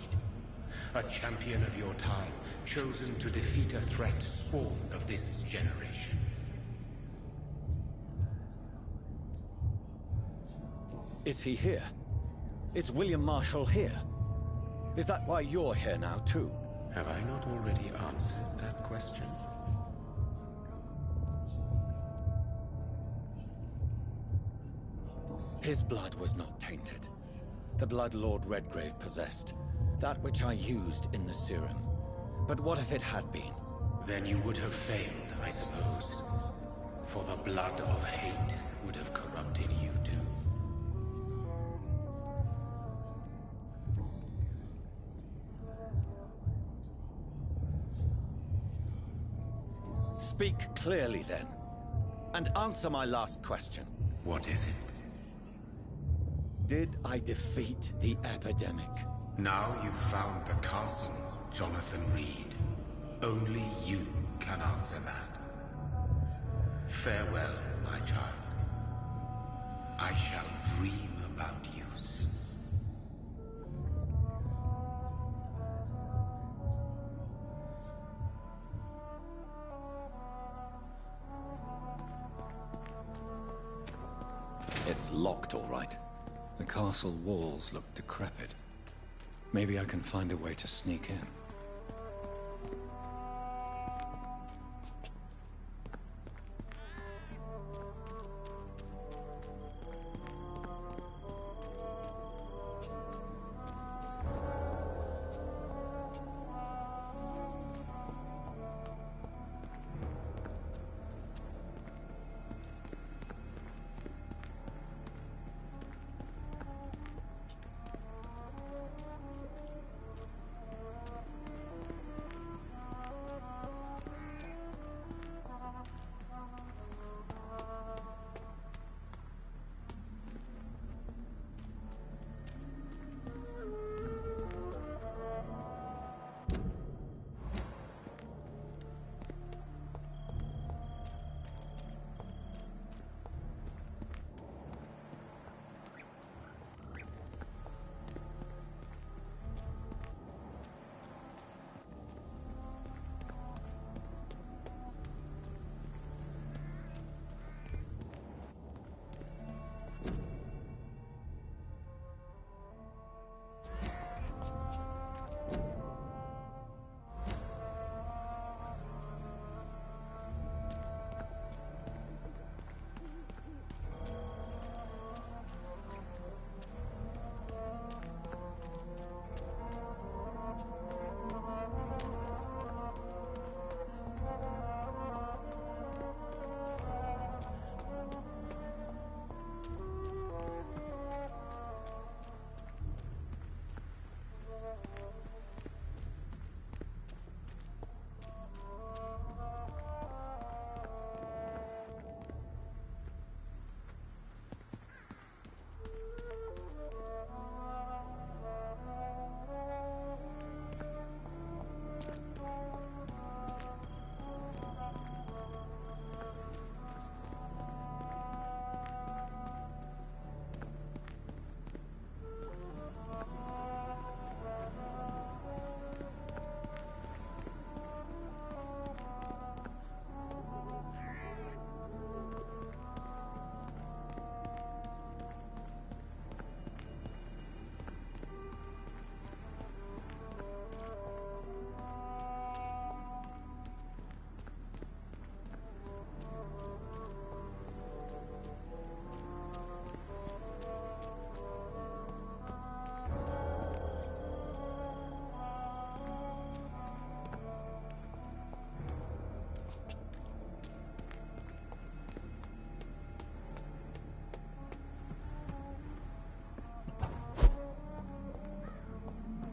A champion of your time, chosen to defeat a threat spawned of this generation.
Is he here? Is William Marshall here? Is that why you're here now, too?
Have I not already answered that question?
His blood was not tainted. The blood Lord Redgrave possessed. That which I used in the serum. But what if it had been?
Then you would have failed, I suppose. For the blood of hate would have corrupted you too.
Speak clearly, then. And answer my last question.
What is it?
Did I defeat the epidemic?
Now you've found the castle, Jonathan Reed. Only you can answer that. Farewell, my child. I shall dream about you soon.
It's locked, all right. The castle walls look decrepit. Maybe I can find a way to sneak in.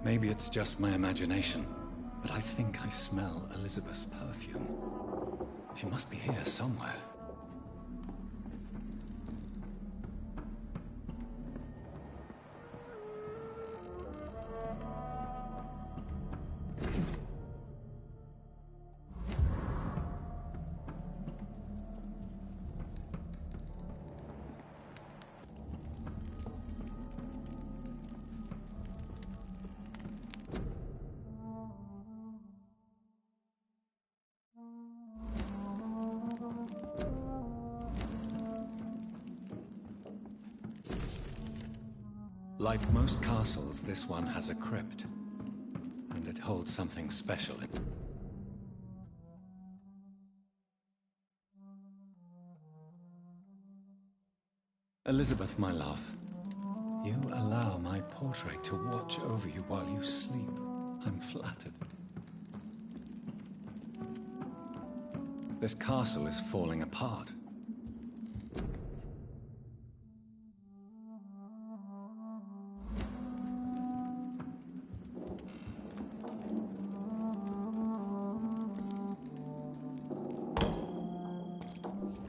Maybe it's just my imagination, but I think I smell Elizabeth's perfume. She must be here somewhere. Like most castles, this one has a crypt, and it holds something special in it. Elizabeth, my love, you allow my portrait to watch over you while you sleep. I'm flattered. This castle is falling apart.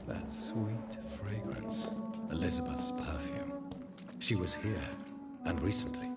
That sweet fragrance. Elizabeth's perfume. She was here, and recently.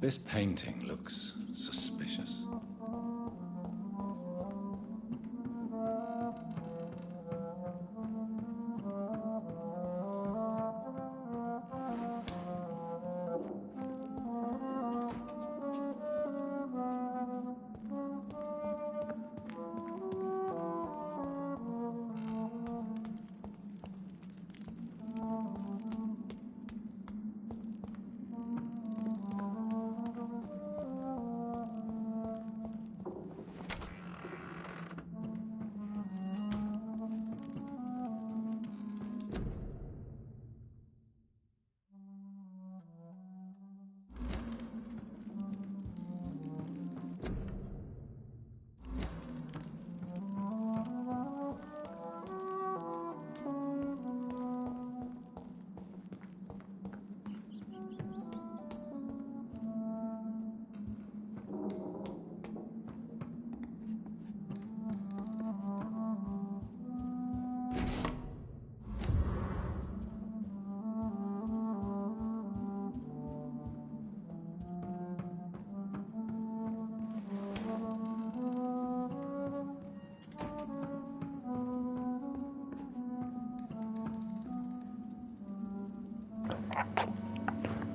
This painting looks suspicious.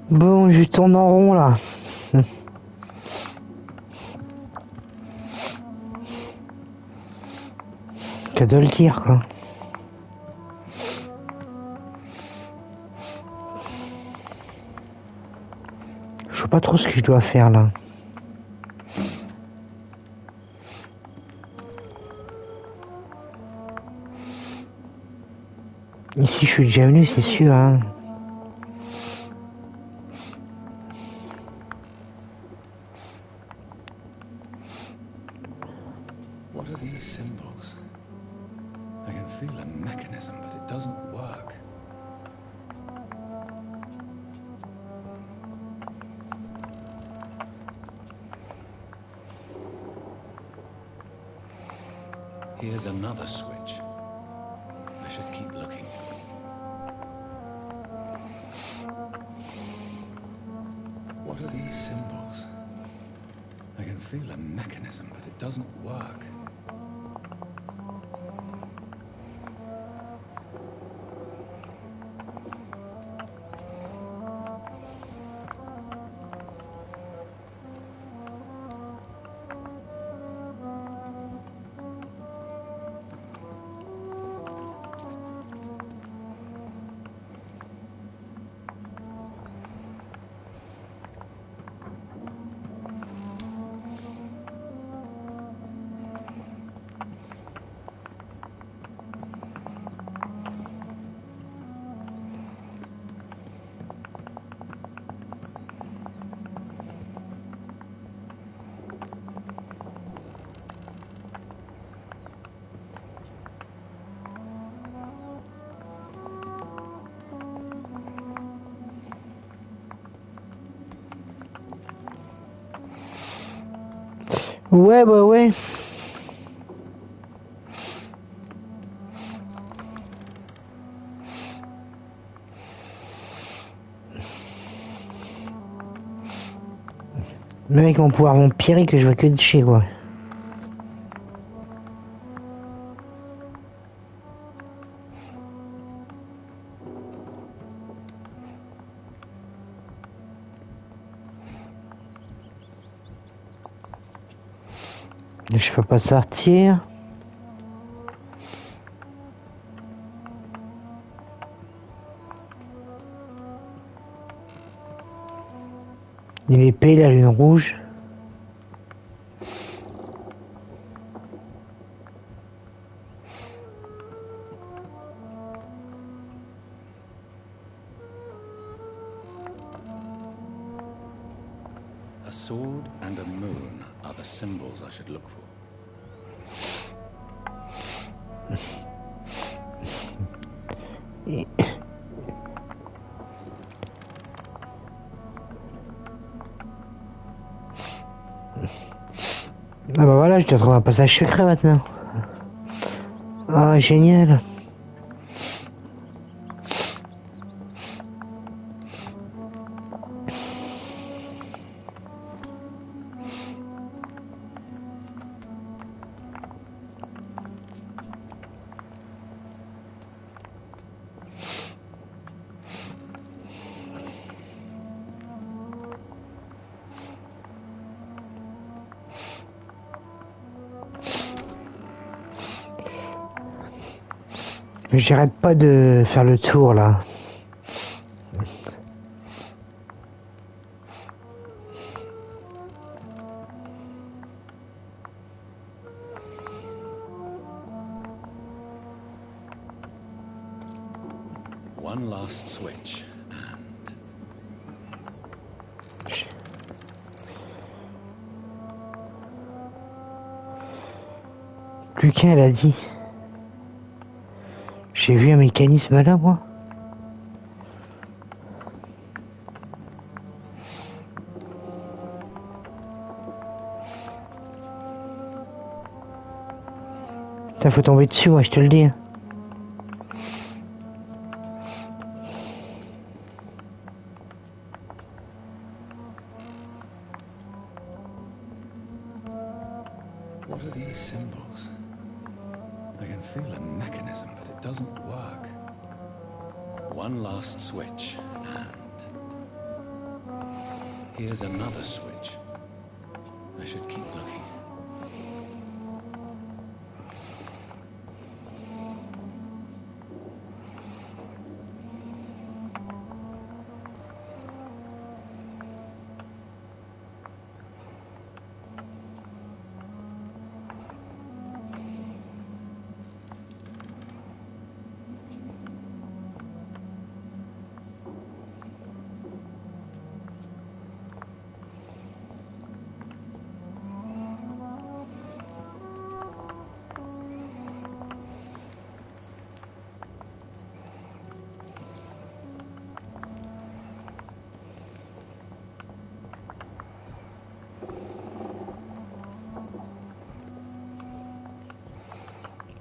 Bon, je tourne en rond là. Qu'à de le dire quoi. Je sais pas trop ce que je dois faire là. Ici je suis déjà venu, c'est sûr hein.
What are these symbols? I can feel a mechanism, but it doesn't work. Here's another switch. should keep looking. What are these symbols? I can feel a mechanism, but it doesn't work.
Ouais, bah ouais. Même avec mon pouvoir vampirique, je vois que de chez quoi. Je peux pas sortir. L'épée, la lune rouge.
A sword and a moon are the symbols I should look for.
Ah bah voilà, je dois trouver un passage secret maintenant. Ah, génial. J'arrête pas de faire le tour là.
One last switch and...
Lucas, elle a dit. J'ai vu un mécanisme là, moi. Putain, faut tomber dessus, moi, je te le dis.
What are these symbols? I can feel a mechanism, but it doesn't work. One last switch, and... here's another switch. I should keep looking.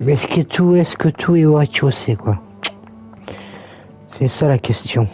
Mais est-ce que tout est au rez-de-chaussée, quoi? C'est ça la question.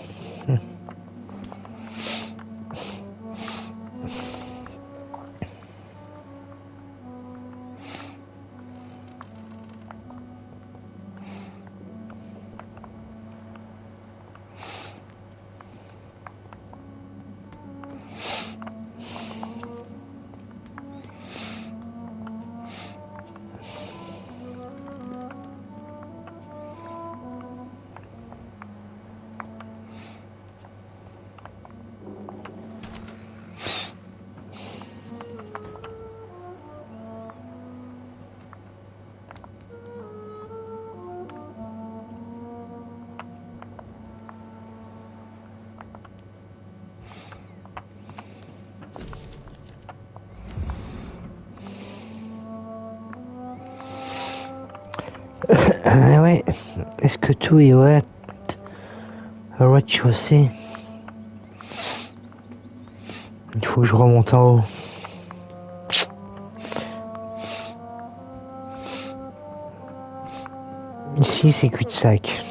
Ouais, est-ce que tout est au rez-de-chaussée? Il faut que je remonte en haut. Ici, c'est cul-de-sac.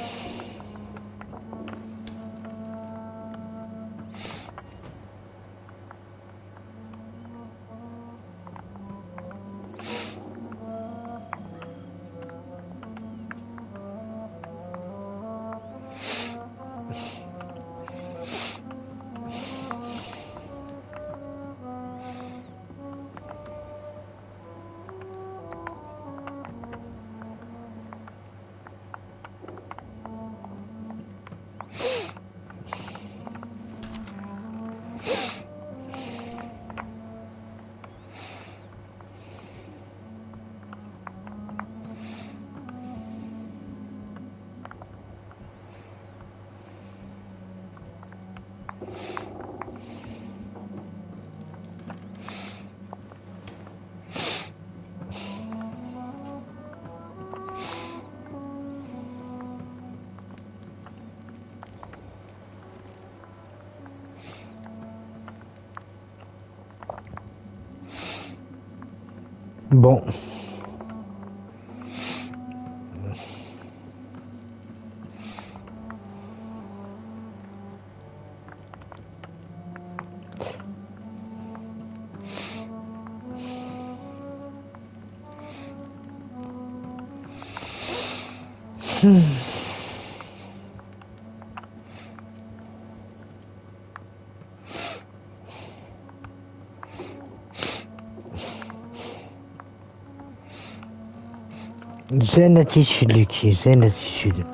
Bon. Zen attitude, Lucky, zen attitude.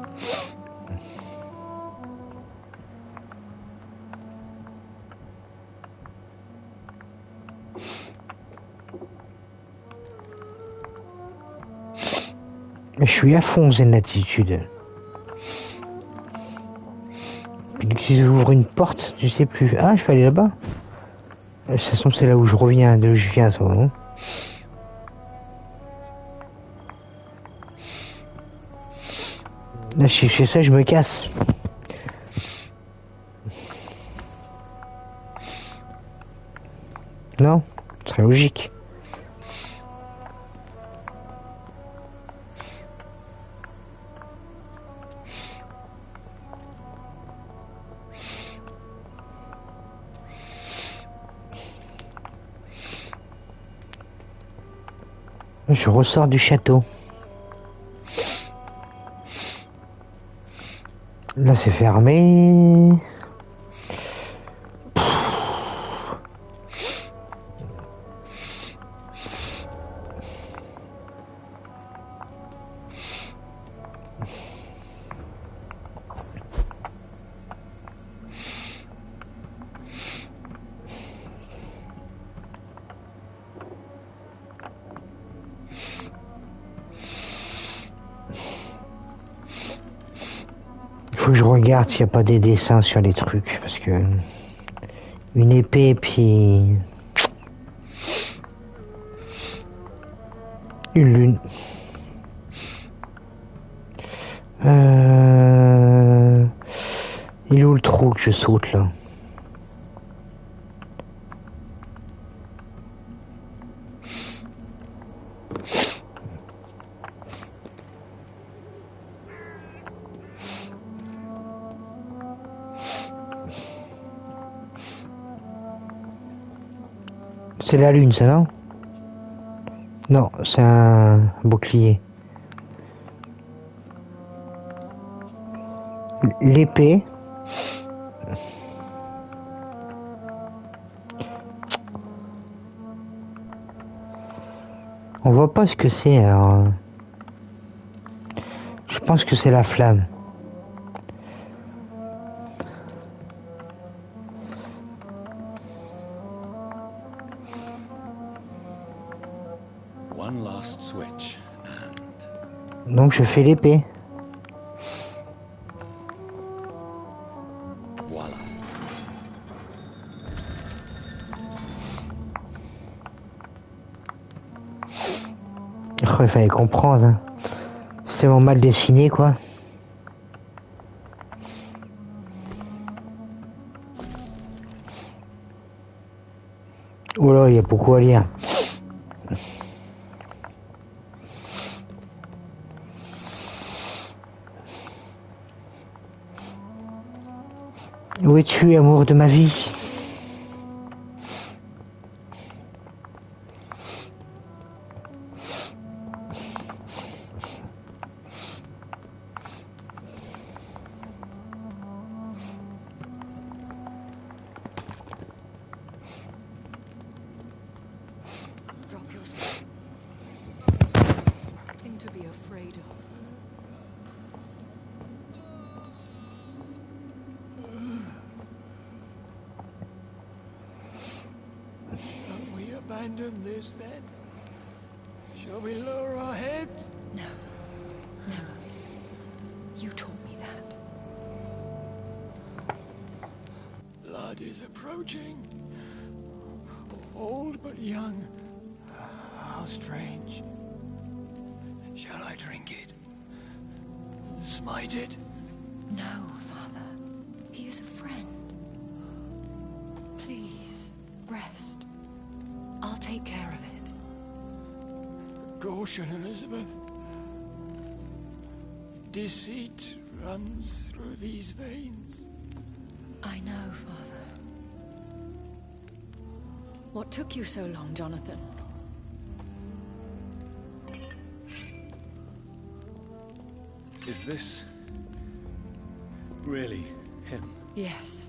Je suis à fond zen attitude. Puis si j'ouvre une porte, je sais plus. Ah, je peux aller là-bas. De toute façon, c'est là où je reviens, de où je viens, ça, non? Là, si je fais ça, je me casse. Non, ce serait logique. Je ressors du château. Là, c'est fermé. Faut que je regarde s'il n'y a pas des dessins sur les trucs, parce que une épée puis une lune. Il est où le trou que je saute là? C'est la lune, ça, non? Non, c'est un bouclier. L'épée. On voit pas ce que c'est, alors. Je pense que c'est la flamme.
One last switch and...
Donc je fais l'épée.
Voilà.
Oh, il fallait comprendre. Hein. C'est tellement mal dessiné, quoi. Oh là, il y a beaucoup à lire. Où es-tu, amour de ma vie?
Drop your thing to be afraid of.
Shall we abandon this then? Shall we lower our heads?
No. No. You taught me that.
Blood is approaching. Old but young. How strange. Shall I drink it? Smite it?
No, Father. He is a friend. Please, rest. I'll take care of it.
Caution, Elizabeth. Deceit runs through these veins.
I know, Father. What took you so long, Jonathan?
Is this really him?
Yes.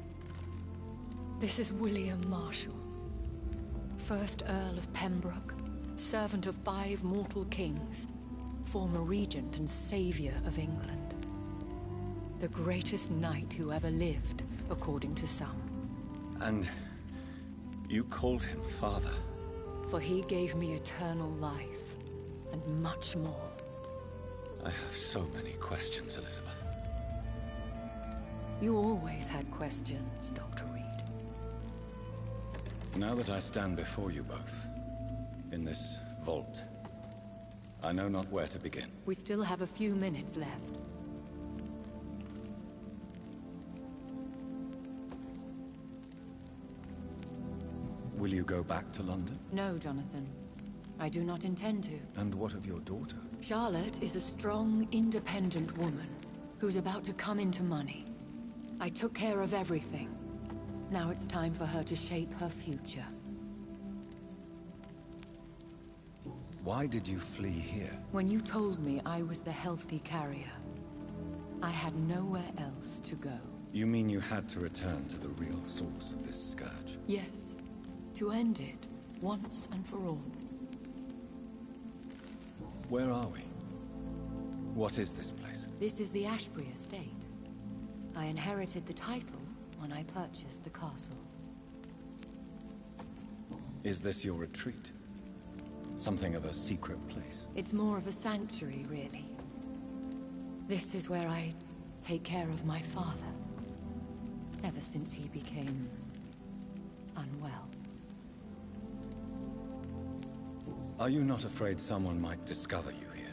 This is William Marshall, 1st Earl of Pembroke, servant of 5 mortal kings, former regent and savior of England. The greatest knight who ever lived, according to some.
And you called him father?
For he gave me eternal life, and much more.
I have so many questions, Elizabeth.
You always had questions, Dr. Reed.
Now that I stand before you both, in this vault, I know not where to begin.
We still have a few minutes left.
Will you go back to London?
No, Jonathan. I do not intend to.
And what of your daughter?
Charlotte is a strong, independent woman who's about to come into money. I took care of everything. Now it's time for her to shape her future.
Why did you flee here?
When you told me I was the healthy carrier, I had nowhere else to go.
You mean you had to return to the real source of this scourge?
Yes, to end it, once and for all.
Where are we? What is this place?
This is the Ashbury estate. I inherited the title when I purchased the castle.
Is this your retreat? Something of a secret place?
It's more of a sanctuary, really. This is where I take care of my father. Ever since he became unwell.
Are you not afraid someone might discover you here?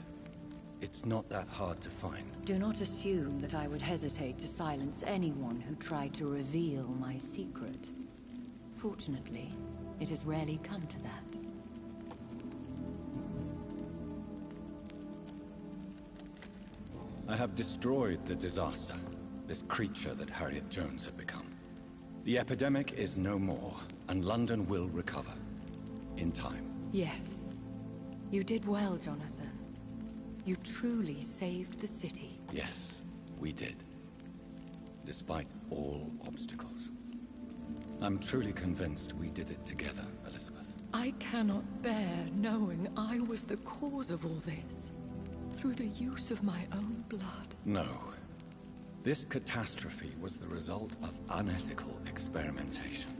It's not that hard to find.
Do not assume that I would hesitate to silence anyone who tried to reveal my secret. Fortunately, it has rarely come to that.
I have destroyed the disaster, this creature that Harriet Jones had become. The epidemic is no more, and London will recover. in time.
Yes. You did well, Jonathan. You truly saved the city.
Yes, we did. Despite all obstacles. I'm truly convinced we did it together, Elizabeth.
I cannot bear knowing I was the cause of all this. Through the use of my own blood.
No. This catastrophe was the result of unethical experimentation.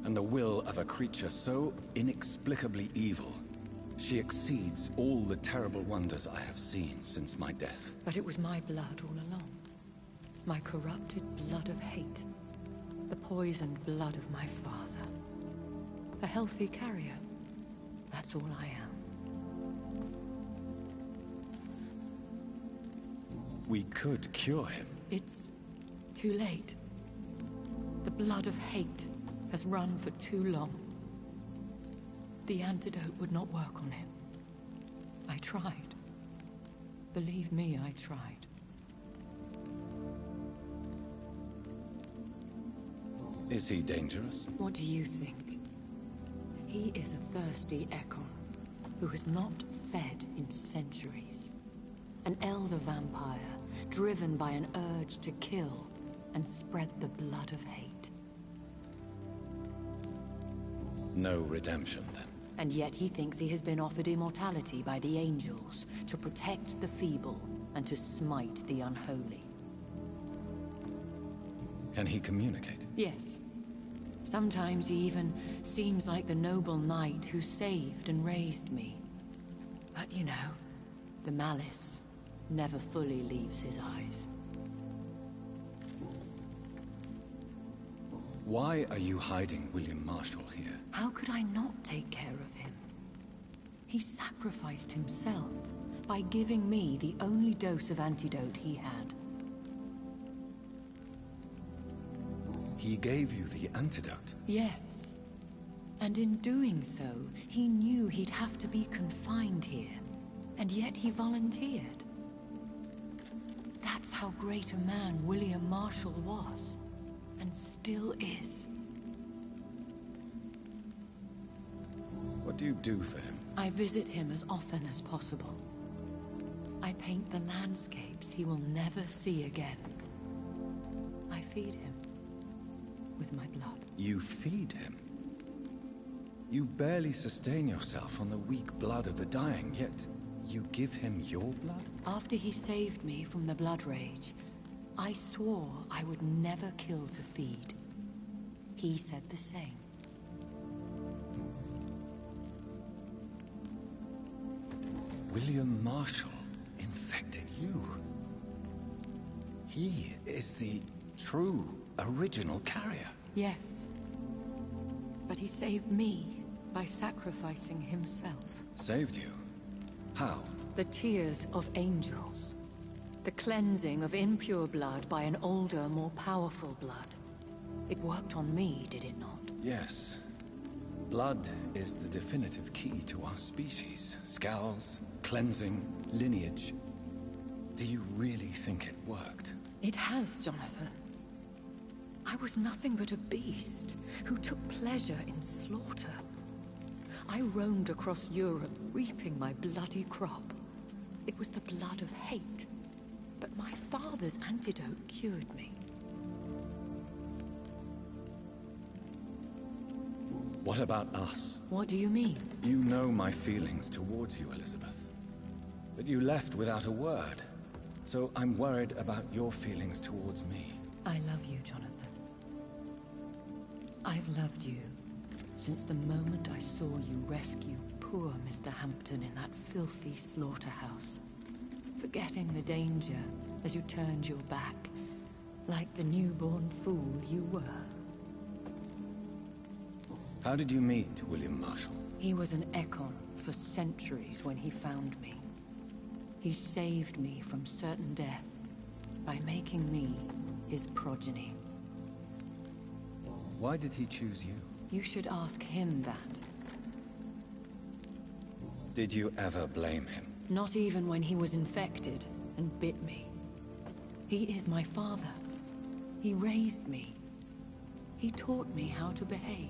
And the will of a creature so inexplicably evil, she exceeds all the terrible wonders I have seen since my death.
But it was my blood all along. My corrupted blood of hate. The poisoned blood of my father. A healthy carrier. That's all I am.
We could cure him.
It's too late. The blood of hate has run for too long. The antidote would not work on him. I tried. Believe me, I tried.
Is he dangerous?
What do you think? He is a thirsty Ekon, who has not fed in centuries. An elder vampire, driven by an urge to kill and spread the blood of hate.
No redemption, then.
And yet he thinks he has been offered immortality by the angels to protect the feeble and to smite the unholy.
Can he communicate?
Yes. Sometimes he even seems like the noble knight who saved and raised me. But you know, the malice never fully leaves his eyes.
Why are you hiding William Marshall here?
How could I not take care of him? He sacrificed himself by giving me the only dose of antidote he had.
He gave you the antidote?
Yes. And in doing so, he knew he'd have to be confined here. And yet he volunteered. That's how great a man William Marshall was. And still is.
What do you do for him?
I visit him as often as possible. I paint the landscapes he will never see again. I feed him with my blood.
You feed him? You barely sustain yourself on the weak blood of the dying, yet you give him your blood?
After he saved me from the blood rage, I swore I would never kill to feed. He said the same.
William Marshall infected you. He is the true, original carrier.
Yes. But he saved me by sacrificing himself.
Saved you? How?
The tears of angels. The cleansing of impure blood by an older, more powerful blood. It worked on me, did it not?
Yes. Blood is the definitive key to our species. Scowls, cleansing, lineage. Do you really think it worked?
It has, Jonathan. I was nothing but a beast who took pleasure in slaughter. I roamed across Europe, reaping my bloody crop. It was the blood of hate. But my father's antidote cured me.
What about us?
What do you mean?
You know my feelings towards you, Elizabeth. But you left without a word. So I'm worried about your feelings towards me.
I love you, Jonathan. I've loved you since the moment I saw you rescue poor Mr. Hampton in that filthy slaughterhouse. Forgetting the danger as you turned your back, like the newborn fool you were.
How did you meet William Marshall?
He was an Ekon for centuries when he found me. He saved me from certain death by making me his progeny.
Why did he choose you?
You should ask him that.
Did you ever blame him?
Not even when he was infected and bit me. He is my father. He raised me. He taught me how to behave.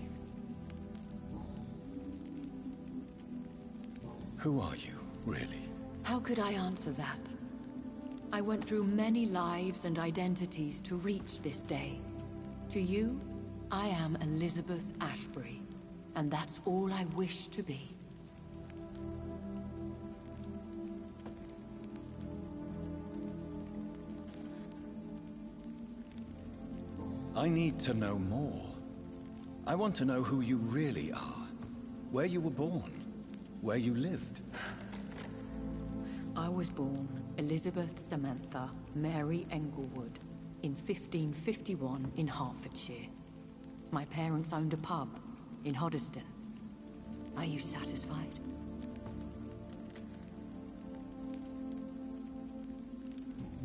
Who are you, really?
How could I answer that? I went through many lives and identities to reach this day. To you, I am Elizabeth Ashbury, and that's all I wish to be.
I need to know more. I want to know who you really are. Where you were born. Where you lived.
I was born Elizabeth Samantha Mary Englewood in 1551 in Hertfordshire. My parents owned a pub in Hoddesdon. Are you satisfied?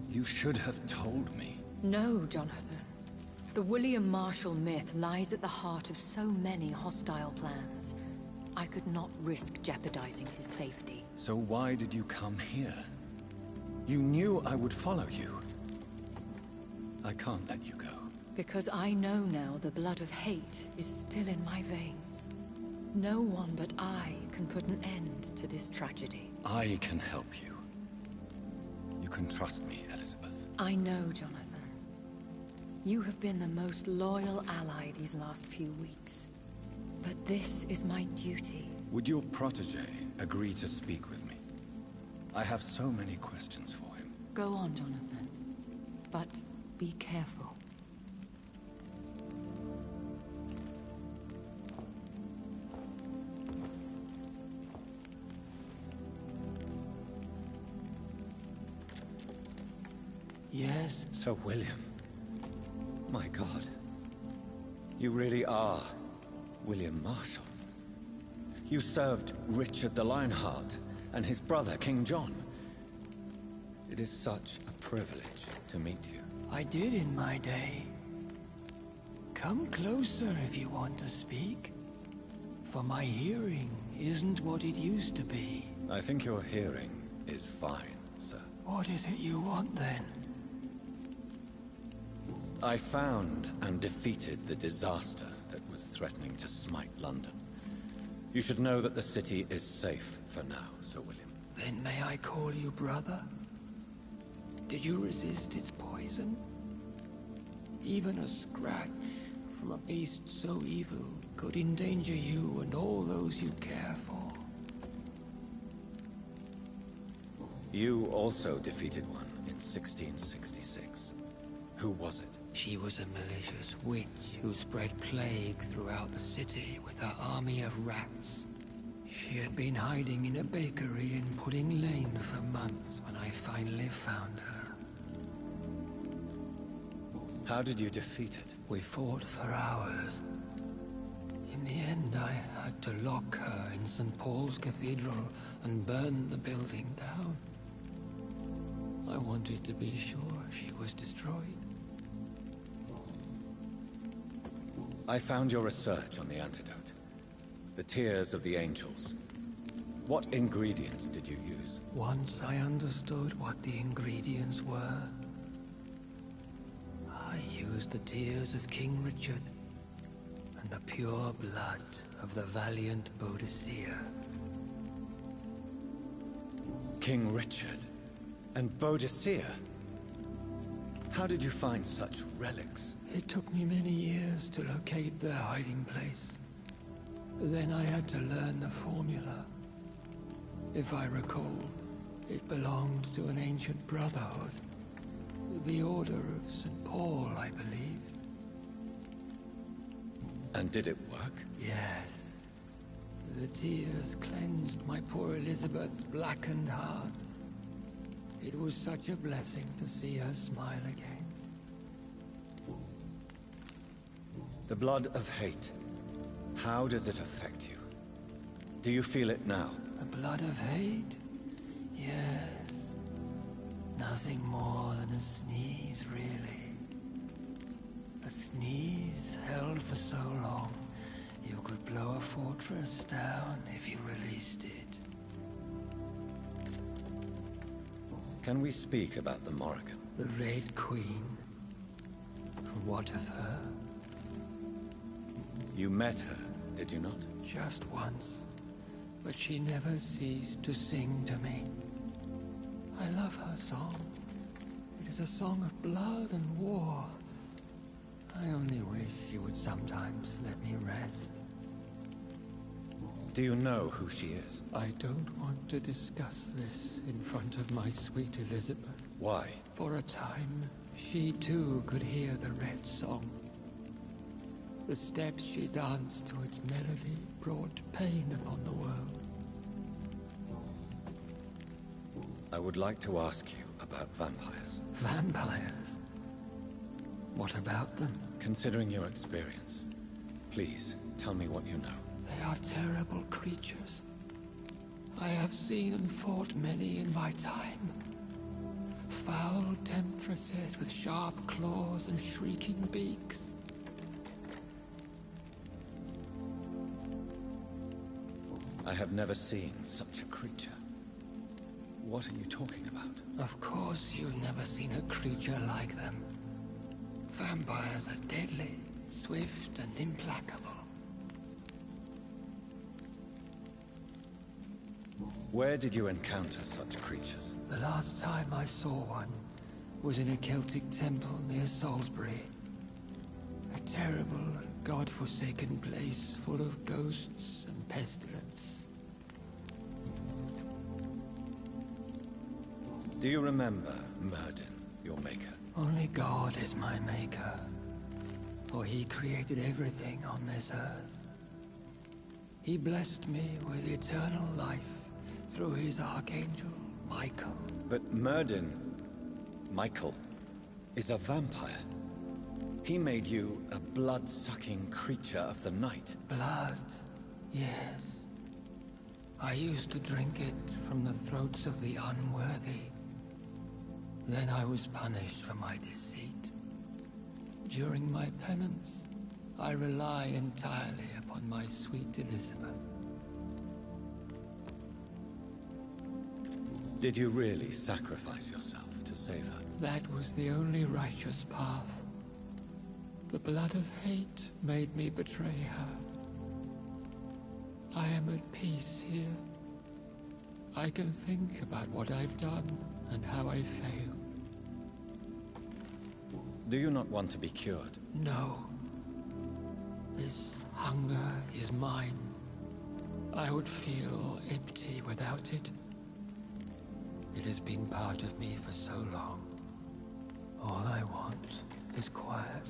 You should have told me.
No, Jonathan. The William Marshall myth lies at the heart of so many hostile plans. I could not risk jeopardizing his safety.
So why did you come here? You knew I would follow you. I can't let you go.
Because I know now the blood of hate is still in my veins. No one but I can put an end to this tragedy.
I can help you. You can trust me, Elizabeth.
I know, Jonathan. You have been the most loyal ally these last few weeks. But this is my duty.
Would your protege agree to speak with me? I have so many questions for him.
Go on, Jonathan. But be careful.
Yes?
Sir William. My God. You really are William Marshall. You served Richard the Lionheart and his brother, King John. It is such a privilege to meet you.
I did in my day. Come closer if you want to speak. For my hearing isn't what it used to be.
I think your hearing is fine, sir.
What is it you want then?
I found and defeated the disaster that was threatening to smite London. You should know that the city is safe for now, Sir William.
Then may I call you brother? Did you resist its poison? Even a scratch from a beast so evil could endanger you and all those you care for.
You also defeated one in 1666. Who was it?
She was a malicious witch who spread plague throughout the city with her army of rats. She had been hiding in a bakery in Pudding Lane for months when I finally found her.
How did you defeat it?
We fought for hours. In the end, I had to lock her in St. Paul's Cathedral and burn the building down. I wanted to be sure she was destroyed.
I found your research on the antidote. The tears of the angels. What ingredients did you use?
Once I understood what the ingredients were, I used the tears of King Richard and the pure blood of the valiant Boadicea.
King Richard and Boadicea? How did you find such relics?
It took me many years to locate their hiding place. Then I had to learn the formula. If I recall, it belonged to an ancient brotherhood. The Order of St. Paul, I believe.
And did it work?
Yes. The tears cleansed my poor Elizabeth's blackened heart. It was such a blessing to see her smile again.
The blood of hate. How does it affect you? Do you feel it now?
The blood of hate? Yes. Nothing more than a sneeze, really. A sneeze held for so long, you could blow a fortress down if you released it.
Can we speak about the Morrigan?
The Red Queen. What of her?
You met her, did you not?
Just once. but she never ceased to sing to me. I love her song. It is a song of blood and war. I only wish she would sometimes let me rest.
Do you know who she is?
I don't want to discuss this in front of my sweet Elizabeth.
Why?
For a time, she too could hear the Red Song. The steps she danced to its melody brought pain upon the world.
I would like to ask you about vampires.
Vampires? What about them?
Considering your experience, please tell me what you know.
They are terrible creatures. I have seen and fought many in my time. Foul temptresses with sharp claws and shrieking beaks.
I have never seen such a creature. What are you talking about?
Of course you've never seen a creature like them. Vampires are deadly, swift and implacable.
Where did you encounter such creatures?
The last time I saw one was in a Celtic temple near Salisbury. A terrible and god-forsaken place full of ghosts and pestilence.
Do you remember Myrddin, your maker?
Only God is my maker, for he created everything on this earth. He blessed me with eternal life through his archangel, Michael.
But Myrddin, Michael, is a vampire. He made you a blood-sucking creature of the night.
Blood, yes. I used to drink it from the throats of the unworthy. Then I was punished for my deceit. During my penance, I rely entirely upon my sweet Elizabeth.
Did you really sacrifice yourself to save her?
That was the only righteous path. The blood of hate made me betray her. I am at peace here. I can think about what I've done and how I failed.
Do you not want to be cured?
No. This hunger is mine. I would feel empty without it. It has been part of me for so long. All I want is quiet.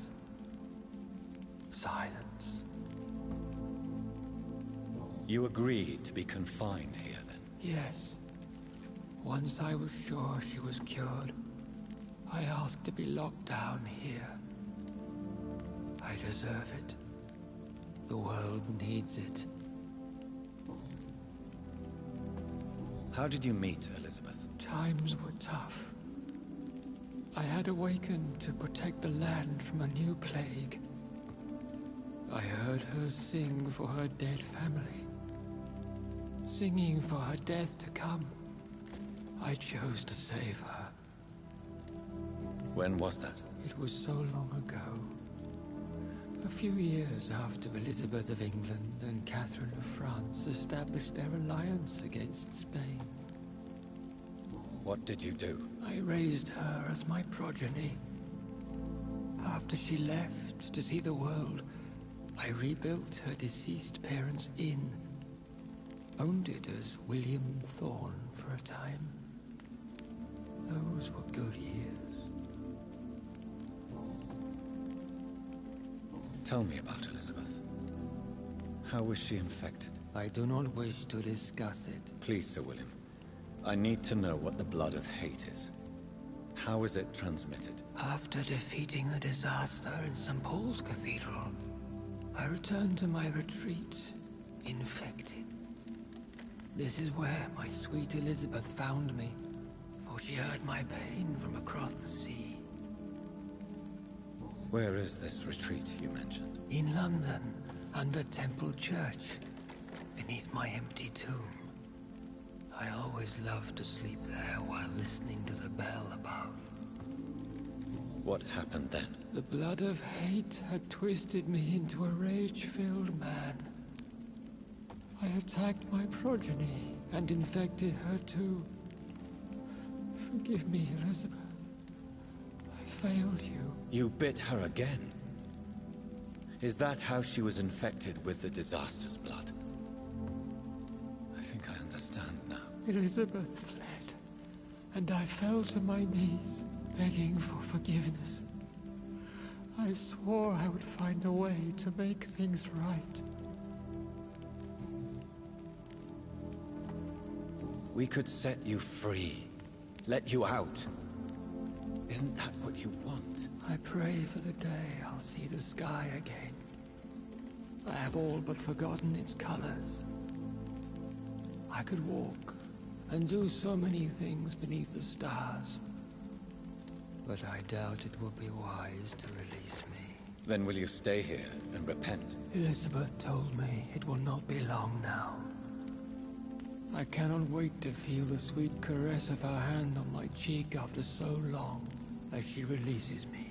Silence.
You agreed to be confined here, then?
Yes. Once I was sure she was cured, I asked to be locked down here. I deserve it. The world needs it.
How did you meet Elizabeth?
Times were tough. I had awakened to protect the land from a new plague. I heard her sing for her dead family. Singing for her death to come. I chose to save her.
When was that?
It was so long ago. A few years after Elizabeth of England and Catherine of France established their alliance against Spain.
What did you do?
I raised her as my progeny. After she left to see the world, I rebuilt her deceased parents' inn. Owned it as William Thorne for a time. Those were good years.
Tell me about Elizabeth. How was she infected?
I do not wish to discuss it.
Please, Sir William. I need to know what the blood of hate is. How is it transmitted?
After defeating a disaster in St. Paul's Cathedral, I returned to my retreat, infected. This is where my sweet Elizabeth found me, for she heard my pain from across the sea.
Where is this retreat you mentioned?
In London, under Temple Church, beneath my empty tomb. I always loved to sleep there while listening to the bell above.
What happened then?
The blood of hate had twisted me into a rage-filled man.
I attacked my progeny and infected her too. Forgive me, Elizabeth. I failed you.
You bit her again? Is that how she was infected with the disaster's blood? I think I understand now.
Elizabeth fled, and I fell to my knees, begging for forgiveness. I swore I would find a way to make things right.
We could set you free. Let you out. Isn't that what you want?
I pray for the day I'll see the sky again. I have all but forgotten its colors. I could walk and do so many things beneath the stars. But I doubt it will be wise to release me.
Then will you stay here and repent?
Elizabeth told me it will not be long now. I cannot wait to feel the sweet caress of her hand on my cheek after so long, as she releases me.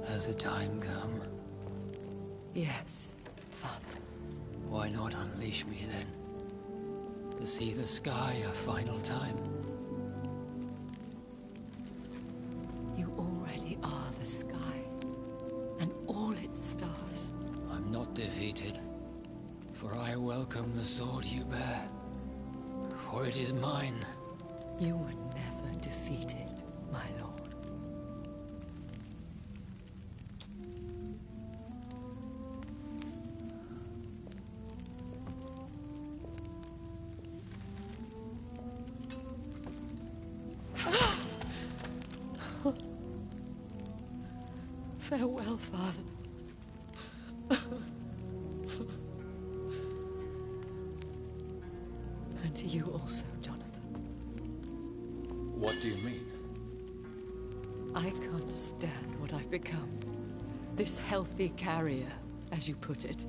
Has the time come?
Yes, Father.
Why not unleash me then? To see the sky a final time.
You already are the sky, and all its stars.
I'm not defeated, for I welcome the sword you bear, for it is mine.
You were never defeated, my lord. Farewell, Father. And to you also, Jonathan.
What do you mean?
I can't stand what I've become. This healthy carrier, as you put it.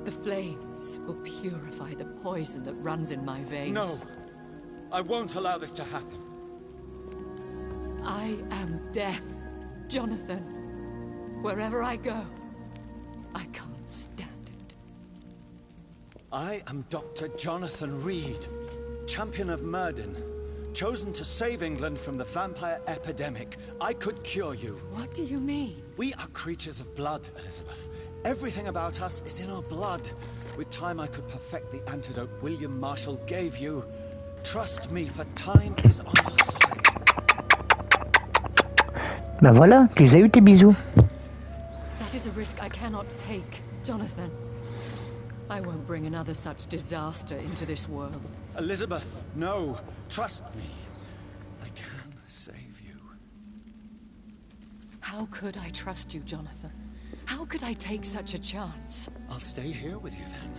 The flames will purify the poison that runs in my veins.
No! I won't allow this to happen.
I am death, Jonathan. Wherever I go, I can't stand it.
I am Dr. Jonathan Reed, champion of Murden, chosen to save England from the vampire epidemic. I could cure you.
What do you mean?
We are creatures of blood, Elizabeth. Everything about us is in our blood. With time, I could perfect the antidote William Marshall gave you. Trust me, for time is on our side.
Ben voilà, tu les as eu tes bisous.
That is a risk I cannot take, Jonathan. I won't bring another such disaster into this world.
Elizabeth, no. Trust me. I can save you.
How could I trust you, Jonathan? How could I take such a chance?
I'll stay here with you then.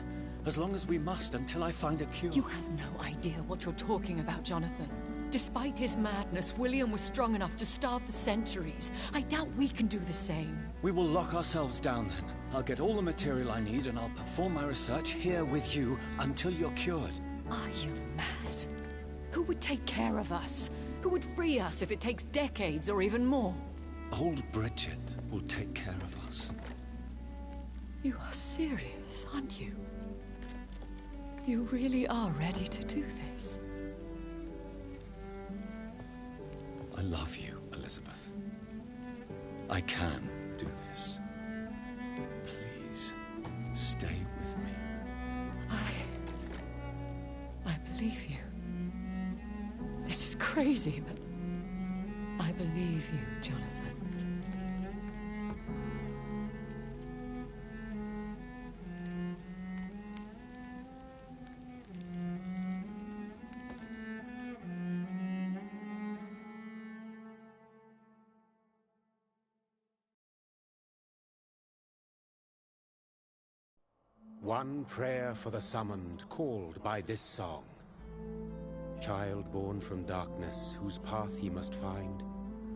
As long as we must, until I find a cure.
You have no idea what you're talking about, Jonathan. Despite his madness, William was strong enough to starve the centuries. I doubt we can do the same.
We will lock ourselves down then. I'll get all the material I need and I'll perform my research here with you until you're cured.
Are you mad? Who would take care of us? Who would free us if it takes decades or even more?
Old Bridget will take care of us.
You are serious, aren't you? You really are ready to do this?
I love you, Elizabeth. I can do this. Please, stay with me.
I believe you. This is crazy, but I believe you, Jonathan.
One prayer for the summoned, called by this song. Child born from darkness, whose path he must find.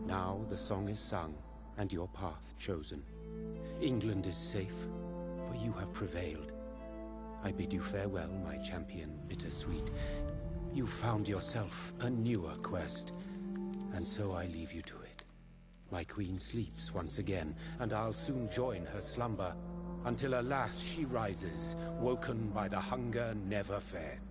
Now the song is sung, and your path chosen. England is safe, for you have prevailed. I bid you farewell, my champion, bittersweet. You found yourself a newer quest, and so I leave you to it. My queen sleeps once again, and I'll soon join her slumber, until alas she rises, woken by the hunger never fed.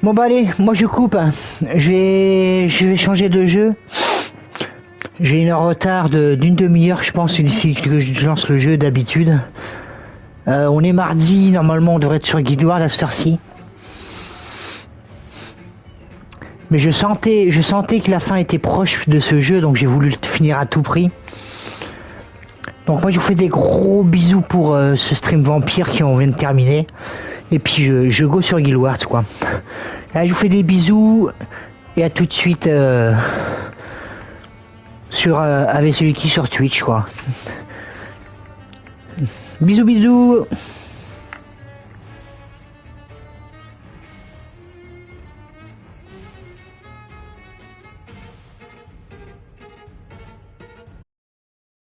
Bon bah allez, moi je coupe. Je vais changer de jeu. J'ai une retard d'une demi-heure, je pense, d'ici que je lance le jeu d'habitude. On est mardi, normalement on devrait être sur Guildoard à cette heure-ci. Mais je sentais que la fin était proche de ce jeu, donc j'ai voulu le finir à tout prix. Donc moi je vous fais des gros bisous pour ce stream vampire qui on vient de terminer. Et puis je go sur Guildoard quoi. Allez, je vous fais des bisous et à tout de suite sur avclucky sur Twitch quoi. Bisous bisous.